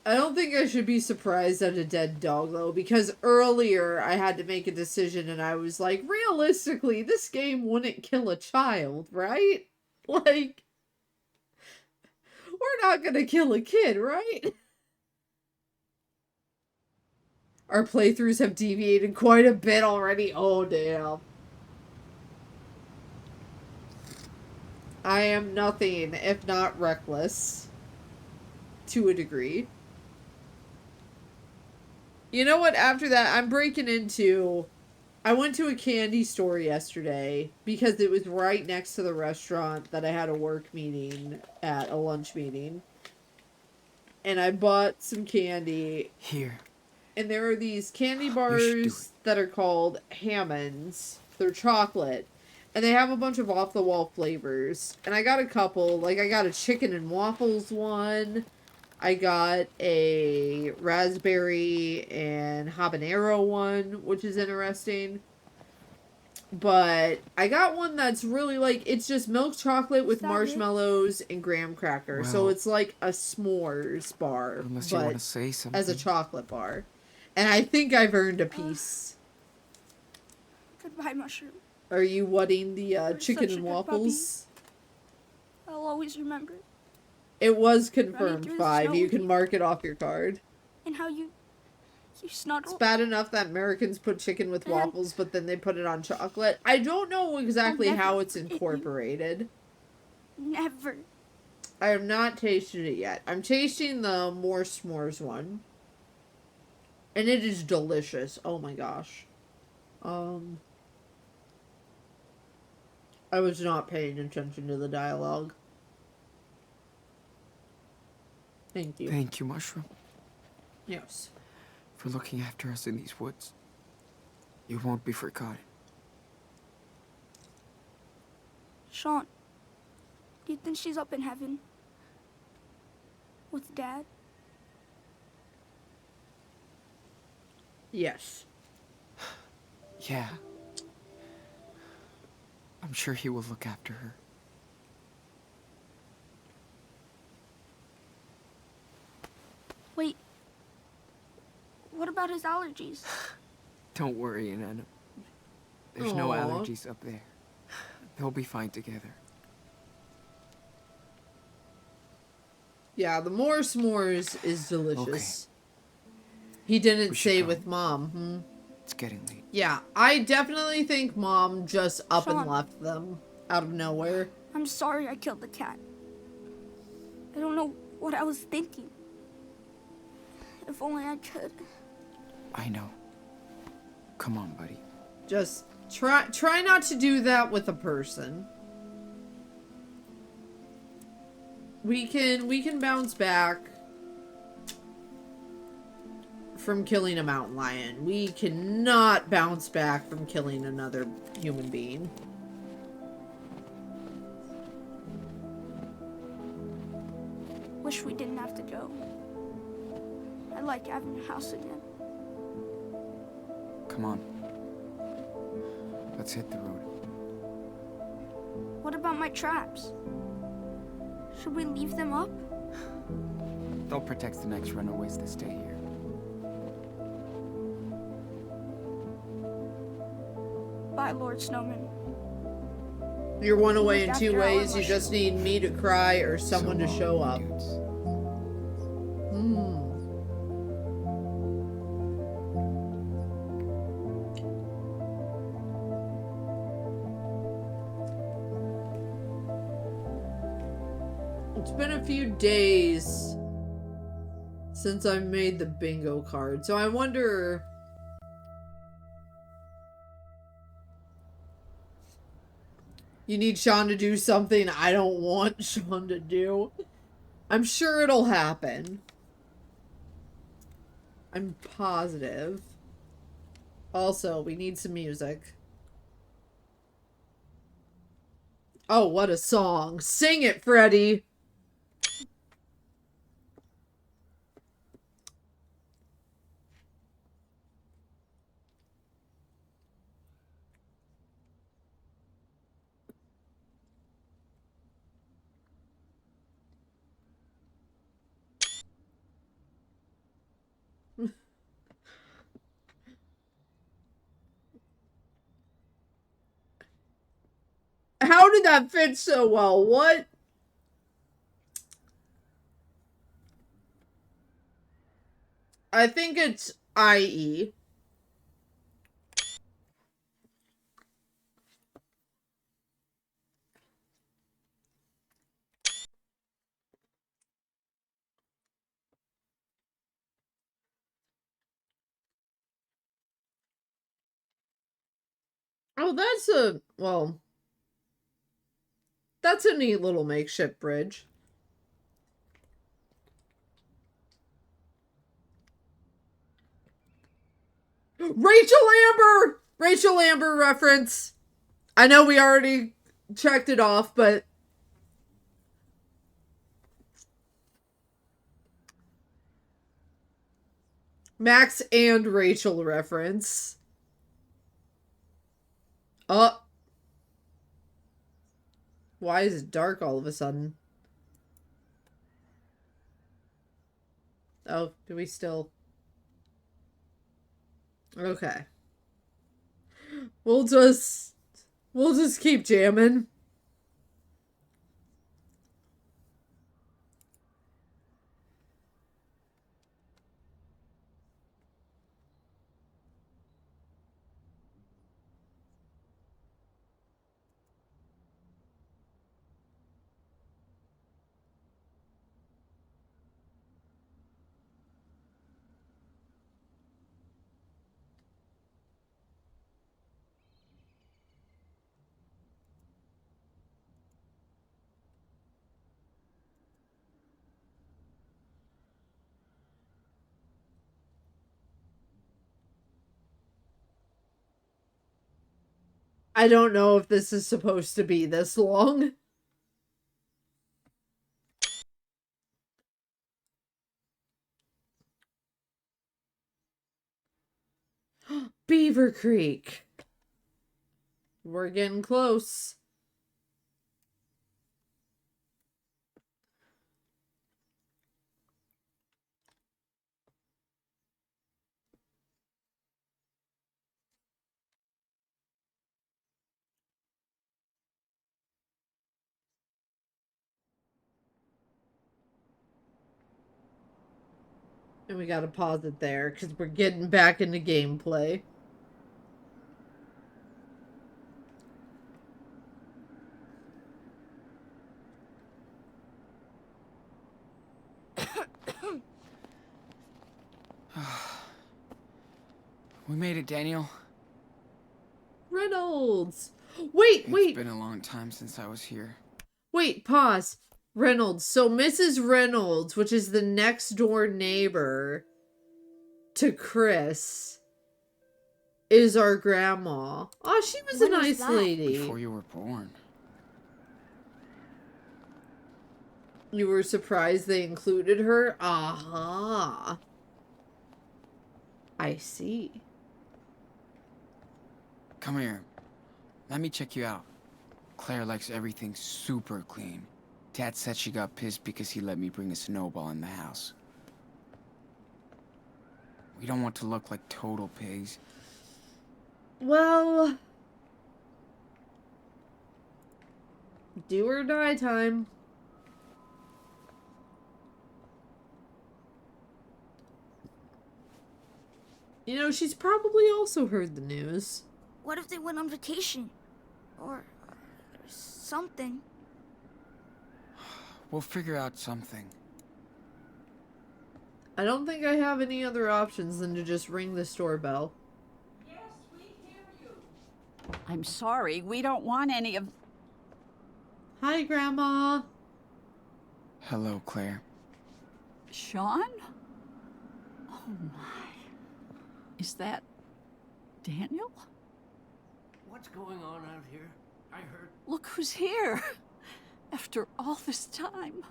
I don't think I should be surprised at a dead dog, though, because earlier I had to make a decision and I was like, realistically, this game wouldn't kill a child, right? Like, we're not gonna kill a kid, right? Our playthroughs have deviated quite a bit already. Oh, damn. I am nothing if not reckless. To a degree. You know what? After that, I'm breaking into... I went to a candy store yesterday because it was right next to the restaurant that I had a work meeting at, a lunch meeting. And I bought some candy. Here. And there are these candy bars that are called Hammonds. They're chocolate. And they have a bunch of off-the-wall flavors. And I got a couple. Like, I got a chicken and waffles one. I got a raspberry and habanero one, which is interesting. But I got one that's really like, it's just milk chocolate with marshmallows and graham cracker. So Well, it's like a s'mores bar, unless you but want to say something. as a chocolate bar. And I think I've earned a piece. Goodbye, Mushroom. Are you whatting the chicken such a and good waffles? I'll always remember. It was Running confirmed through the 5. snow You with can you. mark it off your card. And how you It's snuggle. bad enough that Americans put chicken with And waffles, but then they put it on chocolate. I don't know exactly never how it's forget you. incorporated. Never. I have not tasted it yet. I'm tasting the more s'mores one. And it is delicious. Oh my gosh. I was not paying attention to the dialogue. Thank you. Thank you, Mushroom, Yes. for looking after us in these woods. You won't be forgotten. Sean, do you think she's up in heaven? With Dad? Yes. Yeah. I'm sure he will look after her. Wait. What about his allergies? Don't worry, Inanna. There's no Aw. allergies up there. They'll be fine together. Yeah, the more s'mores is delicious. He didn't We should say go. with Mom. Hmm? It's getting late. Yeah, I definitely think Mom just up and Sean. left them out of nowhere. I'm sorry I killed the cat. I don't know what I was thinking. If only I could. I know. Come on, buddy. Just try not to do that with a person. We can bounce back from killing a mountain lion. We cannot bounce back from killing another human being. Wish we didn't have to go. I like having a house again. Come on. Let's hit the road. What about my traps? Should we leave them up? They'll protect the next runaways that stay here. Bye, Lord Snowman. You're one away in Look 2 after our ways. You mushroom. just need me to cry or someone to So show long, up. dudes. Hmm. It's been a few days since I made the bingo card, so I wonder... You need Sean to do something I don't want Sean to do. I'm sure it'll happen. I'm positive. Also, we need some music. Oh, what a song. Sing it, Freddie. How did that fit so well? What? I think it's IE. Oh, that's a neat little makeshift bridge. Rachel Amber reference. I know we already checked it off, but Max and Rachel reference. Why is it dark all of a sudden? Oh, do we still? Okay. We'll just keep jamming. I don't know if this is supposed to be this long. Beaver Creek. We're getting close. And we gotta pause it there because we're getting back into gameplay. We made it, Daniel. Reynolds! Wait! It's been a long time since I was here. Wait, pause. Reynolds. So Mrs. Reynolds, which is the next door neighbor to Chris, is our grandma. Oh, she was a nice lady. Before you were born. You were surprised they included her? Aha. I see. Come here. Let me check you out. Claire likes everything super clean. Dad said she got pissed because he let me bring a snowball in the house. We don't want to look like total pigs. Well, do or die time. You know, she's probably also heard the news. What if they went on vacation? Or something. We'll figure out something. I don't think I have any other options than to just ring the doorbell. Yes, we hear you. I'm sorry, we don't want any of... Hi, Grandma. Hello, Claire. Sean? Oh my. Is that Daniel? What's going on out here? I heard. Look who's here. After all this time.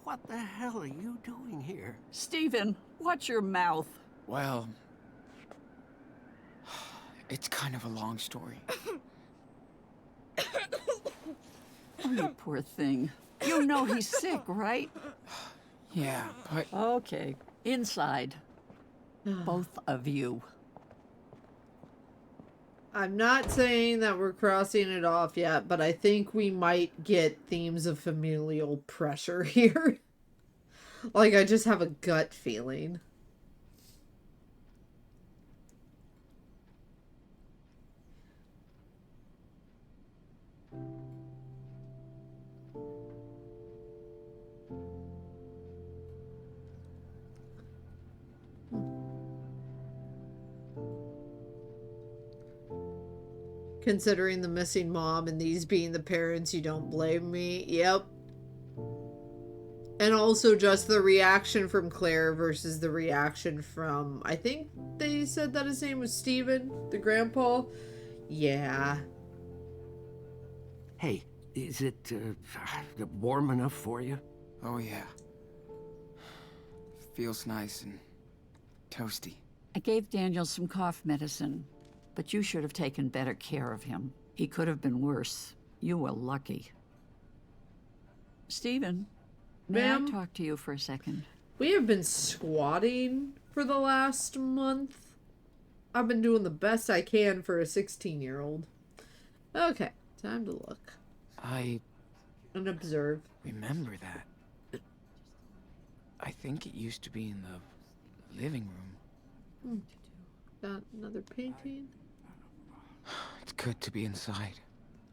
What the hell are you doing here? Stephen, watch your mouth. Well, it's kind of a long story. Oh, you poor thing. You know he's sick, right? Yeah, but... Okay. Inside. Both of you. I'm not saying that we're crossing it off yet, but I think we might get themes of familial pressure here. Like, I just have a gut feeling. Considering the missing mom and these being the parents, you don't blame me. Yep. And also just the reaction from Claire versus the reaction from, I think they said that his name was Steven, the grandpa. Yeah. Hey, is it warm enough for you? Oh, yeah. Feels nice and toasty. I gave Daniel some cough medicine, but you should have taken better care of him. He could have been worse. You were lucky. Steven, may I talk to you for a second? We have been squatting for the last month. I've been doing the best I can for a 16-year-old. Okay, time to look. And observe. Remember that. I think it used to be in the living room. Got another painting. It's good to be inside.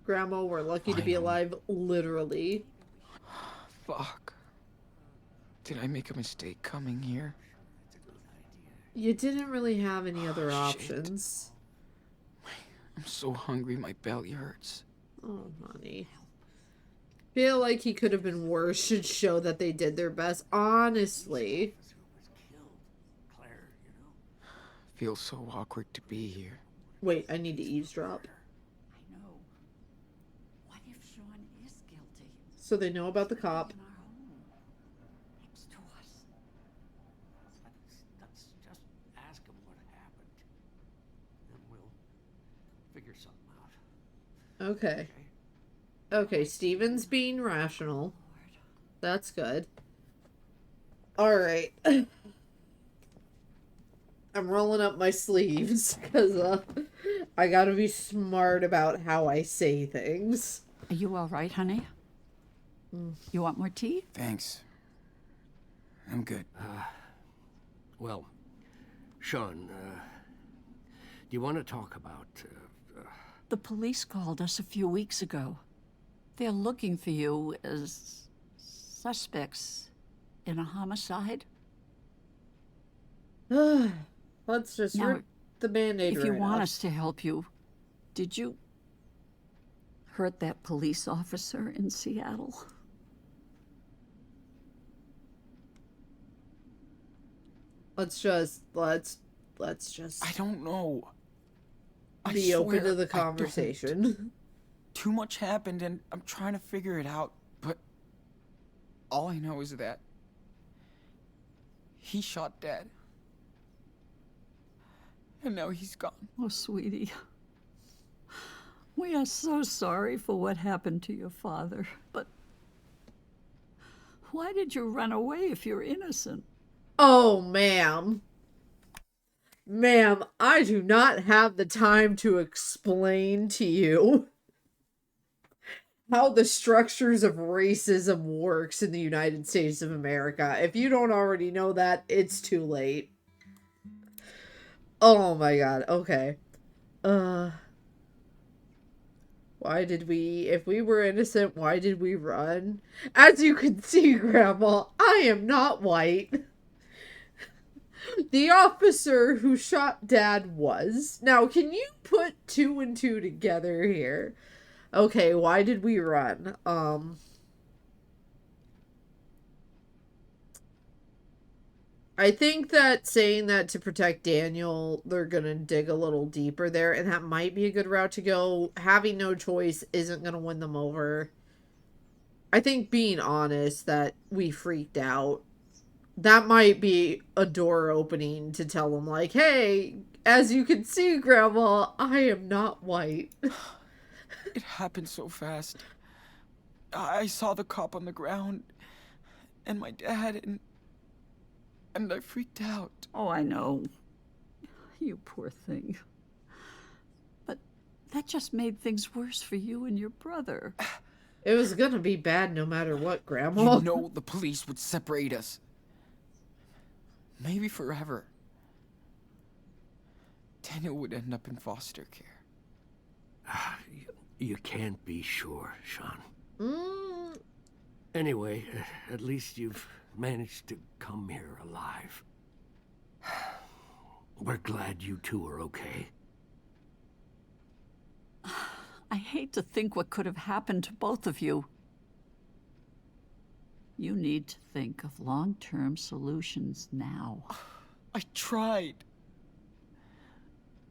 Grandma, we're lucky to be alive, literally. Fuck. Did I make a mistake coming here? You didn't really have any other options. I'm so hungry, my belly hurts. Oh, honey. Feel like he could have been worse. Should show that they did their best. Honestly. Feels so awkward to be here. Wait, I need to eavesdrop. I know. What if Sean is guilty? So they know about the cop. Next to us. Let's just ask him what happened. Then we'll figure something out. Okay. Okay, Steven's being rational. That's good. Alright. I'm rolling up my sleeves because I gotta be smart about how I say things. Are you all right, honey? You want more tea? Thanks. I'm good. Well, Sean, do you want to talk about... The police called us a few weeks ago. They're looking for you as suspects in a homicide. Let's just Now, rip the Band-Aid if you right want off. us to help you, did you hurt that police officer in Seattle? Let's just I don't know. be I open swear to the I don't. conversation. Too much happened and I'm trying to figure it out, but all I know is that he shot Dad. And now he's gone. Oh, sweetie. We are so sorry for what happened to your father, but why did you run away if you're innocent? Oh, ma'am. Ma'am, I do not have the time to explain to you how the structures of racism works in the United States of America. If you don't already know that, it's too late. Oh my god, okay. Why did we, if we were innocent, why did we run? As you can see, Grandma, I am not white. The officer who shot Dad was. Now, can you put 2 and 2 together here? Okay, why did we run? I think that saying that to protect Daniel, they're gonna dig a little deeper there, and that might be a good route to go. Having no choice isn't gonna win them over. I think being honest that we freaked out, that might be a door opening to tell them, like, hey, as you can see, Grandma, I am not white. It happened so fast. I saw the cop on the ground and my dad, and and I freaked out. Oh, I know. You poor thing. But that just made things worse for you and your brother. It was gonna be bad no matter what, Grandma. You know the police would separate us. Maybe forever. Daniel would end up in foster care. You can't be sure, Sean. Mm. Anyway, at least you've managed to come here alive. We're glad you two are okay. I hate to think what could have happened to both of you. You need to think of long-term solutions now. I tried.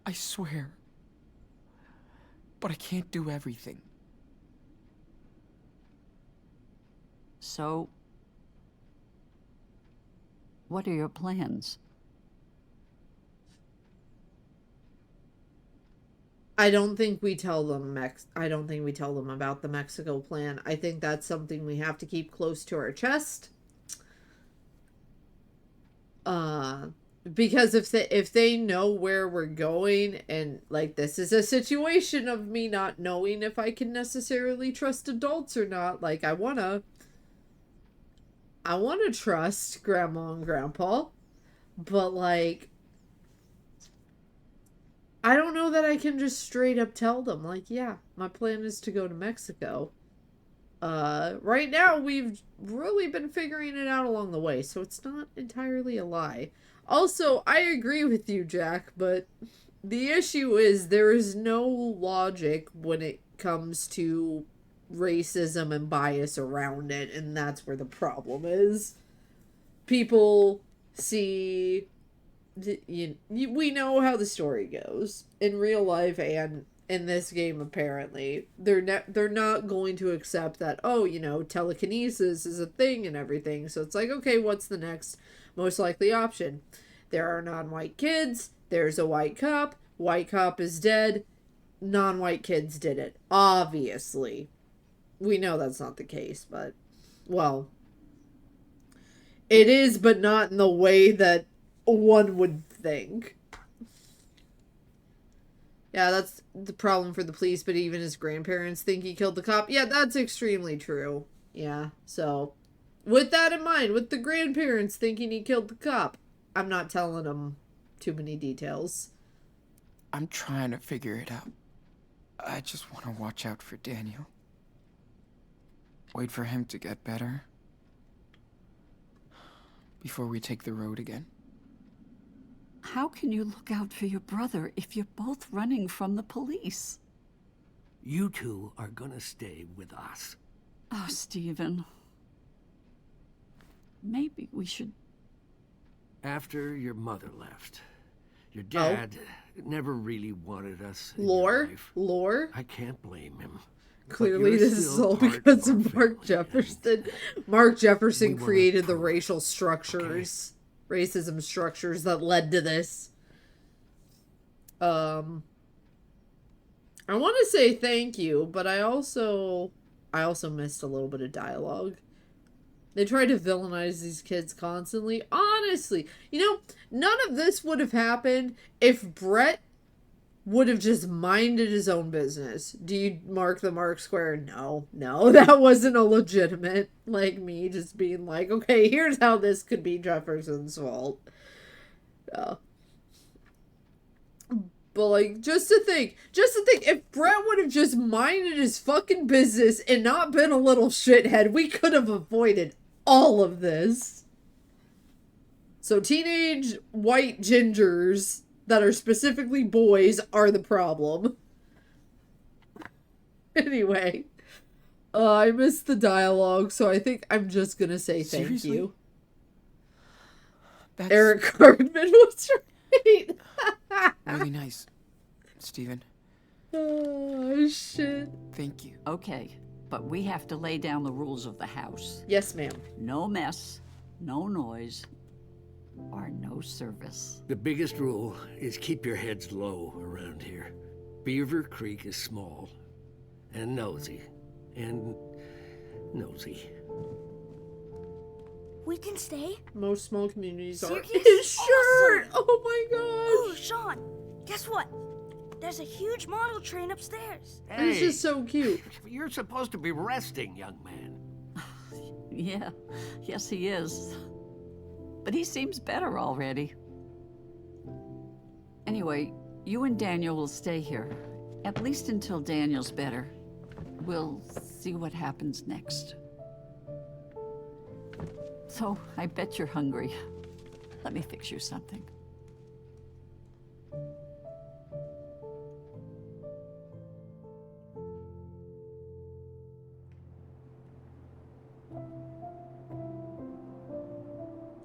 I swear. But I can't do everything. So, what are your plans? I don't think we tell them I don't think we tell them about the Mexico plan. I think that's something we have to keep close to our chest. Because if they know where we're going, and like this is a situation of me not knowing if I can necessarily trust adults or not, like I wanna trust Grandma and Grandpa, but like I don't know that I can just straight up tell them, like, yeah, my plan is to go to Mexico. Right now, we've really been figuring it out along the way, so it's not entirely a lie. Also, I agree with you, Jack, but the issue is there is no logic when it comes to racism and bias around it, and that's where the problem is. People see... we know how the story goes in real life and in this game. Apparently they're not going to accept that, oh, you know, telekinesis is a thing and everything. So it's like, okay, what's the next most likely option? There are non-white kids, there's a white cop is dead, non-white kids did it. Obviously we know that's not the case, but well, it is, but not in the way that one would think. Yeah, that's the problem for the police, but even his grandparents think he killed the cop. Yeah, that's extremely true. Yeah, so with that in mind, with the grandparents thinking he killed the cop, I'm not telling them too many details. I'm trying to figure it out. I just want to watch out for Daniel. Wait for him to get better before we take the road again. How can you look out for your brother if you're both running from the police? You two are gonna stay with us. Oh, Stephen. Maybe we should... After your mother left, your dad never really wanted us in Lore? your life. Lore? I can't blame him. Clearly this is all because of Mark Jefferson. Mark Jefferson created the racial structures. Okay. Racism structures that led to this. I want to say thank you, but I also missed a little bit of dialogue. They try to villainize these kids constantly. Honestly, you know, none of this would have happened if Brett would have just minded his own business. Do you mark the Mark Square? No, that wasn't a legitimate, like, me just being like, okay, here's how this could be Jefferson's fault. But, like, just to think, if Brett would have just minded his fucking business and not been a little shithead, we could have avoided all of this. So teenage white gingers that are specifically boys are the problem. Anyway, I missed the dialogue, so I think I'm just gonna say thank Seriously? you. That's Eric Cartman was right. really nice, Stephen. Oh, shit. Thank you. Okay, but we have to lay down the rules of the house. Yes, ma'am. No mess, no noise, or no service. The biggest rule is keep your heads low around here. Beaver Creek is small and nosy. We can stay? Most small communities are. Syracuse? Sure! Awesome. Oh my gosh! Ooh, Sean, guess what? There's a huge model train upstairs. It's just so cute. You're supposed to be resting, young man. Yeah, yes he is. But he seems better already. Anyway, you and Daniel will stay here. At least until Daniel's better. We'll see what happens next. So, I bet you're hungry. Let me fix you something.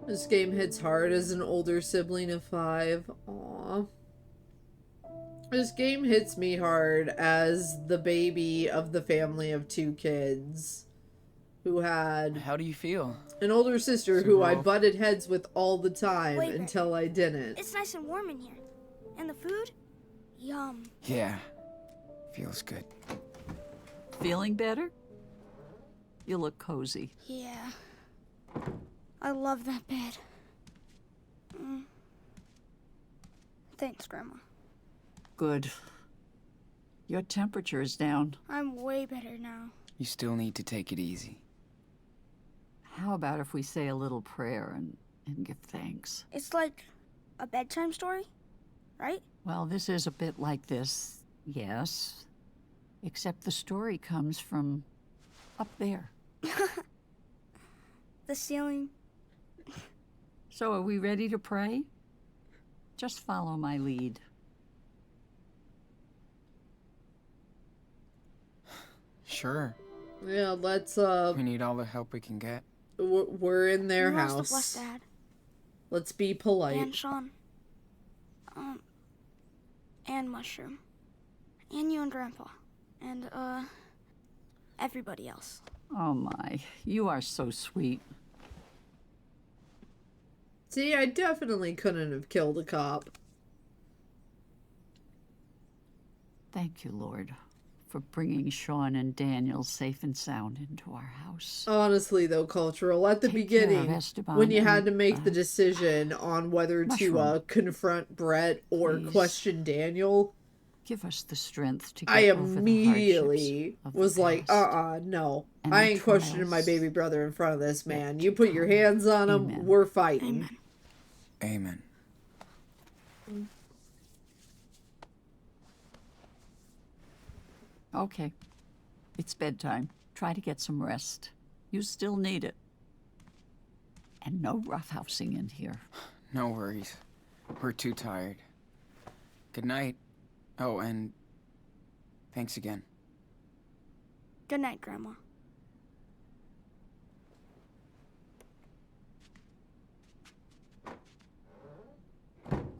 This game hits hard as an older sibling of 5. Aww. This game hits me hard as the baby of the family of 2 kids who had How do you feel? an older sister who I butted heads with all the time Wait, until I didn't. It's nice and warm in here. And the food? Yum. Yeah. Feels good. Feeling better? You look cozy. Yeah. I love that bed. Thanks, Grandma. Good. Your temperature is down. I'm way better now. You still need to take it easy. How about if we say a little prayer and give thanks? It's like a bedtime story, right? Well, this is a bit like this, yes. Except the story comes from up there. The ceiling. So are we ready to pray? Just follow my lead. Sure. Yeah, let's, We need all the help we can get. we're in their Who wants to bless house. Dad? Let's be polite. And Sean. And Mushroom. And you and Grandpa. And, everybody else. Oh my, you are so sweet. See, I definitely couldn't have killed a cop. Thank you, Lord, for bringing Sean and Daniel safe and sound into our house. Honestly, though, Cultural, at the Take care of beginning, Esteban when you had and, to make the decision on whether to Mushroom. confront Brett or Please. question Daniel, Give us the strength to get I over the immediately hardships of the was like, past. no. and I the ain't questioning my trials baby brother in front of this yet man. to You put your come. hands on him, Amen. we're fighting. Amen. Amen. Okay, it's bedtime. Try to get some rest. You still need it. And no roughhousing in here. No worries. We're too tired. Good night. Oh, and thanks again. Good night, Grandma.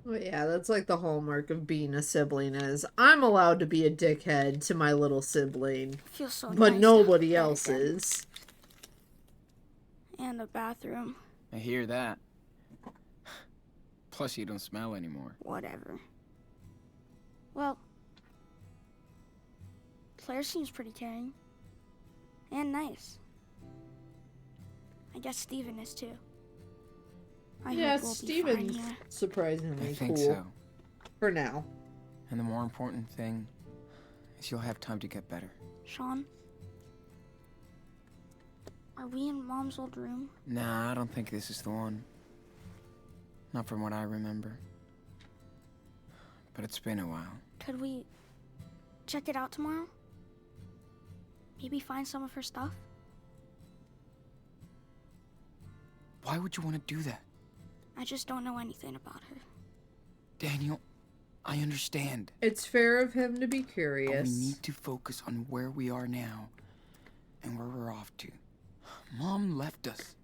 Well, yeah, that's like the hallmark of being a sibling is I'm allowed to be a dickhead to my little sibling, Feels so but nice nobody to have a bed else again. is. And a bathroom. I hear that. Plus, you don't smell anymore. Whatever. Well, Claire seems pretty caring. And nice. I guess Steven is too. I Yeah, hope we'll be fine Steven's here. surprisingly I think cool. so. For now. And the more important thing is you'll have time to get better. Sean? Are we in Mom's old room? Nah, I don't think this is the one. Not from what I remember. But it's been a while. Could we check it out tomorrow? Maybe find some of her stuff? Why would you want to do that? I just don't know anything about her. Daniel, I understand. It's fair of him to be But we curious. need to focus on where we are now and where we're off to. Mom left us.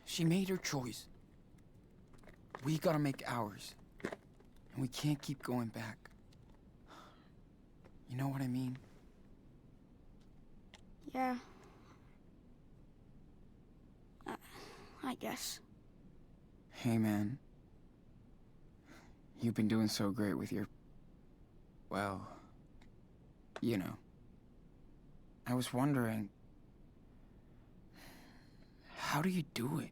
She made her choice. We gotta make ours. And we can't keep going back. You know what I mean? Yeah. I guess. Hey, man. You've been doing so great with your... well... you know. I was wondering... how How do you do it?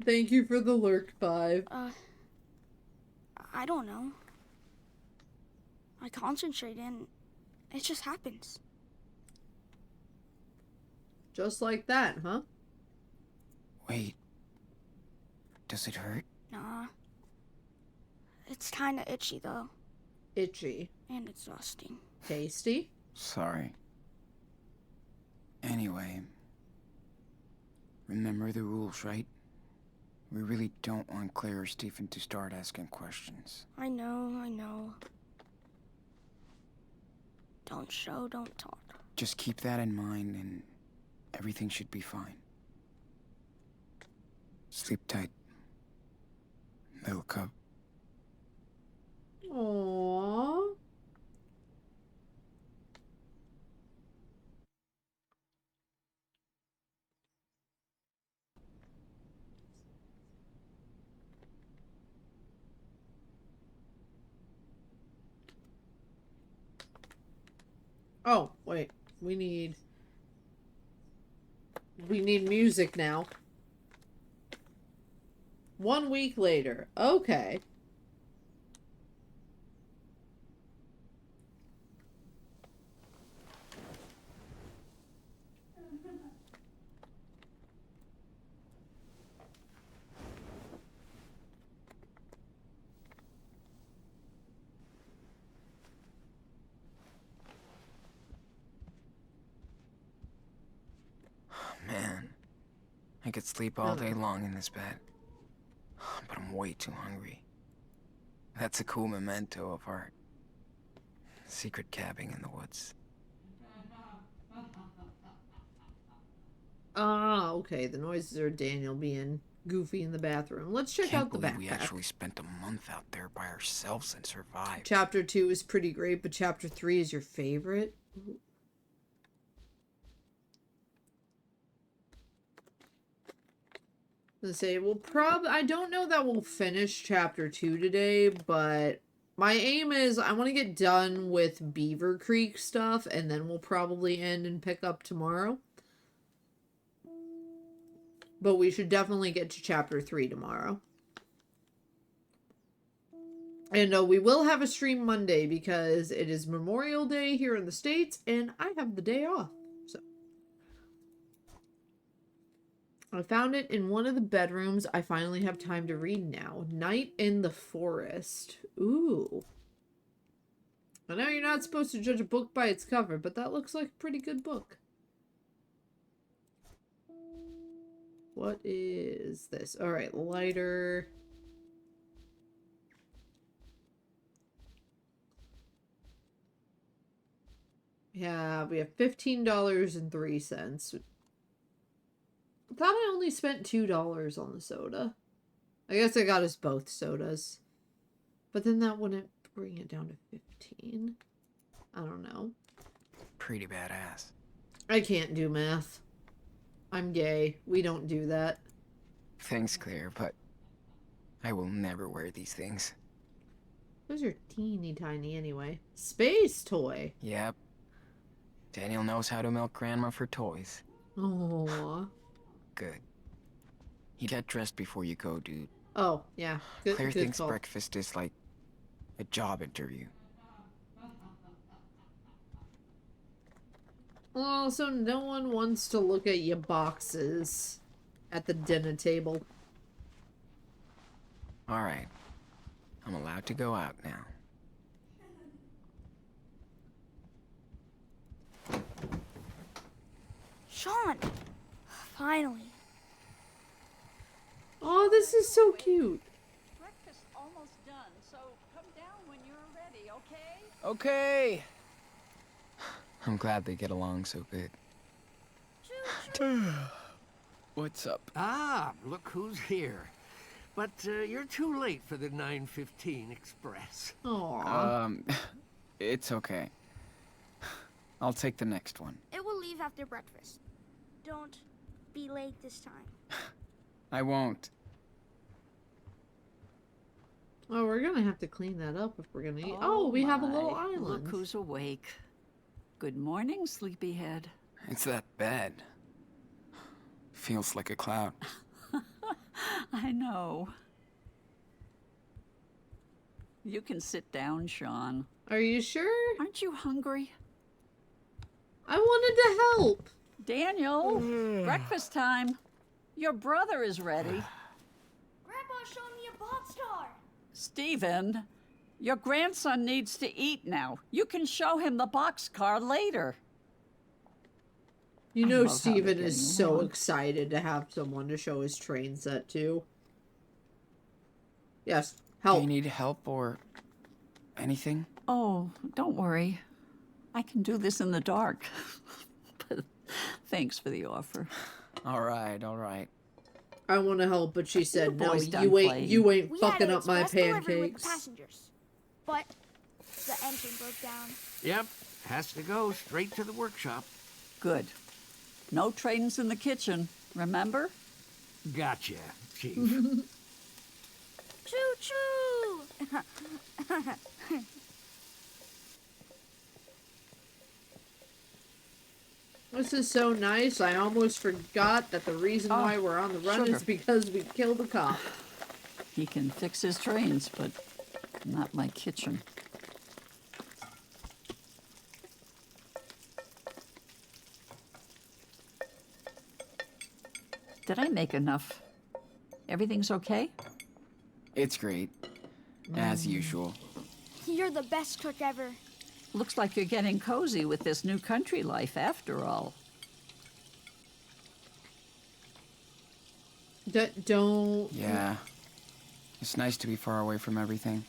Thank you for the lurk 5. I don't know. I concentrate and it just happens. Just like that, huh? Wait. Does it hurt? Nah. It's kinda itchy though. Itchy. And exhausting. Tasty? Sorry. Anyway. Remember the rules, right? We really don't want Claire or Stephen to start asking questions. I know. Don't show, don't talk. Just keep that in mind and everything should be fine. Sleep tight. Little cub. Aww. Oh, wait. We need music now. 1 week later. Okay. Man, I could sleep all day long in this bed. But I'm way too hungry. That's a cool memento of our secret cabbing in the woods. Ah, okay. The noises are Daniel being goofy in the bathroom. Let's check out the Can't believe we backpack. actually spent a month out there by ourselves and survived. Chapter 2 is pretty great, but Chapter 3 is your favorite? Let's say I don't know that we'll finish Chapter 2 today, but my aim is I want to get done with Beaver Creek stuff, and then we'll probably end and pick up tomorrow. But we should definitely get to Chapter 3 tomorrow. And we will have a stream Monday because it is Memorial Day here in the States, and I have the day off. So I found it in one of the bedrooms. I finally have time to read now. Night in the Forest. Ooh. I know you're not supposed to judge a book by its cover, but that looks like a pretty good book. What is this? All right, lighter. Yeah, we have $15.03. I thought I only spent $2 on the soda. I guess I got us both sodas. But then that wouldn't bring it down to 15. I don't know. Pretty badass. I can't do math. I'm gay. We don't do that. Thanks, Claire, but I will never wear these things. Those are teeny tiny anyway. Space toy. Yep. Daniel knows how to milk Grandma for toys. Aww. Good. You get dressed before you go, dude. Oh, yeah. Good, Claire good thinks call. breakfast is like a job interview. Well, so no one wants to look at your boxes at the dinner table. Alright. I'm allowed to go out now. Sean! Finally. Oh, this is so cute. Breakfast's almost done, so come down when you're ready, okay? Okay. I'm glad they get along so good. What's up? Ah, look who's here. But you're too late for the 9:15 express. Aww. It's okay. I'll take the next one. It will leave after breakfast. Don't be late this time. I won't. Oh, we're gonna have to clean that up if we're gonna eat. Oh, we have a little my, island. Look who's awake. Good morning, sleepyhead. It's that bed. Feels like a cloud. I know. You can sit down, Sean. Are you sure? Aren't you hungry? I wanted to help. Daniel, breakfast time. Your brother is ready. Grandpa showed me a boxcar. Stephen, your grandson needs to eat now. You can show him the boxcar later. You I know love how they're Steven getting is so along. excited to have someone to show his train set to. Yes, help. Do you need help or anything? Oh, don't worry. I can do this in the dark. But thanks for the offer. All right, all right. I want to help, but she said, You no, boys done you ain't, playing. you ain't We had fucking an up my express delivery with pancakes. passengers, but the engine broke down. Yep, has to go straight to the workshop. Good. No trains in the kitchen, remember? Gotcha, Chief. Choo choo! This is so nice. I almost forgot that the reason why we're on the run sugar. is because we killed a cop. He can fix his trains, but not my kitchen. Did I make enough? Everything's okay? It's great. As usual. You're the best cook ever. Looks like you're getting cozy with this new country life after all. Don't. Yeah. It's nice to be far away from everything.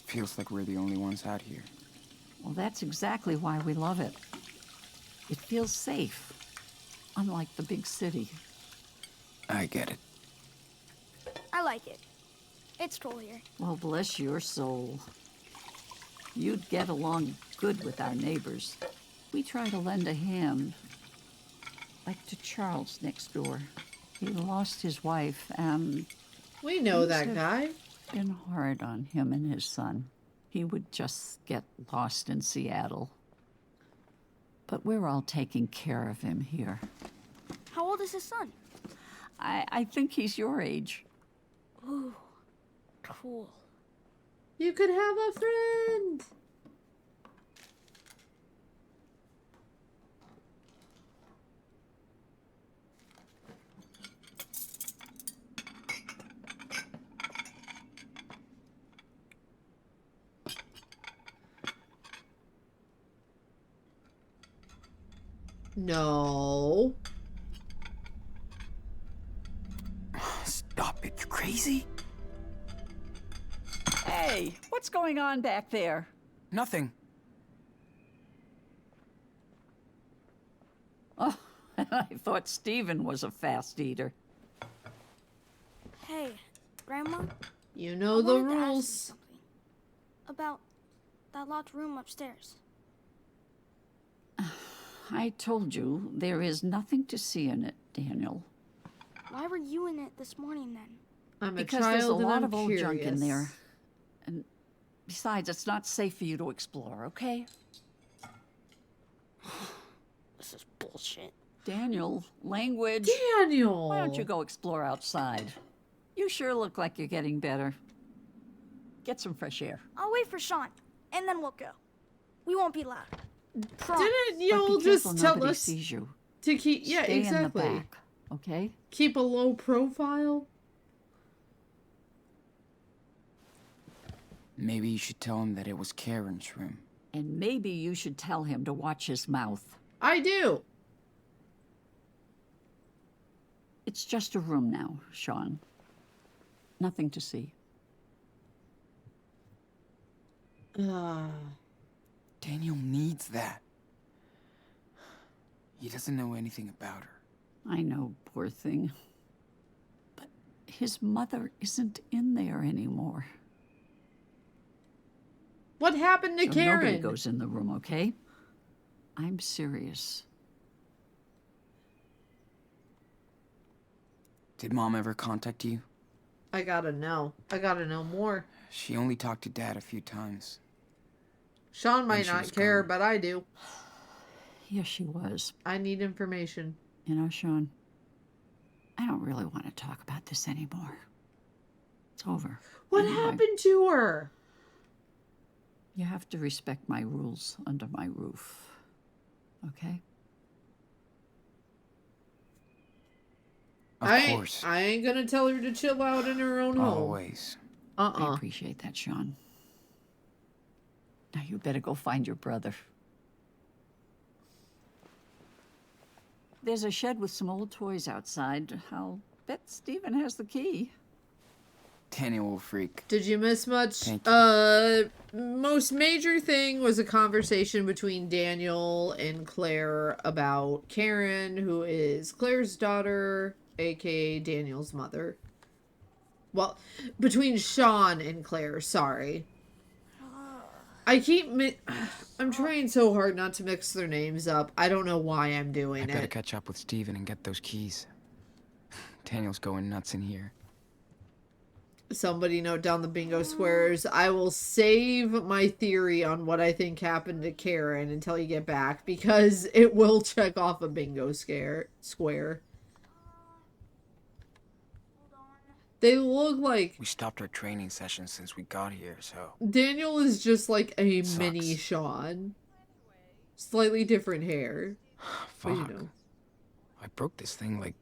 Feels like we're the only ones out here. Well, that's exactly why we love it. It feels safe, unlike the big city. I get it. I like it. It's cool here. Well, bless your soul. You'd get along good with our neighbors. We try to lend a hand, like to Charles next door. He lost his wife, and We know things that have guy. been hard on him and his son. He would just get lost in Seattle. But we're all taking care of him here. How old is his son? I think he's your age. Ooh, cool. You could have a friend. No. Stop it, you crazy? Hey, what's going on back there? Nothing. Oh, I thought Stephen was a fast eater. Hey, Grandma? You know I the wanted to ask you rules. something about that locked room upstairs. I told you there is nothing to see in it, Daniel. Why were you in it this morning then? I'm a Because child there's a and lot I'm of old junk in curious. there. And besides, it's not safe for you to explore, okay? This is bullshit. Daniel, language. Daniel! Why don't you go explore outside? You sure look like you're getting better. Get some fresh air. I'll wait for Sean, and then we'll go. We won't be loud. Promise. Didn't But y'all be just careful tell nobody us sees you. to keep... Yeah, Stay exactly. in the back, okay? Keep a low profile? Maybe you should tell him that it was Karen's room. And maybe you should tell him to watch his mouth. I do. It's just a room now, Sean. Nothing to see. Daniel needs that. He doesn't know anything about her. I know, poor thing. But his mother isn't in there anymore. What happened to So Karen? nobody goes in the room, okay? I'm serious. Did Mom ever contact you? I gotta know. I gotta know more. She only talked to Dad a few times. Sean might she not was care, gone. but I do. Yes, she was. I need information. You know, Sean, I don't really want to talk about this anymore. It's over. What Anyway, happened to her? you have to respect my rules under my roof. Okay? Of course. I ain't gonna tell her to chill out in her own home. Always. I appreciate that, Sean. Now you better go find your brother. There's a shed with some old toys outside. I'll bet Steven has the key. Daniel will freak. Did you miss much? Thank Most major thing was a conversation between Daniel and Claire about Karen, who is Claire's daughter, aka Daniel's mother. Well, between Sean and Claire, sorry. I keep I'm trying so hard not to mix their names up. I don't know why I'm doing I better it. catch up with Steven and get those keys. Daniel's going nuts in here. Somebody note down the bingo squares. I will save my theory on what I think happened to Karen until you get back, because it will check off a bingo square. They look like We stopped our training session since we got here, so... Daniel is just like a Sucks. mini Sean. Slightly different hair. But you Fuck. know. I broke this thing like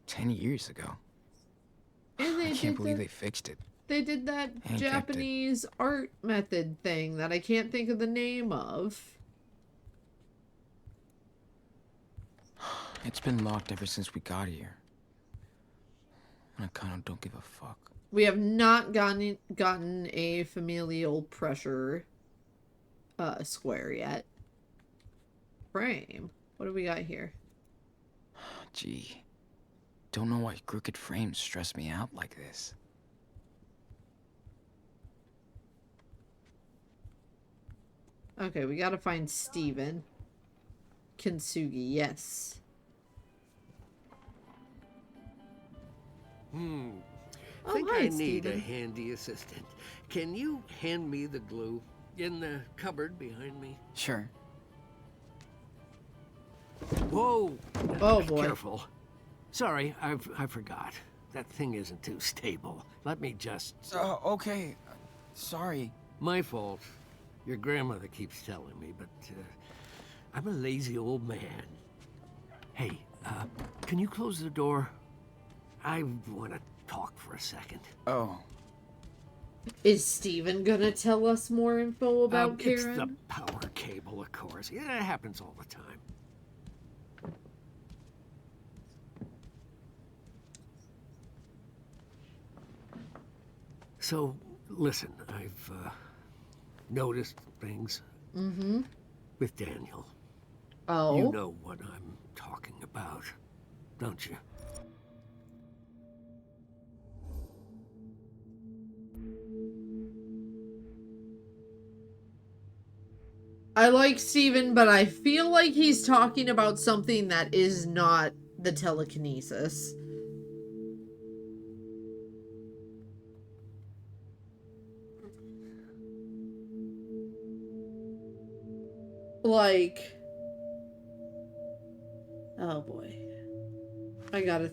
10 years ago. And they I can't did believe that- they fixed it. They did that And kept it. Japanese art method thing that I can't think of the name of. It's been locked ever since we got here. And I kind of don't give a fuck. We have not gotten a familial pressure square yet. Frame. What do we got here? Gee. Don't know why crooked frames stress me out like this. Okay, we gotta find Steven. Kintsugi, yes. Oh, Think hi, I need a Steven. handy assistant. Can you hand me the glue in the cupboard behind me? Sure. Whoa! Oh, Be boy. Careful. Sorry, I forgot. That thing isn't too stable. Let me just... Okay. Sorry. My fault. Your grandmother keeps telling me, but I'm a lazy old man. Hey, can you close the door? I want to talk for a second. Oh. Is Steven gonna tell us more info about Karen? It's the power cable, of course. Yeah, it happens all the time. So, listen, I've noticed things Mm-hmm. with Daniel. Oh. You know what I'm talking about, don't you? I like Steven, but I feel like he's talking about something that is not the telekinesis. Like, oh boy, I gotta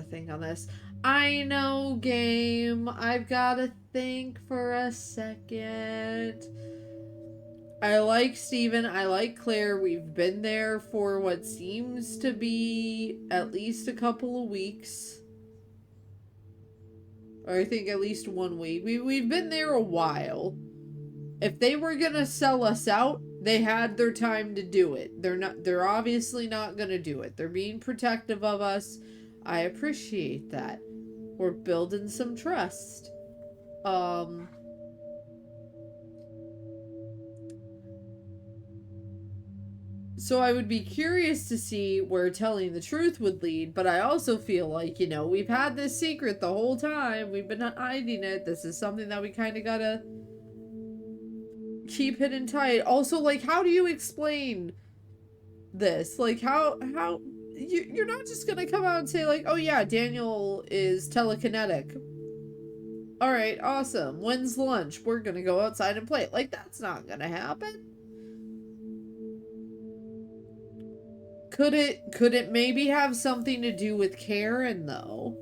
think on this. I know, game. I've gotta think for a second. I like Steven. I like Claire. We've been there for what seems to be at least a couple of weeks. Or I think at least 1 week. We've been there a while. If they were gonna sell us out, they had their time to do it. They're obviously not gonna do it. They're being protective of us. I appreciate that. We're building some trust. So I would be curious to see where telling the truth would lead, but I also feel like, you know, we've had this secret the whole time. We've been hiding it. This is something that we kind of gotta keep hidden tight. Also, like, how do you explain this? Like, how you're not just gonna come out and say, like, oh yeah, Daniel is telekinetic. Alright, awesome. When's lunch? We're gonna go outside and play. Like, that's not gonna happen. Could it maybe have something to do with Karen though?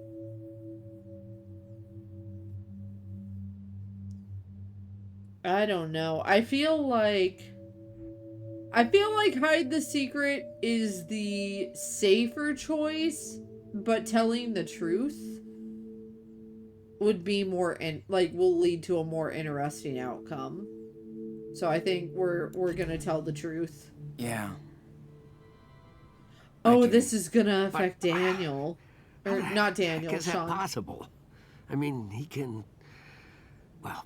I don't know. I feel like hide the secret is the safer choice, but telling the truth would be more will lead to a more interesting outcome. So I think we're gonna tell the truth. Yeah. Oh, this is gonna affect Daniel. Or not Daniel, Is that Sean. possible? I mean, he can... Well,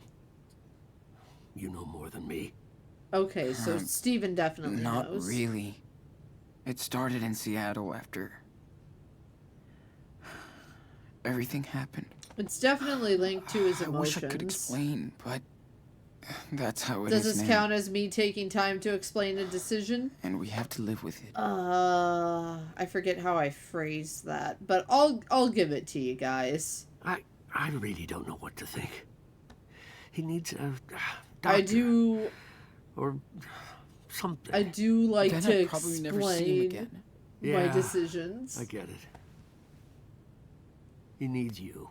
you know more than me. Okay, so Steven definitely Not knows. really. It started in Seattle after everything happened. It's definitely linked to his I wish emotions. I could explain, but that's how it Does is this now. count as me taking time to explain a decision? And we have to live with it. I forget how I phrased that, but I'll give it to you guys. I really don't know what to think. He needs a doctor. I do... Or something. I do like Then to I'd probably never see him explain again. my Yeah, decisions. I get it. He needs you.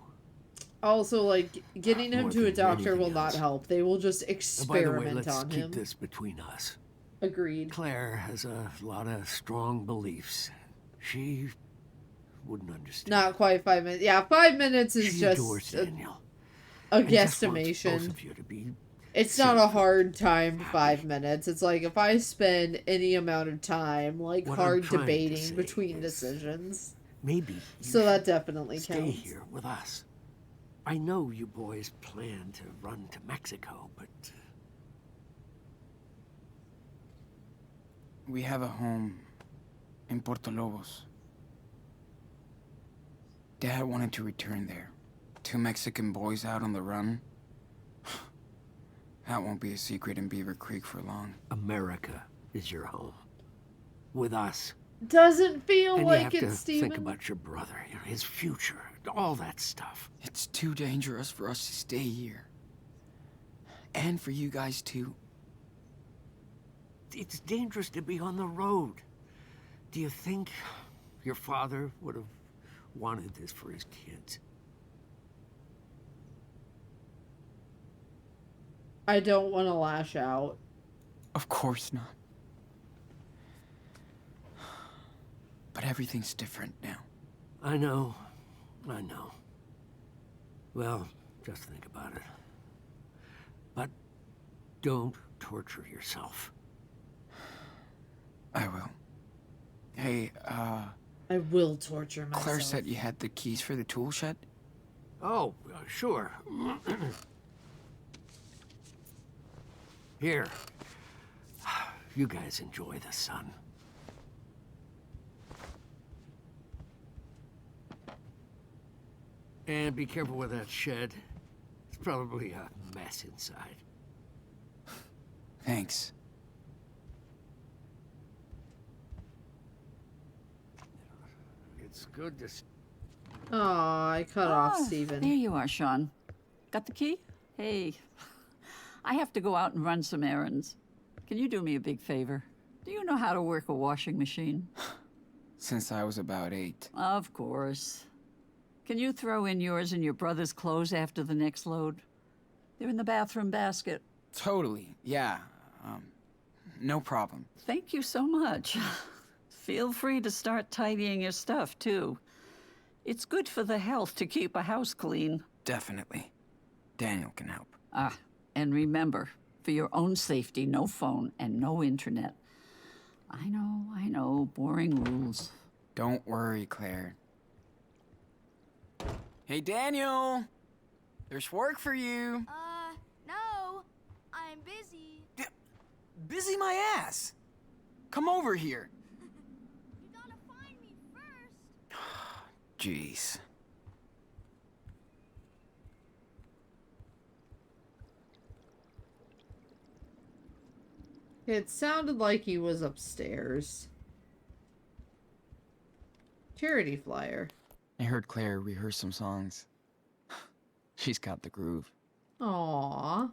Also, like, getting him More to a than doctor will anything not else. help. They will just And by the experiment way, let's on keep him. this between us. Agreed. Claire has a lot of strong beliefs. She wouldn't understand. Not quite 5 minutes. Yeah, 5 minutes is She just adores Daniel. a And just wants guesstimation. both of you to be It's not a hard time, 5 minutes. It's like if I spend any amount of time, like, What I'm hard trying to debating say between decisions. maybe. So that definitely stay counts. here with us. I know you boys plan to run to Mexico, but We have a home in Puerto Lobos. Dad wanted to return there. 2 Mexican boys out on the run. That won't be a secret in Beaver Creek for long. America is your home. With us. Doesn't feel And you like have it, to Steven. think about your brother, his future, all that stuff. It's too dangerous for us to stay here. And for you guys too. It's dangerous to be on the road. Do you think your father would have wanted this for his kids? I don't want to lash out. Of course not. But everything's different now. I know. Well, just think about it. But don't torture yourself. I will. Hey, I will torture myself. Claire said you had the keys for the tool shed? Oh, sure. Here. You guys enjoy the sun. And be careful with that shed. It's probably a mess inside. Thanks. It's good to... Aw, I cut off Steven. There you are, Sean. Got the key? Hey, I have to go out and run some errands. Can you do me a big favor? Do you know how to work a washing machine? Since I was about 8. Of course. Can you throw in yours and your brother's clothes after the next load? They're in the bathroom basket. Totally, yeah. No problem. Thank you so much. Feel free to start tidying your stuff, too. It's good for the health to keep a house clean. Definitely. Daniel can help. Ah, and remember, for your own safety, no phone and no internet. I know, boring rules. Don't worry, Claire. Hey, Daniel! There's work for you. No. I'm busy. Busy my ass. Come over here. You gotta find me first. Jeez. It sounded like he was upstairs. Charity flyer. I heard Claire rehearse some songs. She's got the groove. Aww.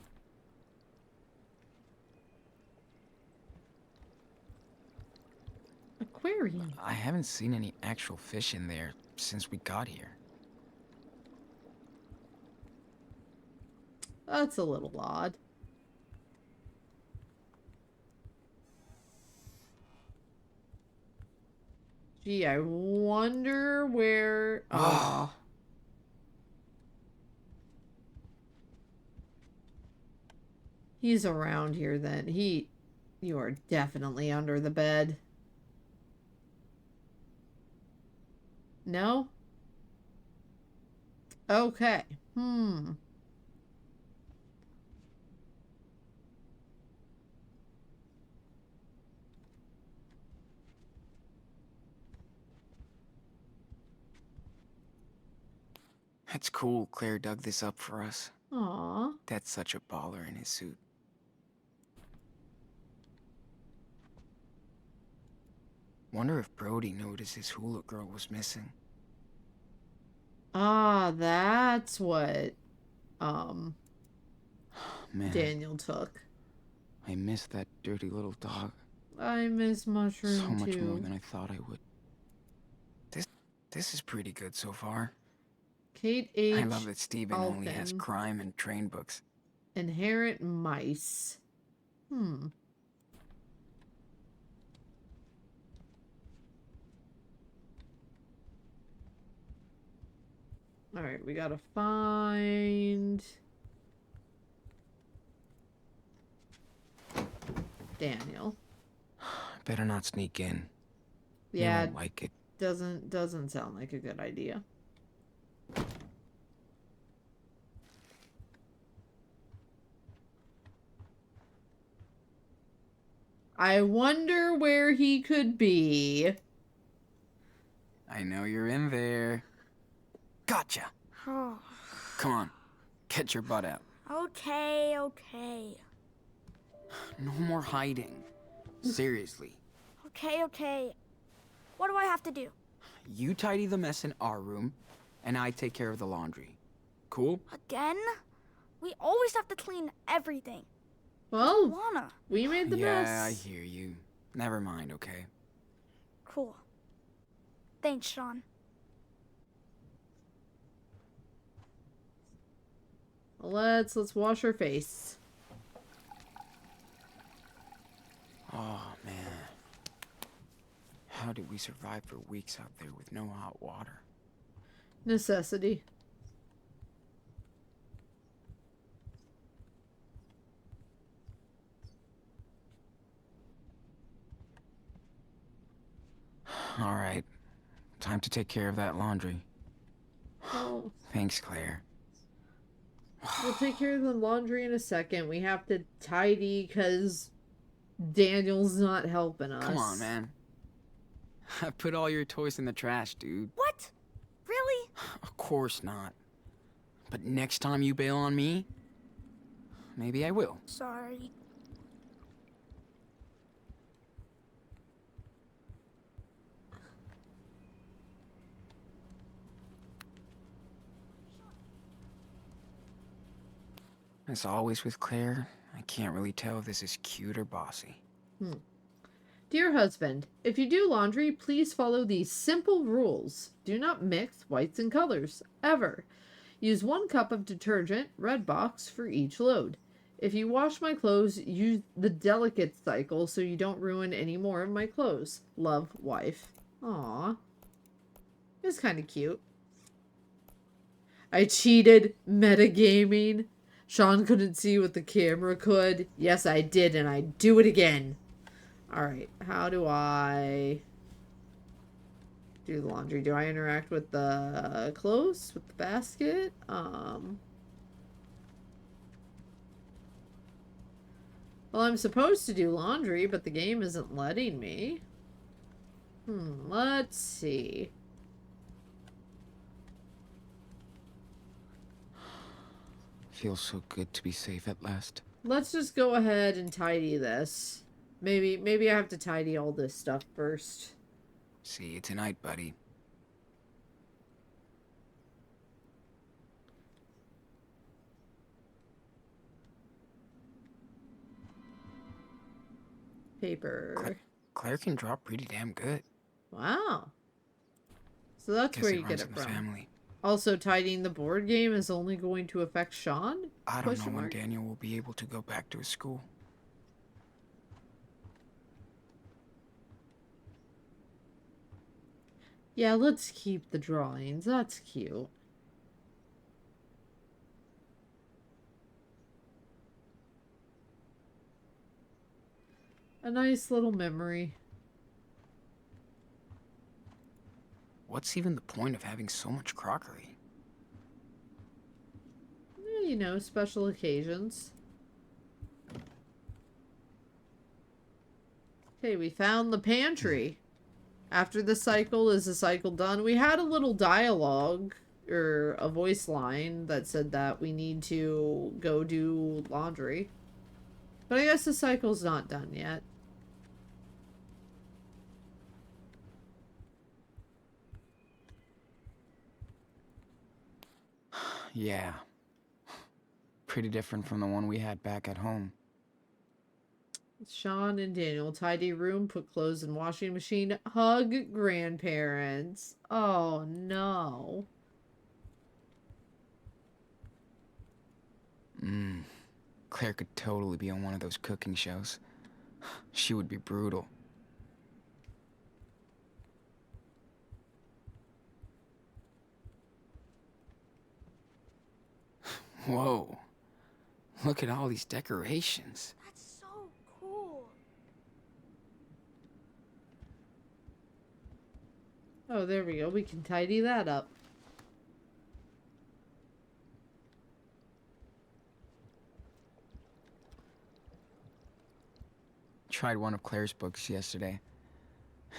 A aquarium. I haven't seen any actual fish in there since we got here. That's a little odd. Gee, I wonder where... Oh. He's around here then. You are definitely under the bed. No? Okay. It's cool Claire dug this up for us. Aw. Dad's such a baller in his suit. Wonder if Brody noticed his hula girl was missing. Ah, that's what Man, Daniel took. I miss that dirty little dog. I miss Mushroom So much too. more than I thought I would. This is pretty good so far. Kate H. I love that Steven only has Alkin. crime and train books. Inherent mice. Alright, we gotta find... Daniel. Better not sneak in. Yeah, He won't like it. doesn't sound like a good idea. I wonder where he could be. I know you're in there. Gotcha. Oh. Come on, get your butt out. Okay, okay. No more hiding. Seriously. Okay, okay. What do I have to do? You tidy the mess in our room, and I take care of the laundry. Cool? Again? We always have to clean everything. Well, Wanna. we made the Yeah, mess. I hear you. Never mind, okay? Cool. Thanks, Sean. Let's wash our face. Oh, man. How did we survive for weeks out there with no hot water? Necessity. All right. Time to take care of that laundry. Oh, Thanks, Claire. we'll take care of the laundry in a second. We have to tidy because Daniel's not helping us. Come on, man. I put all your toys in the trash, dude. What? Really? Of course not. But next time you bail on me, maybe I will. Sorry. As always with Claire, I can't really tell if this is cute or bossy. Dear husband, if you do laundry, please follow these simple rules. Do not mix whites and colors, ever. Use 1 cup of detergent, red box, for each load. If you wash my clothes, use the delicate cycle so you don't ruin any more of my clothes. Love, wife. Aww. It's kind of cute. I cheated. Metagaming. Sean couldn't see what the camera could. Yes, I did, and I do it again. Alright, how do I do the laundry? Do I interact with the clothes? With the basket? Well, I'm supposed to do laundry, but the game isn't letting me. Let's see. Feels so good to be safe at last. Let's just go ahead and tidy this. Maybe I have to tidy all this stuff first. See you tonight, buddy. Paper. Claire can draw pretty damn good. Wow. So that's Guess where it you get runs it in the from. family. Also, tidying the board game is only going to affect Sean? I don't Question know when mark. Daniel will be able to go back to his school. Yeah, let's keep the drawings. That's cute. A nice little memory. What's even the point of having so much crockery? You know, special occasions. Okay, we found the pantry. After the cycle, is the cycle done? We had a little dialogue, or a voice line that said that we need to go do laundry. But I guess the cycle's not done yet. Yeah. Pretty different from the one we had back at home. Sean and Daniel, tidy room, put clothes in washing machine, hug grandparents. Oh no. Claire could totally be on one of those cooking shows. She would be brutal. Whoa. Look at all these decorations. That's so cool. Oh, there we go. We can tidy that up. Tried one of Claire's books yesterday.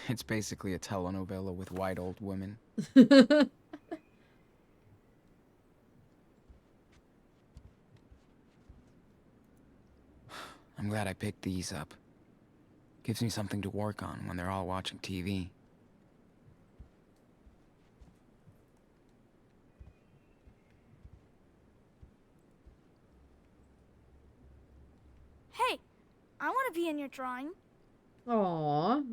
It's basically a telenovela with white old women. I'm glad I picked these up. Gives me something to work on when they're all watching TV. Hey, I want to be in your drawing. Aww.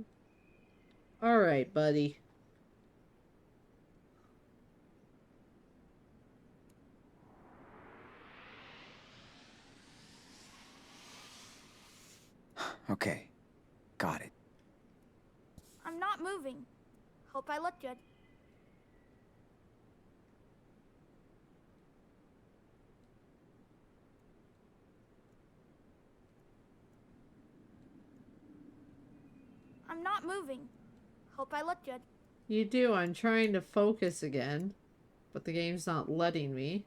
Alright, buddy. Okay, got it. I'm not moving. Hope I look good. I'm not moving. Hope I look good. You do. I'm trying to focus again, but the game's not letting me.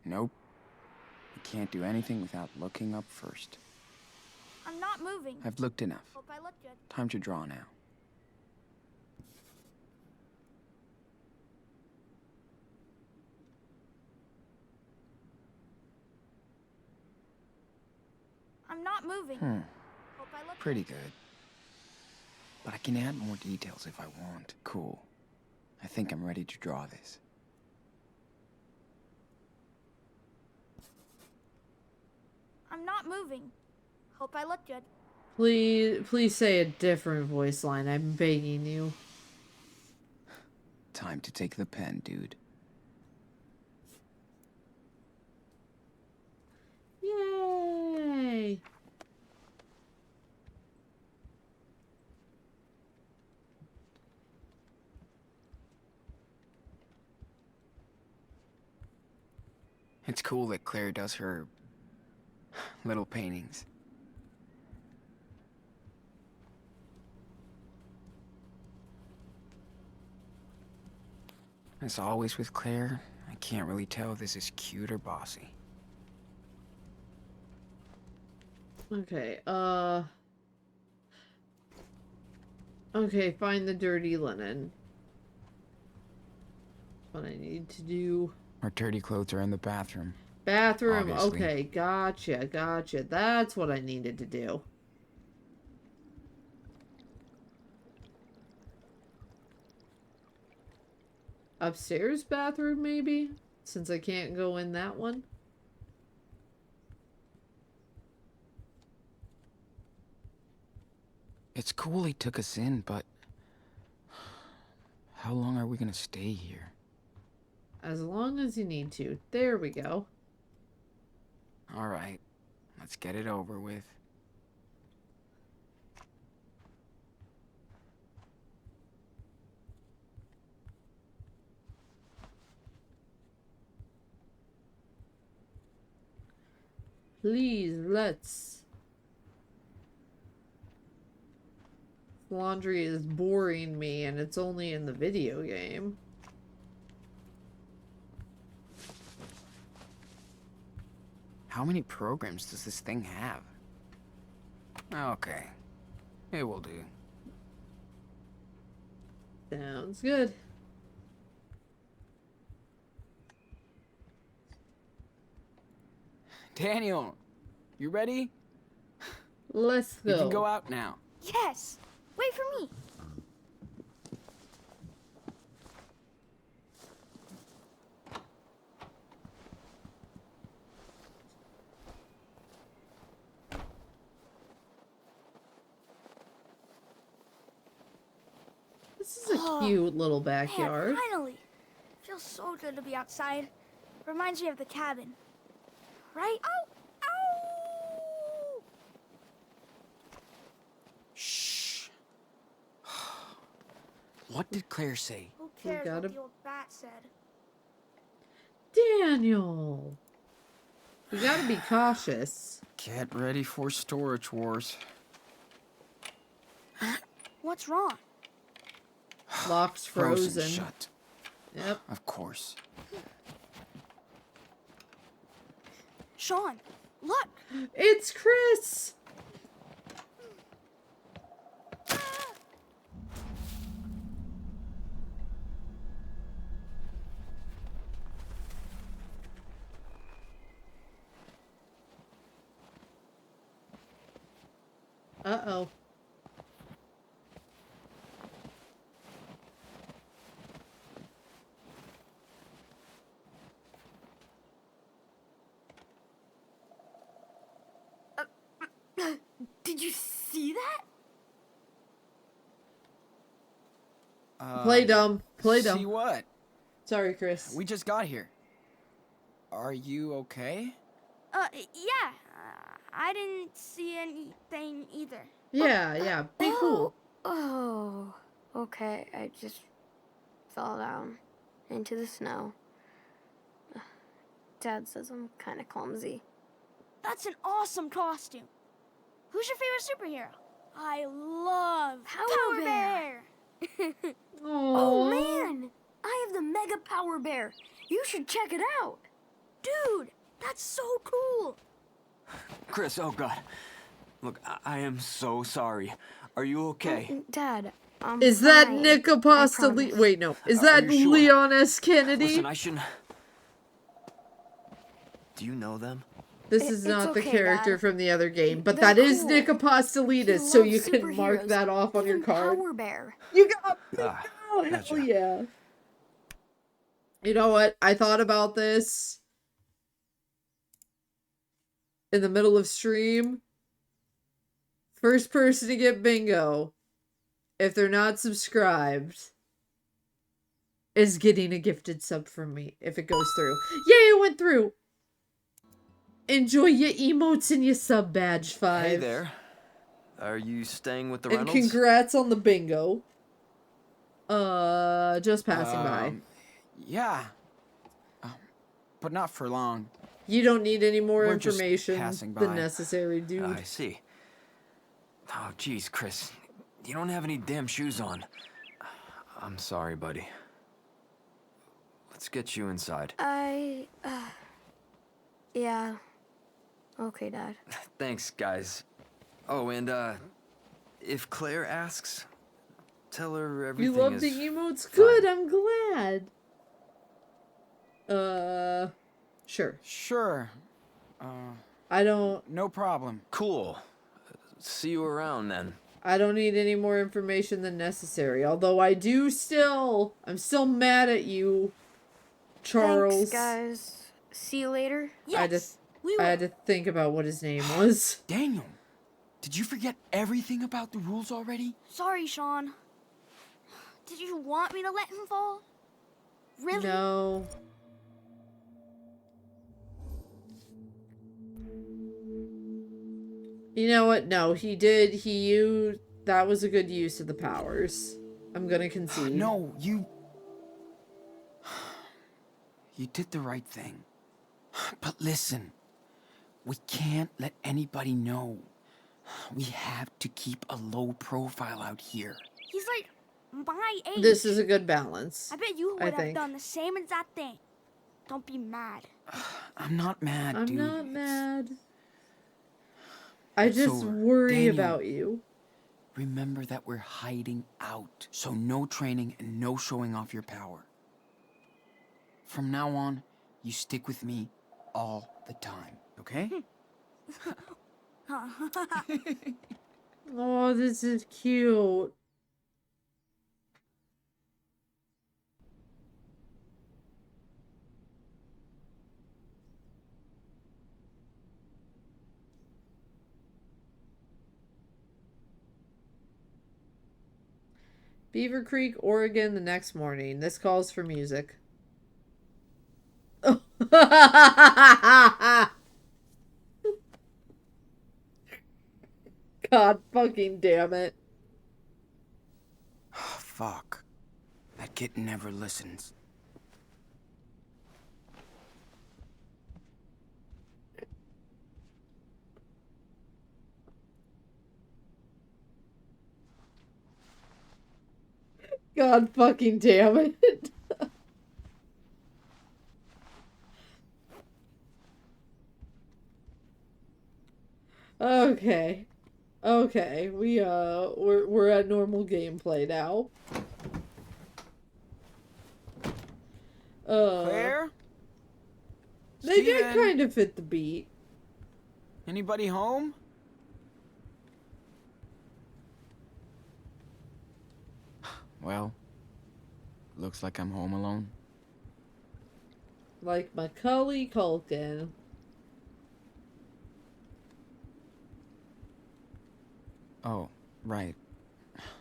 Nope. You can't do anything without looking up first. I'm not moving. I've looked enough. Hope I look good. Time to draw now. I'm not moving. Hope I look Pretty good. But I can add more details if I want. Cool. I think I'm ready to draw this. I'm not moving. Hope I look good. Please say a different voice line. I'm begging you. Time to take the pen, dude. Yay! It's cool that Claire does her little paintings. As always with Claire, I can't really tell if this is cute or bossy. Okay, okay, find the dirty linen. What I need to do. Our dirty clothes are in the bathroom. Bathroom, Obviously. okay, gotcha. That's what I needed to do. Upstairs bathroom, maybe? Since I can't go in that one. It's cool he took us in, but how long are we gonna stay here? As long as you need to. There we go. All right, let's get it over with. Please, let's. Laundry is boring me, and it's only in the video game. How many programs does this thing have? Okay, it will do. Sounds good. Daniel, you ready? Let's go. You can go out now. Yes! Wait for me! This is a cute little backyard. Man, finally! Feels so good to be outside. Reminds me of the cabin. Right? Ow! Ow! Shh. What did Claire say? Who cares gotta- what the old bat said? Daniel! You gotta be cautious. Get ready for storage wars. What's wrong? Lock's frozen. Shut. Yep. Of course. Sean, look! It's Chris! Uh-oh. Did you see that? Play dumb. Play dumb. See what? Sorry, Chris. We just got here. Are you okay? Yeah. I didn't see anything either. Yeah, be cool. Oh, okay. I just fell down into the snow. Dad says I'm kind of clumsy. That's an awesome costume. Who's your favorite superhero? I love Power Bear. Oh man, I have the Mega Power Bear. You should check it out. Dude, that's so cool. Chris, oh God. Look, I am so sorry. Are you okay? Dad, Is that fine. Nick I Apostoli? promise. Wait, no. Is Are that you sure? Leon S. Kennedy? Listen, I shouldn't... Do you know them? This is It's not the okay, character Dad. from the other game, but They're that is cool. Nick He Apostolides, so loves you can mark superheroes, that off on your even card. Power Bear. You got Ah, Oh, hell gotcha. yeah. You know what? I thought about this in the middle of stream. First person to get bingo, if they're not subscribed, is getting a gifted sub from me if it goes through. Yay, it went through! Enjoy your emotes and your sub badge 5. Hey there. Are you staying with the And Reynolds? congrats on the bingo. Just passing by. Yeah. But not for long. You don't need any more We're just information passing than by. necessary, dude. I see. Oh, jeez, Chris. You don't have any damn shoes on. I'm sorry, buddy. Let's get you inside. Yeah. Okay, Dad. Thanks, guys. Oh, and, if Claire asks, tell her You everything love is... the emotes? Good, I'm glad. Sure. Sure. I don't... No problem. Cool. See you around, then. I don't need any more information than necessary. Although I do still... I'm still mad at you, Charles. Thanks, guys. See you later. I had to think about what his name was. Daniel, Did you forget everything about the rules already? Sorry, Sean. Did you want me to let him fall? Really? No. You know what? No, he did. He used... That was a good use of the powers. I'm gonna concede. No, you did the right thing. But listen, we can't let anybody know. We have to keep a low profile out here. He's like my age. This is a good balance. I bet you would have done the same exact thing. Don't be mad. I'm not mad, dude. I'm not mad. I just worry about you. Remember that we're hiding out, so no training and no showing off your power. From now on, you stick with me all the time, okay? Oh, this is cute. Beaver Creek, Oregon, the next morning. This calls for music. Oh. God fucking damn it. Oh, fuck. That kid never listens. God fucking damn it. Okay. Okay, we're at normal gameplay now. Claire? They did Steven? kind of fit the beat. Anybody home? Well, looks like I'm home alone. Like Macaulay Culkin. Oh, right.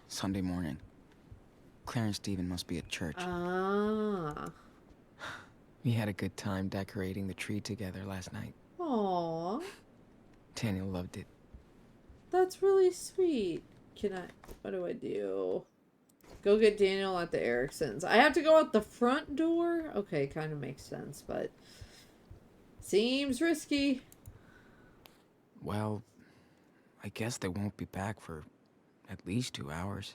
Sunday morning. Claire and Steven must be at church. Ah. We had a good time decorating the tree together last night. Aww. Daniel loved it. That's really sweet. What do I do? Go get Daniel at the Ericksons. I have to go out the front door? Okay, kind of makes sense, but seems risky. Well, I guess they won't be back for at least 2 hours.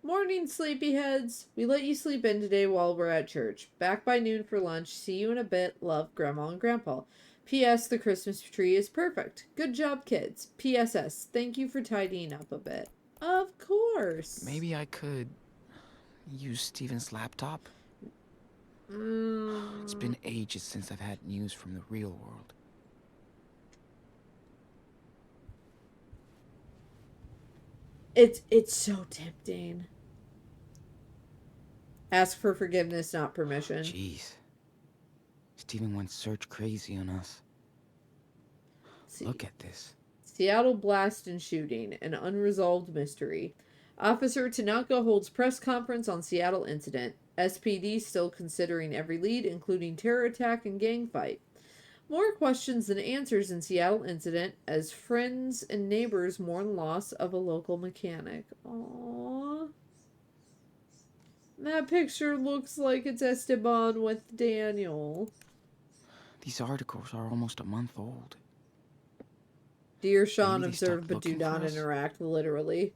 Morning, sleepyheads. We let you sleep in today while we're at church. Back by noon for lunch. See you in a bit. Love, Grandma and Grandpa. P.S. The Christmas tree is perfect. Good job, kids. P.S.S. Thank you for tidying up a bit. Of course. Maybe I could use Steven's laptop? It's been ages since I've had news from the real world. It's so tempting. Ask for forgiveness, not permission. Jeez. Steven went search crazy on us. Look at this. Seattle blast and shooting, an unresolved mystery. Officer Tanaka holds press conference on Seattle incident. SPD still considering every lead, including terror attack and gang fight. More questions than answers in Seattle incident as friends and neighbors mourn loss of a local mechanic. Aww. That picture looks like it's Esteban with Daniel. These articles are almost a month old. Dear Sean, Maybe they observe stopped but do looking for not us? interact, literally.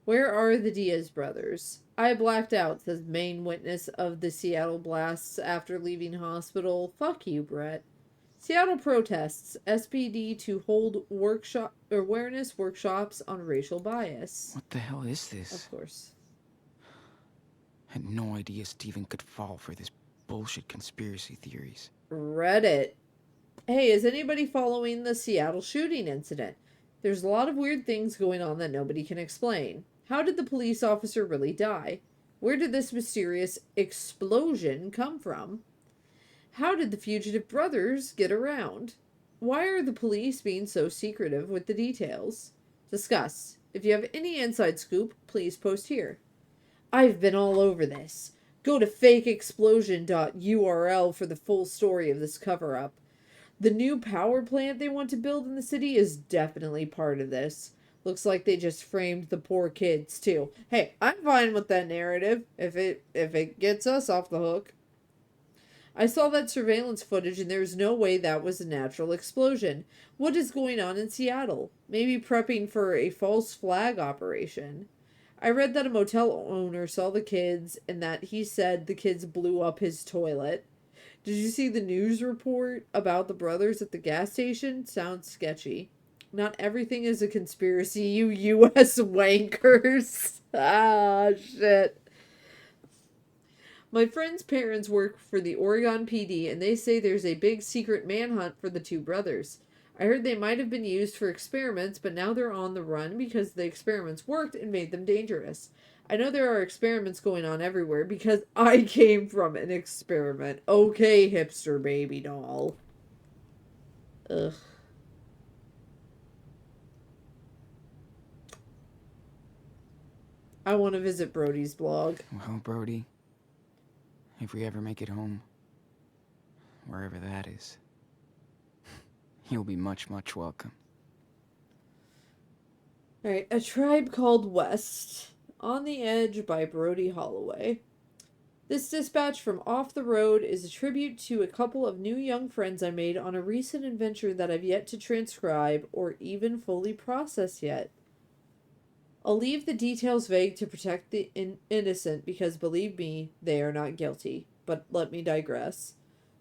Where are the Diaz brothers? I blacked out, says main witness of the Seattle blasts after leaving hospital. Fuck you, Brett. Seattle protests. SPD to hold awareness workshops on racial bias. What the hell is this? Of course. Had no idea Steven could fall for this bullshit conspiracy theories. Reddit. Hey, is anybody following the Seattle shooting incident? There's a lot of weird things going on that nobody can explain. How did the police officer really die? Where did this mysterious explosion come from? How did the fugitive brothers get around? Why are the police being so secretive with the details? Discuss. If you have any inside scoop, please post here. I've been all over this. Go to fakeexplosion.url for the full story of this cover-up. The new power plant they want to build in the city is definitely part of this. Looks like they just framed the poor kids, too. Hey, I'm fine with that narrative, if it gets us off the hook. I saw that surveillance footage and there's no way that was a natural explosion. What is going on in Seattle? Maybe prepping for a false flag operation. I read that a motel owner saw the kids and that he said the kids blew up his toilet. Did you see the news report about the brothers at the gas station? Sounds sketchy. Not everything is a conspiracy, you U.S. wankers. Ah, shit. My friend's parents work for the Oregon PD, and they say there's a big secret manhunt for the two brothers. I heard they might have been used for experiments, but now they're on the run because the experiments worked and made them dangerous. I know there are experiments going on everywhere because I came from an experiment. Okay, hipster baby doll. Ugh. I want to visit Brody's blog. Well, Brody, if we ever make it home, wherever that is, you'll be much, much welcome. Alright, A Tribe Called West. On the Edge by Brody Holloway. This dispatch from Off the Road is a tribute to a couple of new young friends I made on a recent adventure that I've yet to transcribe or even fully process yet. I'll leave the details vague to protect the innocent because, believe me, they are not guilty. But let me digress.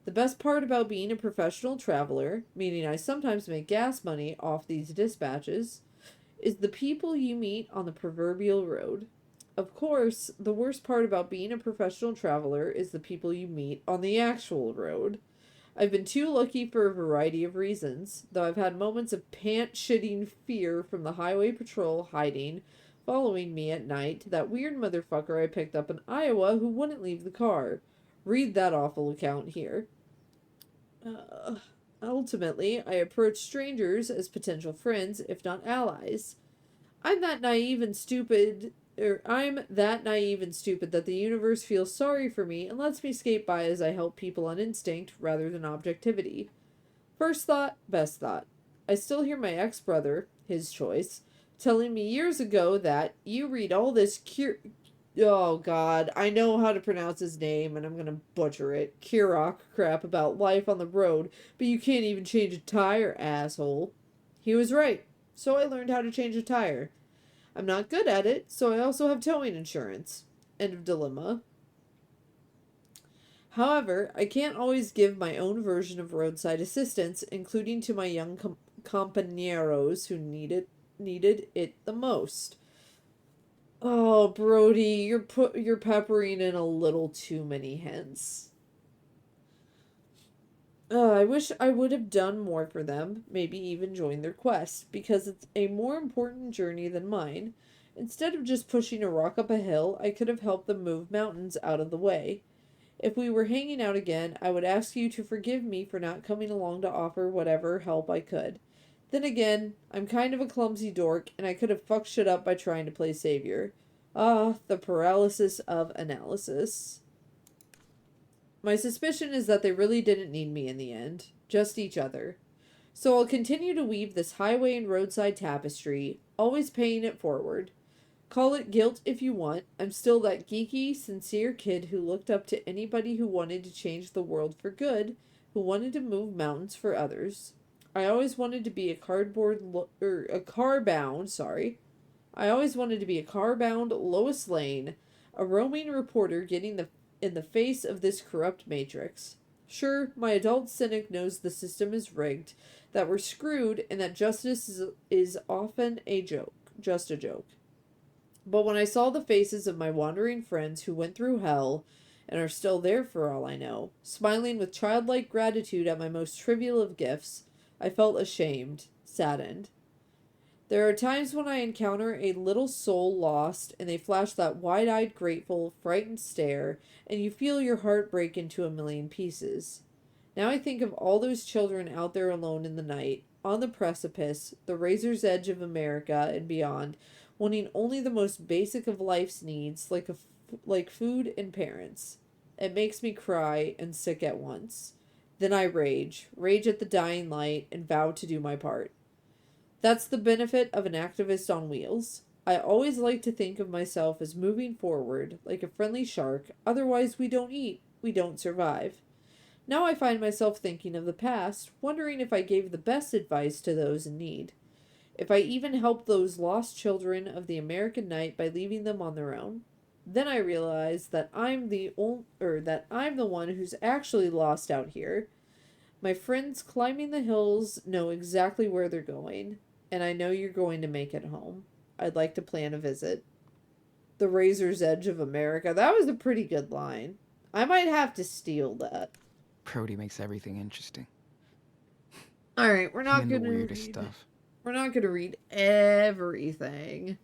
The best part about being a professional traveler, meaning I sometimes make gas money off these dispatches, is the people you meet on the proverbial road. Of course, the worst part about being a professional traveler is the people you meet on the actual road. I've been too lucky for a variety of reasons, though I've had moments of pant-shitting fear from the highway patrol hiding, following me at night, to that weird motherfucker I picked up in Iowa who wouldn't leave the car. Read that awful account here. Ultimately, I approach strangers as potential friends, if not allies. I'm that naive and stupid that the universe feels sorry for me and lets me skate by as I help people on instinct rather than objectivity. First thought, best thought. I still hear my ex-brother, his choice, telling me years ago that you read all this oh god, I know how to pronounce his name and I'm gonna butcher it. Kirok crap about life on the road, but you can't even change a tire, asshole. He was right, so I learned how to change a tire. I'm not good at it, so I also have towing insurance. End of dilemma. However, I can't always give my own version of roadside assistance, including to my young compañeros who needed it the most. Oh, Brody, you're peppering in a little too many hints. I wish I would have done more for them, maybe even joined their quest, because it's a more important journey than mine. Instead of just pushing a rock up a hill, I could have helped them move mountains out of the way. If we were hanging out again, I would ask you to forgive me for not coming along to offer whatever help I could. Then again, I'm kind of a clumsy dork, and I could have fucked shit up by trying to play savior. Ah, the paralysis of analysis. My suspicion is that they really didn't need me in the end, just each other. So I'll continue to weave this highway and roadside tapestry, always paying it forward. Call it guilt if you want. I'm still that geeky, sincere kid who looked up to anybody who wanted to change the world for good, who wanted to move mountains for others. I always wanted to be a I always wanted to be a car-bound Lois Lane, a roaming reporter getting in the face of this corrupt matrix. Sure, my adult cynic knows the system is rigged, that we're screwed, and that justice is often just a joke. But when I saw the faces of my wandering friends who went through hell, and are still there for all I know, smiling with childlike gratitude at my most trivial of gifts, I felt ashamed, saddened. There are times when I encounter a little soul lost, and they flash that wide-eyed, grateful, frightened stare, and you feel your heart break into a million pieces. Now I think of all those children out there alone in the night, on the precipice, the razor's edge of America and beyond, wanting only the most basic of life's needs, like food and parents. It makes me cry and sick at once. Then I rage at the dying light, and vow to do my part. That's the benefit of an activist on wheels. I always like to think of myself as moving forward, like a friendly shark, otherwise we don't eat, we don't survive. Now I find myself thinking of the past, wondering if I gave the best advice to those in need. If I even helped those lost children of the American night by leaving them on their own. Then I realize that I'm the one who's actually lost out here. My friends climbing the hills know exactly where they're going, and I know you're going to make it home. I'd like to plan a visit. The razor's edge of America. That was a pretty good line. I might have to steal that. Brody makes everything interesting. All right, we're not Even gonna the weirdest read. stuff. We're not gonna read everything.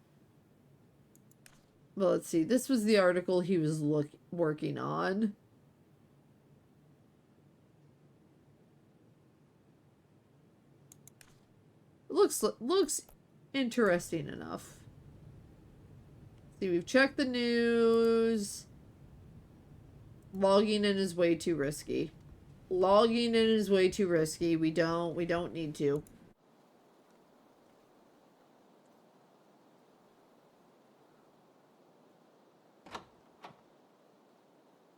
But let's see. This was the article he was working on. Looks interesting enough. See, we've checked the news. Logging in is way too risky. Logging in is way too risky. We don't need to.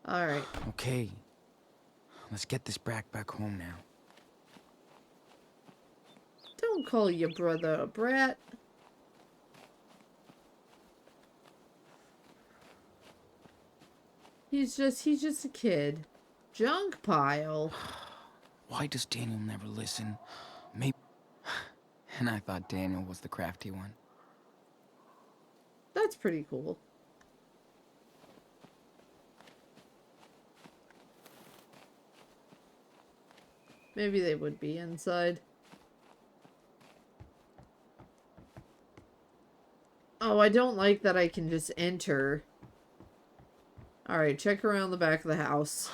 All right. Okay. Let's get this brat back home now. Don't call your brother a brat. He's just a kid. Junk pile. Why does Daniel never listen? Maybe... And I thought Daniel was the crafty one. That's pretty cool. Maybe they would be inside. Oh, I don't like that I can just enter. Alright, check around the back of the house.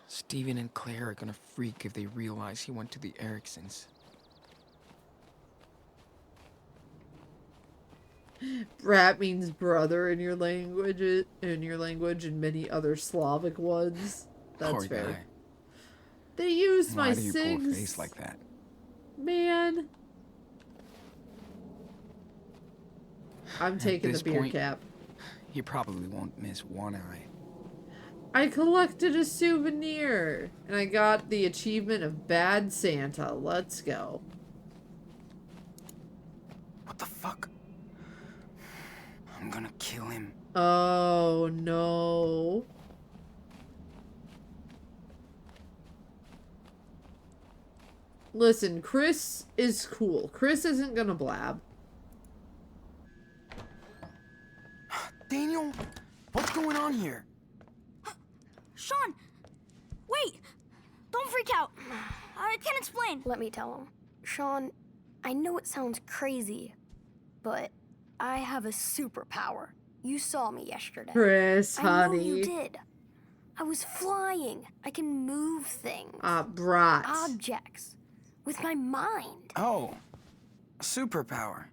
Steven and Claire are gonna freak if they realize he went to the Ericksons. Brat means brother in your language, and many other Slavic ones. That's Poor fair. guy. They used Why my do you pull a SIGs. face like that? Man. I'm taking the this beer point- cap. He probably won't miss one eye. I collected a souvenir, and I got the achievement of Bad Santa. Let's go. What the fuck? I'm gonna kill him. Oh, no. Listen, Chris is cool. Chris isn't gonna blab. Daniel, what's going on here? Sean! Wait! Don't freak out. I can't explain. Let me tell him. Sean, I know it sounds crazy, but I have a superpower. You saw me yesterday. Chris, I know honey. you did. I was flying. I can move things. Brat. Objects. With my mind. Oh, a superpower.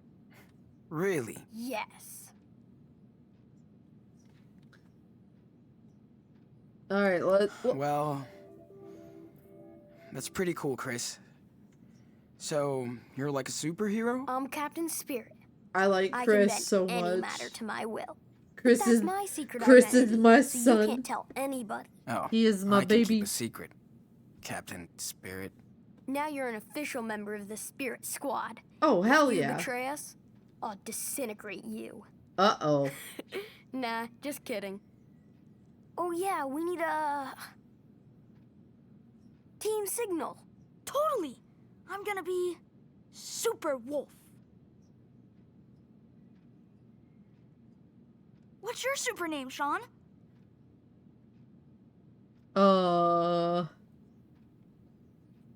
Really? Yes. Alright, Well, that's pretty cool, Chris. So, you're like a superhero? I'm Captain Spirit. I like I Chris can bend so any much. matter to my will. Chris That's is my secret Chris is identity, my so son. You can't tell anybody. Oh, He is my I can baby. keep a secret, Captain Spirit. Now you're an official member of the Spirit Squad. Oh, hell if you yeah. betray us, I'll disintegrate you. Uh-oh. Nah, just kidding. Oh yeah, we need a team signal. Totally. I'm gonna be Super Wolf. What's your super name, Sean?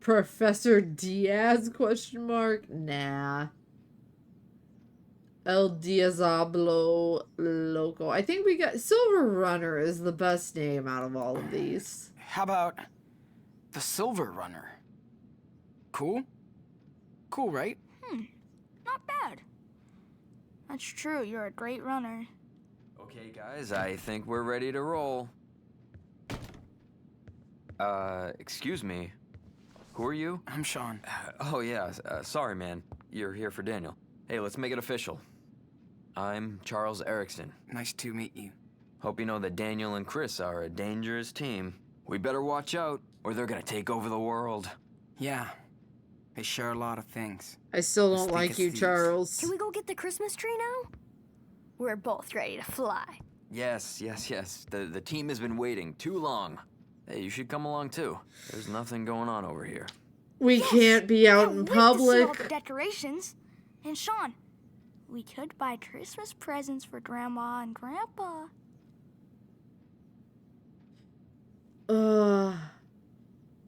Professor Diaz, question mark? Nah. El Diazablo Loco. I think we got... Silver Runner is the best name out of all of these. How about The Silver Runner. Cool? Cool, right? Not bad. That's true, you're a great runner. Okay, guys, I think we're ready to roll. Excuse me. Who are you? I'm Sean. Oh, yeah. Sorry, man. You're here for Daniel. Hey, let's make it official. I'm Charles Erickson. Nice to meet you. Hope you know that Daniel and Chris are a dangerous team. We better watch out, or they're gonna take over the world. Yeah. They share a lot of things. I still As don't thick like as you, thieves. Charles. Can we go get the Christmas tree now? We're both ready to fly. Yes. The team has been waiting too long. Hey, you should come along too. There's nothing going on over here. We can't be out in Wait to see all public. the decorations. And Sean, we could buy Christmas presents for Grandma and Grandpa.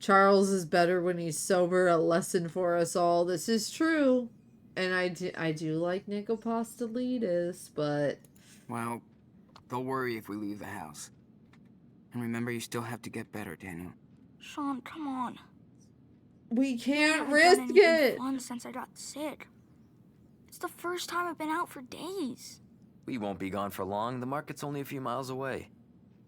Charles is better when he's sober. A lesson for us all. This is true. And I do like Nicopostolidis, but... Well, they'll worry if we leave the house. And remember, you still have to get better, Daniel. Sean, come on. We can't I haven't risk done anything it. fun since I got sick. It's the first time I've been out for days. We won't be gone for long. The market's only a few miles away.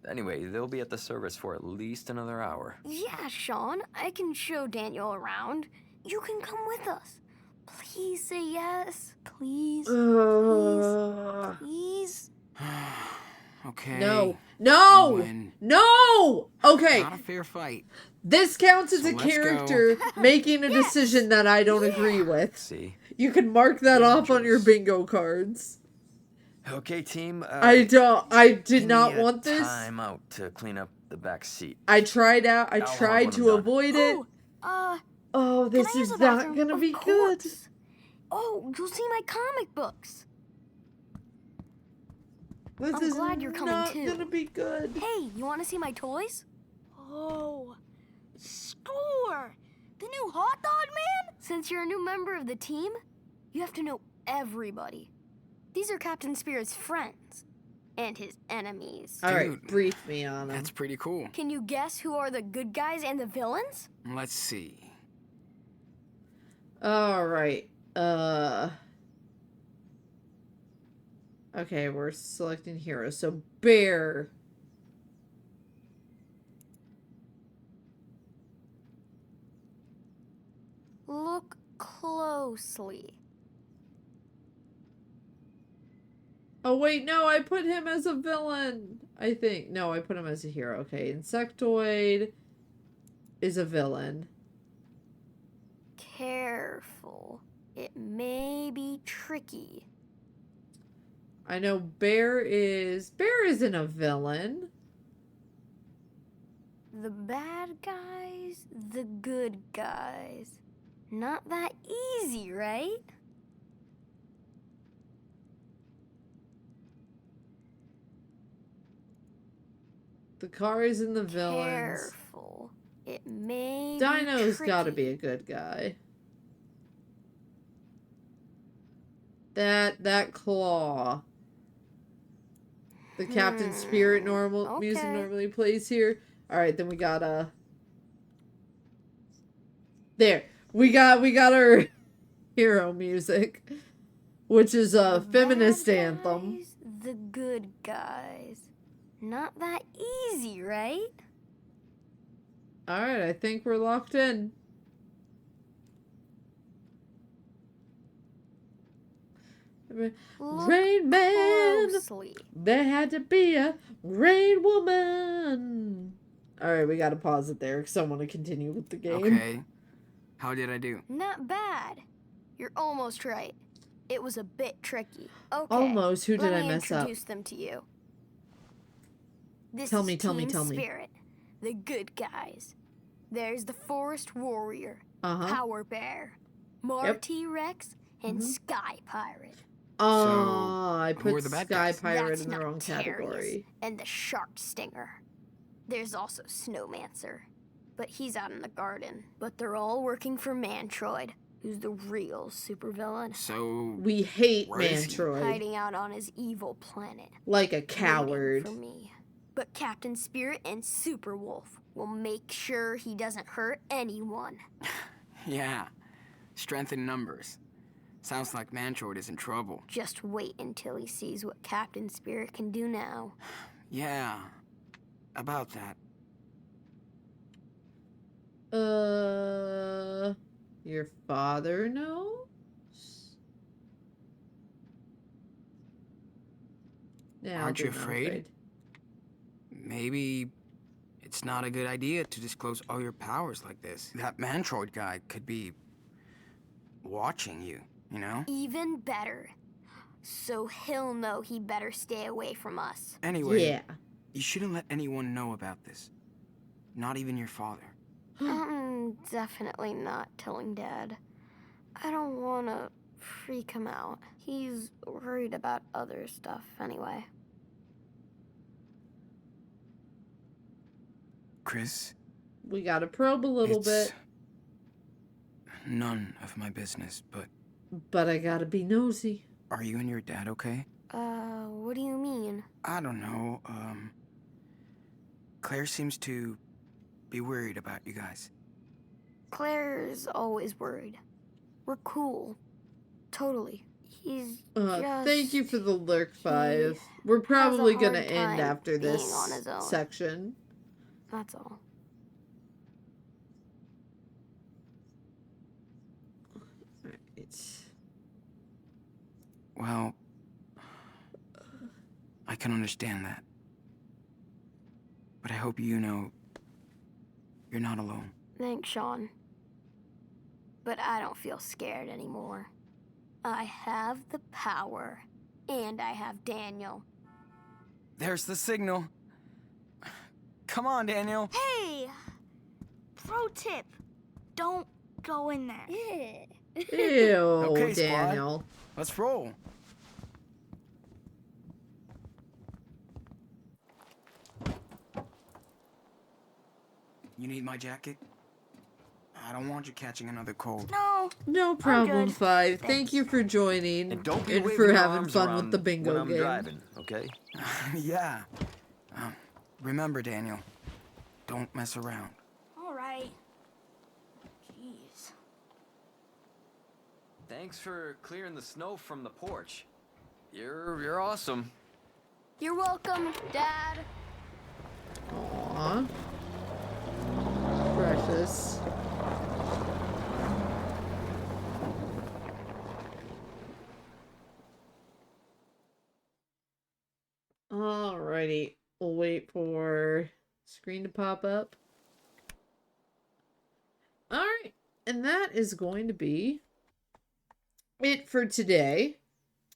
Anyway, they'll be at the service for at least another hour. Yeah, Sean, I can show Daniel around. You can come with us. Please say yes. Please. Please. Okay. No. No! You win. No! Okay. Not a fair fight. This counts as So a let's character making a decision that I don't agree with. See? You can mark that off on your bingo cards. Okay, team. I did give not me a want this. Time out to clean up the back seat. I tried I'll to when I'm done. avoid it. Oh, this Can I use is the not bathroom? gonna Of be good. course. Oh, you'll see my comic books. This I'm is glad you're coming not too. gonna be good. Hey, you want to see my toys? Oh, score! The new hot dog man? Since you're a new member of the team, you have to know everybody. These are Captain Spirit's friends and his enemies. All right, brief me on them. That's pretty cool. Can you guess who are the good guys and the villains? Let's see. All right. Okay, we're selecting heroes. So Bear. Look closely. Oh wait, no, I put him as a villain. I think. No, I put him as a hero. Okay, Insectoid is a villain. Careful. It may be tricky. I know Bear isn't a villain. The bad guys, the good guys. Not that easy, right? The cars and the villains. Careful. It may Dino's be gotta tricky. be a good guy. That claw. The Captain Spirit music okay. normally plays here. Alright, then we got there. We got our hero music. Which is a feminist anthem. Guys, the good guys. Not that easy, right? Alright, I think we're locked in. Look Rain Man! closely. There had to be a Rain Woman! Alright, we gotta pause it there because I want to continue with the game. Okay. How did I do? Not bad. You're almost right. It was a bit tricky. Okay. Almost. Who did let I me mess up? introduce them to you. This Tell is me, tell me, Team tell me. Spirit, the good guys. There's the Forest Warrior, Uh-huh. Power Bear, Marty Rex, and Sky Pirate. Oh, I who are put the bad Sky guys? Pirate That's in the wrong Noctarius, category. and the Shark Stinger. There's also Snowmancer, but he's out in the garden. But they're all working for Mantroid, who's the real supervillain. So We hate where is he? Mantroid. Hiding out on his evil planet. Like a Waiting coward. For me. But Captain Spirit and Super Wolf We'll make sure he doesn't hurt anyone. Yeah. Strength in numbers. Sounds like Mantroid is in trouble. Just wait until he sees what Captain Spirit can do now. Yeah. About that. Your father knows? Now Aren't you they're not afraid? Maybe it's not a good idea to disclose all your powers like this. That Mantroid guy could be watching you, you know? Even better. So he'll know he better stay away from us. Anyway, Yeah. you shouldn't let anyone know about this. Not even your father. I'm definitely not telling Dad. I don't want to freak him out. He's worried about other stuff anyway. Chris, We gotta probe a little it's bit. none of my business, But I gotta be nosy. are you and your dad okay? What do you mean? I don't know, Claire seems to be worried about you guys. Claire's always worried. We're cool. Totally. He's just... Thank you for the lurk 5. We're probably hard gonna end time after being this on his own. section. That's all. Well, I can understand that. But I hope you know you're not alone. Thanks, Sean. But I don't feel scared anymore. I have the power. And I have Daniel. There's the signal. Come on, Daniel. Hey! Pro tip. Don't go in there. Ew, Okay, squad. Daniel. Let's roll. You need my jacket? I don't want you catching another cold. No. No problem, good. 5. Thank you for joining And don't be and waving for your having arms fun around with the bingo when I'm game. driving, okay? Yeah. Remember, Daniel, don't mess around. All right. Jeez. Thanks for clearing the snow from the porch. You're awesome. You're welcome, Dad. Aww. Precious. Alrighty. We'll wait for screen to pop up. Alright. And that is going to be it for today.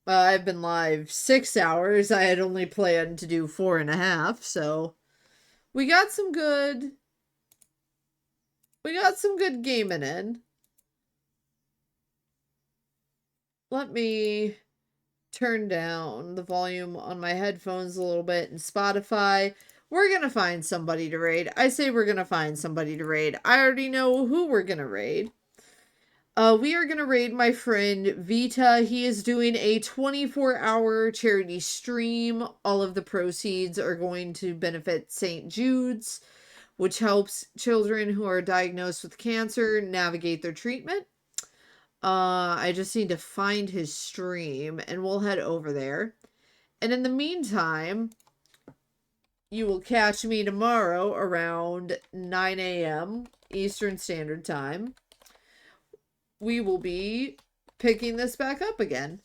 I've been live 6 hours. I had only planned to do 4.5, so we got some good gaming in. Let me turn down the volume on my headphones a little bit and Spotify. We're gonna find somebody to raid. I say we're gonna find somebody to raid. I already know who we're gonna raid. We are gonna raid my friend Vita. He is doing a 24-hour charity stream. All of the proceeds are going to benefit St. Jude's, which helps children who are diagnosed with cancer navigate their treatment. I just need to find his stream and we'll head over there. And in the meantime, you will catch me tomorrow around 9 a.m. Eastern Standard Time. We will be picking this back up again.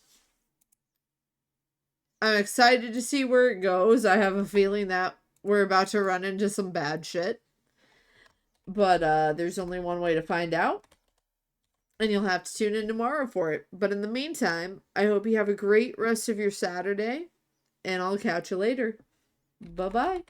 I'm excited to see where it goes. I have a feeling that we're about to run into some bad shit. But there's only one way to find out. And you'll have to tune in tomorrow for it. But in the meantime, I hope you have a great rest of your Saturday. And I'll catch you later. Bye-bye.